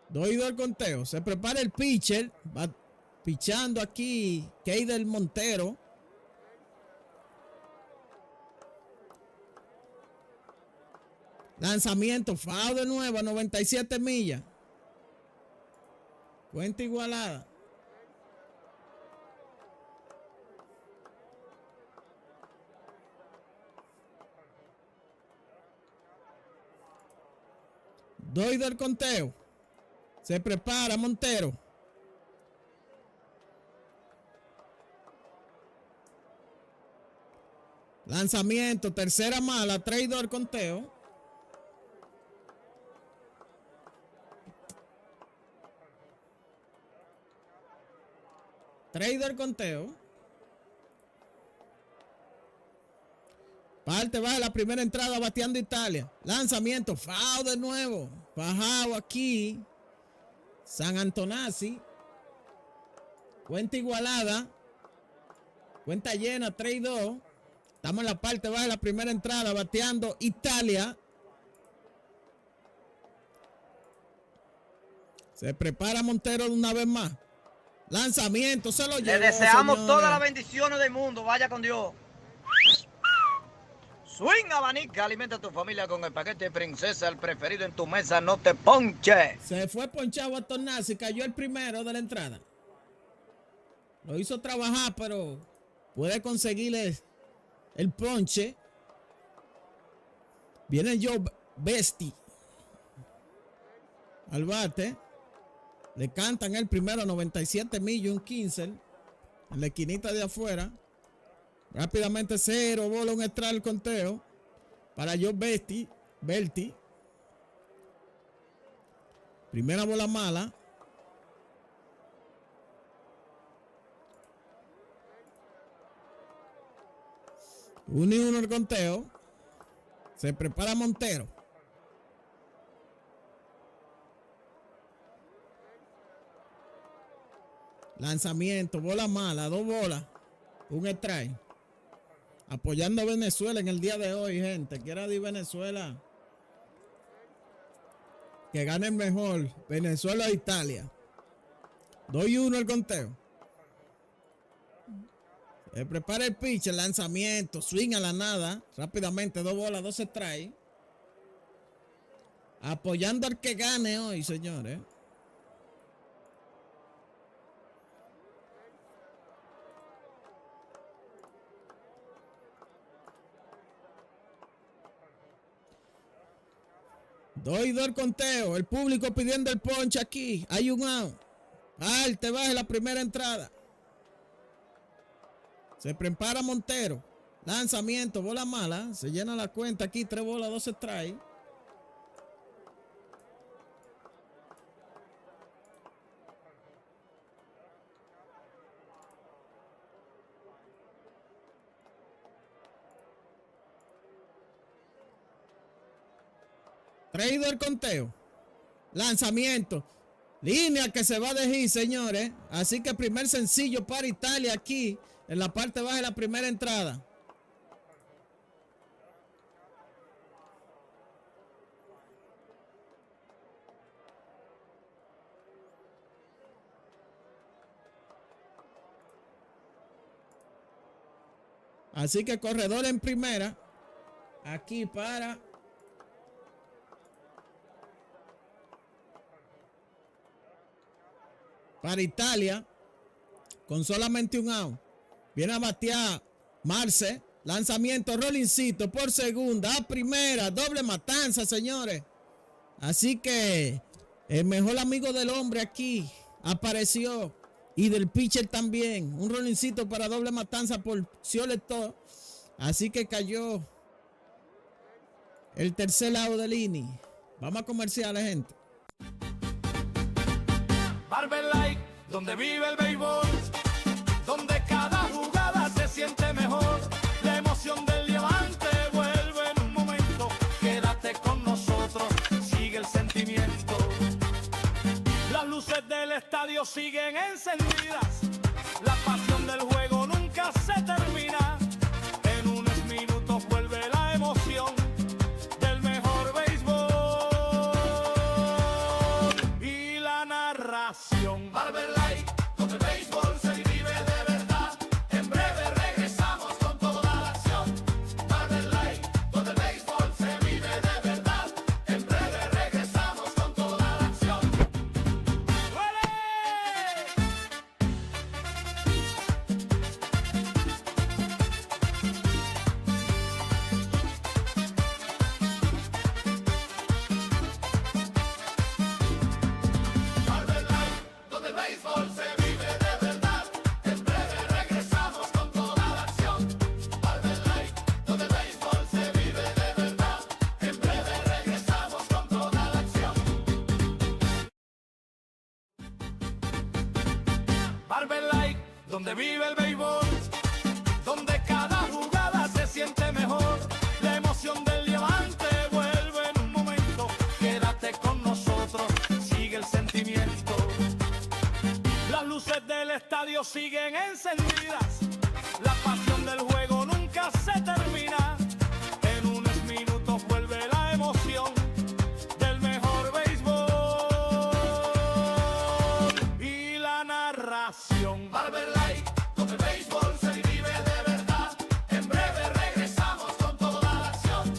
Doy el conteo. Se prepara el pitcher. Va pichando aquí Keidel Montero. Lanzamiento. Foul de nuevo a 97 millas. Cuenta igualada. Doy del conteo. Se prepara Montero. Lanzamiento, tercera mala, 3-2 el conteo. Trader conteo. Parte baja la primera entrada bateando Italia. Lanzamiento, foul de nuevo. Bajado aquí. San Antonazzi. Cuenta igualada. Cuenta llena, 3-2. Estamos en la parte baja de la primera entrada bateando Italia. Se prepara Montero de una vez más. Lanzamiento, se lo llevó. Le deseamos señores. todas las bendiciones del mundo. Vaya con Dios. Swing abanica, alimenta a tu familia con el paquete de princesa, el preferido en tu mesa, no te ponche. Se fue ponchado a Tornazzi, cayó el primero de la entrada. Lo hizo trabajar, pero puede conseguirle el ponche. Viene Joe Besti al bate. Le cantan el primero 97 millas, un 15 en la esquinita de afuera. Rápidamente 0 bola, un extra al conteo para Joe Belti. Primera bola mala. Uno y uno el conteo. Se prepara Montero. Lanzamiento, bola mala, 2 bolas, un strike. Apoyando a Venezuela en el día de hoy, gente. Quiera decir Venezuela. Que gane el mejor. Venezuela e Italia. 2-1 el conteo. Se prepara el pitch, el lanzamiento, swing a la nada. Rápidamente, 2 bolas, 2 strikes. Apoyando al que gane hoy, señores. Doy el conteo. El público pidiendo el ponche aquí. Hay un out. Te baja la primera entrada. Se prepara Montero. Lanzamiento, bola mala. Se llena la cuenta aquí. 3 bolas, 2 strikes. Traído el conteo. Lanzamiento. Línea que se va de hit, señores. Así que primer sencillo para Italia aquí. En la parte baja de la primera entrada. Así que corredor en primera. Aquí para Italia. Con solamente un out. Viene a batear Marce. Lanzamiento, Rollincito por segunda. A primera. Doble matanza, señores. Así que el mejor amigo del hombre aquí apareció. Y del pitcher también. Un Rollincito para doble matanza por Cioletó. Así que cayó el tercer lado del inning. Vamos a comerciales, gente. Barber Light, donde vive el béisbol, donde cada jugada se siente mejor. La emoción del diamante vuelve en un momento. Quédate con nosotros, sigue el sentimiento. Las luces del estadio siguen encendidas. La pasión del juego nunca se termina. En unos minutos vuelve la emoción del mejor béisbol y la narración. Barber Light, donde el béisbol se vive de verdad. En breve regresamos con toda la acción. Barber Light, donde el béisbol se vive de verdad. En breve regresamos con toda la acción. ¡Duele! Barber Light, donde el béisbol se vive de verdad. En breve regresamos con toda la acción. Barber Light, donde el béisbol se vive de verdad. En breve regresamos con toda la acción. Barber Light, donde vive el béisbol, donde cada jugada se siente mejor. La emoción del diamante vuelve en un momento. Quédate con nosotros, sigue el sentimiento. Las luces del estadio siguen encendidas. La pasión del juego nunca se termina. En unos minutos vuelve la emoción del mejor béisbol y la narración. Barber Light, donde el béisbol se vive de verdad. En breve regresamos con toda la acción.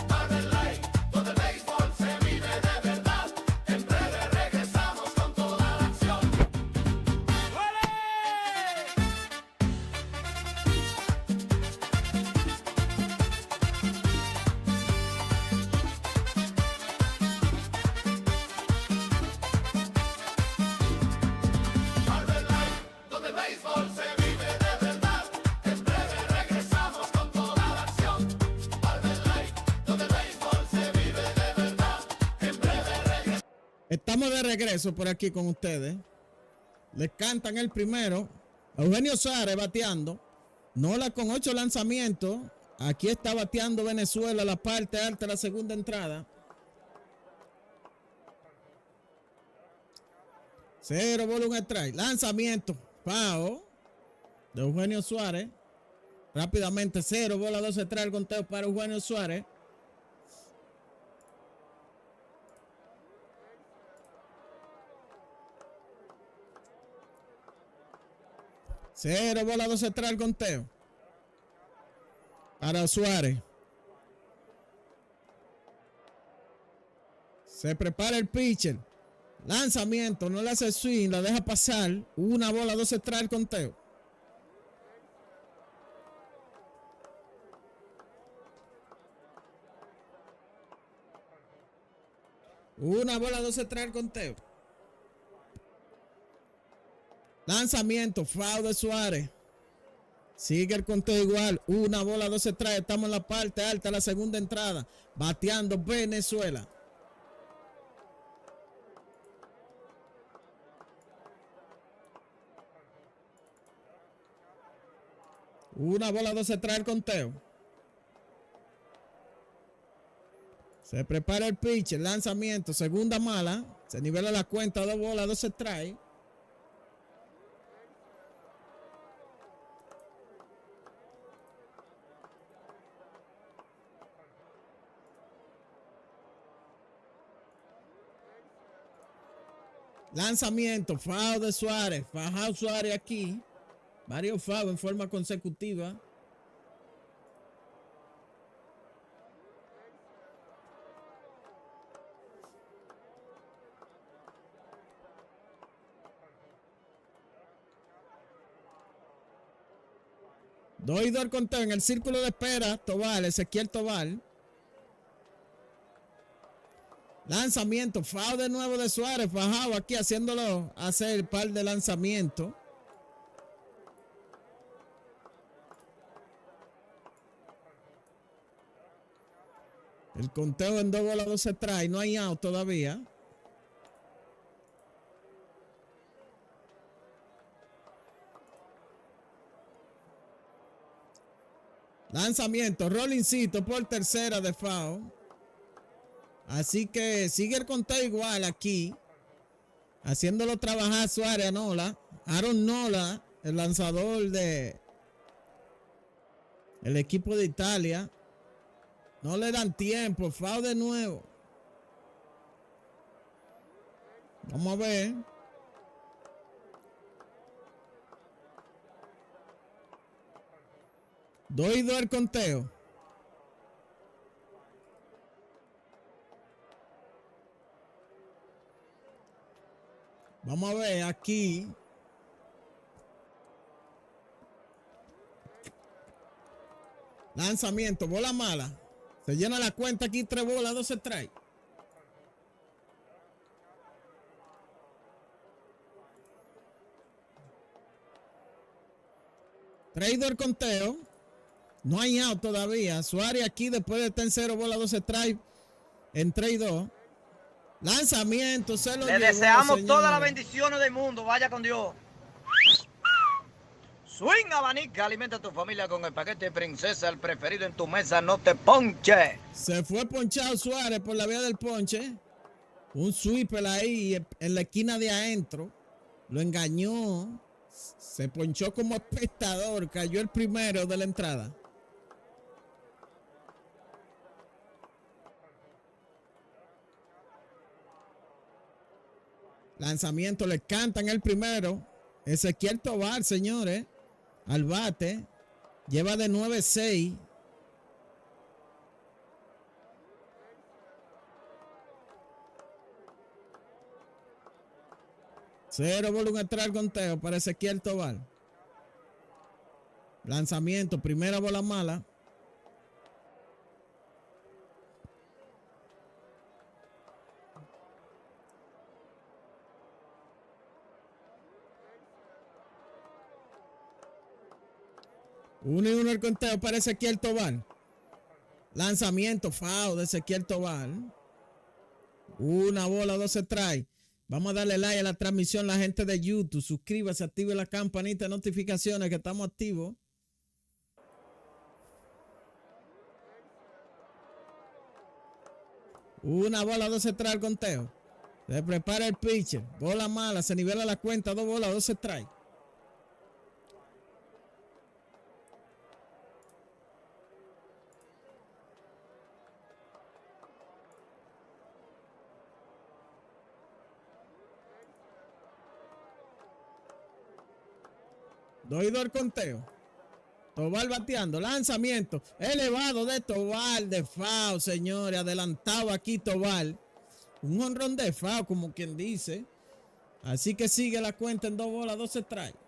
Barber Light, donde el béisbol se vive de verdad. En breve regresamos con toda la acción. ¡Duele! Barber Light, donde el béisbol se vive de verdad. En breve regresamos con toda la acción. Barber Light, donde el béisbol se vive de verdad. En breve regresamos. Estamos de regreso por aquí con ustedes. Les cantan el primero. Eugenio Suárez bateando. Nola con 8 lanzamientos. Aquí está bateando Venezuela, la parte alta de la segunda entrada. 0 bola, 1 strike. Lanzamiento. Pao de Eugenio Suárez. Rápidamente 0 bola, 2 strike. El conteo para Eugenio Suárez. Cero bola, 2 strike. El conteo para Suárez. Se prepara el pitcher. Lanzamiento, no le hace swing, la deja pasar. 1 bola, 2 strike. El conteo. Una bola, 2 strike. El conteo. Lanzamiento, foul de Suárez. Sigue el conteo igual. 1 bola, 2 strike. Estamos en la parte alta de la segunda entrada. Bateando Venezuela. Una bola, 2 strike. El conteo. Se prepara el pitcher. Lanzamiento. Segunda mala. Se nivela la cuenta. 2 bolas, 2 strike. Lanzamiento, foul de Suárez. Fajao Suárez aquí. Varios foul en forma consecutiva. Doy el conteo en el círculo de espera. Tobar, Ezequiel Tobar. Lanzamiento, foul de nuevo de Suárez, Fajao aquí haciéndolo hacer el par de lanzamientos. El conteo en 2 bolas 2 strikes. No hay out todavía. Lanzamiento, rollincito por tercera de foul. Así que sigue el conteo igual aquí. Haciéndolo trabajar Suárez a Nola. Aaron Nola, el lanzador de el equipo de Italia. No le dan tiempo, foul de nuevo. Vamos a ver. Dos y dos el conteo. Vamos a ver aquí. Lanzamiento, bola mala. Se llena la cuenta aquí, 3 bolas, 2 strikes. Traído el conteo. No hay out todavía. Suárez aquí después de estar en 0 bolas 2 strikes en 3 y 2. Lanzamiento, se lo Le llevó, deseamos señores. todas las bendiciones del mundo. Vaya con Dios. Swing abanica, alimenta a tu familia con el paquete de princesa, el preferido en tu mesa, no te ponche. Se fue ponchado Suárez por la vía del ponche. Un sweeper ahí en la esquina de adentro. Lo engañó. Se ponchó como espectador. Cayó el primero de la entrada. Lanzamiento, le cantan el primero. Ezequiel Tobar, señores. Al bate. Lleva de 9-6. Cero bola, un extra al conteo para Ezequiel Tobar. Lanzamiento, primera bola mala. Uno y uno el conteo para Ezequiel Tobar. Lanzamiento, foul de Ezequiel Tobar. Una bola, 2 strikes. Vamos a darle like a la transmisión, la gente de YouTube. Suscríbase, active la campanita de notificaciones que estamos activos. Una bola, 2 strikes al conteo. Se prepara el pitcher. Bola mala, se nivela la cuenta. 2 bolas, 2 strikes. Dos y dos el conteo. Tobar bateando. Lanzamiento. Elevado de Tobar de foul, señores. Adelantado aquí Tobar. Un jonrón de foul, como quien dice. Así que sigue la cuenta en 2 bolas, 2 strikes.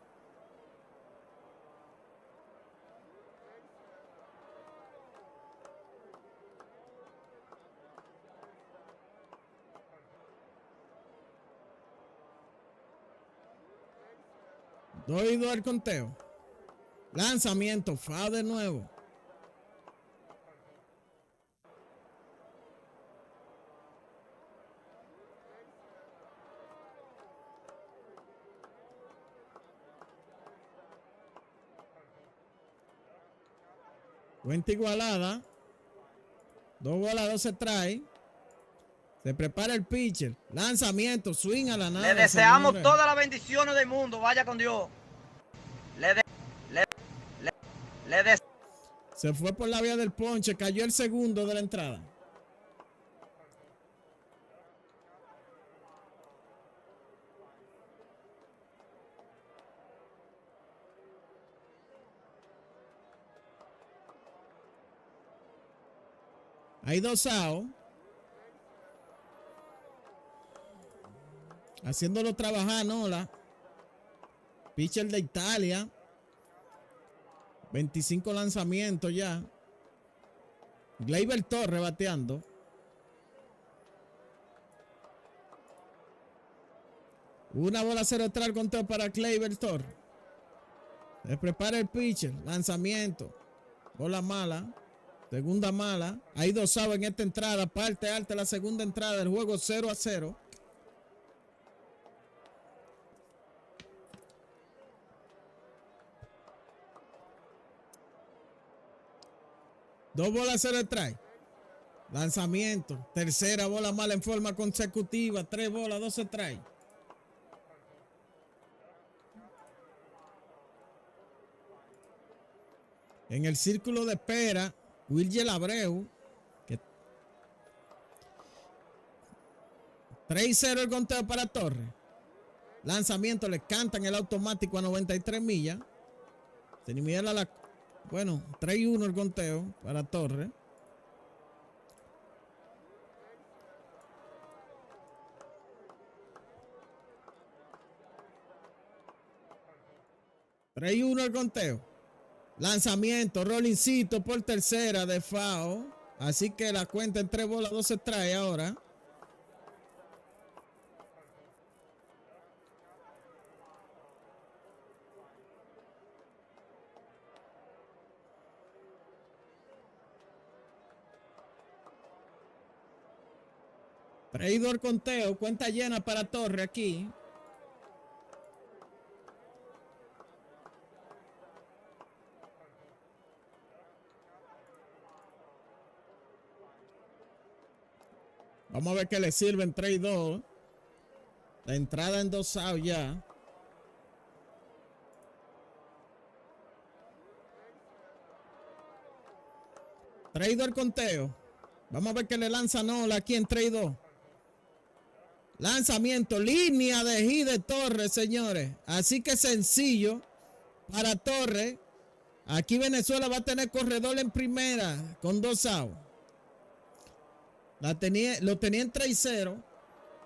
Dos y dos el conteo. Lanzamiento, foul de nuevo. Cuenta igualada. 2 bolas, 2 strikes. Se prepara el pitcher. Lanzamiento, swing a la nada. Le deseamos señores. todas las bendiciones del mundo. Vaya con Dios. Se fue por la vía del ponche. Cayó el segundo de la entrada. Hay 2 outs. Haciéndolo trabajar, Nola. Pitcher de Italia. 25 lanzamientos ya. Gleyber Torres bateando. Una bola 0 atrás al conteo para Gleyber Torres. Se prepara el pitcher. Lanzamiento. Bola mala. Segunda mala. Hay 2 outs en esta entrada. Parte alta la segunda entrada del juego 0-0. Dos bolas, 0 strike. Lanzamiento. Tercera bola mala en forma consecutiva. 3 bolas, 2 strike. En el círculo de espera, Wilger Abreu. 3-0 el conteo para Torres. Lanzamiento, le cantan el automático a 93 millas. Se nivela la... Bueno, 3-1 el conteo para Torres. El conteo. Lanzamiento, Rollincito por tercera de foul. Así que la cuenta en 3 bolas, 2 strikes ahora. Traidor conteo, cuenta llena para Torre aquí. Vamos a ver qué le sirven 3-2. La entrada en 2 outs ya. Traidor conteo. Vamos a ver qué le lanza Nola aquí en 3-2. Lanzamiento, línea de hit de Torres, señores. Así que sencillo para Torres. Aquí Venezuela va a tener corredor en primera con 2 outs. Lo tenía en 3-0.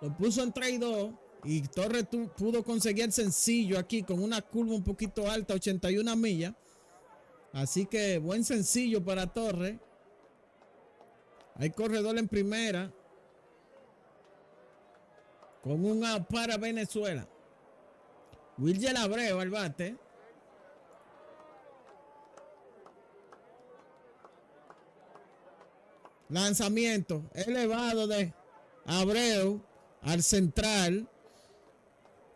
Lo puso en 3-2. Y Torres pudo conseguir sencillo aquí con una curva un poquito alta, 81 millas. Así que buen sencillo para Torres. Hay corredor en primera. Con un out para Venezuela. Wilger Abreu al bate. Lanzamiento elevado de Abreu al central.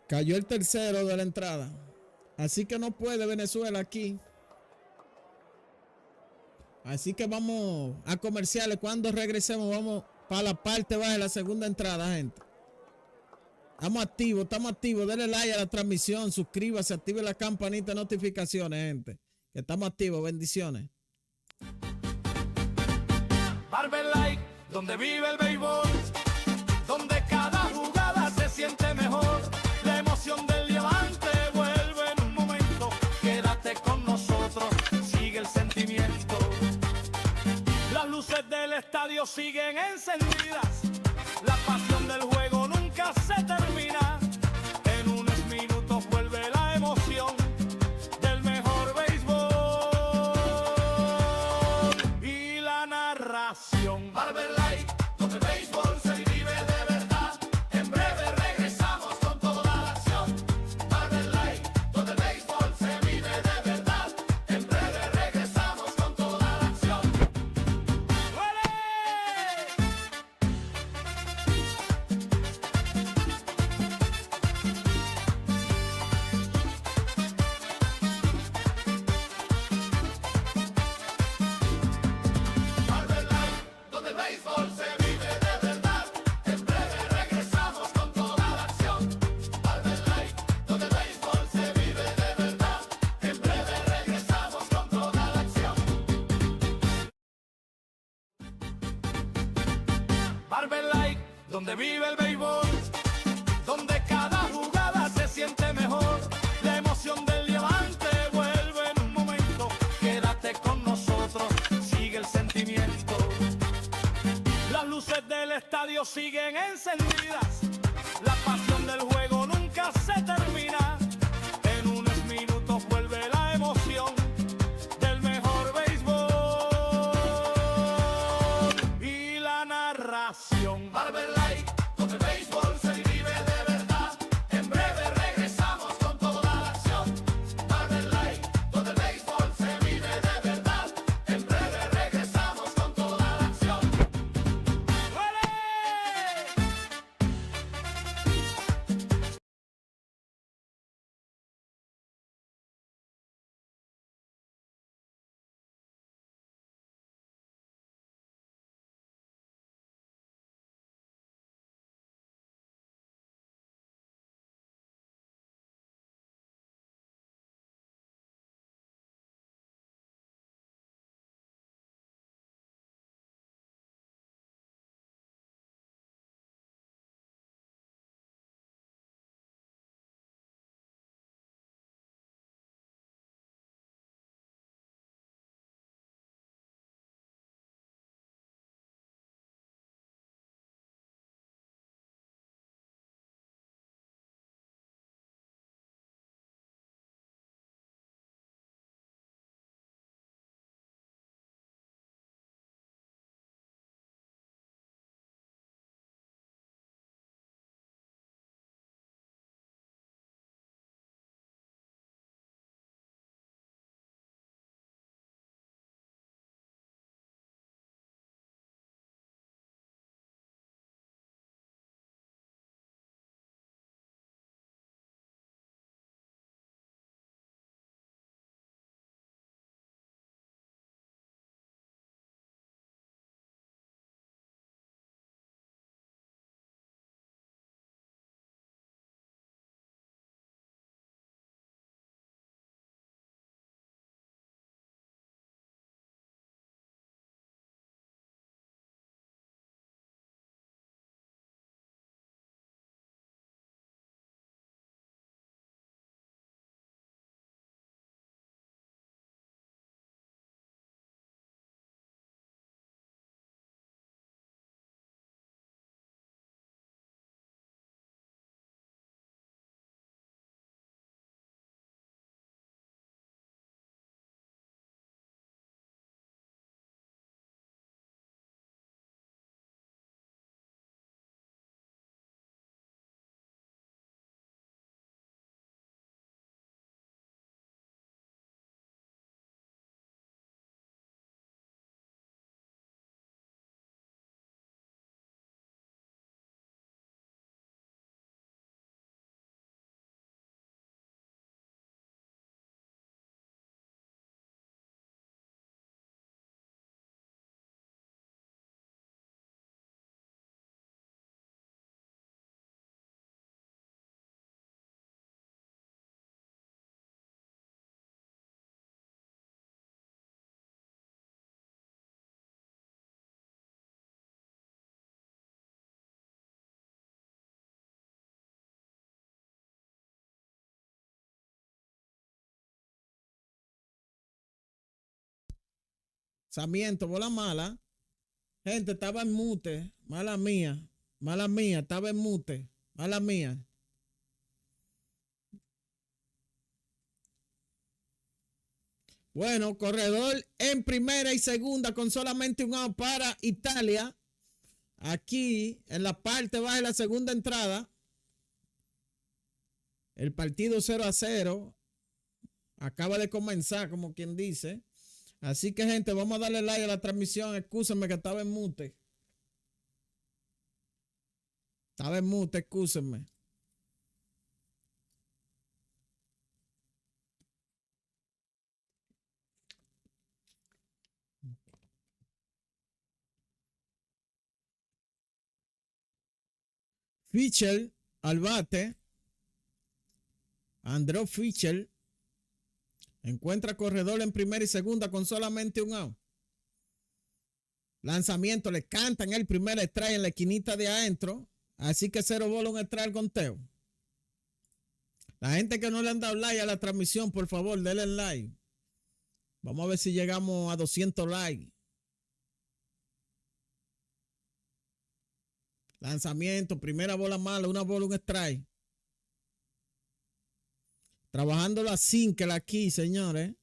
Cayó el tercero de la entrada. Así que no puede Venezuela aquí. Así que vamos a comerciales. Cuando regresemos vamos para la parte baja de la segunda entrada, gente. Estamos activos. Denle like a la transmisión, suscríbase, active la campanita de notificaciones, gente. Que estamos activos. Bendiciones. Barber Light, donde vive el béisbol, donde cada jugada se siente mejor. La emoción del diamante vuelve en un momento. Quédate con nosotros, sigue el sentimiento. Las luces del estadio siguen encendidas. La pasión del juego nunca se termina. En unos minutos vuelve la emoción del mejor béisbol y la narración. Barber Light, donde el béisbol se vive de verdad. En breve regresamos con toda la acción. Barber Light, donde el béisbol se vive de verdad. En breve regresamos con toda la acción. Barber Light, donde el béisbol se vive de verdad. En breve regresamos con toda la acción. Barber Light, donde el béisbol se vive de verdad. En breve regresamos con toda la acción. Barber Light, donde vive el béisbol, donde cada jugada se siente mejor. La emoción del diamante vuelve en un momento. Quédate con nosotros, sigue el sentimiento. Las luces del estadio siguen encendidas. La pasión del juego nunca se termina. En unos minutos vuelve la emoción del mejor béisbol y la narración. Barber Light, donde el béisbol se vive de verdad. En breve regresamos con toda la acción. Barber Light, donde el béisbol se vive de verdad. En breve regresamos Lanzamiento, bola mala. Gente, estaba en mute. Mala mía. Mala mía, estaba en mute. Mala mía. Bueno, corredor en primera y segunda con solamente un out para Italia. Aquí en la parte baja de la segunda entrada. El partido 0-0. Acaba de comenzar, como quien dice. Así que, gente, vamos a darle like a la transmisión. Excúsenme que estaba en mute. Estaba en mute, excúsenme. Fischer al bate. Andrew Fischer encuentra corredor en primera y segunda con solamente un out. Lanzamiento, le cantan el primer strike en la esquinita de adentro. Así que 0 bolas, un strike al conteo. La gente que no le han dado like a la transmisión, por favor, denle like. Vamos a ver si llegamos a 200 likes. Lanzamiento, primera bola mala, una bola, un strike. Trabajando la sinker aquí, señores.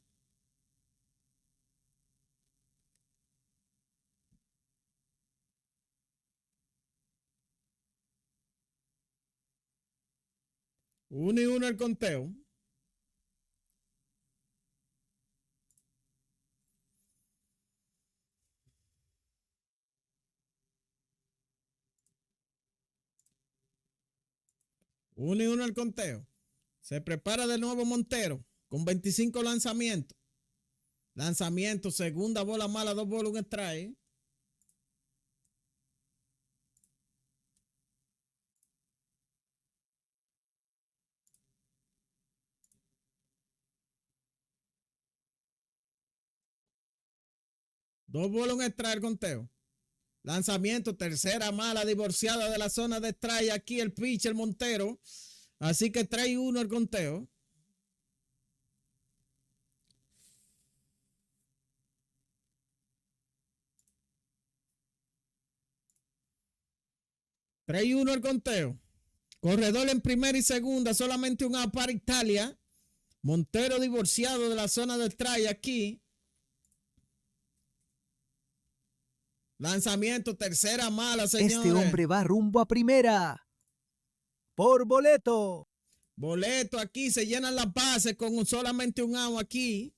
Uno y uno el conteo. Uno y uno el conteo. Se prepara de nuevo Montero con 25 lanzamientos. Lanzamiento, segunda bola mala, 2 bolas, un strike. Dos bolas, un strike el conteo. Lanzamiento, tercera mala, divorciada de la zona de strike. Aquí el pitcher Montero. Así que trae uno el conteo. Trae uno el conteo. Corredor en primera y segunda. Solamente un out para Italia. Montero divorciado de la zona de strike aquí. Lanzamiento, tercera mala, señores. Este hombre va rumbo a primera. Por boleto. Boleto aquí, se llenan las bases con solamente un out aquí.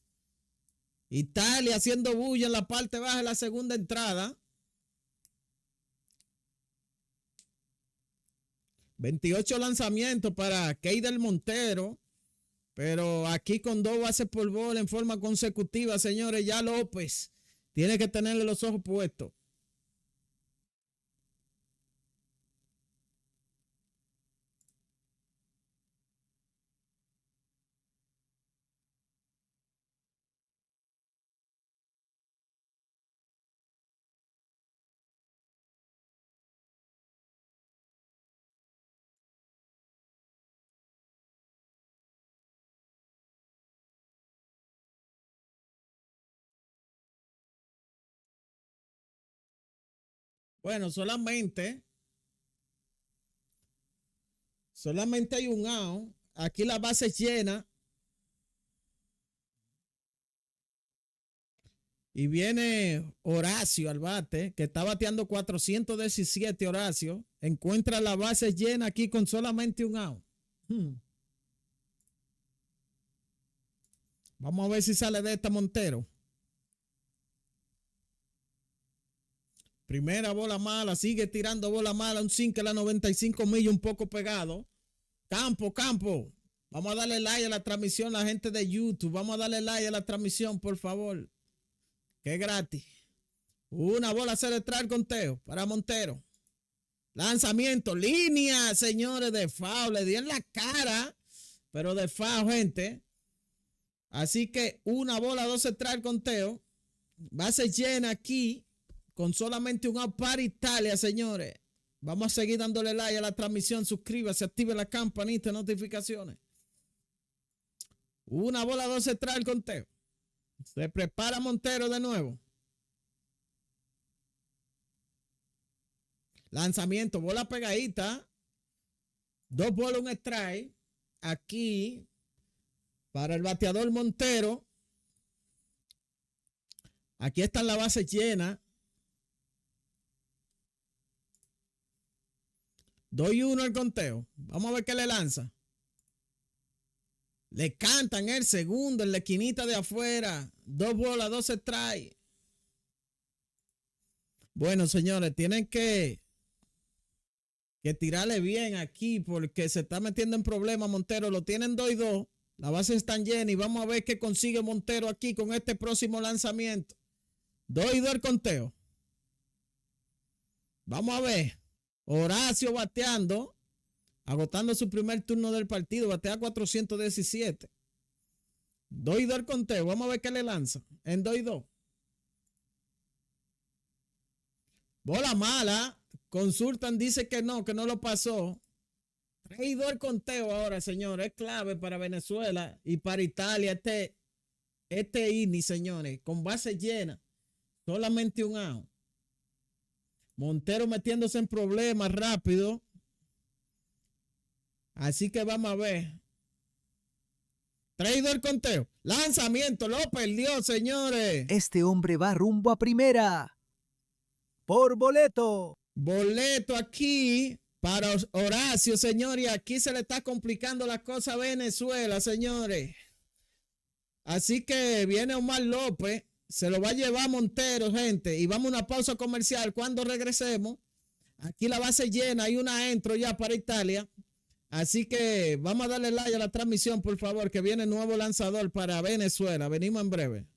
Italia haciendo bulla en la parte baja de la segunda entrada. 28 lanzamientos para Keidel Montero. Pero aquí con 2 bases por bola en forma consecutiva, señores, ya López tiene que tenerle los ojos puestos. Bueno, solamente hay un out. Aquí la base es llena. Y viene Horacio al bate, que está bateando 417. Horacio encuentra la base llena aquí con solamente un out. Vamos a ver si sale de esta Montero. Primera bola mala, sigue tirando bola mala, un sinker a la 95 millas, un poco pegado. Campo. Vamos a darle like a la transmisión, la gente de YouTube. Vamos a darle like a la transmisión, por favor. Que es gratis. Una bola se le trae el conteo para Montero. Lanzamiento, línea, señores, de foul. Le di en la cara, pero de foul, gente. Así que una bola, 2 se trae el conteo. Base llena aquí. Con solamente un out para Italia, señores. Vamos a seguir dándole like a la transmisión. Suscríbase, active la campanita de notificaciones. Una bola, 2 se trae el conteo. Se prepara Montero de nuevo. Lanzamiento, bola pegadita. 2 bolas, 1 strike. Aquí, para el bateador Montero. Aquí están las bases llenas. 2-1 el conteo. Vamos a ver qué le lanza. Le cantan el segundo en la esquinita de afuera. 2 bolas, 2 strikes. Bueno, señores, tienen que tirarle bien aquí porque se está metiendo en problemas Montero. Lo tienen 2-2. Las bases están llenas y vamos a ver qué consigue Montero aquí con este próximo lanzamiento. 2-2 el conteo. Vamos a ver. Horacio bateando. Agotando su primer turno del partido. Batea 417. 2-2 el conteo. Vamos a ver qué le lanza. En 2-2. Bola mala. Consultan, dice que no lo pasó. 3-2 el conteo ahora, señores. Es clave para Venezuela y para Italia. Este inning, señores, con base llena. Solamente un out. Montero metiéndose en problemas rápido. Así que vamos a ver. 3-2 el conteo. Lanzamiento, lo perdió, señores. Este hombre va rumbo a primera. Por boleto. Boleto aquí para Horacio, señores. Y aquí se le está complicando la cosa a Venezuela, señores. Así que viene Omar López. Se lo va a llevar Montero, gente. Y vamos a una pausa comercial. Cuando regresemos, aquí la base llena. Hay una intro ya para Italia. Así que vamos a darle like a la transmisión, por favor, que viene nuevo lanzador para Venezuela. Venimos en breve.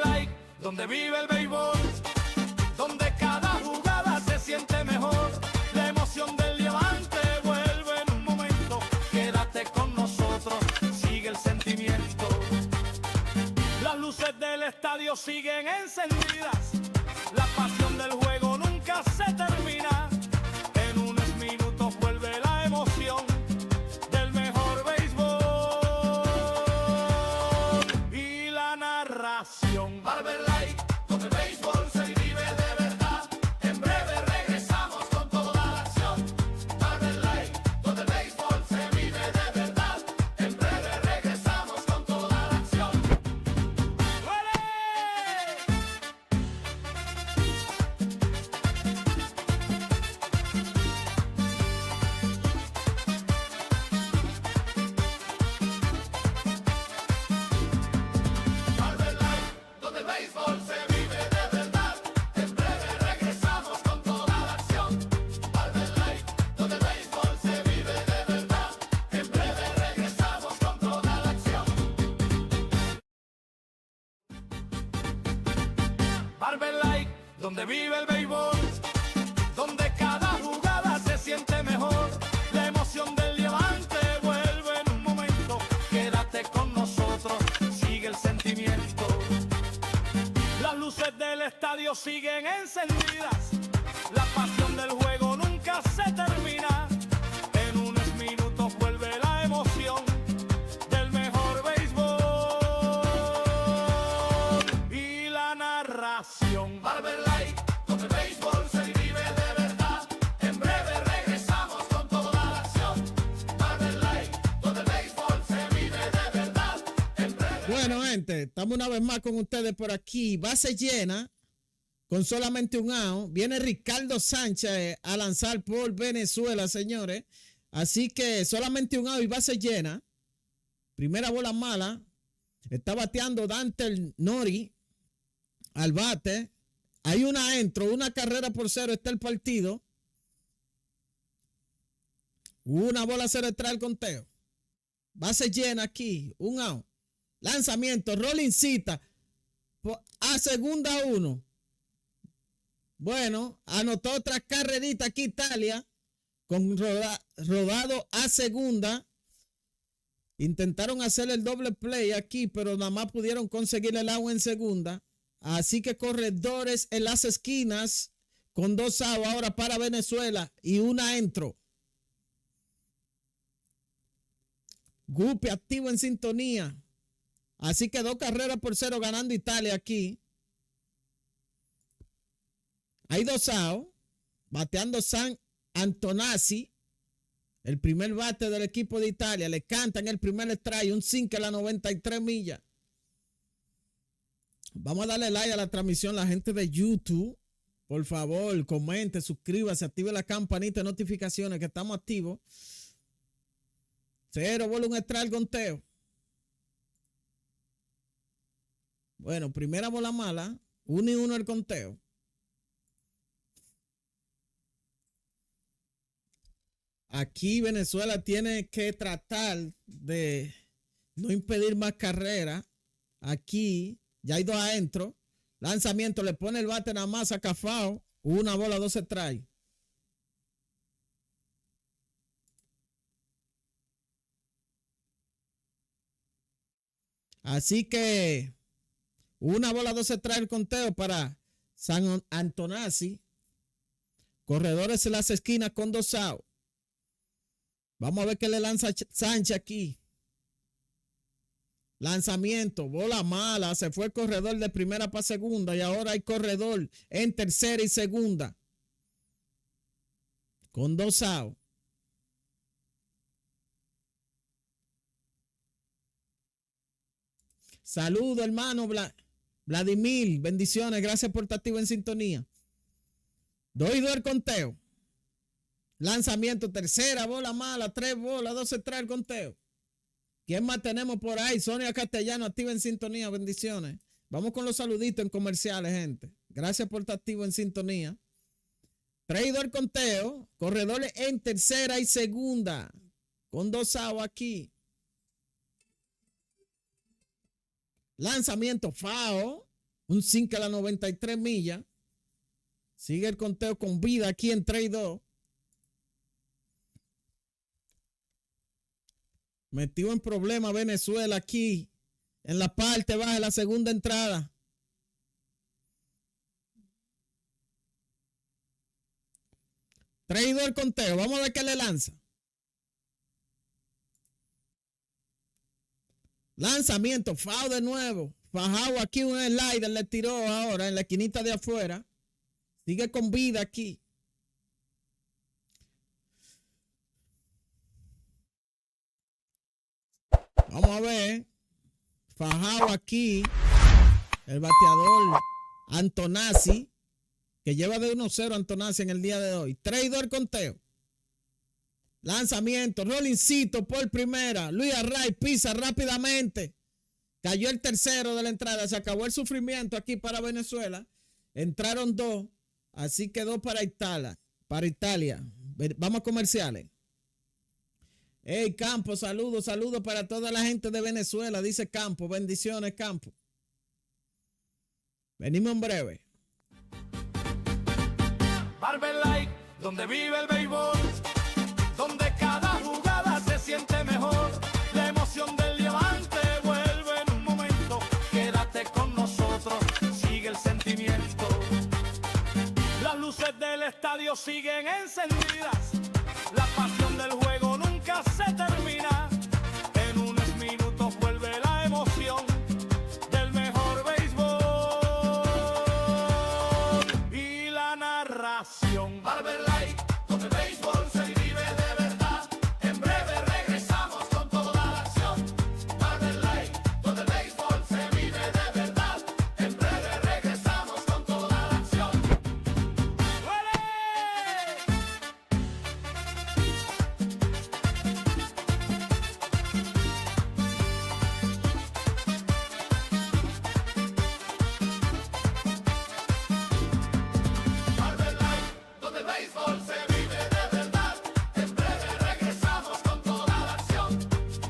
Like, donde vive el béisbol, donde cada jugada se siente mejor. La emoción del diamante vuelve en un momento. Quédate con nosotros, sigue el sentimiento. Las luces del estadio siguen encendidas. La pasión del juego nunca se termina. En unos minutos vuelve la emoción del mejor béisbol y la narración. Light, donde el béisbol se vive de verdad. En breve regresamos con toda la acción. Light, donde el béisbol se vive de verdad. En breve regresamos con toda la acción. Donde el béisbol se vive de verdad. En breve regresamos con toda la acción. Light, donde el béisbol se vive de verdad. En breve regresamos con toda la acción. Light, donde vive el béisbol, donde cada jugada se siente mejor. La emoción del diamante vuelve en un momento. Quédate con nosotros, sigue el sentimiento. Las luces del estadio siguen encendidas. La pasión del juego nunca se termina. En unos minutos vuelve la emoción del mejor béisbol y la narración. Light, donde el béisbol se vive de verdad. En breve regresamos con toda la acción. Light, donde el béisbol se vive de verdad. En breve. Bueno, gente, estamos una vez más con ustedes por aquí. Base llena, con solamente un out. Viene Ricardo Sánchez a lanzar por Venezuela, señores. Así que solamente un out y base llena. Primera bola mala. Está bateando Dante Nori al bate. Hay una intro, una carrera por 0. Está el partido. Una bola 0 detrás del conteo. Base llena aquí. Un out. Lanzamiento. Rollincita. A segunda 1. Bueno, anotó otra carrerita aquí Italia. Con rodado a segunda. Intentaron hacer el doble play aquí, pero nada más pudieron conseguir el out en segunda. Así que corredores en las esquinas con 2 outs ahora para Venezuela y una intro. Guppy activo en sintonía. Así que 2 carreras por 0 ganando Italia aquí. Hay 2 outs. Bateando San Antonazzi, el primer bate del equipo de Italia. Le cantan el primer strike, un sinker a las 93 millas. Vamos a darle like a la transmisión, la gente de YouTube. Por favor, comente, suscríbase, active la campanita de notificaciones que estamos activos. 0 bola, un strike al conteo. Bueno, primera bola mala, 1-1 el conteo. Aquí Venezuela tiene que tratar de no impedir más carreras. Aquí ya hay 2 adentro. Lanzamiento, le pone el bate nada más a Cafao. 1 bola, 2 strikes. Así que 1 bola, 2 strikes el conteo para San Antonazzi. Corredores en las esquinas con 2 outs. Vamos a ver qué le lanza Sánchez aquí. Lanzamiento, bola mala. Se fue el corredor de primera para segunda y ahora hay corredor en tercera y segunda. Con 2 outs. Saludos, hermano Vladimir. Bendiciones. Gracias por estar activo en sintonía. 2-2 el conteo. Lanzamiento, tercera, bola mala, 3 bolas, 2 strikes el conteo. ¿Quién más tenemos por ahí? Sonia Castellano, activa en sintonía, bendiciones. Vamos con los saluditos en comerciales, gente. Gracias por estar activo en sintonía. 3-2 el conteo, corredores en tercera y segunda, con 2 outs aquí. Lanzamiento, FAO, un 5 a las 93 millas. Sigue el conteo con vida aquí en 3-2. Metió en problema Venezuela aquí en la parte baja de la segunda entrada. Traído el conteo. Vamos a ver qué le lanza. Lanzamiento. Foul de nuevo. Fajado aquí un slider. Le tiró ahora en la esquinita de afuera. Sigue con vida aquí. Vamos a ver. Fajado aquí. El bateador Antonazzi. Que lleva de 1-0 Antonazzi en el día de hoy. 3-2 el conteo. Lanzamiento. Rollincito por primera. Luis Array pisa rápidamente. Cayó el tercero de la entrada. Se acabó el sufrimiento aquí para Venezuela. Entraron 2. Así que 2 para Italia. Vamos a comerciales. Hey, Campo, saludos para toda la gente de Venezuela, dice Campo. Bendiciones, Campo. Venimos en breve. Barber Light, donde vive el béisbol, donde cada jugada se siente mejor. La emoción del diamante vuelve en un momento. Quédate con nosotros, sigue el sentimiento. Las luces del estadio siguen encendidas. La pasión del juego nunca se termina. En unos minutos vuelve la emoción del mejor béisbol y la narración. Barber Light, donde el béisbol se vive de verdad. En breve regresamos con toda la acción. Barber Light, donde el béisbol se vive de verdad. En breve regresamos con toda la acción. ¡Duele! Barber Light, donde el béisbol se vive de verdad. En breve regresamos con toda la acción.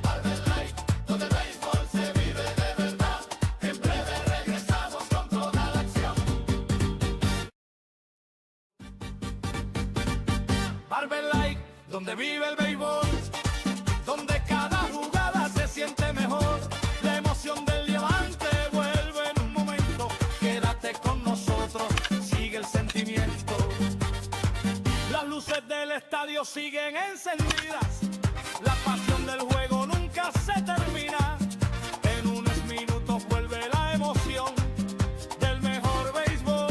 Barber Light, donde el béisbol se vive de verdad. En breve regresamos con toda la acción. Barber Light, donde vive el béisbol, donde cada jugada se siente mejor. La emoción del diamante vuelve en un momento. Quédate con nosotros, sigue el sentimiento. Las luces del estadio siguen encendidas. La pasión del juego nunca se termina. En unos minutos vuelve la emoción del mejor béisbol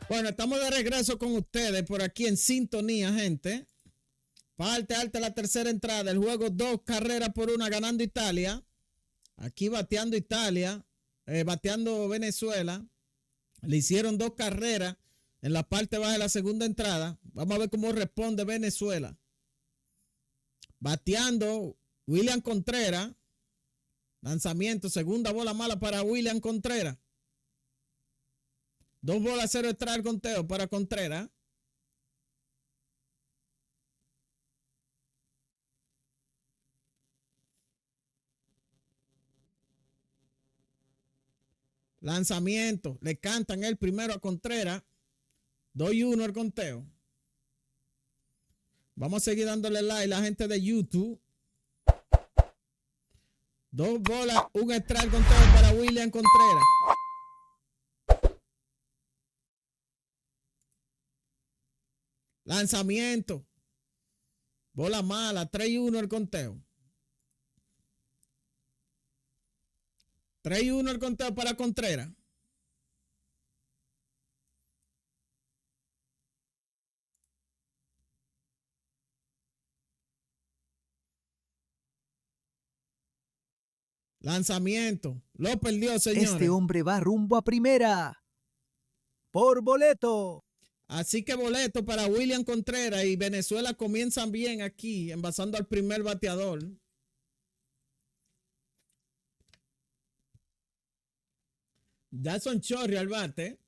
Bueno, estamos de regreso con ustedes por aquí en sintonía, gente. Parte alta la tercera entrada. El juego 2 carreras por 1 ganando Italia. Aquí bateando Italia, bateando Venezuela. Le hicieron 2 carreras en la parte baja de la segunda entrada. Vamos a ver cómo responde Venezuela. Bateando William Contreras. Lanzamiento, segunda bola mala para William Contreras. 2 bolas, 0 extra el conteo para Contreras. Lanzamiento, le cantan el primero a Contreras. 2-1 el conteo. Vamos a seguir dándole like a la gente de YouTube. 2 bolas, 1 extra el conteo para William Contreras. Lanzamiento. Bola mala. 3-1 el conteo. 3-1 el conteo para Contreras. Lanzamiento. Lo perdió, señores. Este hombre va rumbo a primera. Por boleto. Así que boleto para William Contreras y Venezuela comienzan bien aquí, envasando al primer bateador. Jason Chorri al bate.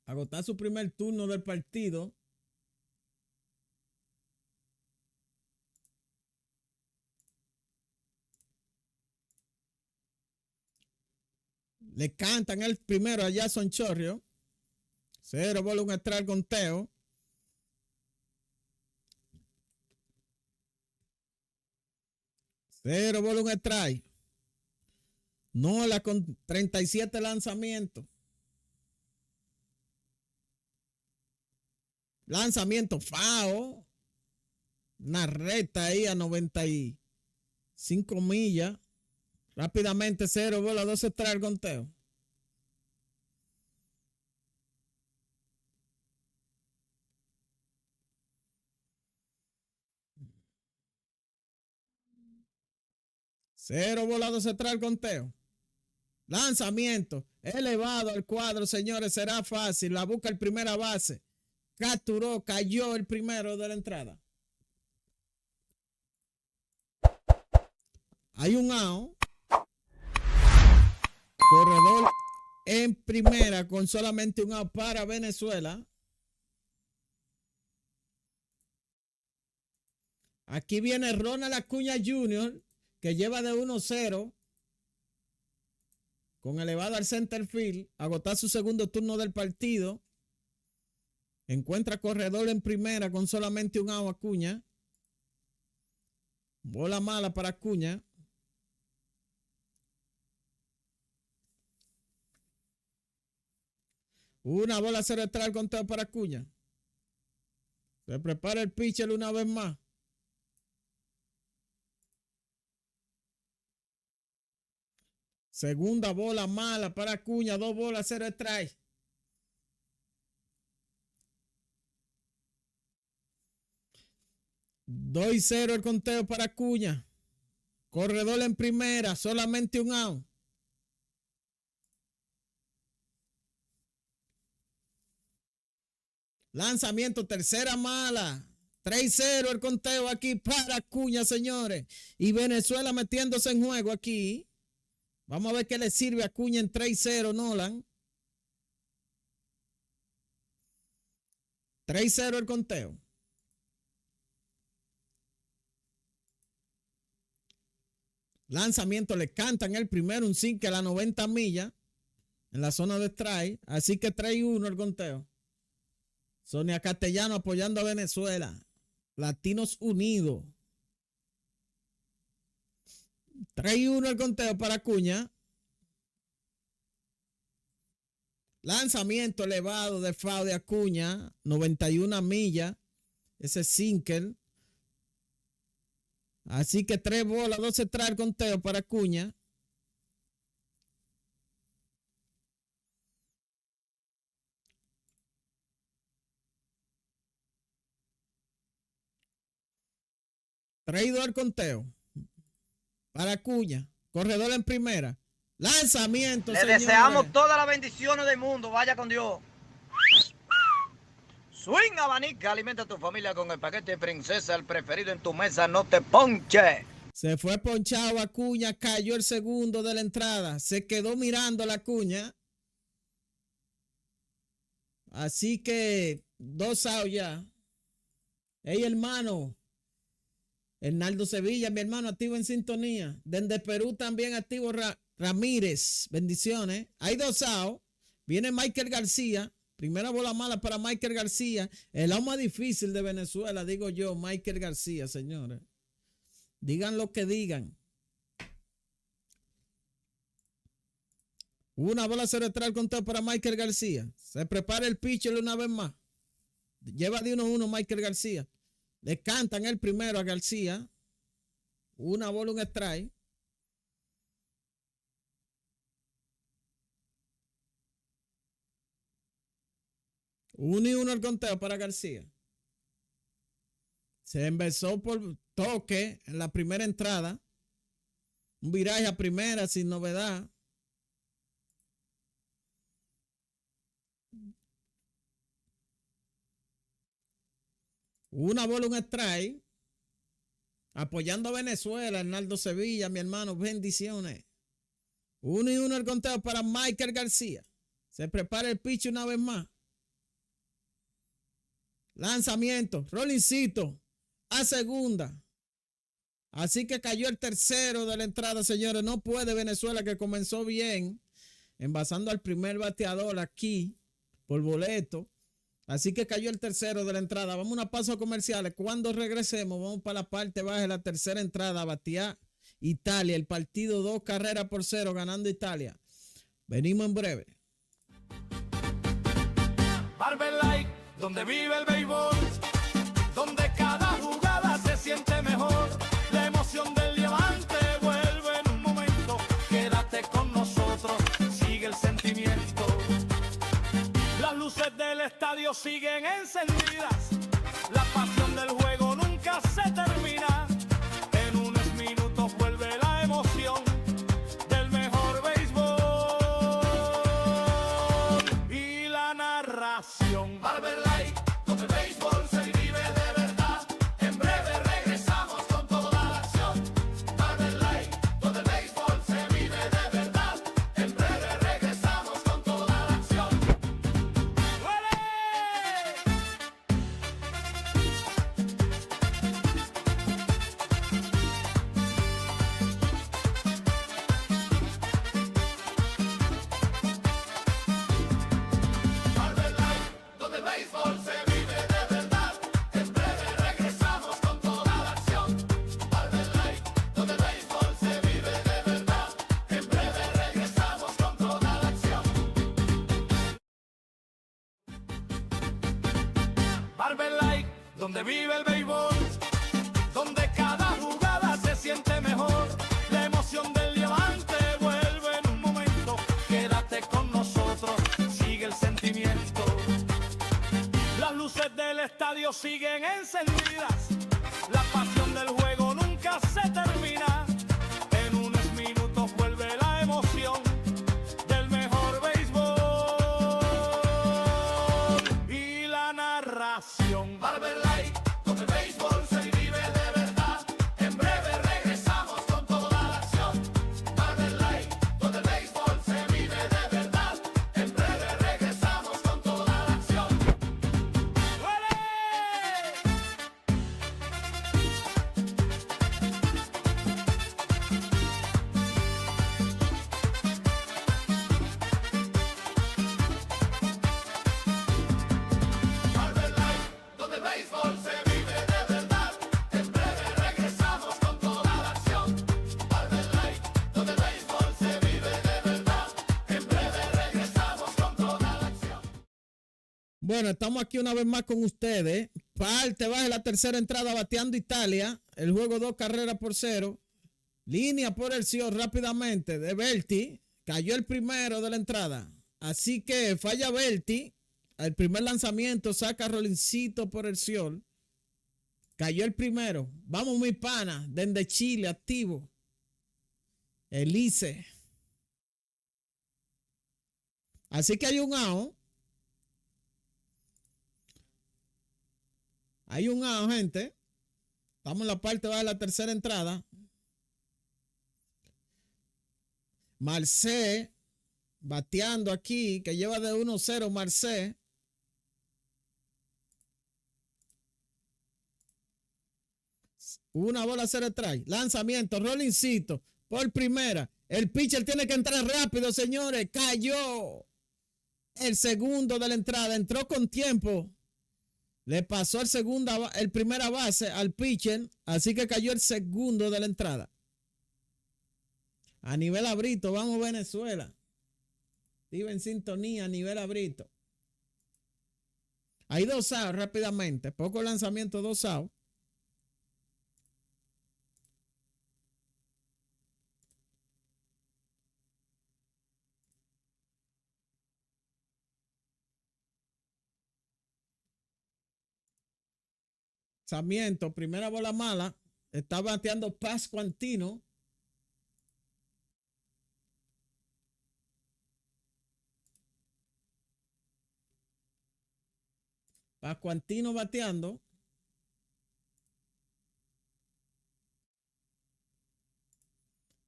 Agotar su primer turno del partido. Le cantan el primero a Jason Chorrio. 0 bola, 1 extra al conteo. Cero bola, 1 strike. Nola con 37 lanzamientos. Lanzamiento FAO. Una recta ahí a 95 millas. Rápidamente 0 bola, 2 strike al conteo. Cero bola, 2 extra el conteo. Lanzamiento elevado al cuadro, señores. Será fácil. La busca el primera base. Capturó, cayó el primero de la entrada. Hay un out. Corredor en primera con solamente un out para Venezuela. Aquí viene Ronald Acuña Jr., que lleva de 1-0 con elevado al center field, agotar su segundo turno del partido. Encuentra corredor en primera con solamente un out Acuña. Bola mala para Acuña. Una bola, 0 extra al conteo para Acuña. Se prepara el pitcher una vez más. Segunda bola mala para Acuña. 2 bolas, 0 strike. Doy 2-0 el conteo para Acuña. Corredor en primera. Solamente un out. Lanzamiento, tercera mala. 3-0 el conteo aquí para Acuña, señores. Y Venezuela metiéndose en juego aquí. Vamos a ver qué le sirve a Acuña en 3-0, Nolan. 3-0 el conteo. Lanzamiento, le cantan el primero, un sinker a la 90 millas en la zona de strike. Así que 3-1 el conteo. Sonia Castellano apoyando a Venezuela. Latinos Unidos. 3-1 el conteo para Acuña. Lanzamiento elevado de foul de Acuña. 91 millas. Ese sinker. Así que 3 bolas, 2 extra el conteo para Acuña. Traído al conteo. Para Acuña. Corredor en primera. Lanzamiento, Le señores. deseamos todas las bendiciones del mundo. Vaya con Dios. Swing abanica, alimenta a tu familia con el paquete de princesa, el preferido en tu mesa, no te ponche. Se fue ponchado Acuña, cayó el segundo de la entrada. Se quedó mirando la Acuña. Así que 2 outs ya. Hey, hermano. Hernaldo Sevilla, mi hermano, activo en sintonía. Desde Perú también activo Ramírez. Bendiciones. Hay 2 outs. Viene Michael García. Primera bola mala para Michael García. El lado más difícil de Venezuela, digo yo, Michael García, señores. Digan lo que digan. Una bola se retrae el conteo para Michael García. Se prepara el pitcher una vez más. Lleva de 1-1 Michael García. Le cantan el primero a García. Una bola, un strike. Uno y uno el conteo para García. Se empezó por toque en la primera entrada. Un viraje a primera sin novedad. Una bola, un strike. Apoyando a Venezuela, Hernaldo Sevilla, mi hermano, bendiciones. 1-1 el conteo para Michael García. Se prepara el pitch una vez más. Lanzamiento, Rollincito a segunda. Así que cayó el tercero de la entrada, señores. No puede Venezuela, que comenzó bien, envasando al primer bateador aquí por boleto. Así que cayó el tercero de la entrada. Vamos a una pausa comerciales. Cuando regresemos, vamos para la parte baja de la tercera entrada. Batía Italia, el partido 2-0 ganando Italia. Venimos en breve. Barber Light, donde vive el béisbol, donde cada jugada se siente mejor. La emoción del diamante vuelve en un momento. Quédate con nosotros, sigue el sentimiento. Las luces del estadio siguen encendidas. La pasión del juego nunca se termina. En unos minutos vuelve la emoción del mejor béisbol y la narración. Barber Light, donde el béisbol se vive de verdad. En breve regresamos con toda la acción. Barber Light, donde el béisbol se vive de verdad. En breve regresamos con toda la acción. Barber Light, donde el béisbol se vive de verdad. En breve regresamos con toda la acción. Barber Light, donde el béisbol se vive de verdad. En breve regresamos con toda la acción. Barber Light, donde vive el béisbol, donde cada jugada se siente mejor. La emoción del diamante vuelve en un momento. Quédate con nosotros, sigue el sentimiento. Las luces del estadio siguen encendidas. La pasión del juego nunca se termina. En unos minutos vuelve la emoción del mejor béisbol y la narración. Barber Light, donde el béisbol se vive de verdad. En breve regresamos con toda la acción. Barber Light, donde el béisbol se vive de verdad. En breve regresamos con toda la acción. Barber Light, donde el béisbol se vive de verdad. En breve regresamos con toda la acción. Barber Light, donde el béisbol se vive de verdad. En breve regresamos con toda la acción. Bueno, estamos aquí una vez más con ustedes. Parte baja de la tercera entrada, bateando Italia. El juego 2-0. Línea por el Sion rápidamente de Berti. Cayó el primero de la entrada. Así que falla Berti. El primer lanzamiento saca a Rollincito por el Sion. Cayó el primero. Vamos, mi pana. Desde Chile, activo. Elise. Así que hay un out. Hay un out, gente. Estamos en la parte baja de la tercera entrada. Marcé bateando aquí, que lleva de 1-0 Marcé. Una bola 0 strike. Lanzamiento, Rollincito por primera. El pitcher tiene que entrar rápido, señores. Cayó el segundo de la entrada. Entró con tiempo. Le pasó el primera base al pitcher. Así que cayó el segundo de la entrada. A nivel abrito, vamos Venezuela. Vive en sintonía a nivel abrito. Hay 2 outs rápidamente. Poco lanzamiento, 2 outs. Lanzamiento, primera bola mala. Está bateando Pascuantino. Pascuantino bateando.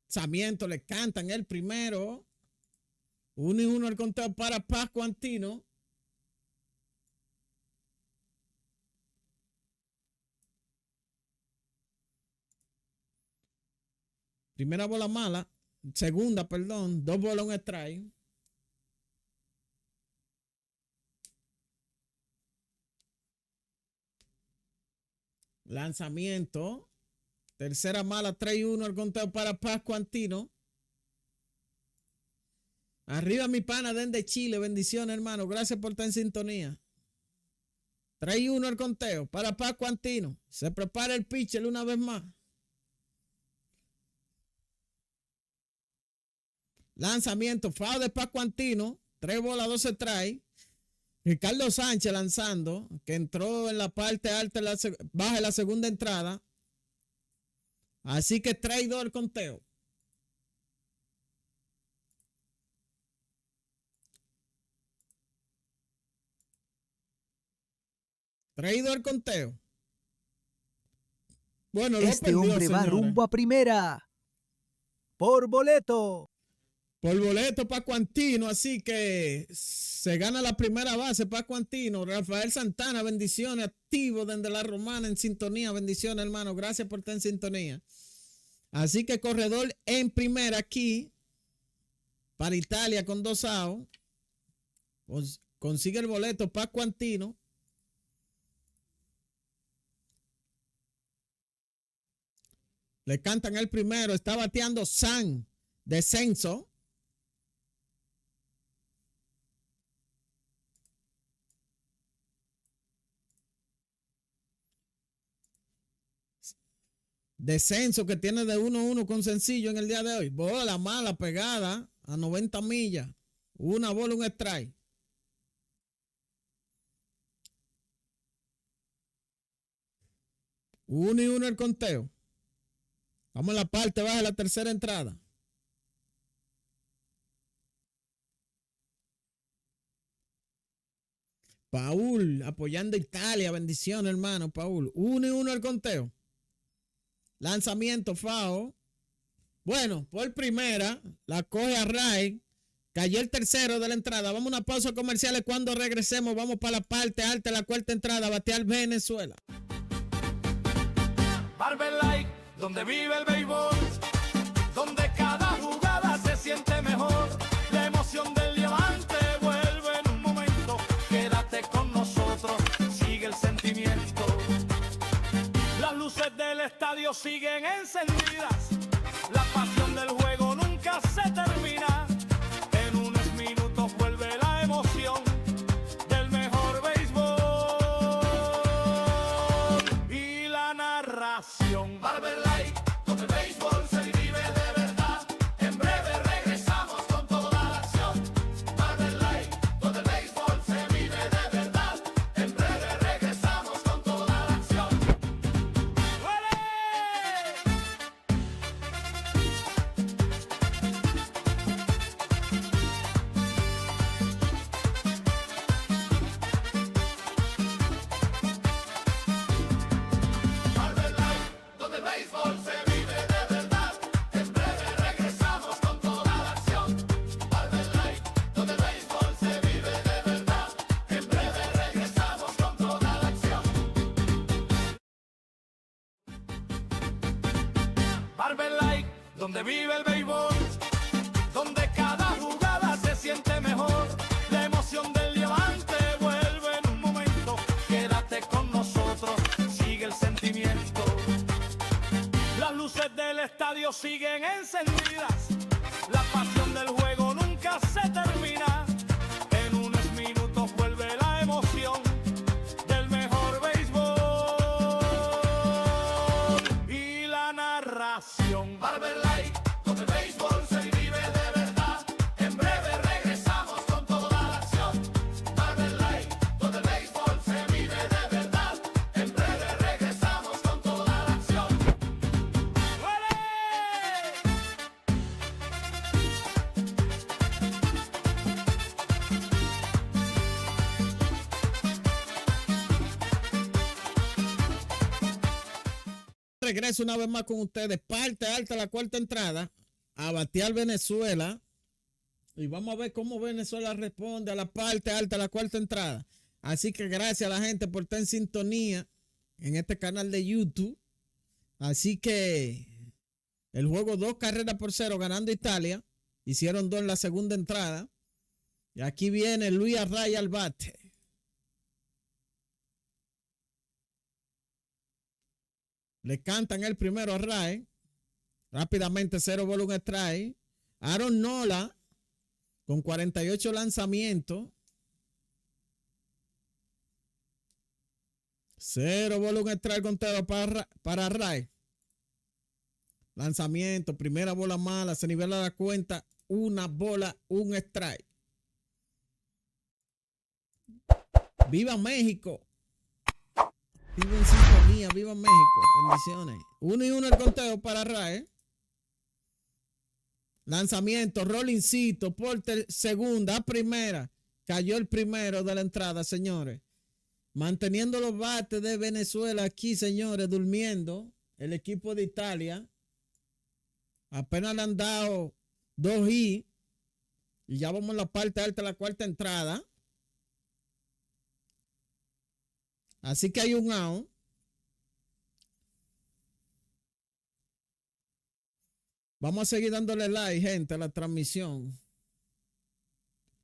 Lanzamiento, le cantan el primero. 1-1 el conteo para Pascuantino. Primera bola mala. Segunda, perdón. 2 bolas, 1 strike. Lanzamiento. Tercera mala, 3-1 el conteo para Pascuantino. Arriba mi pana desde Chile. Bendiciones, hermano. Gracias por estar en sintonía. 3-1 el conteo para Pascuantino. Se prepara el pitcher una vez más. Lanzamiento, foul de Pascuantino. 3 bolas, 2 strikes. Ricardo Sánchez lanzando, que entró en la parte alta, baja de la segunda entrada. Así que 3-2 el conteo. Traído el conteo. Bueno, este hombre va rumbo a primera. Por boleto. Por boleto Pascuantino, así que se gana la primera base Pascuantino. Rafael Santana, bendiciones, activo desde la Romana en sintonía. Bendiciones, hermano. Gracias por estar en sintonía. Así que corredor en primera aquí para Italia con 2 outs. Consigue el boleto Pascuantino. Le cantan el primero. Está bateando San. Descenso. Descenso que tiene de 1-1 con sencillo en el día de hoy. Bola mala pegada a 90 millas. 1 bola, 1 strike. Uno y 1 el conteo. Vamos a la parte baja de la tercera entrada. Paul apoyando a Italia. Bendiciones, hermano. Paul. 1 y 1 el conteo. Lanzamiento, foul. Bueno, por primera, la coge a Ray. Cayó el tercero de la entrada. Vamos a una pausa comercial. Cuando regresemos, vamos para la parte alta de la cuarta entrada. Batear Venezuela. Barber Light, donde vive el béisbol, donde cada jugada se siente mejor. La emoción del diamante vuelve en un momento. Quédate con nosotros, sigue el sentimiento. Las luces del estadio siguen encendidas. La pasión del juego nunca se termina. En unos minutos vuelve la emoción del mejor béisbol y la narración. Barber Light, donde el béisbol se vive de verdad. En breve regresamos con toda la acción. Barber Light, donde el béisbol se vive de verdad. En breve regresamos con toda la acción. Barber Light, donde vive el béisbol, donde cada jugada se siente mejor. La emoción del diamante vuelve en un momento. Quédate con nosotros, sigue el sentimiento. Las luces del estadio siguen encendidas. La pasión del juego nunca se termina. En unos minutos vuelve la emoción del mejor béisbol y la narración. Barber Light, donde el béisbol se vive de verdad. En breve regresamos con toda la acción. Barber Light, donde el béisbol se vive de verdad. En breve regresamos con toda la acción. ¡Duele! Regreso una vez más con ustedes. Parte alta, la cuarta entrada. A batear Venezuela. Y vamos a ver cómo Venezuela responde a la parte alta, la cuarta entrada. Así que gracias a la gente por estar en sintonía en este canal de YouTube. Así que el juego 2-0 ganando Italia. Hicieron 2 en la segunda entrada. Y aquí viene Luis Array al bate. Le cantan el primero a Array. Rápidamente 0 bola 1 strike. Aaron Nola con 48 lanzamientos. 0 bola 1 strike conteo para Array. Lanzamiento, primera bola mala, se nivela la cuenta. 1 bola 1 strike. ¡Viva México! Viva en sintonía, viva México. Bendiciones. 1-1 el conteo para Array. Lanzamiento, rollincito, por segunda a primera. Cayó el primero de la entrada, señores. Manteniendo los bates de Venezuela aquí, señores, durmiendo. El equipo de Italia. Apenas le han dado 2 hits. Y ya vamos a la parte alta de la cuarta entrada. Así que hay un out. Vamos a seguir dándole like, gente, a la transmisión.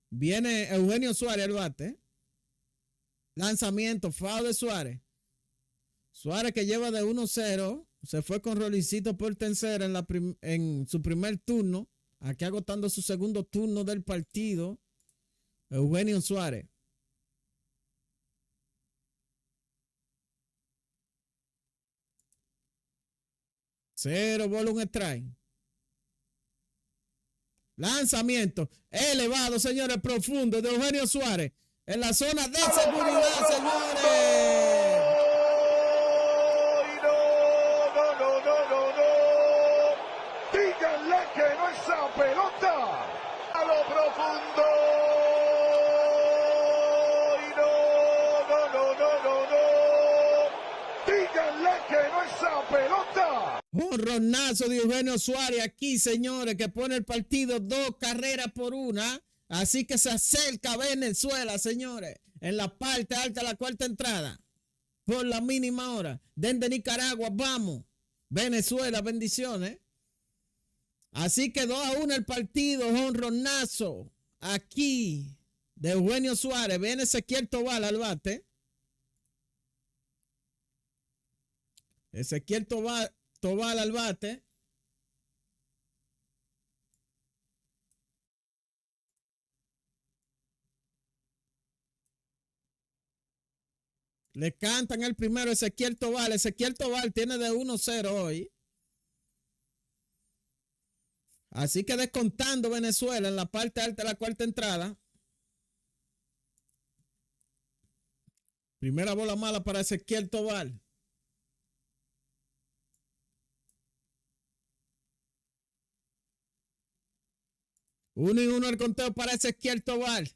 Viene Eugenio Suárez al bate. Lanzamiento, foul de Suárez. Suárez que lleva de 1-0. Se fue con Rolicito por tercera en su primer turno. Aquí agotando su segundo turno del partido. Eugenio Suárez. 0 bola 1 strike. Lanzamiento elevado, señores, profundo de Eugenio Suárez en la zona de seguridad, señores. No. Díganle que no esa pelota a lo profundo. No. Díganle que no esa pelota. Un ronazo de Eugenio Suárez aquí, señores, que pone el partido 2 carreras por 1. Así que se acerca Venezuela, señores, en la parte alta de la cuarta entrada. Por la mínima hora. Desde Nicaragua, vamos. Venezuela, bendiciones. Así que 2-1 el partido, un ronazo aquí de Eugenio Suárez. Viene Ezequiel Tobal al bate. Ezequiel Tobal al bate. Le cantan el primero Ezequiel Tobal. Ezequiel Tobal tiene de 1-0 hoy. Así que descontando Venezuela en la parte alta de la cuarta entrada. Primera bola mala para Ezequiel Tobal. Uno y uno el conteo para Ezequiel Tobal.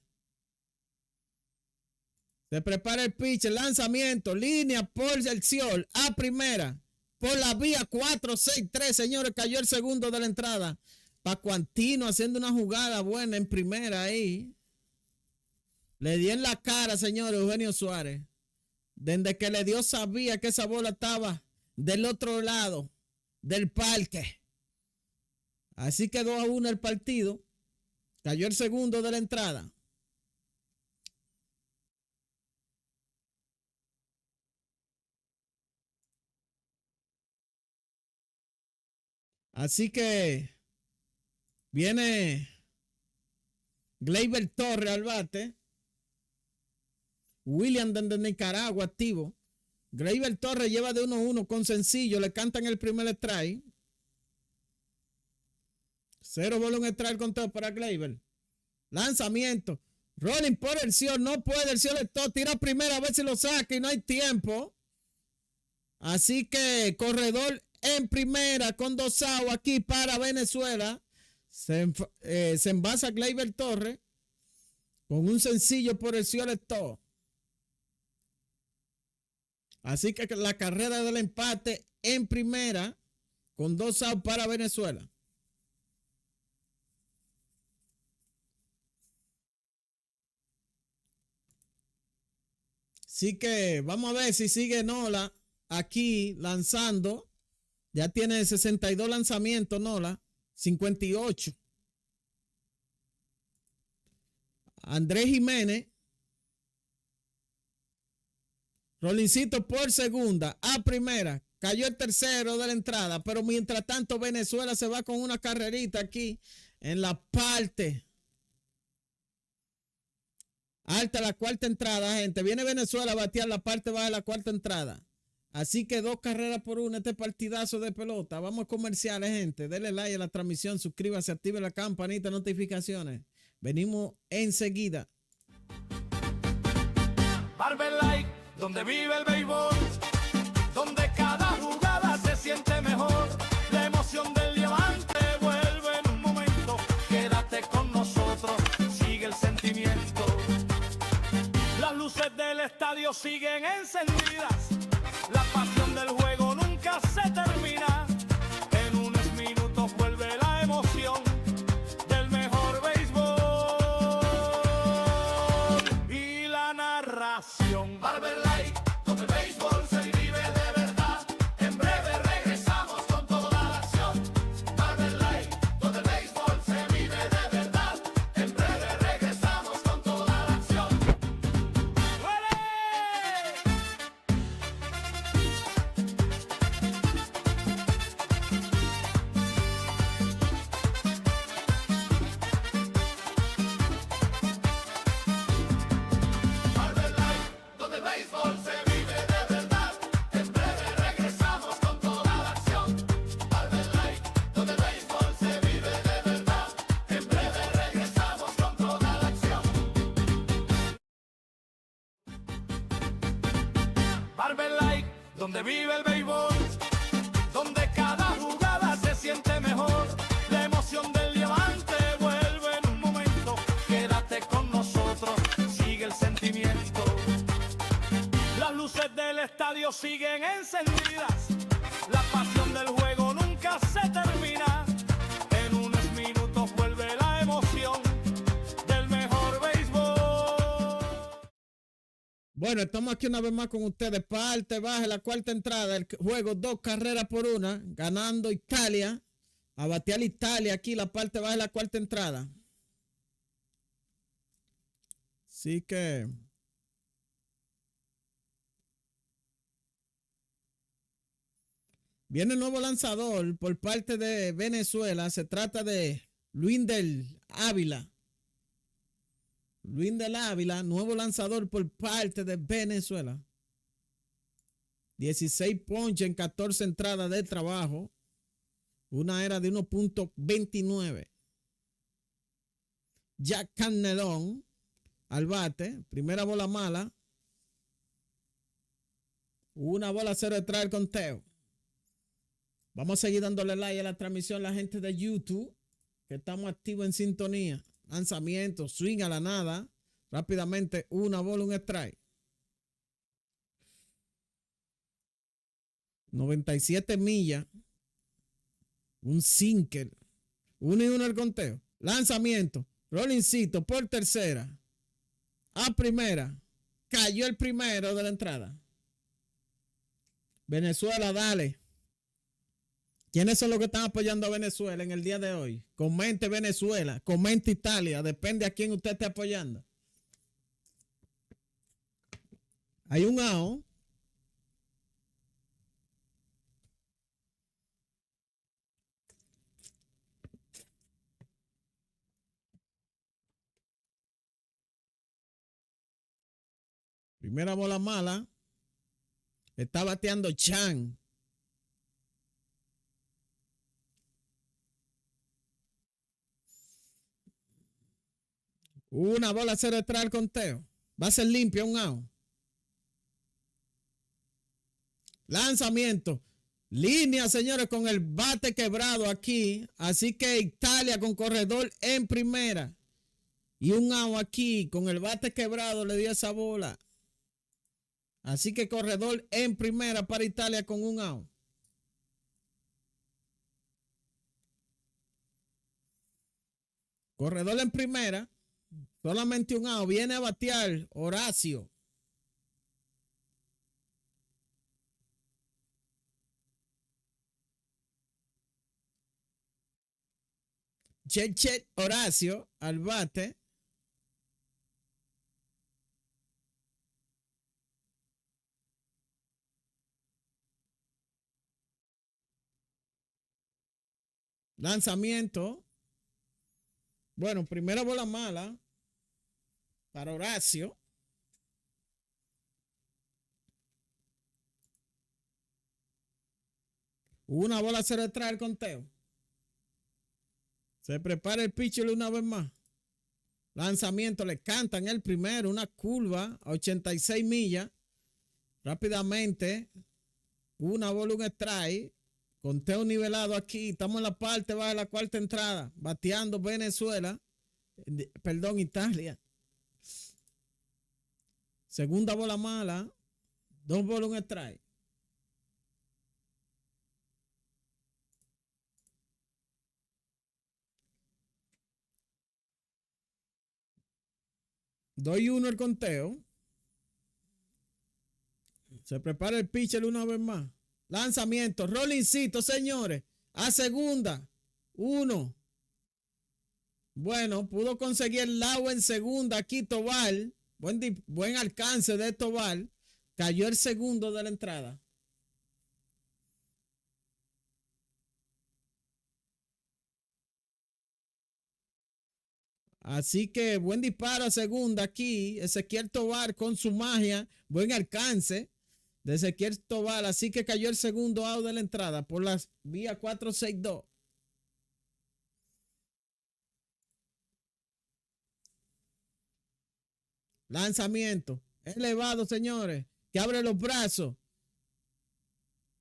Se prepara el pitch, el lanzamiento, línea por el Ciol, a primera, por la vía 4-6-3, señores, cayó el segundo de la entrada. Pacuantino haciendo una jugada buena en primera ahí. Le dio en la cara, señor Eugenio Suárez. Desde que le dio sabía que esa bola estaba del otro lado. del parque. Así que 2-1 el partido. Cayó el segundo de la entrada. Así que viene Gleyber Torres al bate. William de Nicaragua activo. Gleyber Torres lleva de 1-1 con sencillo. Le cantan el primer strike. 0 bola, un strike conteo para Gleyber. Lanzamiento. Rolling por el Sion. No puede. El Sion le tira primera a ver si lo saca y no hay tiempo. Así que corredor en primera con 2 outs aquí para Venezuela. Se envasa Gleyber Torres con un sencillo por el Sion Lector. Así que la carrera del empate en primera con 2 outs para Venezuela. Así que vamos a ver si sigue Nola aquí lanzando. Ya tiene 62 lanzamientos Nola, 58. Andrés Jiménez. Rolincito por segunda, a primera. Cayó el tercero de la entrada, pero mientras tanto Venezuela se va con una carrerita aquí en la parte alta, la cuarta entrada, gente. Viene Venezuela a batear la parte baja de la cuarta entrada. Así que 2 carreras por 1, este partidazo de pelota. Vamos a comerciales, gente. Denle like a la transmisión, suscríbase, active la campanita de notificaciones. Venimos enseguida. Barber Like, donde vive el béisbol, donde cada jugada se siente mejor. La emoción del diamante vuelve en un momento. Quédate con nosotros, sigue el sentimiento. Las luces del estadio siguen encendidas. La pasión del juego nunca se termina. En unos minutos vuelve la emoción del mejor béisbol y la narración. Barber Light, donde el béisbol se vive de verdad. En breve regresamos con toda la acción. Barber Light, donde el béisbol se vive de verdad. En breve regresamos con toda la acción. Barber Light, donde el béisbol se vive de verdad. En breve regresamos con toda la acción. Barber Light, donde el béisbol se vive de verdad. En breve regresamos con toda la acción. Barber Light, donde vive el béisbol, donde cada jugada se siente mejor. La emoción del diamante vuelve en un momento. Quédate con nosotros, sigue el sentimiento. Las luces del estadio siguen encendidas. La pasión del juego nunca se termina. En unos minutos vuelve la emoción del mejor béisbol. Bueno, estamos aquí una vez más con ustedes. Parte baja, la cuarta entrada. El juego 2 carreras por 1. Ganando Italia. A batear Italia aquí, la parte baja de la cuarta entrada. Así que viene el nuevo lanzador por parte de Venezuela. Se trata de Luis del Ávila. Luis del Ávila, nuevo lanzador por parte de Venezuela. 16 ponches en 14 entradas de trabajo. Una era de 1.29. Jack Canelón al bate. Primera bola mala. Una bola 0 detrás del conteo. Vamos a seguir dándole like a la transmisión a la gente de YouTube, que estamos activos en sintonía. Lanzamiento, swing a la nada. Rápidamente, una bola, un strike. 97 millas. Un sinker. 1-1 el conteo. Lanzamiento. Rollincito por tercera. A primera. Cayó el primero de la entrada. Venezuela, dale. ¿Quiénes son los que están apoyando a Venezuela en el día de hoy? Comente Venezuela, comente Italia, depende a quién usted esté apoyando. Hay un AO. Primera bola mala. Está bateando Chan. Una bola, 0 detrás del conteo. Va a ser limpia, un out. Lanzamiento. Línea, señores, con el bate quebrado aquí. Así que Italia con corredor en primera. Y un out aquí con el bate quebrado le dio esa bola. Así que corredor en primera para Italia con un out. Corredor en primera. Solamente un out. Viene a batear Horacio. Chet Horacio al bate. Lanzamiento. Bueno, primera bola mala para Horacio. Una bola, 0 detrás del conteo. Se prepara el pitcher una vez más. Lanzamiento, le cantan el primero, una curva a 86 millas. Rápidamente, una bola, un strike. Conteo nivelado aquí. Estamos en la parte baja de la cuarta entrada. Bateando Venezuela. Perdón, Italia. Segunda bola mala. 2 bolas, un strike. Doy 1 el conteo. Se prepara el pitcher una vez más. Lanzamiento, rollincito, señores. A segunda. 1. Bueno, pudo conseguir el lado en segunda aquí Tobal. Buen alcance de Tobal. Cayó el segundo de la entrada. Así que buen disparo a segunda aquí. Ezequiel Tobar con su magia. Buen alcance de Ezequiel Tobar. Así que cayó el segundo out de la entrada por la vía 462. Lanzamiento. Elevado, señores. Que abre los brazos.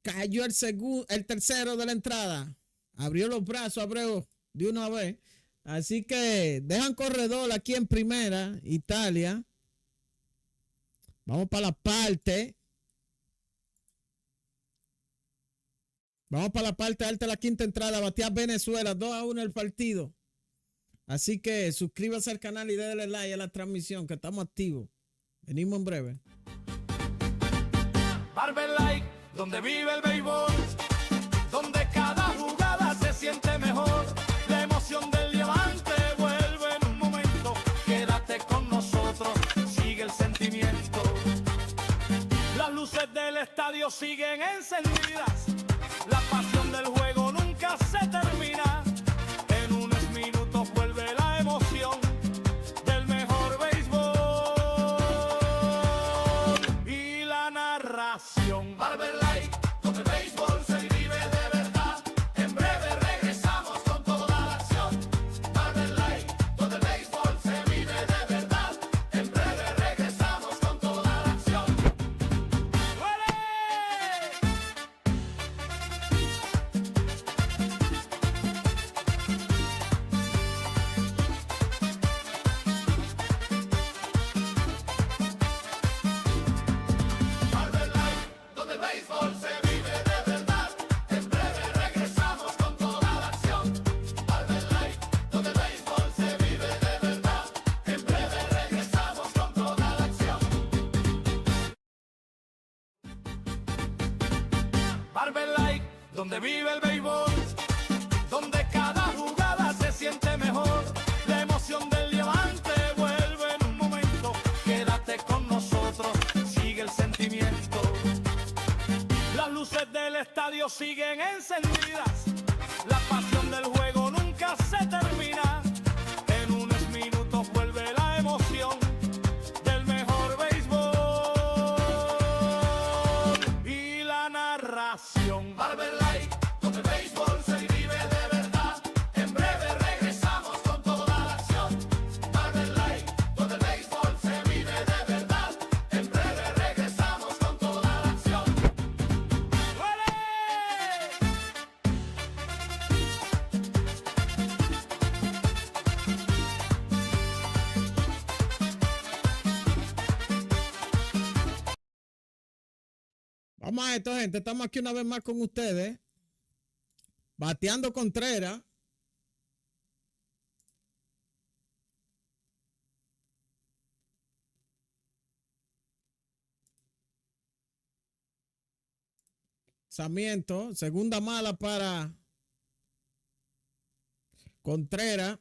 Cayó el tercero de la entrada. Abrió los brazos, Abreu, de una vez. Así que dejan corredor aquí en primera, Italia. Vamos para la parte. Vamos para la parte alta de la quinta entrada. Batea Venezuela, 2-1 el partido. Así que suscríbase al canal y déle like a la transmisión, que estamos activos. Venimos en breve. Barber Like, donde vive el béisbol, donde cada jugada se siente mejor. La emoción del diamante vuelve en un momento. Quédate con nosotros, sigue el sentimiento. Las luces del estadio siguen encendidas. La pasión del juego nunca se termina. En unos minutos vuelve la emoción del mejor béisbol y la narración. Barber Light, donde el béisbol se vive de verdad. En breve regresamos con toda la acción. Barber Light, donde el béisbol se vive de verdad. En breve regresamos con toda la acción. ¡Duele! donde vive el béisbol, donde cada jugada se siente mejor. La emoción del diamante vuelve en un momento. Quédate con nosotros, sigue el sentimiento. Las luces del estadio siguen encendidas. La pasión del juego nunca se termina. En unos minutos vuelve la emoción del mejor béisbol y la narración. Barber Light, donde el béisbol se vive de verdad. En breve regresamos con toda la acción. Barber Light, donde el béisbol se vive de verdad. En breve regresamos con toda la acción. ¡Duele! Vamos a esto, gente. Estamos aquí una vez más con ustedes. Bateando Contreras. Lanzamiento. Segunda mala para Contreras.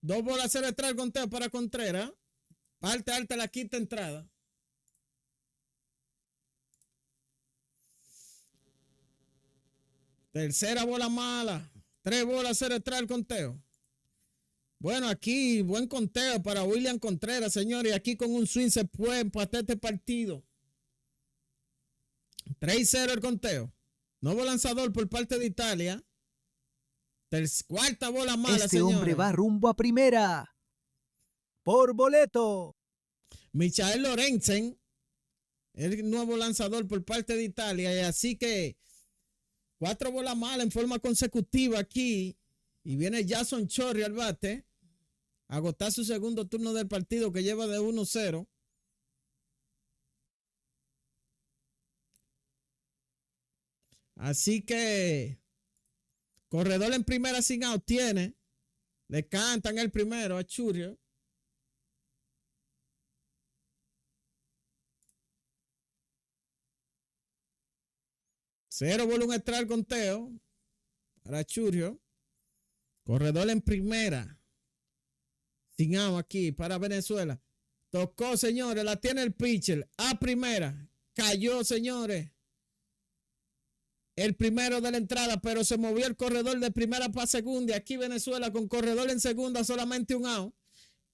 2 bolas, 0 strike, conteo para Contreras. Parte alta la quinta entrada. Tercera bola mala. 3 bolas, 0 strike, conteo. Bueno, aquí buen conteo para William Contreras, señores. Y aquí con un swing se puede empatar este partido. 3-0 el conteo. Nuevo lanzador por parte de Italia. Cuarta bola mala, Este señores. hombre va rumbo a primera. Por boleto. Michael Lorenzen, el nuevo lanzador por parte de Italia. Y así que 4 bolas malas en forma consecutiva aquí. Y viene Jason Chorri al bate. A agotar su segundo turno del partido que lleva de 1-0. Así que corredor en primera sin out tiene. Le cantan el primero a Churio. Cero bola, un extra al conteo para Churio. Corredor en primera. Sin out aquí para Venezuela. Tocó, señores. La tiene el pitcher. A primera. Cayó, señores. El primero de la entrada, pero se movió el corredor de primera para segunda. Aquí Venezuela con corredor en segunda, solamente un out.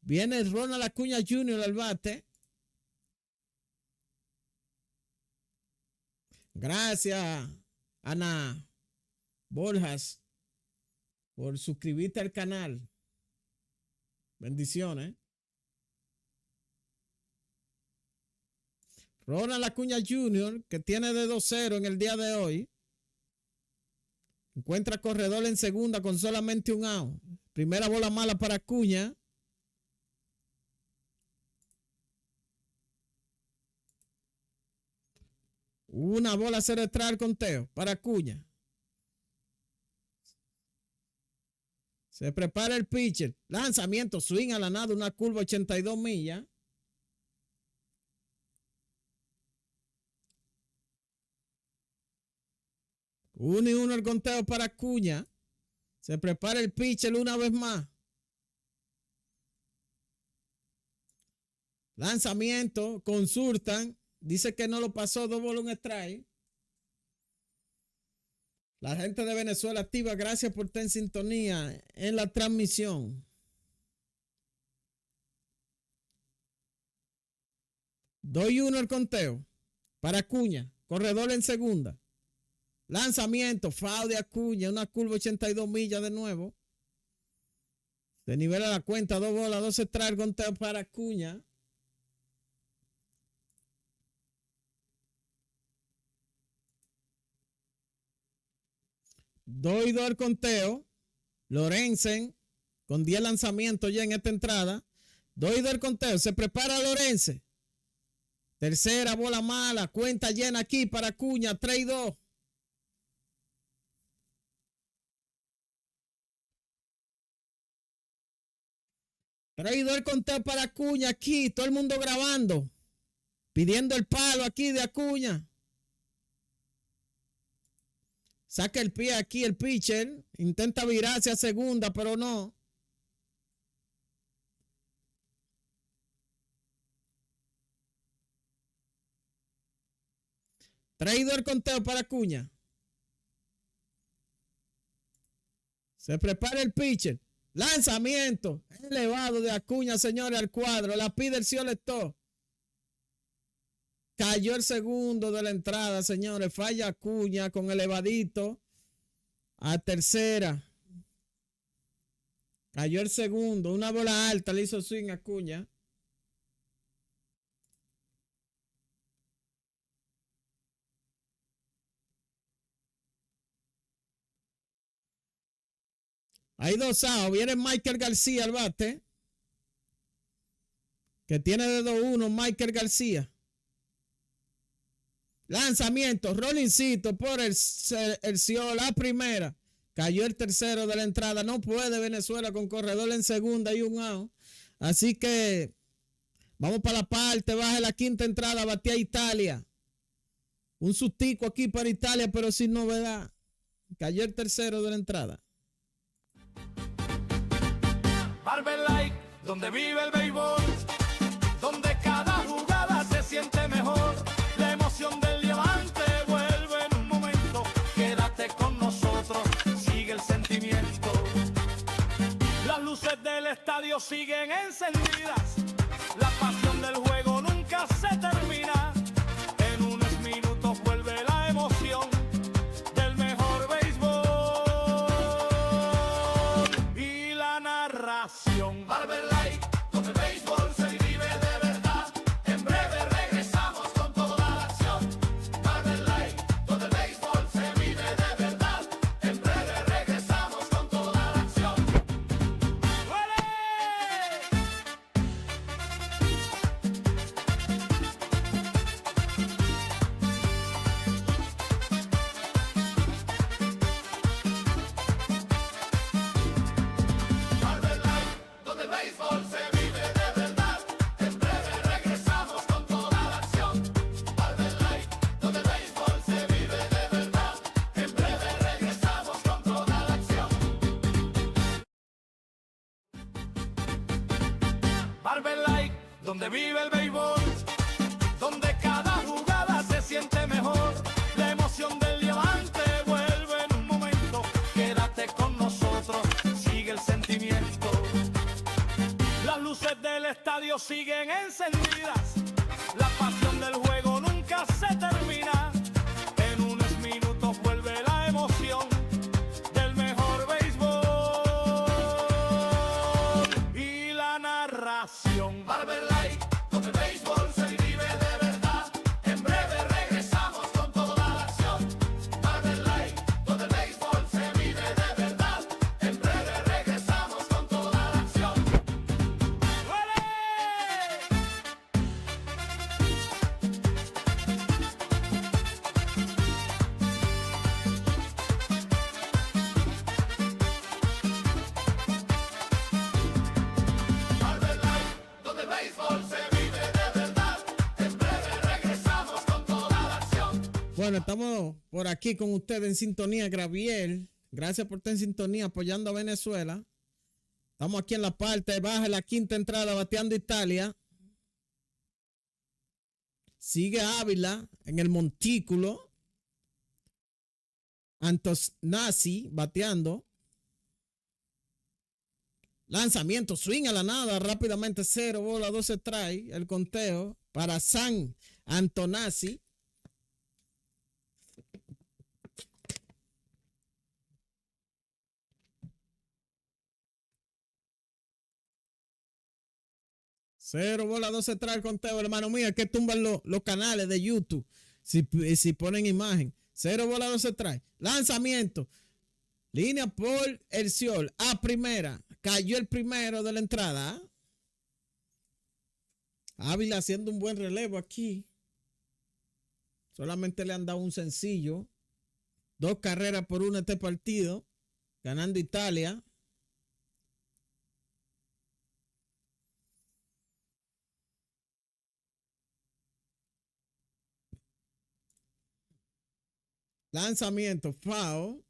Viene Ronald Acuña Jr. al bate. Gracias, Ana Borjas, por suscribirte al canal. Bendiciones. Ronald Acuña Jr., que tiene de 2-0 en el día de hoy. Encuentra corredor en segunda con solamente un out. Primera bola mala para Acuña. Una bola, 0 extra al conteo para Acuña. Se prepara el pitcher. Lanzamiento, swing a la nada, una curva 82 millas. 1-1 el conteo para Acuña. Se prepara el pitcher una vez más. Lanzamiento, consultan. Dice que no lo pasó, 2 bolas, un strike. La gente de Venezuela activa, gracias por estar en sintonía en la transmisión. 2-1 el conteo para Acuña. Corredor en segunda. Lanzamiento, foul de Acuña, una curva 82 millas de nuevo. Se nivela la cuenta, 2 bolas, 2 strikes, el conteo para Acuña. Doy 2 el conteo. Lorenzen con 10 lanzamientos ya en esta entrada. Doy 2 el conteo. Se prepara Lorenzen. Tercera bola mala. Cuenta llena aquí para Acuña. 3-2. Traído el conteo para Acuña aquí. Todo el mundo grabando. Pidiendo el palo aquí de Acuña. Saca el pie aquí el pitcher. Intenta virarse a segunda, pero no. Traído el conteo para Acuña. Se prepara el pitcher. Lanzamiento elevado de Acuña, señores, al cuadro. La pide el selector. Cayó el segundo de la entrada, señores. Falla Acuña con elevadito a tercera. Cayó el segundo. Una bola alta le hizo swing a Acuña. Hay 2 outs. Viene Michael García al bate. Que tiene de 2-1 Michael García. Lanzamiento. Rollincito por el Cio. La primera. Cayó el tercero de la entrada. No puede Venezuela con corredor en segunda y un out. Así que vamos para la parte baja de la quinta entrada. Batea Italia. Un sustico aquí para Italia, pero sin novedad. Cayó el tercero de la entrada. Barber Light, donde vive el béisbol, donde cada jugada se siente mejor. La emoción del diamante vuelve en un momento. Quédate con nosotros, sigue el sentimiento. Las luces del estadio siguen encendidas. La pasión del juego nunca se termina. En unos minutos vuelve la emoción del mejor béisbol y la narración. Barber Light, donde el béisbol se vive de verdad. En breve regresamos con toda la acción. Barber Light, donde el béisbol se vive de verdad. En breve regresamos con toda la acción. ¡Duele! Barber Light, donde el béisbol se vive de verdad. En breve regresamos con toda la acción. Barber Light, donde el béisbol se vive de verdad. En breve regresamos con toda la acción. Barber Light, donde vive el béisbol, donde cada jugada se siente mejor. La emoción del diamante vuelve en un momento. Quédate con nosotros, sigue el sentimiento. Las luces del estadio siguen encendidas. La pasión del juego nunca se termina. En unos minutos vuelve la emoción del mejor béisbol y la narración. Barber Light, donde el béisbol se vive de verdad. En breve regresamos con toda la acción. Barber Light, donde el béisbol se vive de verdad. En breve regresamos con toda la acción. ¡Duele! Barber Light, donde el béisbol se vive de verdad. En breve regresamos con toda la acción. Bueno, estamos por aquí con ustedes en sintonía, Graviel. Gracias por estar en sintonía apoyando a Venezuela. Estamos aquí en la parte baja de la quinta entrada bateando Italia. Sigue Ávila en el montículo. Antonazzi bateando. Lanzamiento, swing a la nada, rápidamente 0 bola, 2 strike. El conteo para San Antonazzi. Cero bola, 2 strike el conteo, hermano mío. Hay que tumban los canales de YouTube si ponen imagen. 0 bola, 2 strike. Lanzamiento. Línea por el Ciol. A primera. Cayó el primero de la entrada. Ávila haciendo un buen relevo aquí. Solamente le han dado un sencillo. 2 carreras por 1 este partido. Ganando Italia. Lanzamiento, foul.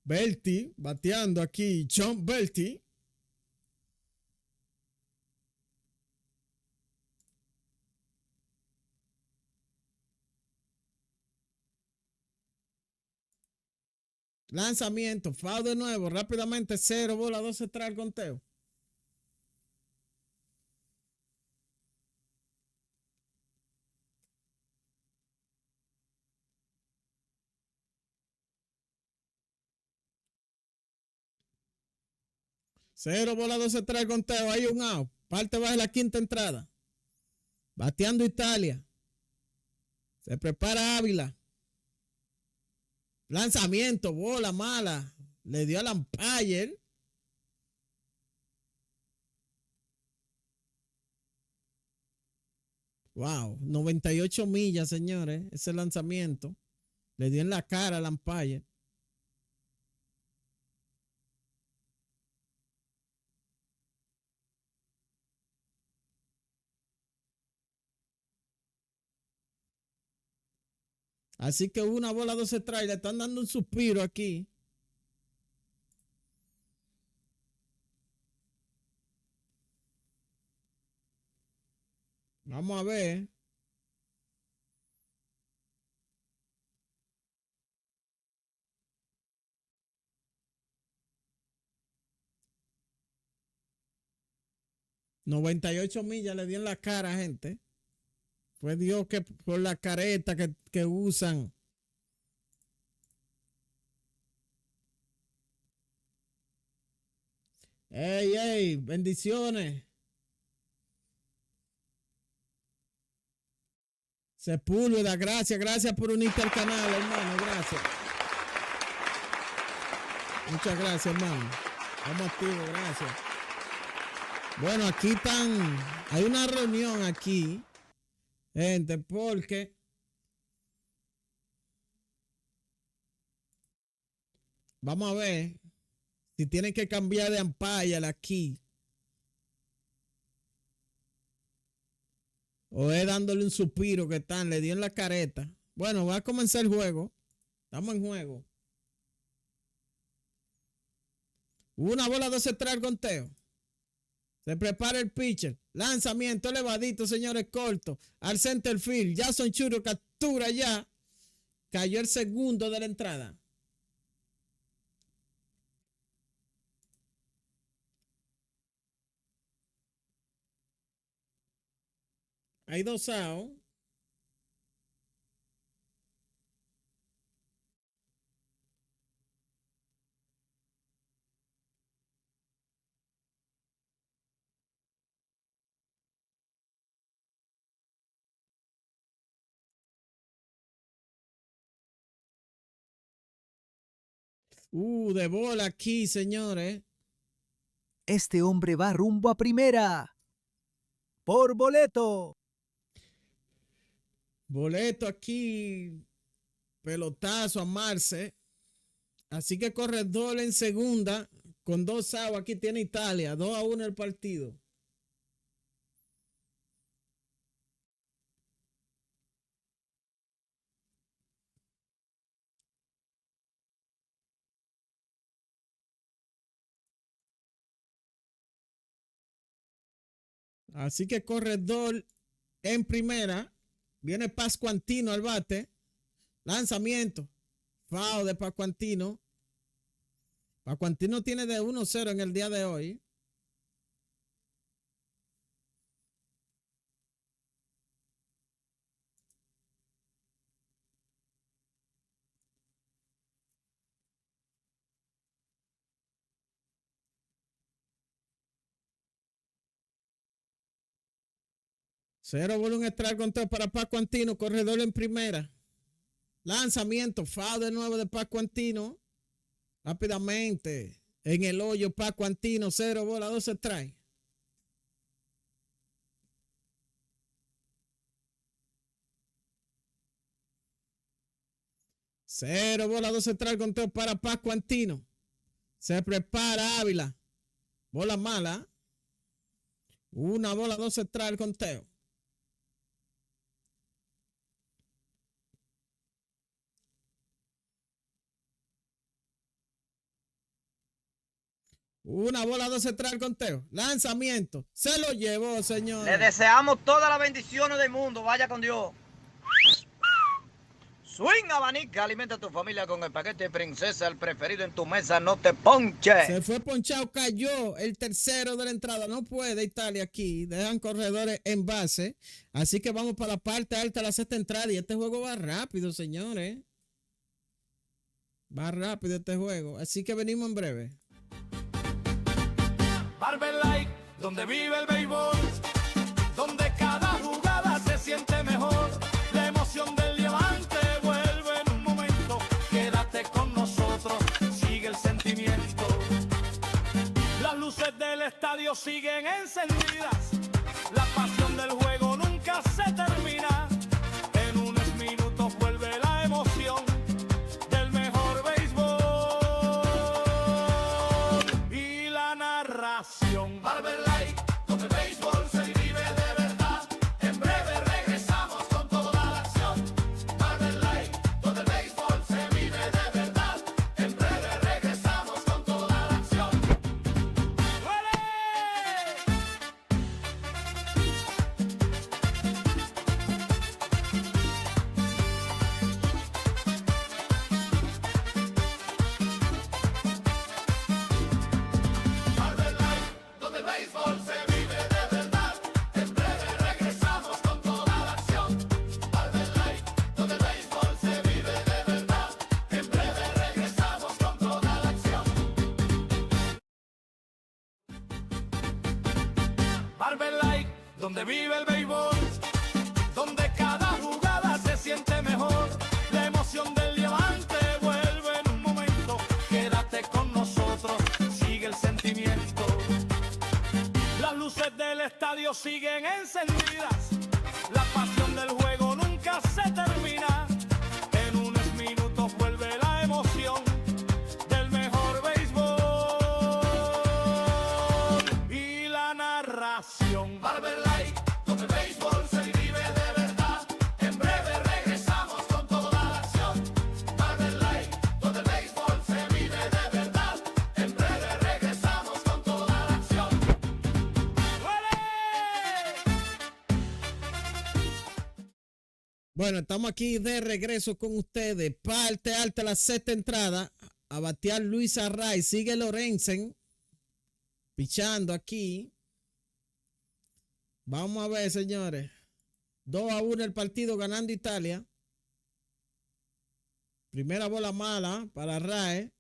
Belti, bateando aquí, John Belti. Lanzamiento, foul de nuevo, rápidamente, 0 bola, 12 trae el conteo. Cero bola, 12 trae el conteo, hay un out. Parte baja de la quinta entrada. Bateando Italia. Se prepara Ávila. Lanzamiento, bola mala. Le dio al umpire. Wow, 98 millas, señores. Ese lanzamiento. Le dio en la cara al umpire. Así que una bola, 12 strikes. Le están dando un suspiro aquí. Vamos a ver. $98 millas le dio en la cara, gente. Fue Dios que por la careta que usan. ¡Ey, ey! Bendiciones. Sepúlveda, gracias por unirte al canal, hermano, gracias. Muchas gracias, hermano. Estamos activos, gracias. Bueno, aquí hay una reunión aquí, gente, porque vamos a ver si tienen que cambiar de umpire aquí. O es dándole un suspiro que le dio en la careta. Bueno, va a comenzar el juego. Estamos en juego. Una bola, 12 trae el conteo. Se prepara el pitcher. Lanzamiento elevadito, señores, corto. Al center field. Jason Churro captura ya. Cayó el segundo de la entrada. Hay 2 outs. De bola aquí, señores. Este hombre va rumbo a primera. Por boleto. Boleto aquí. Pelotazo a Marce. Así que corredor en segunda. Con 2 outs. Aquí tiene Italia. 2-1 el partido. Así que corredor en primera. Viene Pascuantino al bate. Lanzamiento. Foul de Pascuantino. Pascuantino tiene de 1-0 en el día de hoy. Cero bola, un extra conteo para Pascuantino, corredor en primera. Lanzamiento, foul de nuevo de Pascuantino. Rápidamente, en el hoyo, Pascuantino, 0 bola, 2 strikes. Cero bola, 2 strikes, conteo para Pascuantino. Se prepara Ávila. Bola mala. Una bola, 2 strikes, el conteo. Una bola, 2 entradas al conteo. Lanzamiento. Se lo llevó, señor. Le deseamos todas las bendiciones del mundo. Vaya con Dios. Swing abanica, alimenta a tu familia con el paquete princesa, el preferido en tu mesa, no te ponche. Se fue ponchado, cayó el tercero de la entrada. No puede Italia aquí. Dejan corredores en base. Así que vamos para la parte alta de la sexta entrada. Y este juego va rápido, señores. Va rápido este juego. Así que venimos en breve. Barber Light, donde vive el béisbol, donde cada jugada se siente mejor. La emoción del diamante vuelve en un momento. Quédate con nosotros, sigue el sentimiento. Las luces del estadio siguen encendidas. La pasión del juego nunca se termina. En unos minutos vuelve la emoción del mejor béisbol y la narración. Barber Light, donde el béisbol se vive de verdad. En breve regresamos con toda la acción. Barber Light, donde el béisbol se vive de verdad. En breve regresamos con toda la acción. ¡Duele! Barber Light, donde el béisbol se vive de verdad. En breve regresamos con toda la acción. Barber Light, donde el béisbol se vive de verdad. En breve regresamos con toda la acción. Barber Light, donde vive el béisbol, donde cada jugada se siente mejor. La emoción del diamante vuelve en un momento. Quédate con nosotros, sigue el sentimiento. Las luces del estadio siguen encendidas. La pasión del juego nunca se termina. En unos minutos vuelve la emoción del mejor béisbol y la narración. Barber Light, donde el béisbol se vive de verdad. En breve regresamos con toda la acción. Barber Light, donde el béisbol se vive de verdad. En breve regresamos con toda la acción. ¡Duele! Bueno, estamos aquí de regreso con ustedes. Parte alta la sexta entrada. A batear Luis Array. Sigue Lorenzen. Pichando aquí. Vamos a ver, señores. 2-1 el partido, ganando Italia. Primera bola mala para Array.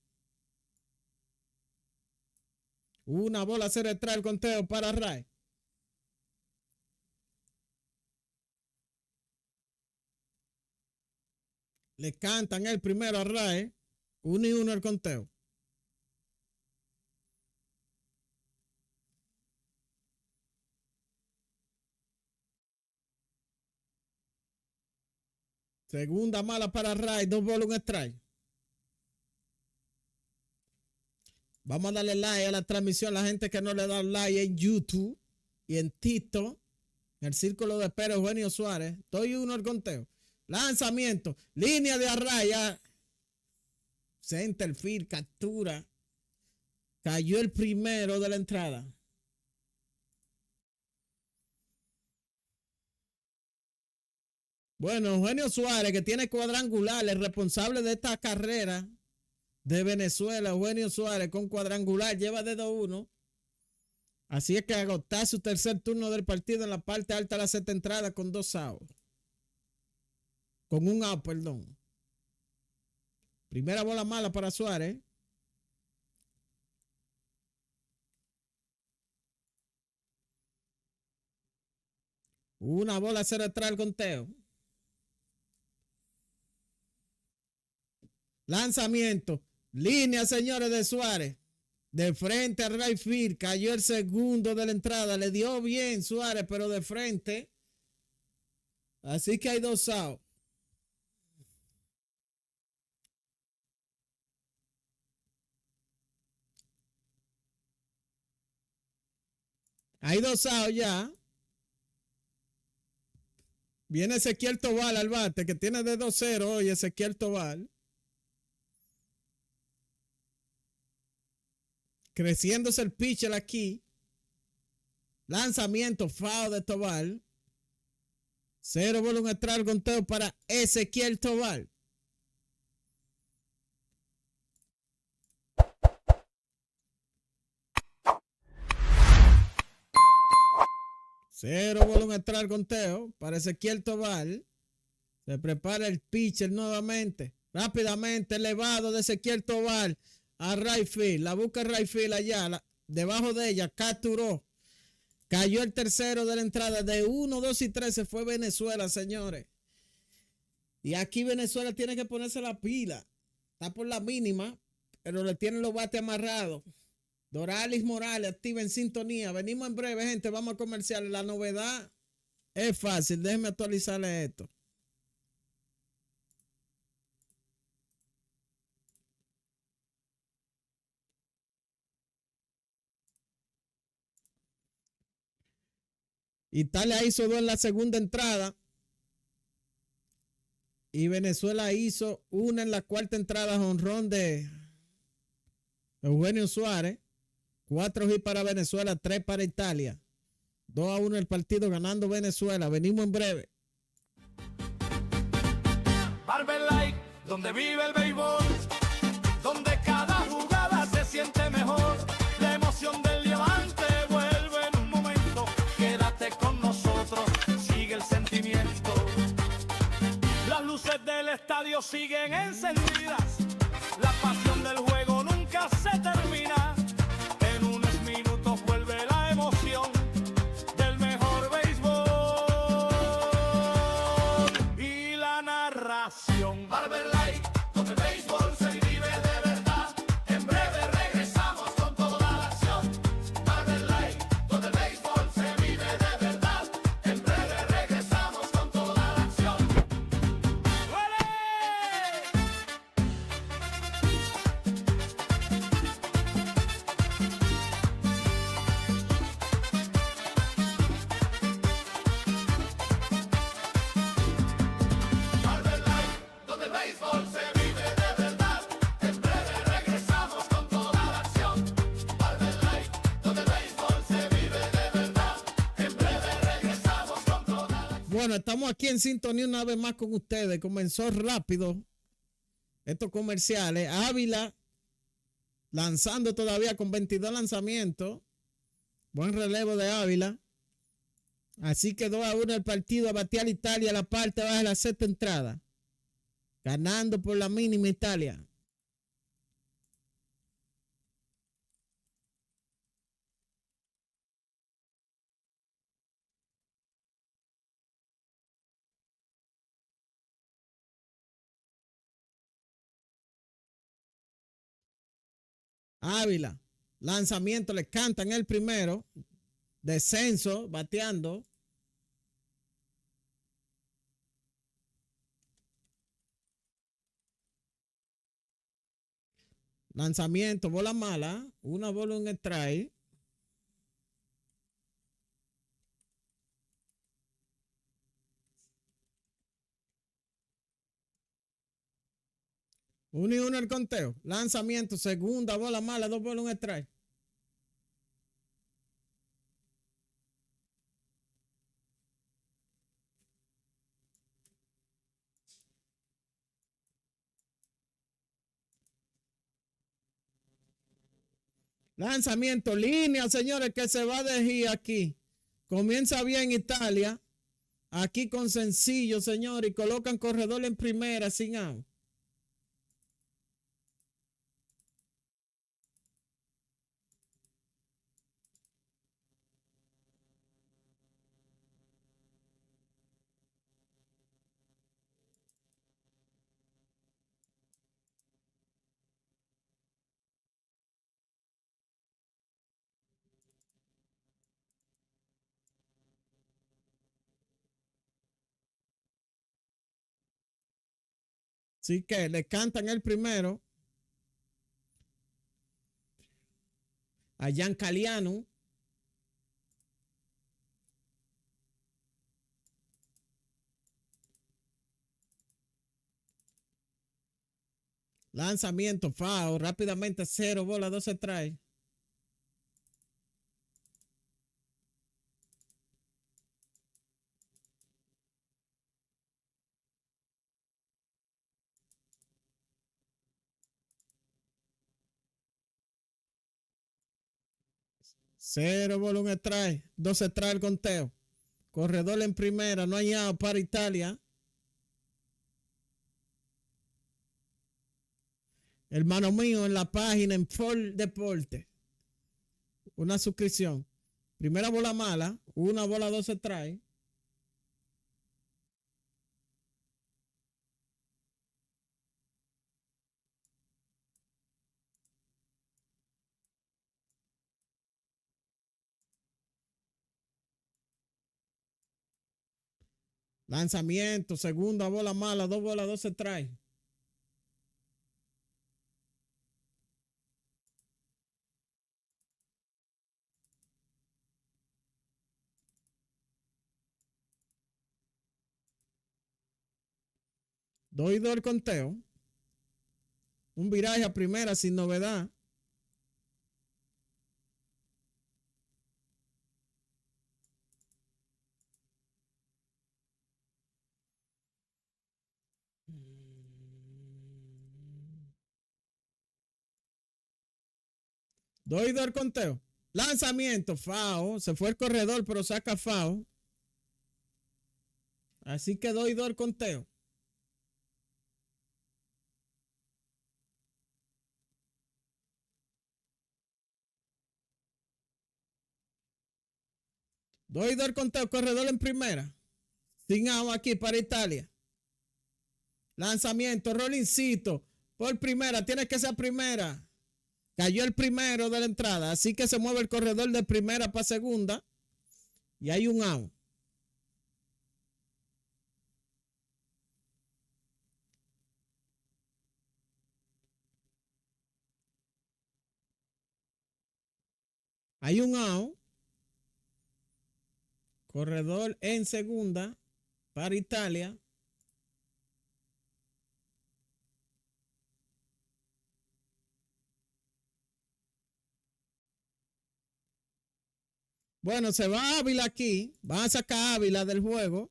Una bola, 0 entrada el conteo para Array. Le cantan el primero a Array. 1-1 el conteo. Segunda mala para Array. 2 bolas, 1 strike. Vamos a darle like a la transmisión. La gente que no le da like en YouTube y en TikTok. En el círculo de espera, Eugenio Suárez. 2-1 el conteo. Lanzamiento. Línea de Array. Centerfield, captura. Cayó el primero de la entrada. Bueno, Eugenio Suárez, que tiene cuadrangular, el responsable de esta carrera de Venezuela, Eugenio Suárez con cuadrangular, lleva de 2-1. Así es que agotar su tercer turno del partido en la parte alta de la sexta entrada con 2 outs. Con 1 out, perdón. Primera bola mala para Suárez. Una bola, 0 atrás el conteo. Lanzamiento. Línea, señores, de Suárez. De frente a right field. Cayó el segundo de la entrada. Le dio bien Suárez, pero de frente. Así que hay 2 outs. Hay 2 outs ya. Viene Ezequiel Tobal al bate, que tiene de 2-0 hoy Ezequiel Tobal. creciéndose el pitcher aquí. Lanzamiento, foul de Tobar. 0 bola, un strike, conteo para Ezequiel Tobar. Cero bola, un strike, conteo para Ezequiel Tobar. Se prepara el pitcher nuevamente. Rápidamente elevado de Ezequiel Tobar a right field. La busca right field allá. Debajo de ella capturó. Cayó el tercero de la entrada. De 1, 2 y 3 se fue Venezuela, señores. Y aquí Venezuela tiene que ponerse la pila. Está por la mínima, pero le tienen los bates amarrados. Doralis Morales, activa en sintonía. Venimos en breve, gente. Vamos a comerciales. La novedad es fácil. Déjenme actualizarle esto. Italia hizo 2 en la segunda entrada. Y Venezuela hizo 1 en la cuarta entrada. Jonrón de Eugenio Suárez. 4 hits para Venezuela, 3 para Italia. 2-1 el partido, ganando Venezuela. Venimos en breve. Barber Light, donde vive el béisbol, donde cada jugada se siente mejor. La emoción del diamante vuelve en un momento. Quédate con nosotros, sigue el sentimiento. Las luces del estadio siguen encendidas. La pasión del juego nunca se termina. En unos minutos vuelve la emoción del mejor béisbol y la narración. Barber Light, donde el béisbol se vive de verdad. En breve regresamos con toda la acción. Barber Light, donde el béisbol se vive de verdad. En breve regresamos con toda la acción. ¡Duele! Barber Light, donde el béisbol se vive de verdad. En breve regresamos con toda la acción. Barber Light, donde el béisbol se vive de verdad. En breve regresamos con toda la acción. Bueno, estamos aquí en sintonía una vez más con ustedes. Comenzó rápido estos comerciales. Ávila lanzando todavía con 22 lanzamientos. Buen relevo de Ávila. Así que 2-1 el partido. A batear Italia a la parte baja de la sexta entrada. Ganando por la mínima Italia. Ávila. Lanzamiento, le cantan el primero. Descenso, bateando. Lanzamiento, bola mala. Una bola, un strike. Uno y uno el conteo. Lanzamiento, segunda bola mala, 2 bolas, un strike. Lanzamiento, línea, señores, que se va de gira aquí. Comienza bien Italia. Aquí con sencillo, señores, y colocan corredor en primera sin out. Así que le cantan el primero a Giancaliano. Lanzamiento, foul, rápidamente 0 bola, 2 strikes. 0 bola, 1 strike. 2 strike el conteo. Corredor en primera. No hay out para Italia. Hermano mío, en la página en Full Deporte. Una suscripción. Primera bola mala. 1 bola, 2 strike. Lanzamiento, segunda bola mala, 2 bolas, 2 strike. Doy 2 el conteo. Un viraje a primera sin novedad. Doy 2 el conteo. Lanzamiento, foul. Se fue el corredor, pero saca foul. Así que doy 2 el conteo. Doy 2 el conteo. Corredor en primera. Sin out aquí para Italia. Lanzamiento, Rollincito. Por primera, tiene que ser primera. Cayó el primero de la entrada. Así que se mueve el corredor de primera para segunda. Y hay un out. Hay un out. Corredor en segunda para Italia. Bueno, se va Ávila aquí. Van a sacar a Ávila del juego.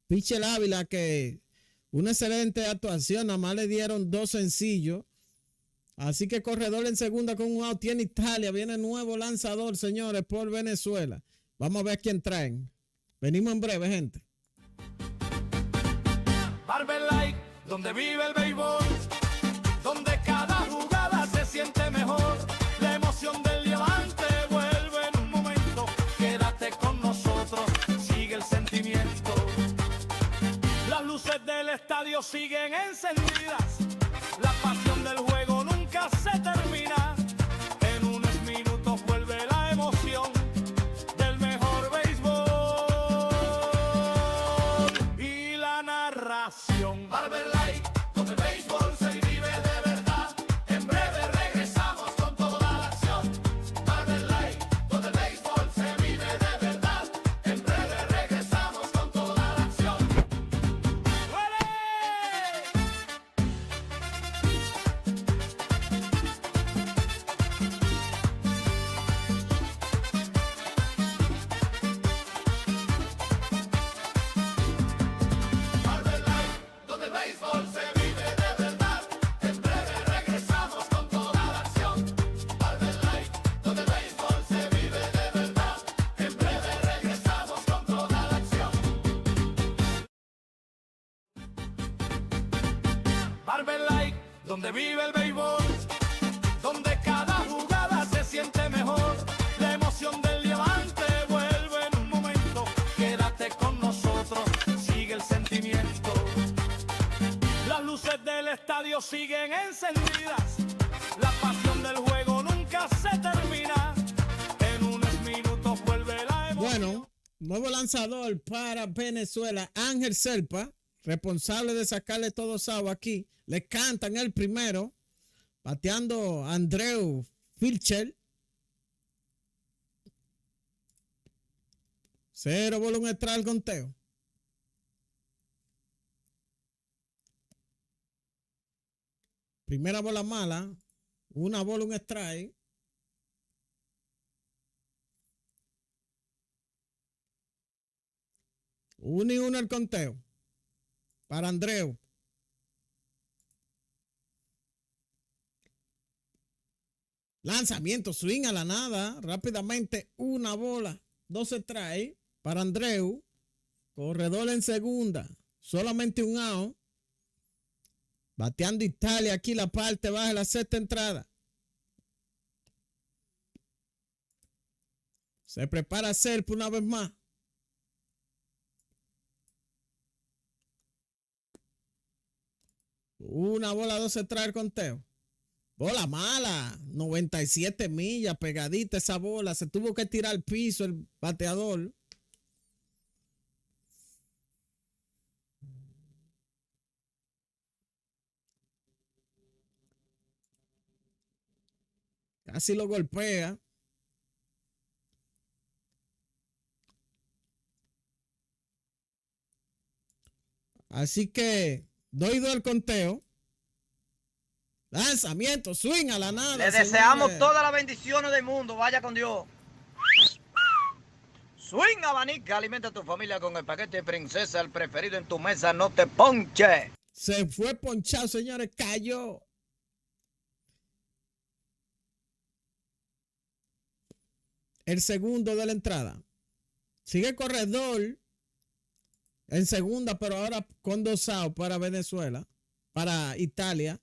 Pitcher Ávila, que una excelente actuación. Nada más le dieron 2 sencillos. Así que corredor en segunda con un out. Tiene Italia. Viene nuevo lanzador, señores, por Venezuela. Vamos a ver quién traen. Venimos en breve, gente. Barber Light, donde vive el béisbol, donde cada jugada se siente mejor. La emoción del diamante vuelve en un momento. Quédate con nosotros, sigue el sentimiento. Las luces del estadio siguen encendidas. La pasión del juego nunca se termina. En unos minutos vuelve la emoción del mejor béisbol y la narración. Barber Light, donde el béisbol se vive de verdad. En breve regresamos con toda la acción. Barber Light, donde el béisbol se vive de verdad. En breve regresamos con toda la acción. ¡Huele! Barber Light, donde el béisbol se vive de verdad. En breve regresamos con toda la acción. Barber Light, donde el béisbol se vive de verdad. En breve regresamos con toda la acción. Barber Light, donde vive el béisbol, donde cada jugada se siente mejor. La emoción del diamante vuelve en un momento. Quédate con nosotros, sigue el sentimiento. Las luces del estadio siguen encendidas. La pasión del juego nunca se termina. En unos minutos vuelve la emoción. Bueno, nuevo lanzador para Venezuela, Ángel Serpa, responsable de sacarle todos out aquí. Le cantan el primero, bateando a Andreu Filcher. 0 bola, 1 strike al conteo. Primera bola mala, 1 bola, 1 strike. Uno y 1 el conteo para Andreu. Lanzamiento, swing a la nada. Rápidamente, una bola. 2 strikes para Andreu. Corredor en segunda. Solamente un out. Bateando Italia aquí la parte baja de la sexta entrada. Se prepara Serpa una vez más. Una bola, 2 strikes, conteo. Bola mala. 97 millas, pegadita esa bola. Se tuvo que tirar al piso el bateador. Casi lo golpea. Así que 2-2 el conteo. Lanzamiento, swing a la nada. Le deseamos todas las bendiciones del mundo. Vaya con Dios. Swing abanica, alimenta a tu familia con el paquete princesa, el preferido en tu mesa, no te ponche. Se fue ponchado, señores, cayó. El segundo de la entrada. Sigue corredor en segunda, pero ahora con 2 outs para Venezuela, para Italia.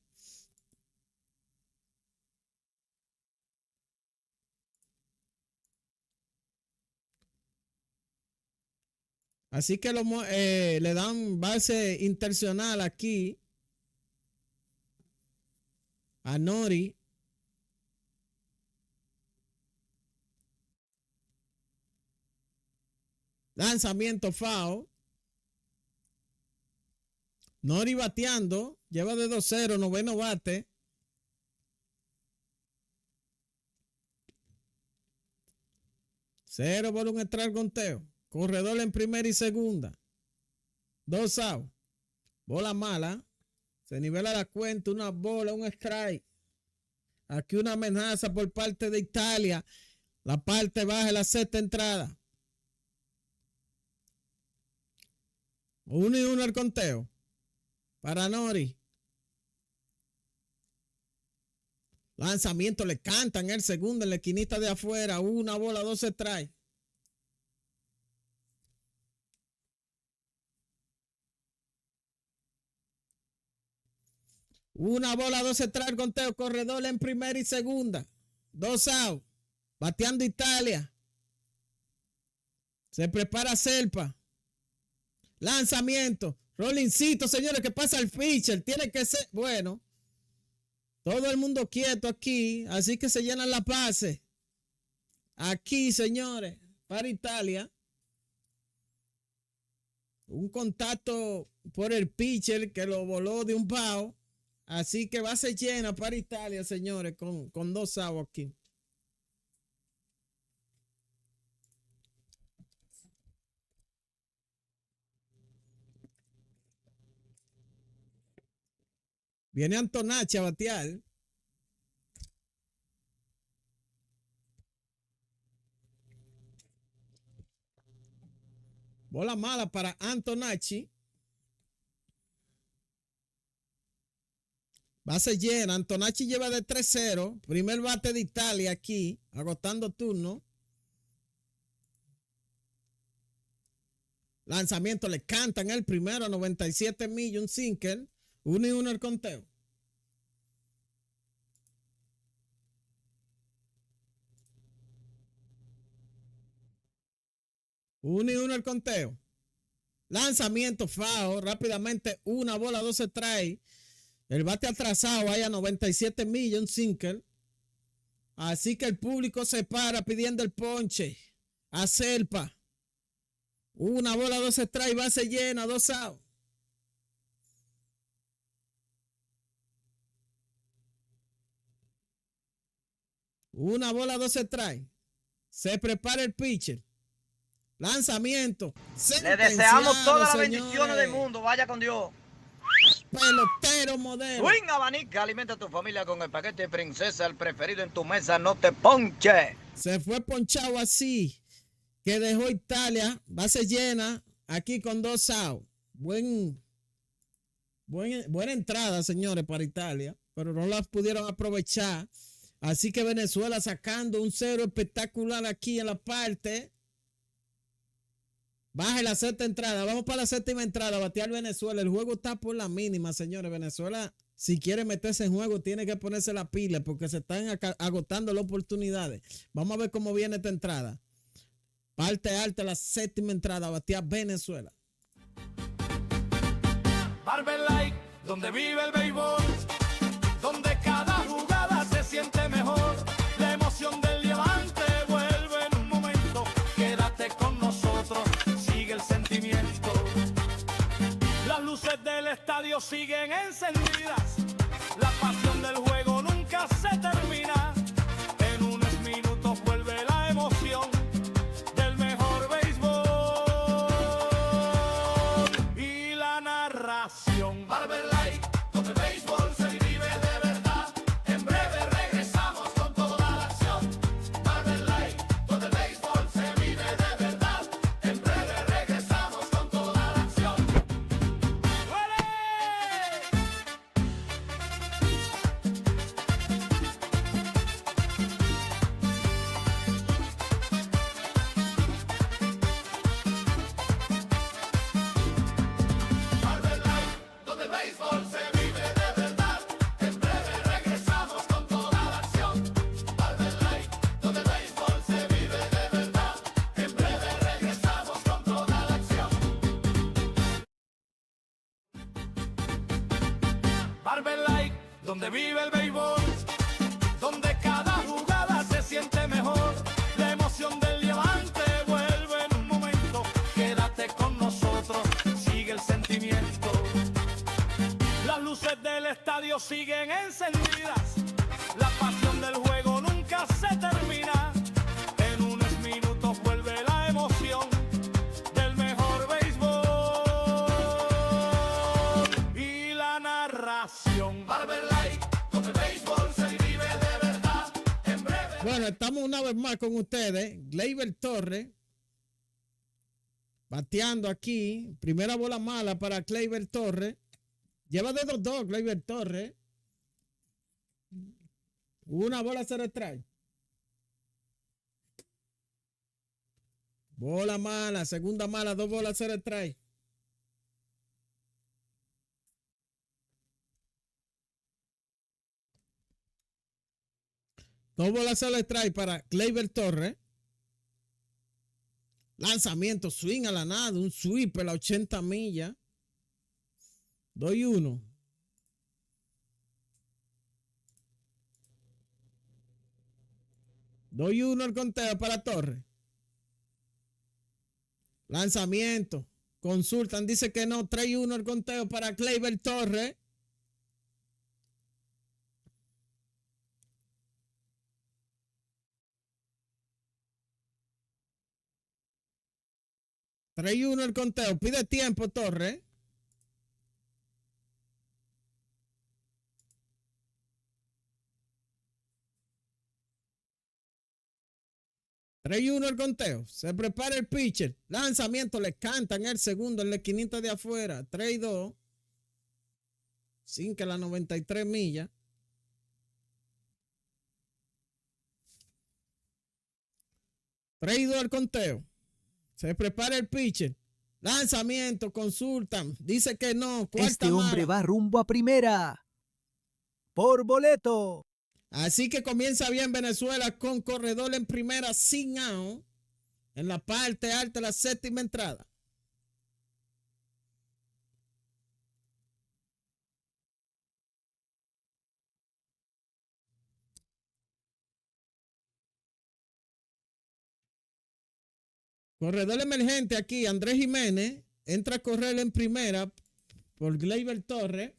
Así que le dan base internacional aquí a Nori. Lanzamiento foul. Nori bateando. Lleva de 2-0, noveno bate. Cero por un extra conteo. Corredor en primera y segunda. 2 outs. Bola mala. Se nivela la cuenta. Una bola, un strike. Aquí una amenaza por parte de Italia. La parte baja de la sexta entrada. 1-1 el conteo. Para Nori. Lanzamiento le cantan el segundo en la esquinita de afuera. Una bola, 2 strikes. Una bola, 2 strikes, conteo, corredor en primera y segunda. 2 outs. Bateando Italia. Se prepara Serpa. Lanzamiento. Rollincito, señores, que pasa el pitcher. Tiene que ser, bueno. Todo el mundo quieto aquí. Así que se llenan las bases. Aquí, señores, para Italia. Un contacto por el pitcher que lo voló de un pao. Así que base llena para Italia, señores, con 2 outs aquí. Viene Antonacci a batear. Bola mala para Antonacci. Base llena. Antonacci lleva de 3-0. Primer bate de Italia aquí, agotando turno. Lanzamiento le cantan el primero a 97 millas, un sinker. 1-1 el conteo. Uno y uno el conteo. Lanzamiento foul. Rápidamente una bola, 2 strikes. El bate atrasado hay a 97 millas, un sinker. Así que el público se para pidiendo el ponche. A Serpa. Una bola, 2 strikes, base llena, 2 outs. Una bola, 2 strikes. Se prepara el pitcher. Lanzamiento. Le deseamos todas las bendiciones del mundo. Vaya con Dios. Pelotero modelo. Swing abanica, alimenta a tu familia con el paquete princesa, el preferido en tu mesa, no te ponche. Se fue ponchado así, que dejó Italia, base llena, aquí con 2 outs. Buena entrada, señores, para Italia, pero no las pudieron aprovechar. Así que Venezuela sacando un 0 espectacular aquí en la parte. Baja la sexta entrada. Vamos para la séptima entrada. Batear Venezuela. El juego está por la mínima, señores. Venezuela, si quiere meterse en juego, tiene que ponerse la pila porque se están agotando las oportunidades. Vamos a ver cómo viene esta entrada. Parte alta, la séptima entrada. Batear Venezuela. Barber Light, donde vive el béisbol, donde cada jugada se siente mejor. La emoción del diamante vuelve en un momento. Quédate con nosotros, sigue el sentimiento. Las luces del estadio siguen encendidas. La pasión del juego nunca se termina. En unos minutos vuelve la emoción del mejor béisbol y la narración. Barber Light, donde el béisbol se vive de verdad. En breve regresamos con toda la acción. Barber Light, donde el béisbol se vive de verdad. En breve regresamos con toda la acción. ¡Vale! Barber Light, donde el béisbol se vive de verdad. En breve regresamos con toda la acción. Barber Light, donde el béisbol se vive de verdad. En breve regresamos con toda la acción. Barber Light, donde vive el béisbol, donde cada jugada se siente mejor. La emoción del diamante vuelve en un momento. Quédate con nosotros, sigue el sentimiento. Las luces del estadio siguen encendidas. La pasión del juego nunca se termina. En unos minutos vuelve la emoción del mejor béisbol y la narración. Barber Light, donde el béisbol se vive de verdad. En breve. Bueno, estamos una vez más con ustedes. Gleyber Torres. Bateando aquí. Primera bola mala para Gleyber Torres. Lleva de 2-2 Gleyber Torres. Una bola se retrae. Bola mala, segunda mala, 2 bolas se retrae. Dos bolas se le trae para Gleyber Torres. Lanzamiento, swing a la nada, un sweep a la 80 millas. 2-1. Doy uno el conteo para Torres. Lanzamiento. Consultan, dice que no. 3-1 el conteo para Gleyber Torres. Trae uno el conteo. Pide tiempo, Torres. Trae uno el conteo. Se prepara el pitcher. Lanzamiento. Le cantan el segundo en la esquinita de afuera. 3-2. Sin que la 93 millas. Trae 2 al conteo. Se prepara el pitcher. Lanzamiento, consultan. Dice que no. Este hombre va rumbo a primera. Por boleto. Así que comienza bien Venezuela con corredor en primera sin out. En la parte alta de la séptima entrada. Corredor emergente aquí, Andrés Jiménez, entra a correr en primera por Gleyber Torres.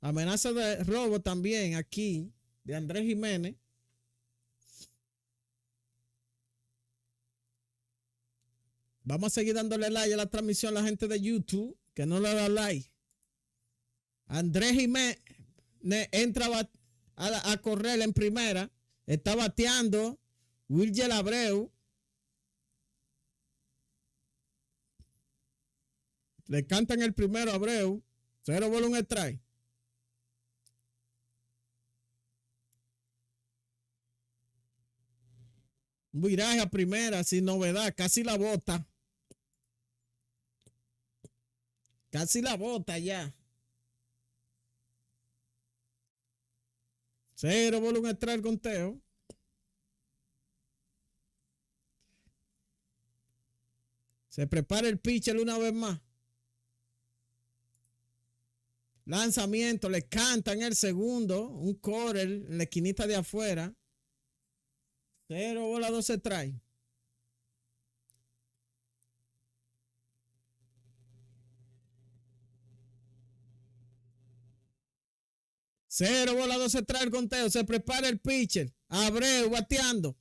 Amenaza de robo también aquí de Andrés Jiménez. Vamos a seguir dándole like a la transmisión a la gente de YouTube, que no le da like. Andrés Jiménez entra a correr en primera. Está bateando Wilger Abreu. Le cantan el primero a Abreu. 0 bola, 1 strike. Un viraje a primera sin novedad. Casi la bota. Casi la bota ya. 0 bola, un extra el conteo. Se prepara el pitcher una vez más. Lanzamiento, le canta en el segundo. Un corner en la esquinita de afuera. 0 bola, 2 strikes. Cero bola, 2 strikes el conteo. Se prepara el pitcher. Abreu bateando.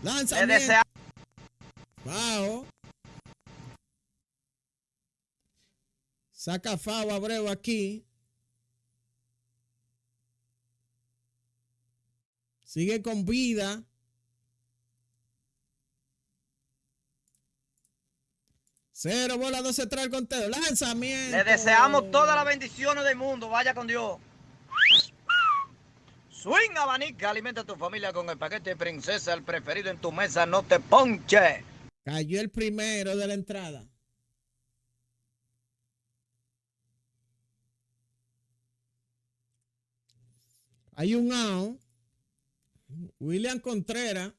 Lanzamiento. Bajo. Saca Favo Abreu aquí. Sigue con vida. Cero bola, 2 strikes el conteo. Lanzamiento. Le deseamos todas las bendiciones del mundo. Vaya con Dios. Swing abanica, alimenta a tu familia con el paquete princesa, el preferido en tu mesa, no te ponche. Cayó el primero de la entrada. Hay un out. William Contreras.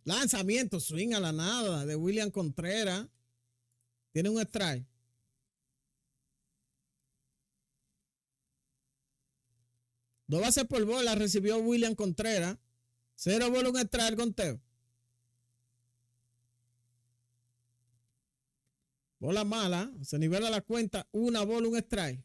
Lanzamiento, swing a la nada de William Contreras. Tiene un strike. Dos bases por bola recibió William Contreras. 0 bola, un strike, conteo. Bola mala. Se nivela la cuenta. 1 bola, un strike.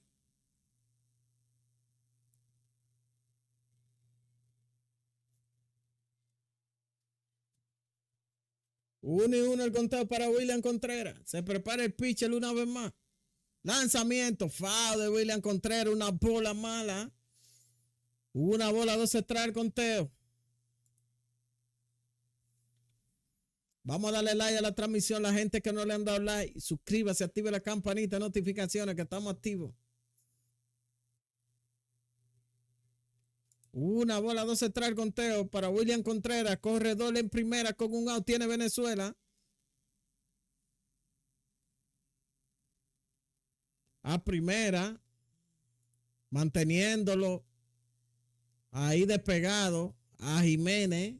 Uno y uno el conteo para William Contreras. Se prepara el pitcher una vez más. Lanzamiento. Foul de William Contreras. Una bola mala. 1 bola, 2 strikes el conteo. Vamos a darle like a la transmisión. La gente que no le han dado like, suscríbase, active la campanita de notificaciones que estamos activos. 1 bola, 2 strikes el conteo para William Contreras. Corredor en primera con un out. Tiene Venezuela. A primera. Manteniéndolo ahí despegado a Jiménez.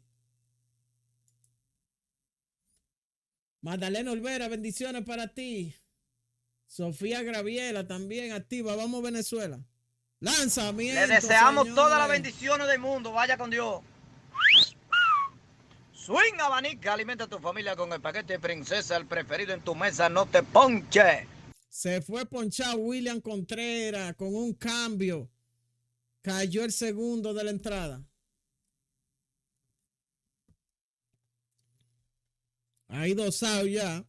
Magdalena Olvera, bendiciones para ti. Sofía Graviela también activa. Vamos Venezuela. Lanzamiento. Le deseamos señores. todas las bendiciones del mundo. Vaya con Dios. Swing abanica, alimenta a tu familia con el paquete princesa, el preferido en tu mesa, no te ponche. Se fue ponchado William Contreras con un cambio. Cayó el segundo de la entrada. Ahí 2 outs ya.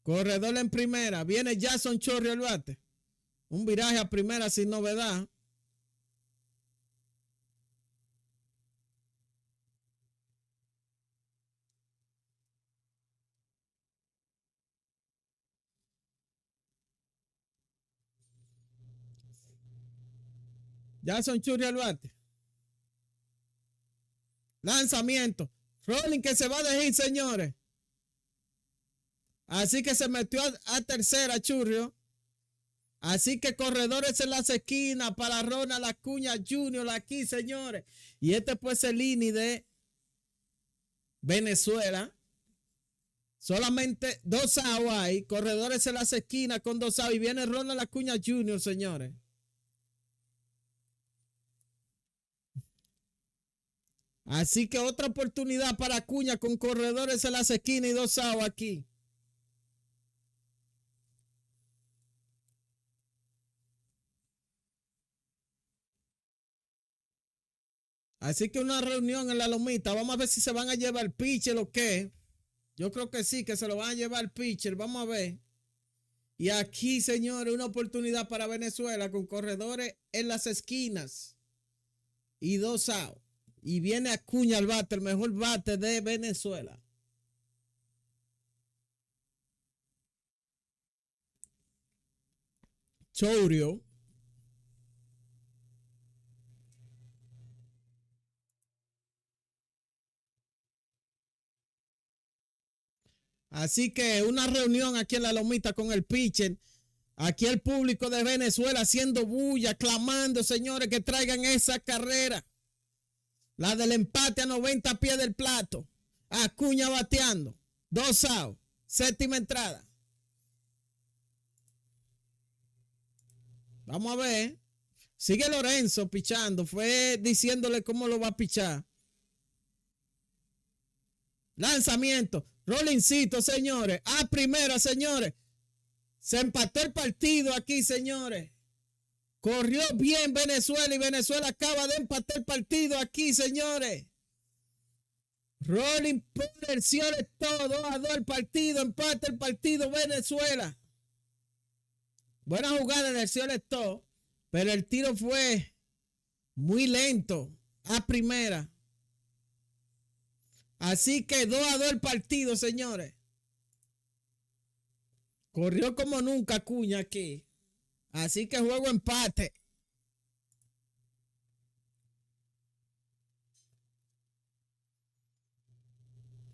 Corredor en primera. Viene Jason Chorri al bate. Un viraje a primera sin novedad. Jason Chorri al bate. Lanzamiento. Rolling que se va de hit, señores. Así que se metió a tercera, Churrio. Así que corredores en las esquinas para Ronald Acuña Jr. aquí, señores. Y este pues el inning de Venezuela. Solamente 2 outs hay. Corredores en las esquinas con 2 outs. Y viene Ronald Acuña Jr., señores. Así que otra oportunidad para Acuña con corredores en las esquinas y 2 outs aquí. Así que una reunión en la lomita. Vamos a ver si se van a llevar el pitcher o qué. Yo creo que sí, que se lo van a llevar el pitcher. Vamos a ver. Y aquí, señores, una oportunidad para Venezuela con corredores en las esquinas y 2 outs. Y viene Acuña al bate, el mejor bate de Venezuela. Chourio. Así que una reunión aquí en la Lomita con el pitcher. Aquí el público de Venezuela haciendo bulla, clamando, señores, que traigan esa carrera. La del empate a 90 pies del plato. Acuña bateando. 2 outs. Séptima entrada. Vamos a ver. Sigue Lorenzo pichando. Fue diciéndole cómo lo va a pichar. Lanzamiento. Rollincito, señores. A primera, señores. Se empató el partido aquí, señores. Corrió bien Venezuela y Venezuela acaba de empatar el partido aquí, señores. Rolling por el cielo es todo. 2-2 el partido. Empate el partido Venezuela. Buena jugada del cielo es todo. Pero el tiro fue muy lento. A primera. Así que 2-2 el partido, señores. Corrió como nunca Acuña aquí. Así que juego empate.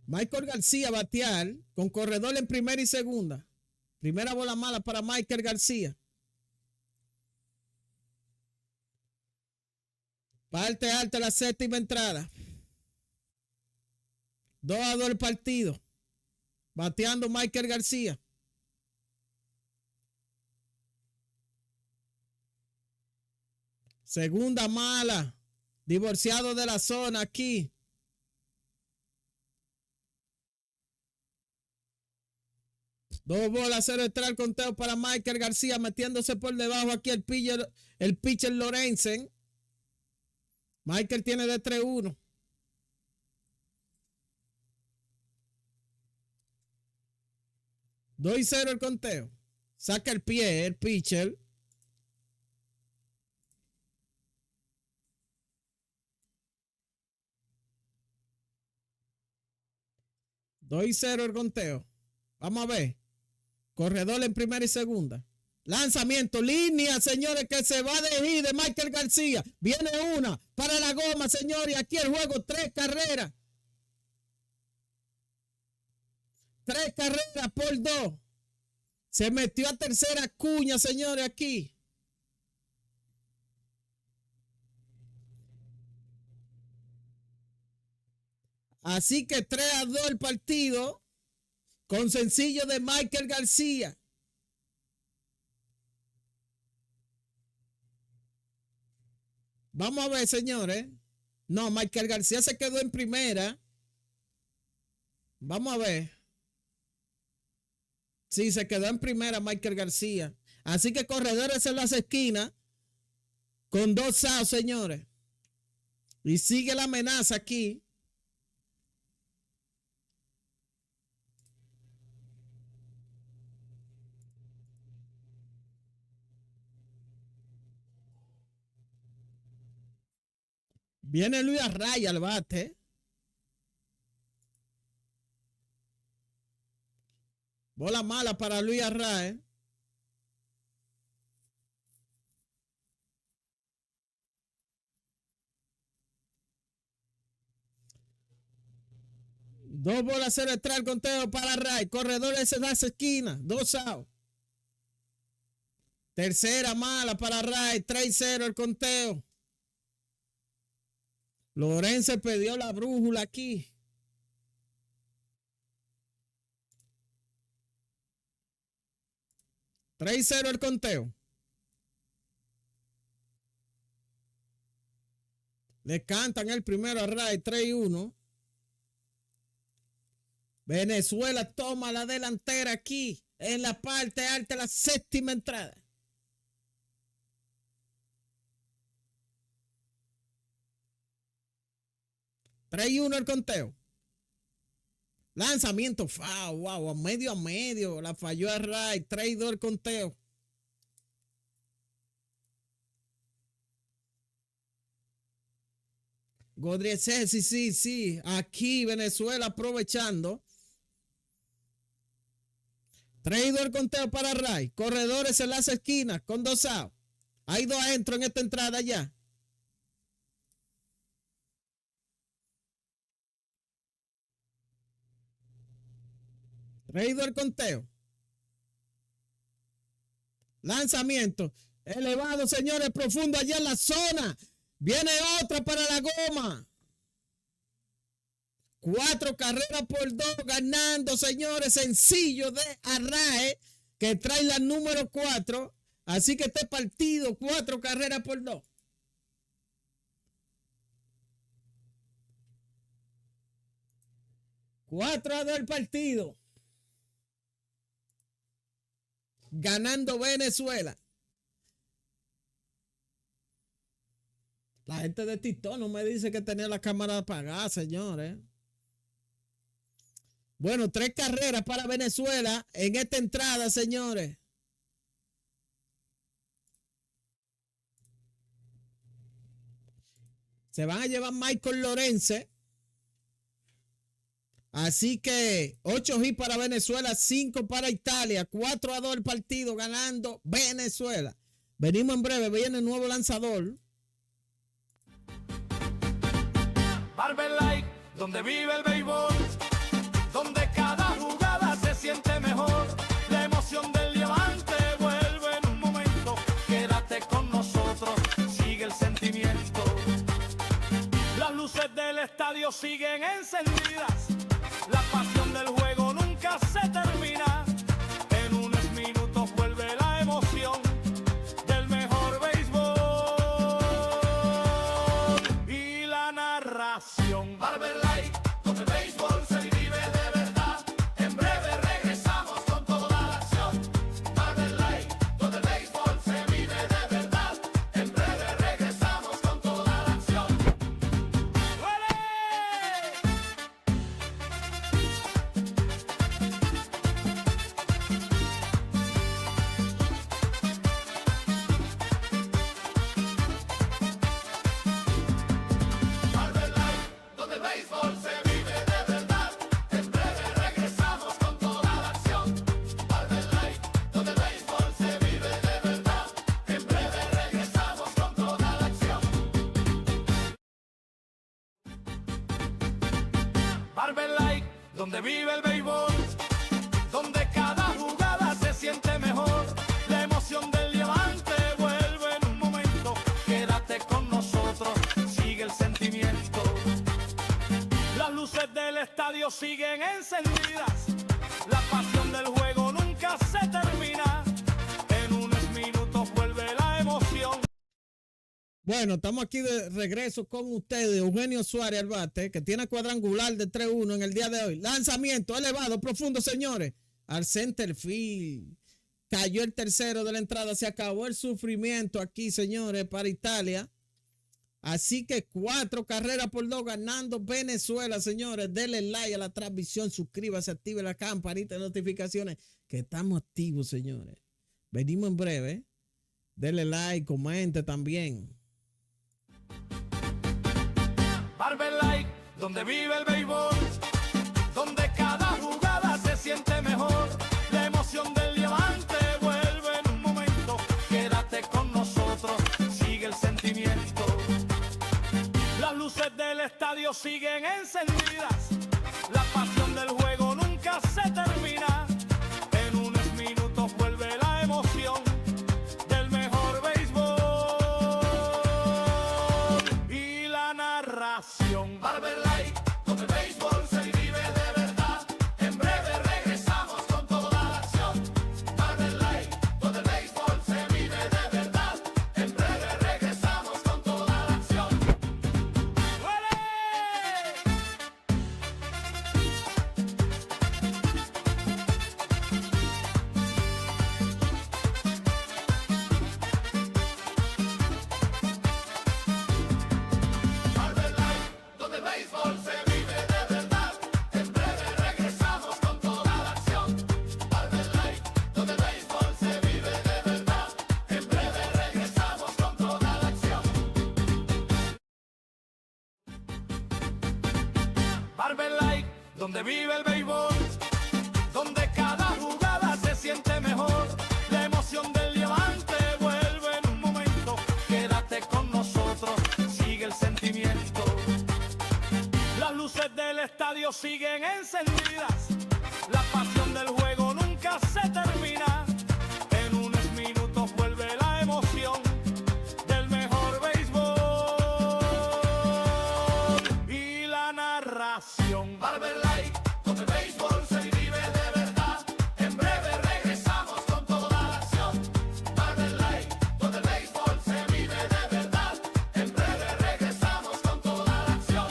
Michael García batear con corredor en primera y segunda. Primera bola mala para Michael García. Parte alta la séptima entrada. 2-2 el partido. Bateando Michael García. Segunda mala. Divorciado de la zona aquí. Dos bolas, 0 extra el conteo para Michael García, metiéndose por debajo aquí el pitcher Lorenzen. Michael tiene de 3-1. Dos y 0 el conteo. Saca el pie el pitcher. Dos y 0 el conteo. Vamos a ver. Corredor en primera y segunda. Lanzamiento, línea, señores, que se va de ir de Michael García. Viene una para la goma, señores. Aquí el juego, 3 carreras. 3 carreras por 2. Se metió a tercera Acuña, señores, aquí. Así que 3-2 el partido. Con sencillo de Michael García. Vamos a ver, señores. No, Michael García se quedó en primera. Vamos a ver. Sí, se quedó en primera Michael García. Así que corredores en las esquinas. Con 2 outs, señores. Y sigue la amenaza aquí. Viene Luis Arraya al bate. Bola mala para Luis Arraya. Dos bolas, 0 extra el conteo para Arraya. Corredores en las esquinas. 2 outs. Tercera mala para Arraya. 3-0 el conteo. Lorenzo perdió la brújula aquí. $3-0 el conteo. Le cantan el primero a Ray, 3-1. Venezuela toma la delantera aquí en la parte alta de la séptima entrada. $3-1 el conteo. Lanzamiento, wow, a medio. La falló a Ray. 3-2 el conteo. Godriez, sí. Aquí Venezuela aprovechando. Traído el conteo para Ray. Corredores en las esquinas con 2 outs. Hay 2 adentro en esta entrada ya. Traído el conteo. Lanzamiento. Elevado, señores, profundo allá en la zona. Viene otra para la goma. 4 carreras por 2 ganando, señores. Sencillo de Arrae, que trae la número 4. Así que este partido, 4 carreras por 2. Cuatro a 2 el partido. Ganando Venezuela. La gente de TikTok no me dice que tenía la cámara apagada, señores. Bueno, 3 carreras para Venezuela en esta entrada, señores. Se van a llevar Michael Lorenze. Así que 8 hits para Venezuela, 5 para Italia, 4 a 2 el partido, ganando Venezuela. Venimos en breve, viene el nuevo lanzador. Barber Light, donde vive el béisbol, donde cada jugada se siente mejor. La emoción del diamante vuelve en un momento. Quédate con nosotros, sigue el sentimiento. Las luces del estadio siguen encendidas. La pasión del juego nunca se termina. En unos minutos vuelve la emoción del mejor béisbol y la narración. Barber Light, donde el béisbol se vive de verdad. En breve regresamos con toda la acción. Barber Light, donde el béisbol se vive de verdad. En breve regresamos con toda la acción. Barber Light, donde el béisbol se vive de verdad. En breve regresamos con toda la acción. Barber Light, donde el béisbol se vive de verdad. En breve regresamos con toda la acción. Barber Light, donde vive el béisbol, donde cada jugada se siente mejor. La emoción del diamante vuelve en un momento. Quédate con nosotros, sigue el sentimiento. Las luces del estadio siguen encendidas. La pasión del juego nunca se termina. En unos minutos vuelve la emoción. Bueno, estamos aquí de regreso con ustedes. Eugenio Suárez al bate, que tiene cuadrangular de 3-1 en el día de hoy. Lanzamiento elevado, profundo, señores. Al center field. Cayó el tercero de la entrada. Se acabó el sufrimiento aquí, señores, para Italia. Así que 4 carreras por 2 ganando Venezuela, señores. Denle like a la transmisión, suscríbase, active la campanita de notificaciones, que estamos activos, señores. Venimos en breve. Denle like, comente también. Barber Light, donde vive el béisbol, donde cada jugada se siente mejor. La emoción del diamante vuelve en un momento. Quédate con nosotros, sigue el sentimiento. Las luces del estadio siguen encendidas. La pasión del juego nunca se termina. En unos minutos vuelve la emoción del mejor béisbol y la narración. Barber Light, donde el béisbol se vive de verdad. En breve regresamos con toda la acción. Barber Light, donde el béisbol se vive de verdad. En breve regresamos con toda la acción. Barber Light, donde el béisbol se vive de verdad. En breve regresamos con toda la acción. Barber Light, donde el béisbol se vive de verdad. En breve regresamos con toda la acción. Barber Light, donde vive el béisbol, donde cada jugada se luces del estadio siguen encendidas. La pasión del juego nunca se termina. En unos minutos vuelve la emoción del mejor béisbol y la narración. Barber Light, donde el béisbol se vive de verdad. En breve regresamos con toda la acción. Barber Light, donde el béisbol se vive de verdad. En breve regresamos con toda la acción.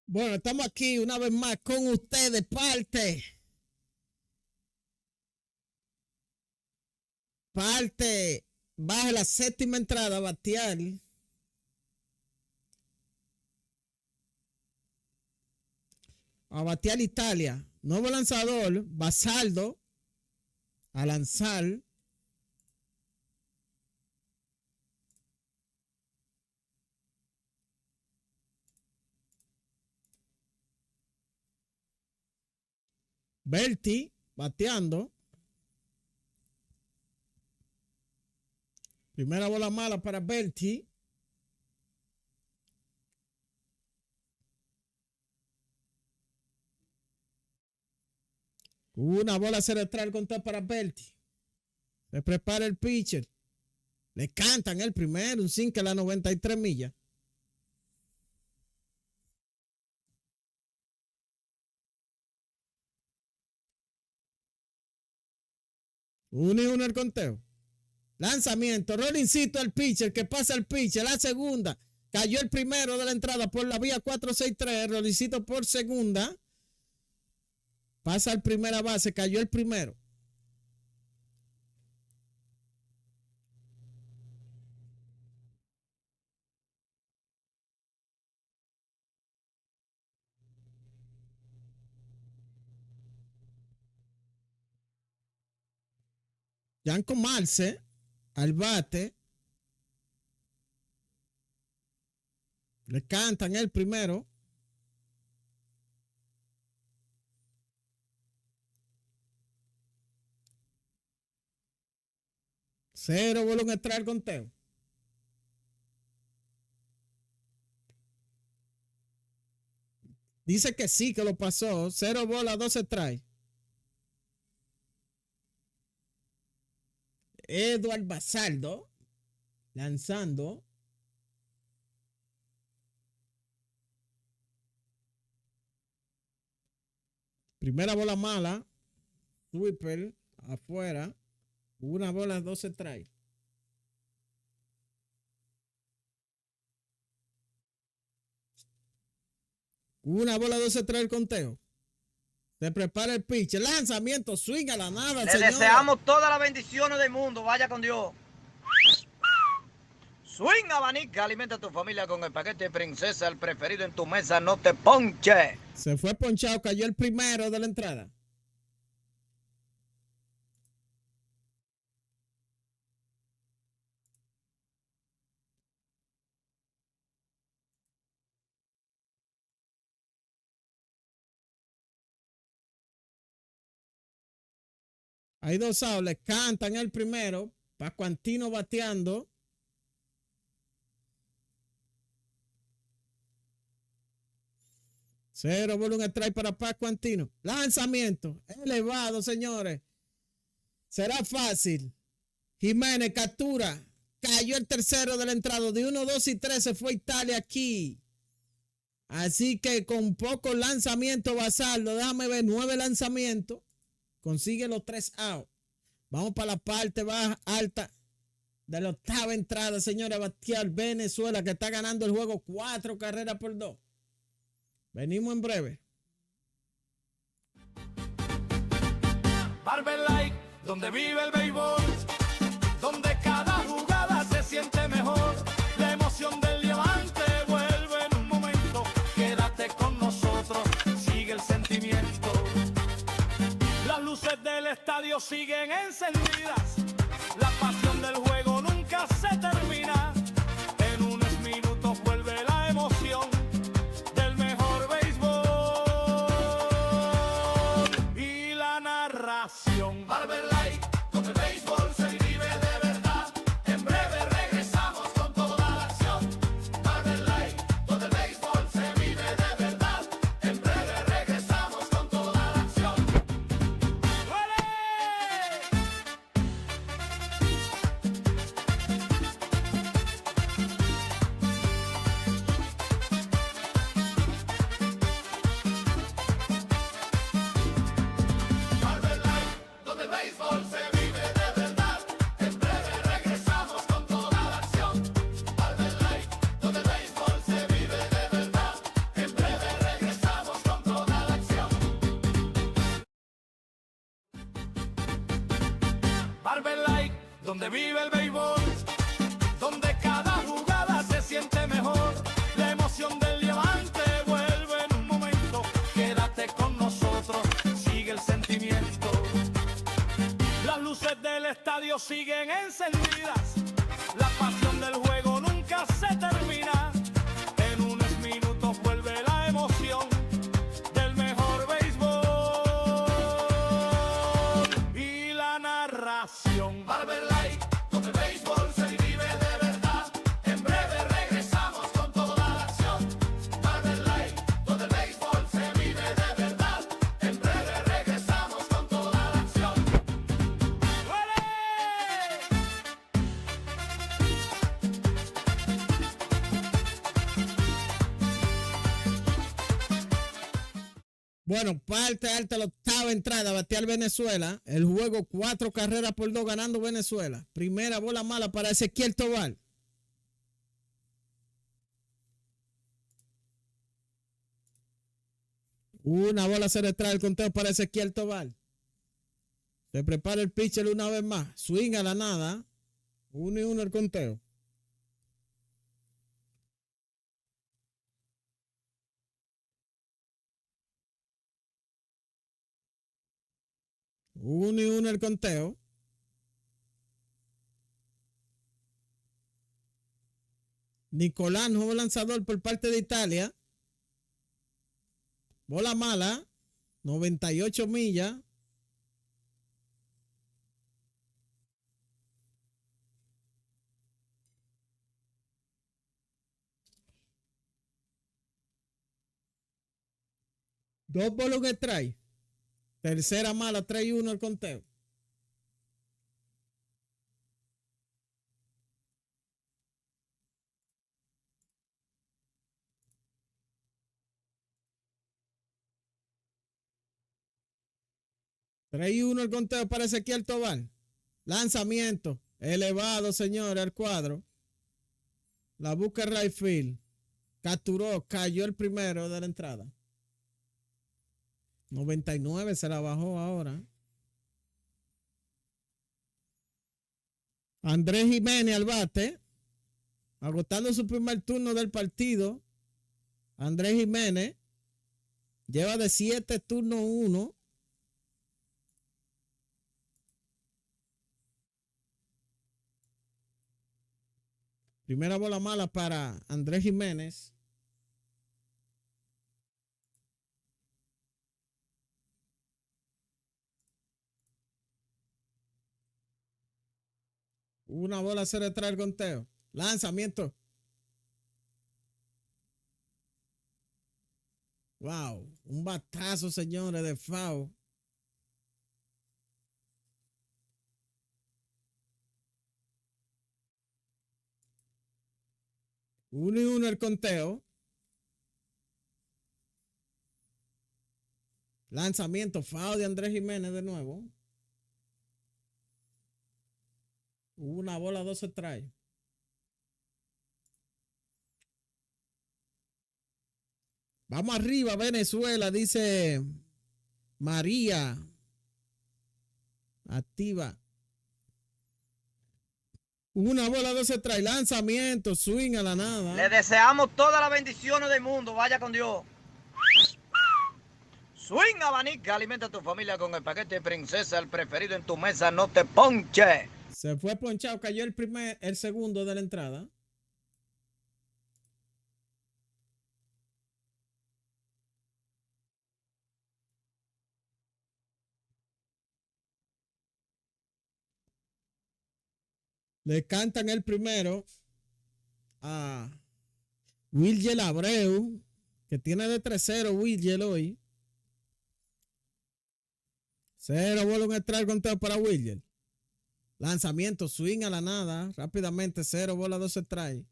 Bueno, estamos aquí una vez más con ustedes, parte, baja la séptima entrada, batear. A batear Italia, nuevo lanzador, Basaldo, a lanzar. Berti bateando. Primera bola mala para Berti. Una bola central contra para Berti. Se prepara el pitcher. Le cantan el primero, un sinker a las 93 millas. Uno y uno el conteo. Lanzamiento, Rollincito al pitcher, que pasa el pitcher, la segunda. Cayó el primero de la entrada por la vía 4-6-3, Rollincito por segunda. Pasa al primera base, cayó el primero. Yanko Marce al bate. Le cantan el primero. Cero bola extra al conteo. Dice que sí, que lo pasó. 0 bola, 2 strikes. Edward Basaldo lanzando. Primera bola mala. Sweeper afuera. Una bola, 12 strikes. Una bola, 12 strikes el conteo. Se prepara el pitch. Lanzamiento, swing a la nada. Le deseamos todas las bendiciones del mundo. Vaya con Dios. Swing abanica. Alimenta a tu familia con el paquete Princesa, el preferido en tu mesa. No te ponche. Se fue ponchado. Cayó el primero de la entrada. Hay dos outs, le cantan el primero. Pascuantino bateando. Cero bola, un strike para Pascuantino. Lanzamiento elevado, señores. Será fácil. Jiménez captura. Cayó el tercero de la entrada. De 1, 2 y 3 se fue Italia aquí. Así que con poco lanzamiento Basaldo. Déjame ver, 9 lanzamientos. Consigue los 3 outs. Vamos para la parte baja, alta de la octava entrada, señora. Bastián Venezuela, que está ganando el juego 4 carreras por 2. Venimos en breve. Barber Light, donde vive el béisbol, donde cada jugada se siente mejor. La emoción del diamante vuelve en un momento. Quédate con nosotros, sigue el sentimiento. Las luces del estadio siguen encendidas. La pasión del juego nunca se termina. En unos minutos vuelve la emoción del mejor béisbol y la narración. Barber Light, donde el béisbol se vive de verdad. En breve regresamos con toda la acción. Barber Light, donde el béisbol se vive de verdad. En breve regresamos con toda la acción. Barber Light, donde el béisbol se vive de verdad. En breve regresamos con toda la acción. Barber Light, donde el béisbol se vive de verdad. En breve regresamos con toda la acción. Barber Light, donde vive el béisbol, donde cada jugada se siente mejor. La emoción del diamante vuelve en un momento. Quédate con nosotros, sigue el sentimiento. Las luces del estadio siguen encendidas. La pasión del juego nunca se termina. En unos minutos vuelve la emoción del mejor béisbol y la narración. Barber Light, donde el béisbol se vive de verdad. En breve regresamos con toda la acción. Barber Light, donde el béisbol se vive de verdad. En breve regresamos con toda la acción. Bueno, parte alta la octava entrada, batear Venezuela. El juego 4 carreras por 2 ganando Venezuela. Primera bola mala para Ezequiel Tobar. Una bola se retrae el conteo para Ezequiel Tobar. Se prepara el pitcher una vez más. Swing a la nada. 1-1 el conteo. Uno y uno el conteo. Nicolás, nuevo lanzador por parte de Italia. Bola mala. 98 millas. Dos bolas que trae. Tercera mala, 3-1 el conteo. Trae uno el conteo para Ezequiel Tobar. Lanzamiento. Elevado, señores, al cuadro. La busca right field. Capturó, cayó el primero de la entrada. 99 se la bajó ahora. Andrés Jiménez al bate. Agotando su primer turno del partido. Andrés Jiménez lleva de 7 turnos 1. Primera bola mala para Andrés Jiménez. Una bola se retrae el conteo. Lanzamiento. Wow. Un batazo, señores, de foul. Uno y uno el conteo. Lanzamiento, foul de Andrés Jiménez de nuevo. Una bola, 2 se trae. Vamos arriba, Venezuela, dice María. Activa. Una bola, 2 se trae. Lanzamiento, swing a la nada. Le deseamos todas las bendiciones del mundo. Vaya con Dios. Swing abanica, alimenta a tu familia con el paquete Princesa, el preferido en tu mesa, no te ponche. Se fue ponchado, cayó el segundo de la entrada. Le cantan el primero a Wilger Abreu, que tiene de 3-0 Wilger hoy. 0 bola, un strike, conteo para Wilger. Lanzamiento, swing a la nada, rápidamente, 0 bola, 2 strike.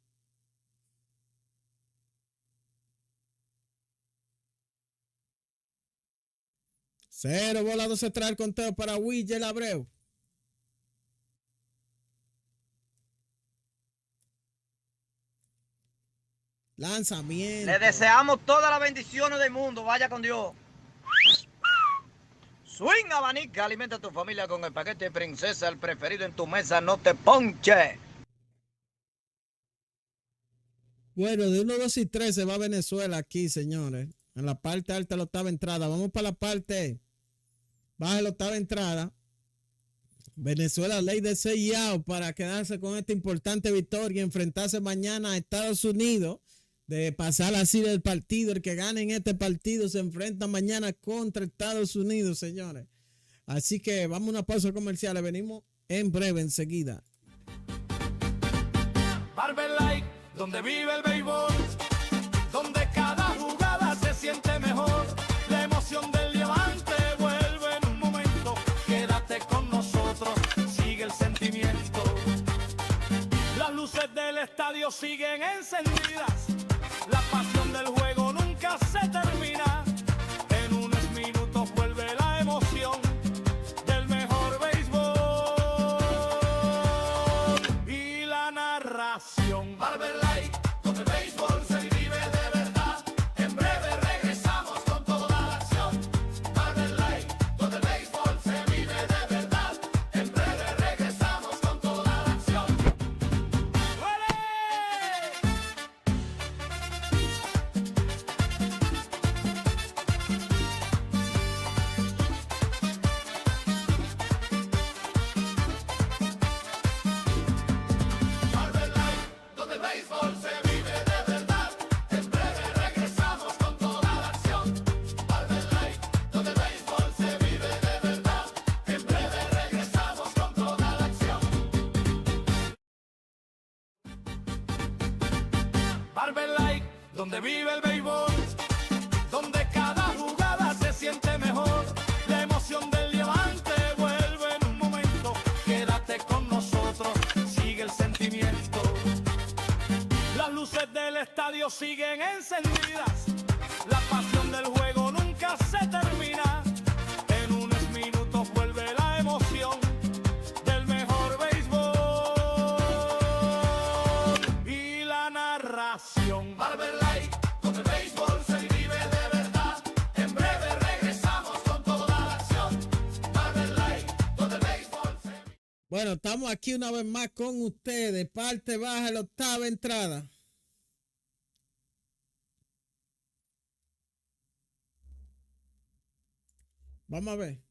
Cero bola, 2 strike, conteo para Wilger Abreu. Lanzamiento. Le deseamos todas las bendiciones del mundo. Vaya con Dios. Swing abanica, alimenta a tu familia con el paquete Princesa, el preferido en tu mesa, no te ponche. Bueno, de 1, 2 y 3 se va a Venezuela aquí, señores. En la parte alta, la octava entrada. Vamos para la parte baja de la octava entrada. Venezuela ley de 6 outs para quedarse con esta importante victoria y enfrentarse mañana a Estados Unidos. De pasar así del partido, el que gane en este partido se enfrenta mañana contra Estados Unidos, señores. Así que vamos a una pausa comercial, venimos en breve enseguida. Barber Light, donde vive el béisbol, donde cada jugada se siente mejor. La emoción del diamante vuelve en un momento. Quédate con nosotros, sigue el sentimiento. Las luces del estadio siguen encendidas. La pasión del juego nunca se termina. En unos minutos vuelve la emoción del mejor béisbol y la narración. Barber Light, donde el béisbol se vive de verdad. En breve regresamos con toda la acción. Barber Light, donde el béisbol se vive de verdad. En breve regresamos con toda la acción. ¡Duele! Barber Light, donde el béisbol se vive de verdad. En breve regresamos con toda la acción. Barber Light, donde el béisbol se vive de verdad. En breve regresamos con toda la acción. Barber Light, donde vive el béisbol, donde cada jugada se siente mejor. La emoción del diamante vuelve en un momento. Quédate con nosotros, sigue el sentimiento. Las luces del estadio siguen encendidas. La pasión del juego nunca se termina. En unos minutos vuelve la emoción del mejor béisbol y la narración. Barber Light, donde el béisbol se vive de verdad. En breve regresamos con toda la acción. Barber Light, donde el béisbol se vive. Bueno, estamos aquí una vez más con ustedes. Parte baja, la octava entrada. Vamos a ver.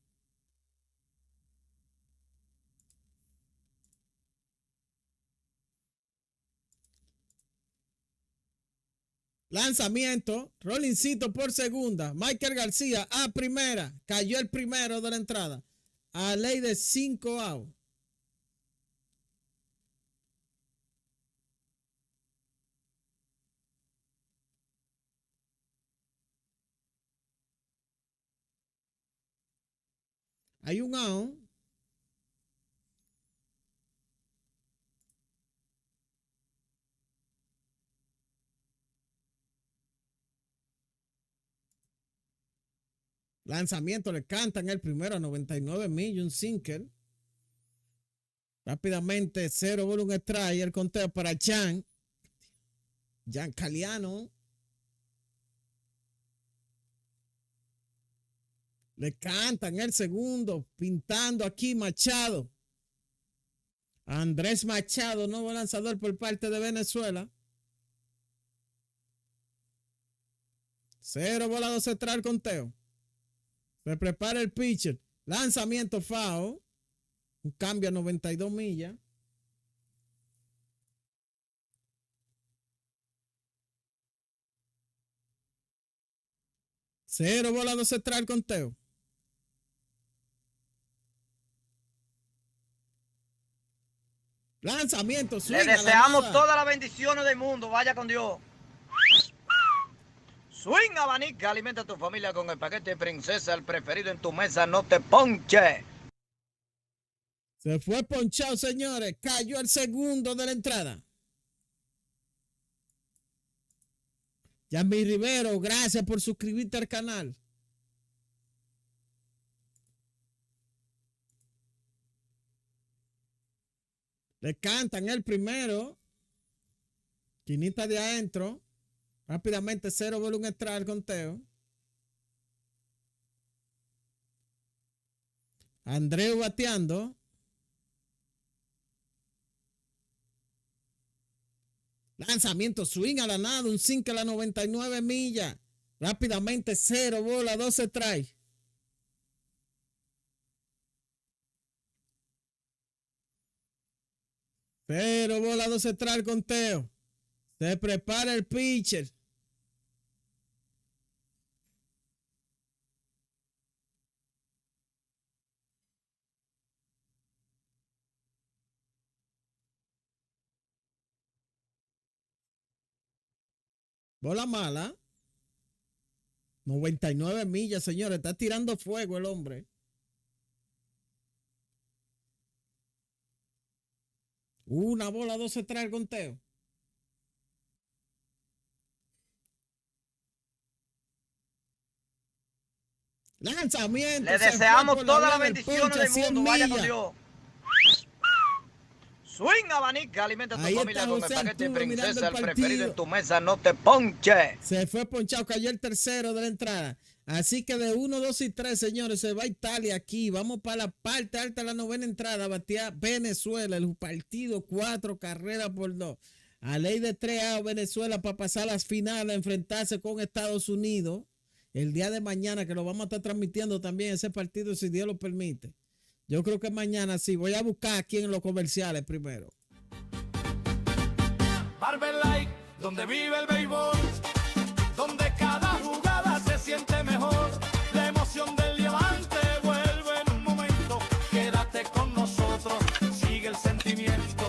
Lanzamiento, Rollincito por segunda, Michael García a primera, cayó el primero de la entrada, a ley de 5 outs. Hay un out. Lanzamiento, le cantan el primero a 99 millas, un sinker. Rápidamente, 0 bola, un strike, el conteo para Chan. Giancarlo. Le cantan el segundo, pintando aquí Machado. Andrés Machado, nuevo lanzador por parte de Venezuela. 0 bola, 2 strike, el conteo. Se prepara el pitcher. Lanzamiento foul. Un cambio a 92 millas. Cero bola, 2 strike, el conteo. Lanzamiento, swing Le a la deseamos nada. todas las bendiciones del mundo. Vaya con Dios. Swing abanica, alimenta a tu familia con el paquete Princesa, el preferido en tu mesa, no te ponche. Se fue ponchado, señores. Cayó el segundo de la entrada. Yamil Rivero, gracias por suscribirte al canal. Le cantan el primero. Quinita de adentro. Rápidamente 0 vuelve un extra al conteo. Andreu bateando. Lanzamiento, swing a la nada, un 5 a la 99 millas. Rápidamente 0 bola, 12 strikes. Pero bola 12 strikes al conteo. Se prepara el pitcher. Bola mala. 99 millas, señores. Está tirando fuego el hombre. Una bola, 12 trae el conteo. Lanzamiento. Le deseamos todas las bendiciones del mundo. Vaya con Dios. Swing abanica, alimenta a tu familia con el paquete Princesa, el preferido en tu mesa, no te ponche. Se fue ponchado, cayó el tercero de la entrada. Así que de 1, 2 y 3, señores, se va Italia aquí. Vamos para la parte alta de la novena entrada. Batea Venezuela, el partido 4 carreras por 2. A ley de 3 a Venezuela para pasar a las finales, enfrentarse con Estados Unidos. El día de mañana, que lo vamos a estar transmitiendo también ese partido, si Dios lo permite. Yo creo que mañana sí. Voy a buscar aquí en los comerciales primero. Barber Light, donde vive el béisbol, donde cada jugada se siente mejor. La emoción del diamante vuelve en un momento. Quédate con nosotros, sigue el sentimiento.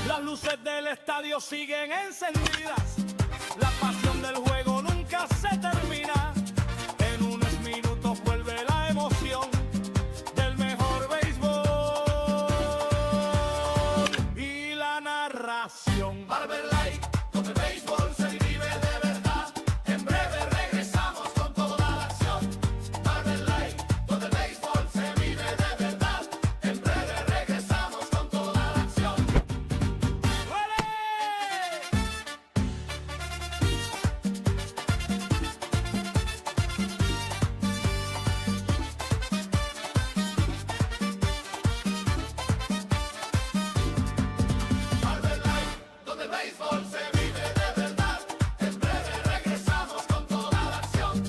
Las luces del estadio siguen encendidas. La pasión del juego nunca se termina. En unos minutos vuelve la emoción del mejor béisbol y la narración. Barber Light, donde el béisbol se vive de verdad. En breve regresamos con toda la acción. Barber Light, donde el béisbol se vive de verdad. En breve regresamos con toda la acción. Barber Light, donde el béisbol se vive de verdad. En breve regresamos con toda la acción.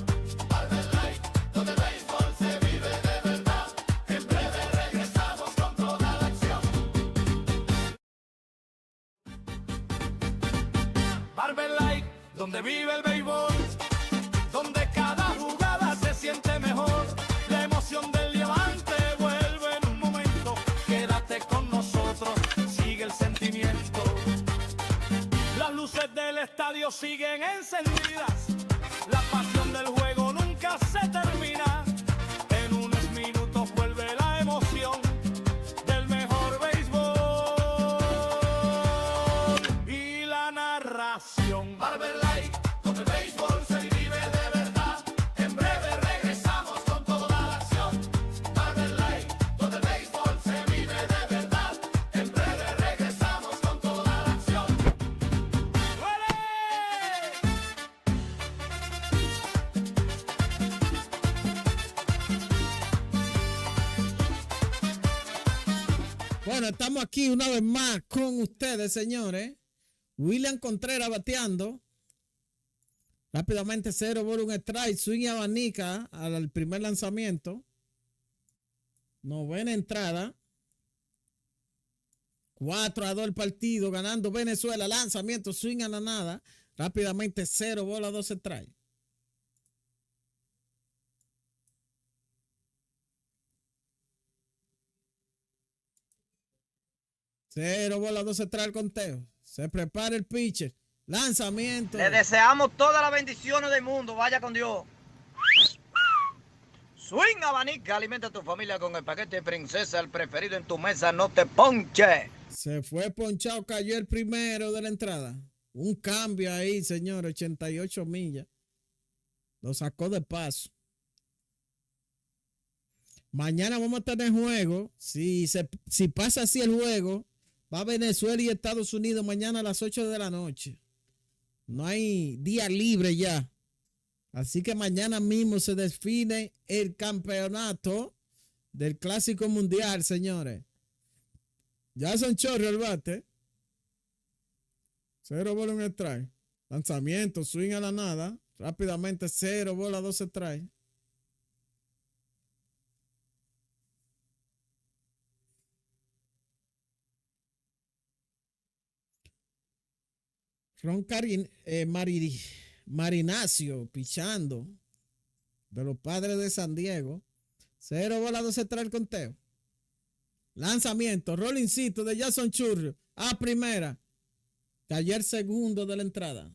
Barber Light, donde el béisbol se vive de verdad. En breve regresamos con toda la acción. Barber Light, donde vive el béisbol, donde cada jugada se siente mejor. La emoción del diamante vuelve en un momento. Quédate con nosotros, sigue el sentimiento. Las luces del estadio siguen encendidas. La pasión del juego nunca se termina. En unos minutos vuelve la emoción del mejor béisbol y la narración. Barber Light, donde el béisbol se vive de verdad. En breve regresamos con toda la acción. Barber Light, donde el béisbol se vive de verdad. En breve regresamos con toda la acción. Bueno, estamos aquí una vez más con ustedes, señores. William Contreras bateando. Rápidamente 0 por un strike. Swing y abanica al primer lanzamiento. Novena entrada. 4-2 el partido. Ganando Venezuela. Lanzamiento, swing a la nada. Rápidamente 0 bola, 12 strike. 0 bolas, 2 strikes al conteo. Se prepara el pitcher. Lanzamiento. Le deseamos todas las bendiciones del mundo. Vaya con Dios. Swing abanica, alimenta a tu familia con el paquete Princesa, el preferido en tu mesa, no te ponche. Se fue ponchado, cayó el primero de la entrada. Un cambio ahí, señor, 88 millas. Lo sacó de paso. Mañana vamos a tener juego. Si pasa así el juego, va Venezuela y Estados Unidos mañana a las 8 de la noche. No hay día libre ya. Así que mañana mismo se define el campeonato del Clásico Mundial, señores. Ya son chorros el bate. 0 bolas, 1 strike. Lanzamiento, swing a la nada. Rápidamente 0 bolas, 2 strikes. Ron Marinacio pichando de los Padres de San Diego. 0 bolas, 2 strikes el conteo. Lanzamiento, rollincito de Jason Churrio a primera. Cayó el segundo de la entrada.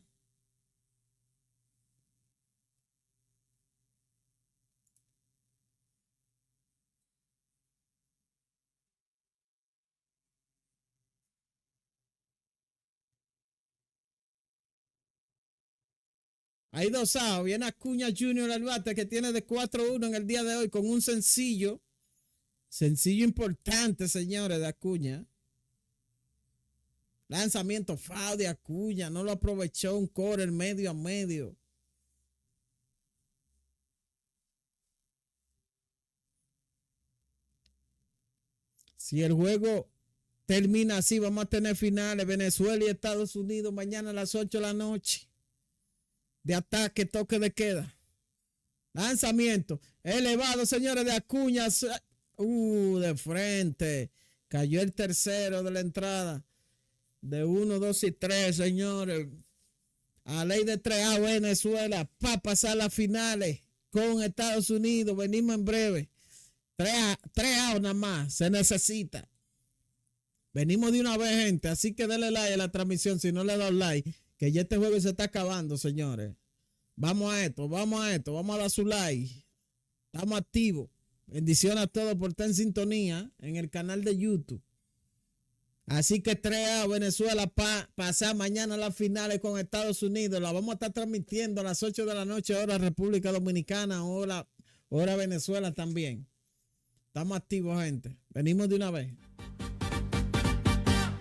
Hay 2 outs. Viene Acuña Jr. al bate que tiene de 4-1 en el día de hoy con un sencillo. Sencillo importante, señores, de Acuña. Lanzamiento foul de Acuña. No lo aprovechó, un core medio a medio. Si el juego termina así, vamos a tener finales. Venezuela y Estados Unidos mañana a las 8 de la noche. De ataque, toque de queda. Lanzamiento elevado, señores, de Acuña. De frente. Cayó el tercero de la entrada. De 1, 2 y 3, señores. A ley de 3 a Venezuela para pasar las finales con Estados Unidos. Venimos en breve. 3 a nada más. Se necesita. Venimos de una vez, gente. Así que denle like a la transmisión. Si no le dan like, que ya este juego se está acabando, señores. Vamos a esto. Vamos a dar su like. Estamos activos. Bendiciones a todos por estar en sintonía en el canal de YouTube. Así que 3 a Venezuela para pasar mañana a las finales con Estados Unidos. La vamos a estar transmitiendo a las 8 de la noche, hora República Dominicana, hora Venezuela también. Estamos activos, gente. Venimos de una vez.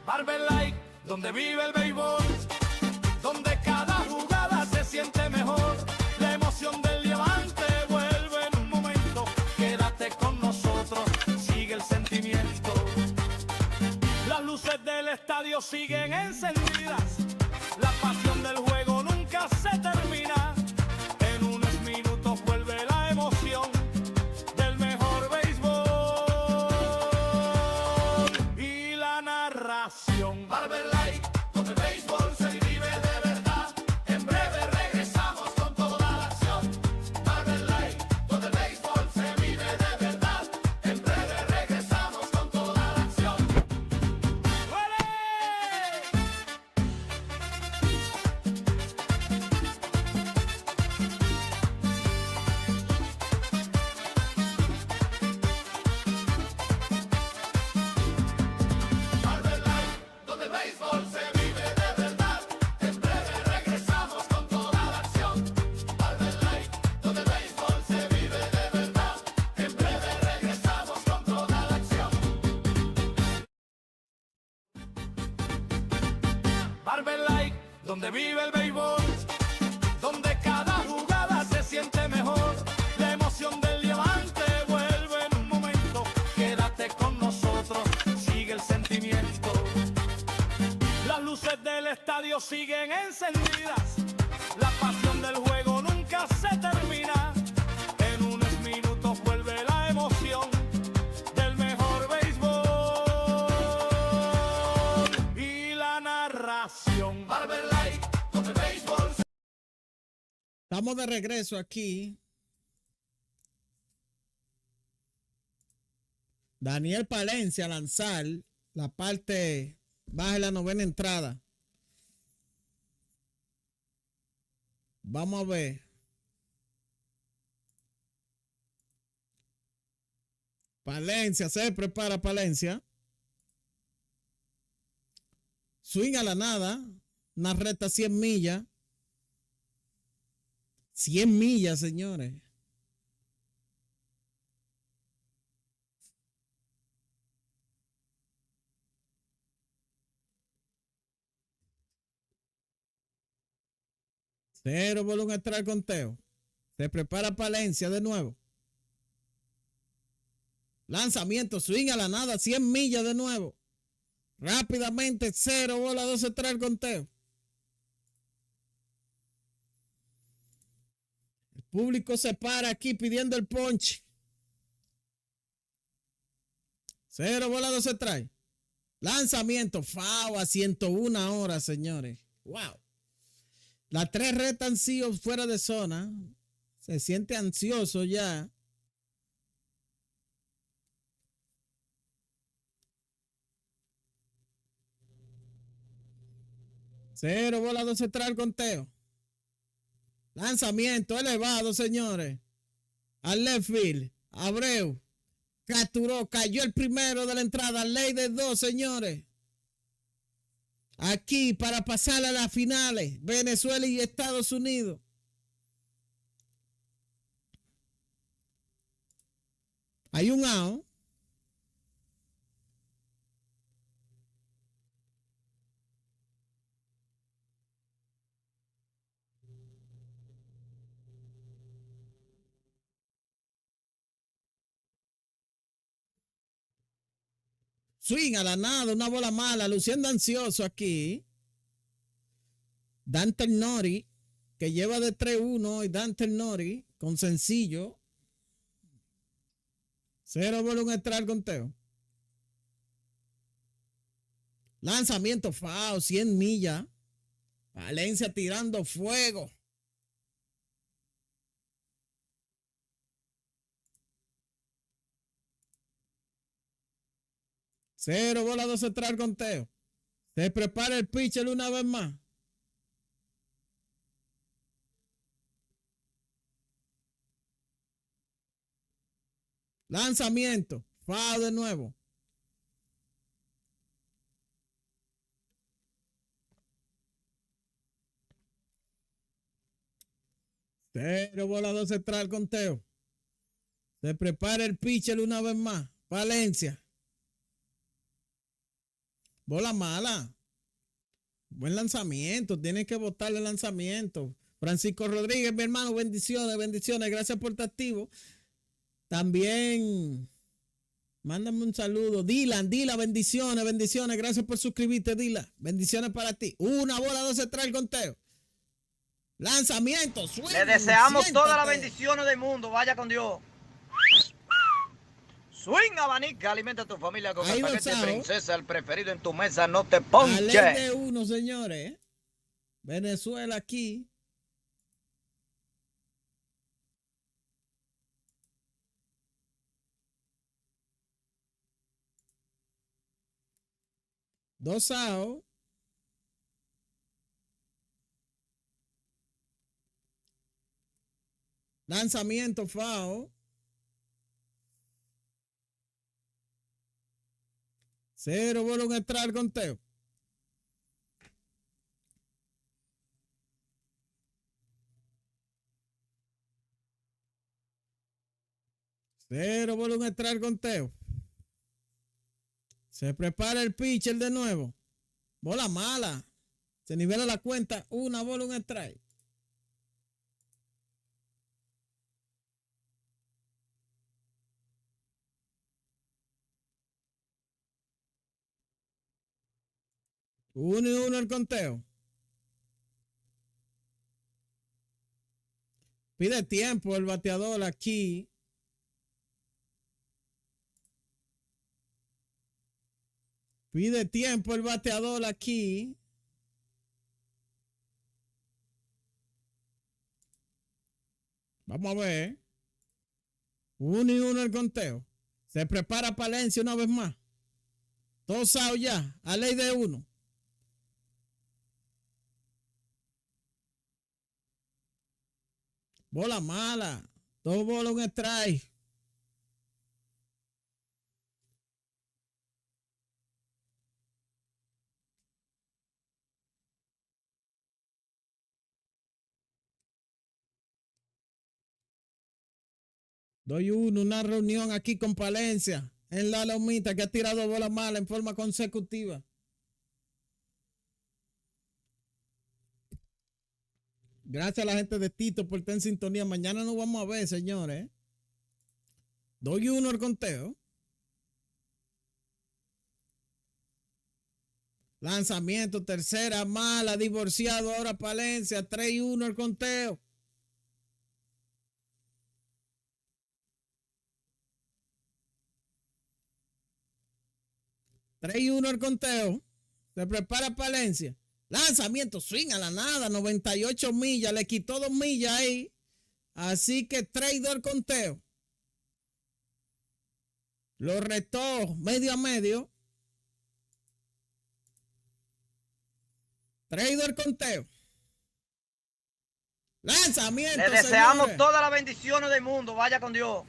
Barber Light, donde vive el béisbol, donde cada jugada se siente mejor. La emoción del diamante vuelve en un momento. Quédate con nosotros, sigue el sentimiento. Las luces del estadio siguen encendidas. La pasión del juego nunca se termina. En unos minutos vuelve la emoción del mejor béisbol y la narración. Barber Light, donde el béisbol se vive de verdad. En breve regresamos con toda la acción. Barber Light, donde el béisbol se vive de verdad. En breve regresamos con toda la acción. Barber Light, donde el béisbol se vive de verdad. En breve regresamos con toda la acción. Barber Light, donde el béisbol se vive de verdad. En breve regresamos con toda la acción. Barber Light, donde vive el béisbol, donde cada jugada se siente mejor. La emoción del diamante vuelve en un momento. Quédate con nosotros, sigue el sentimiento. Las luces del estadio siguen encendidas. La pasión del juego nunca se termina. En unos minutos vuelve la emoción del mejor béisbol y la narración. Barber Light, donde el béisbol se... Estamos de regreso aquí. Daniel Palencia a lanzar La parte baja de la novena entrada. Vamos a ver. Palencia, se prepara Palencia. Swing a la nada. Una recta 100 millas. 100 millas, señores. Cero volumen extra al conteo. Se prepara Palencia de nuevo. Lanzamiento, swing a la nada, 100 millas de nuevo. Rápidamente, 0 bola, 12 extra al conteo. El público se para aquí pidiendo el ponche. 0 bola, 12 trae. Lanzamiento, FAO a 101 horas, señores. Wow. Las 3 retas han sido fuera de zona. Se siente ansioso ya. Cero bola, 12 trae el conteo. Lanzamiento elevado, señores. Al left field. Abreu. Capturó, cayó el primero de la entrada. Ley de 2, señores. Aquí para pasar a las finales. Venezuela y Estados Unidos. Hay un out. Swing a la nada, una bola mala, luciendo ansioso aquí. Dante Nori, que lleva de 3-1 y Dante Nori con sencillo. 0 bola, un extra al conteo. Lanzamiento FAO, 100 millas. Valencia tirando fuego. Cero bola, 12 extra al conteo. Se prepara el pitcher una vez más. Lanzamiento. FAO de nuevo. Cero bola, 12 extra al conteo. Se prepara el pitcher una vez más. Valencia. Bola mala. Buen lanzamiento. Tienes que botarle el lanzamiento. Francisco Rodríguez, mi hermano, bendiciones, bendiciones. Gracias por estar activo. También, mándame un saludo. Dylan, bendiciones, bendiciones. Gracias por suscribirte, Dylan. Bendiciones para ti. Una bola, 12 trae el conteo. Lanzamiento, suena. Le deseamos todas las bendiciones del mundo. Vaya con Dios. Swing abanica, alimenta a tu familia con el paquete de princesa, el preferido en tu mesa, no te ponche. A ley de 1, señores. Venezuela aquí. Dos outs. Lanzamiento FAO. 0 bola, un extra al conteo. Cero bola, un extra al conteo. Se prepara el pitcher de nuevo. Bola mala. Se nivela la cuenta. Una bola, un strike. Uno y uno el conteo. Pide tiempo el bateador aquí. Pide tiempo el bateador aquí. Vamos a ver. Uno y uno el conteo. Se prepara Palencia una vez más. Todos out ya, a ley de uno. Bola mala. 2 bolas, un strike. Doy una reunión aquí con Palencia en la Lomita que ha tirado bola mala en forma consecutiva. Gracias a la gente de Tito por estar en sintonía. Mañana nos vamos a ver, señores. Doy uno al conteo. Lanzamiento, tercera, mala, divorciado ahora Palencia. 3-1 al conteo. al conteo. Se prepara Palencia. Lanzamiento, swing a la nada, 98 millas, le quitó 2 millas ahí. Así que 3-2 al conteo. Lo retó medio a medio. 3-2 al conteo. Lanzamiento. Le deseamos señores. todas las bendiciones del mundo. Vaya con Dios.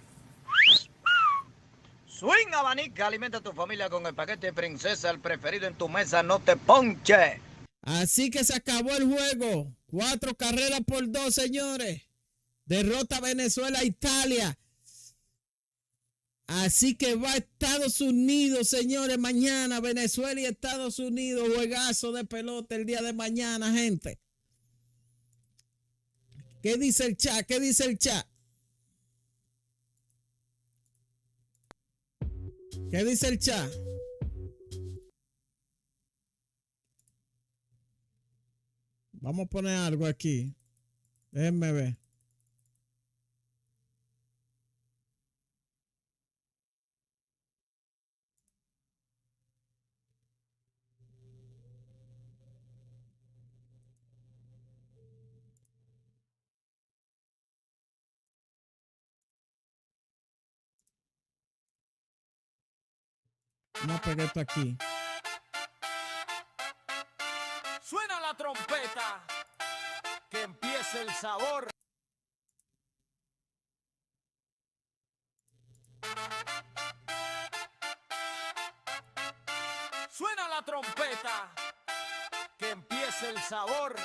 Swing abanica, alimenta a tu familia con el paquete de princesa, el preferido en tu mesa, no te ponche. Así que se acabó el juego. 4-2, señores. Derrota Venezuela a Italia. Así que va a Estados Unidos, señores, mañana. Venezuela y Estados Unidos. Juegazo de pelota el día de mañana, gente. ¿Qué dice el chat? ¿Qué dice el chat? ¿Qué dice el chat? Vamos a poner algo aquí. Déjenme ver. Vamos a pegar esto aquí. Suena la trompeta, que empiece el sabor. Suena la trompeta, que empiece el sabor.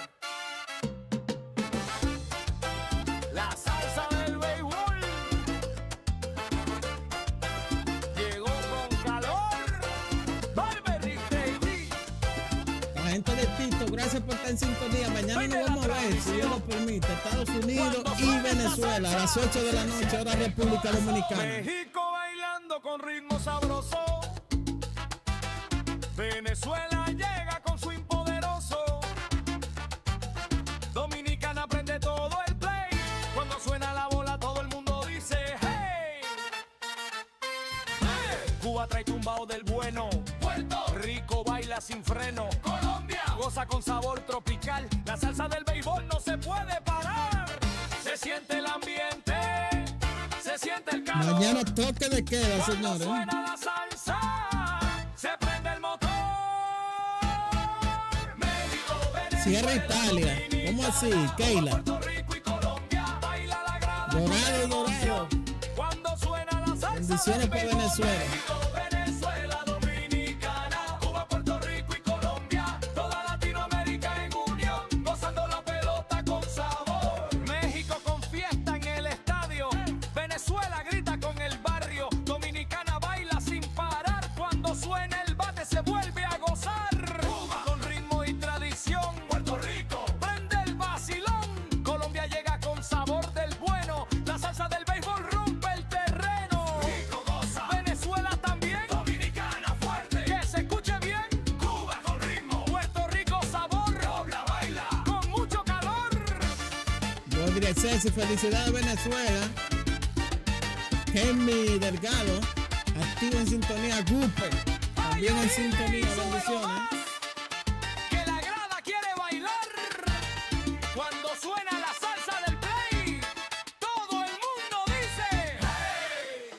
La salsa del béisbol llegó con calor. Barbery Baby. La gente de Tito, gracias por estar en sintonía. Mañana nos vamos a ver, si Dios lo permite. Estados Unidos y Venezuela a las 8 de la noche, hora República Dominicana. México bailando con ritmo sabroso. Venezuela llega con su impoderoso. Dominicana prende todo el play. Cuando suena la bola todo el mundo dice hey. Cuba trae tumbao del bueno. Puerto Rico baila sin freno. Colombia goza con sabor tropical. La salsa del béisbol no se puede parar. Se siente el ambiente, se siente el calor. Mañana toque de queda, Cuando señores. suena la salsa, se prende el motor. México, Venezuela, Cierra Italia. ¿Cómo así, Keila? Puerto Rico y Colombia baila la grada. Dorado. Cuando suena la salsa, Bendiciones para Venezuela. México, Venezuela, Dominicana, Cuba, Puerto Rico y Colombia, toda Latinoamérica en unión, gozando la pelota con sabor. México con fiesta en el estadio, Venezuela grita con el barrio, Dominicana baila sin parar, cuando suena el bate se vuelve a gozar. Cuba con ritmo y tradición, Puerto Rico prende el vacilón, Colombia llega con sabor del bueno, la salsa del béisbol rompe el terreno. Rico goza, Venezuela también, Dominicana fuerte, que se escuche bien. Cuba con ritmo, Puerto Rico sabor, Colombia baila con mucho calor. Rodríguez Ceci, felicidades Venezuela. Henry Delgado, activo en sintonía. Gupe, también en sintonía. Bendiciones. Que la grada quiere bailar cuando suena la salsa del play. Todo el mundo dice hey.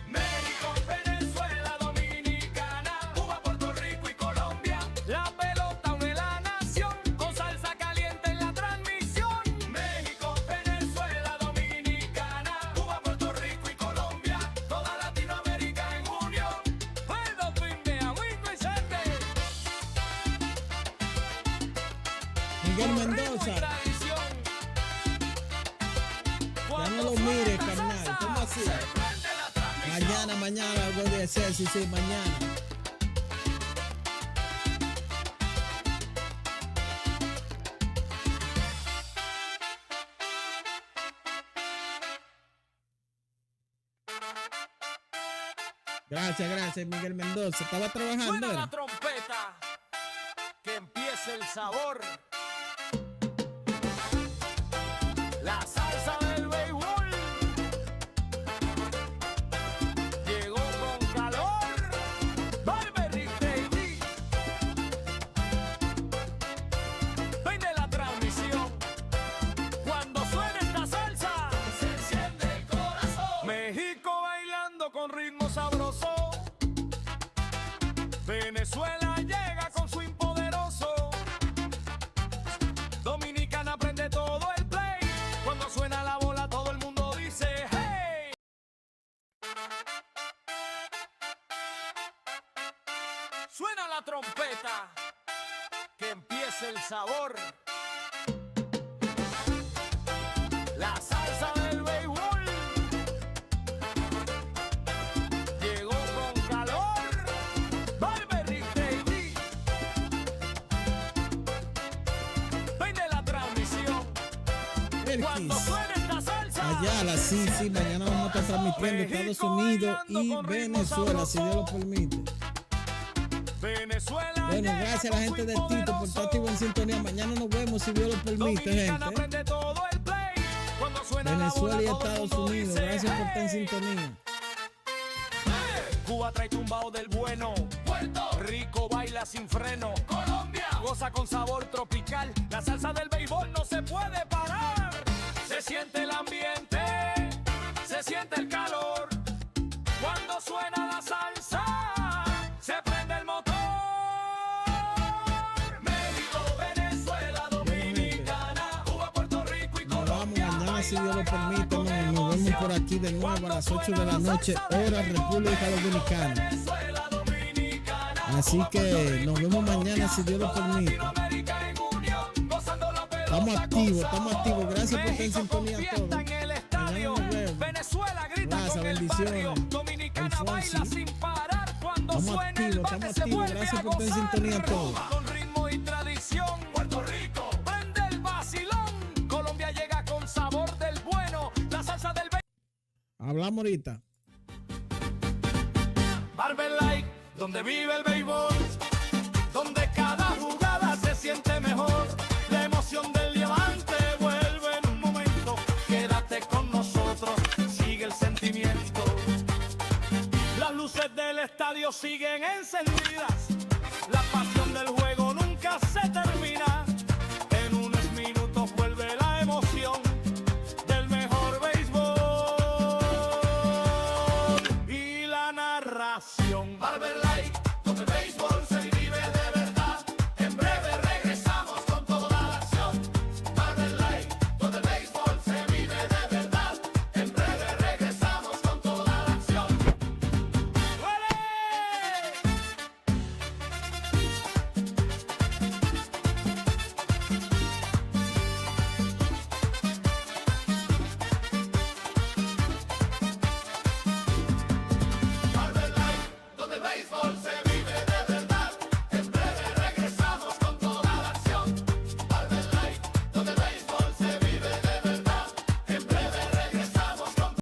México, Venezuela, Dominicana, Miguel Mendoza. Ya no lo mires, carnal. ¿Cómo así? Mañana, algo de hacer, sí, mañana. Gracias, Miguel Mendoza. Estaba trabajando. Suena la trompeta, que empiece el sabor. La salsa del béisbol llegó con calor. Barberry Baby. Viene la transmisión. Cuando suena esta salsa, se enciende el corazón. México bailando con ritmo sabroso. Venezuela llega con swing poderoso. Dominicana prende todo el play. Cuando suena la bola todo el mundo dice hey. Suena la trompeta, que empiece el sabor. La salsa del béisbol llegó con calor. Barberry Baby. Viene la transmisión. Cuando suena esta salsa. Ayala, sí, mañana vamos a estar transmitiendo Estados Unidos y Venezuela, si Dios lo permite. Venezuela. Bueno, gracias a la gente de Tito por estar activo en sintonía. Mañana nos vemos, si Dios lo permite, gente. Venezuela y Estados Unidos, gracias por estar en sintonía. Cuba trae tumbao del bueno. Puerto Rico baila sin freno. Colombia goza con sabor tropical. La salsa del béisbol no se puede parar. Se siente el ambiente, se siente el calor. Cuando suena la salsa, se prende el motor. México, Venezuela, Dominicana, Cuba, Puerto Rico y Colombia. Vamos mañana, si Dios lo permite, nos vemos por aquí de nuevo a las 8 de la noche, hora República Dominicana. Así que nos vemos mañana, si Dios lo permite. Estamos activos. Gracias por estar en sintonía a todos. Mañana nos vemos. Venezuela grita gracias, con bendiciones. Dominicana baila sin parar cuando suena el bate se vuelve gracias a por estar en gozar. sintonía a todos. Con ritmo y tradición, Puerto Rico prende el vacilón. Colombia llega con sabor del bueno. La salsa del Hablamos ahorita. Barber Light, donde vive el béisbol, donde cada jugada se siente mejor. La emoción del diamante vuelve en un momento. Quédate con nosotros, sigue el sentimiento. Las luces del estadio siguen encendidas. La pasión del juego nunca se termina. En unos minutos vuelve la emoción del mejor béisbol y la narración. Barber Light,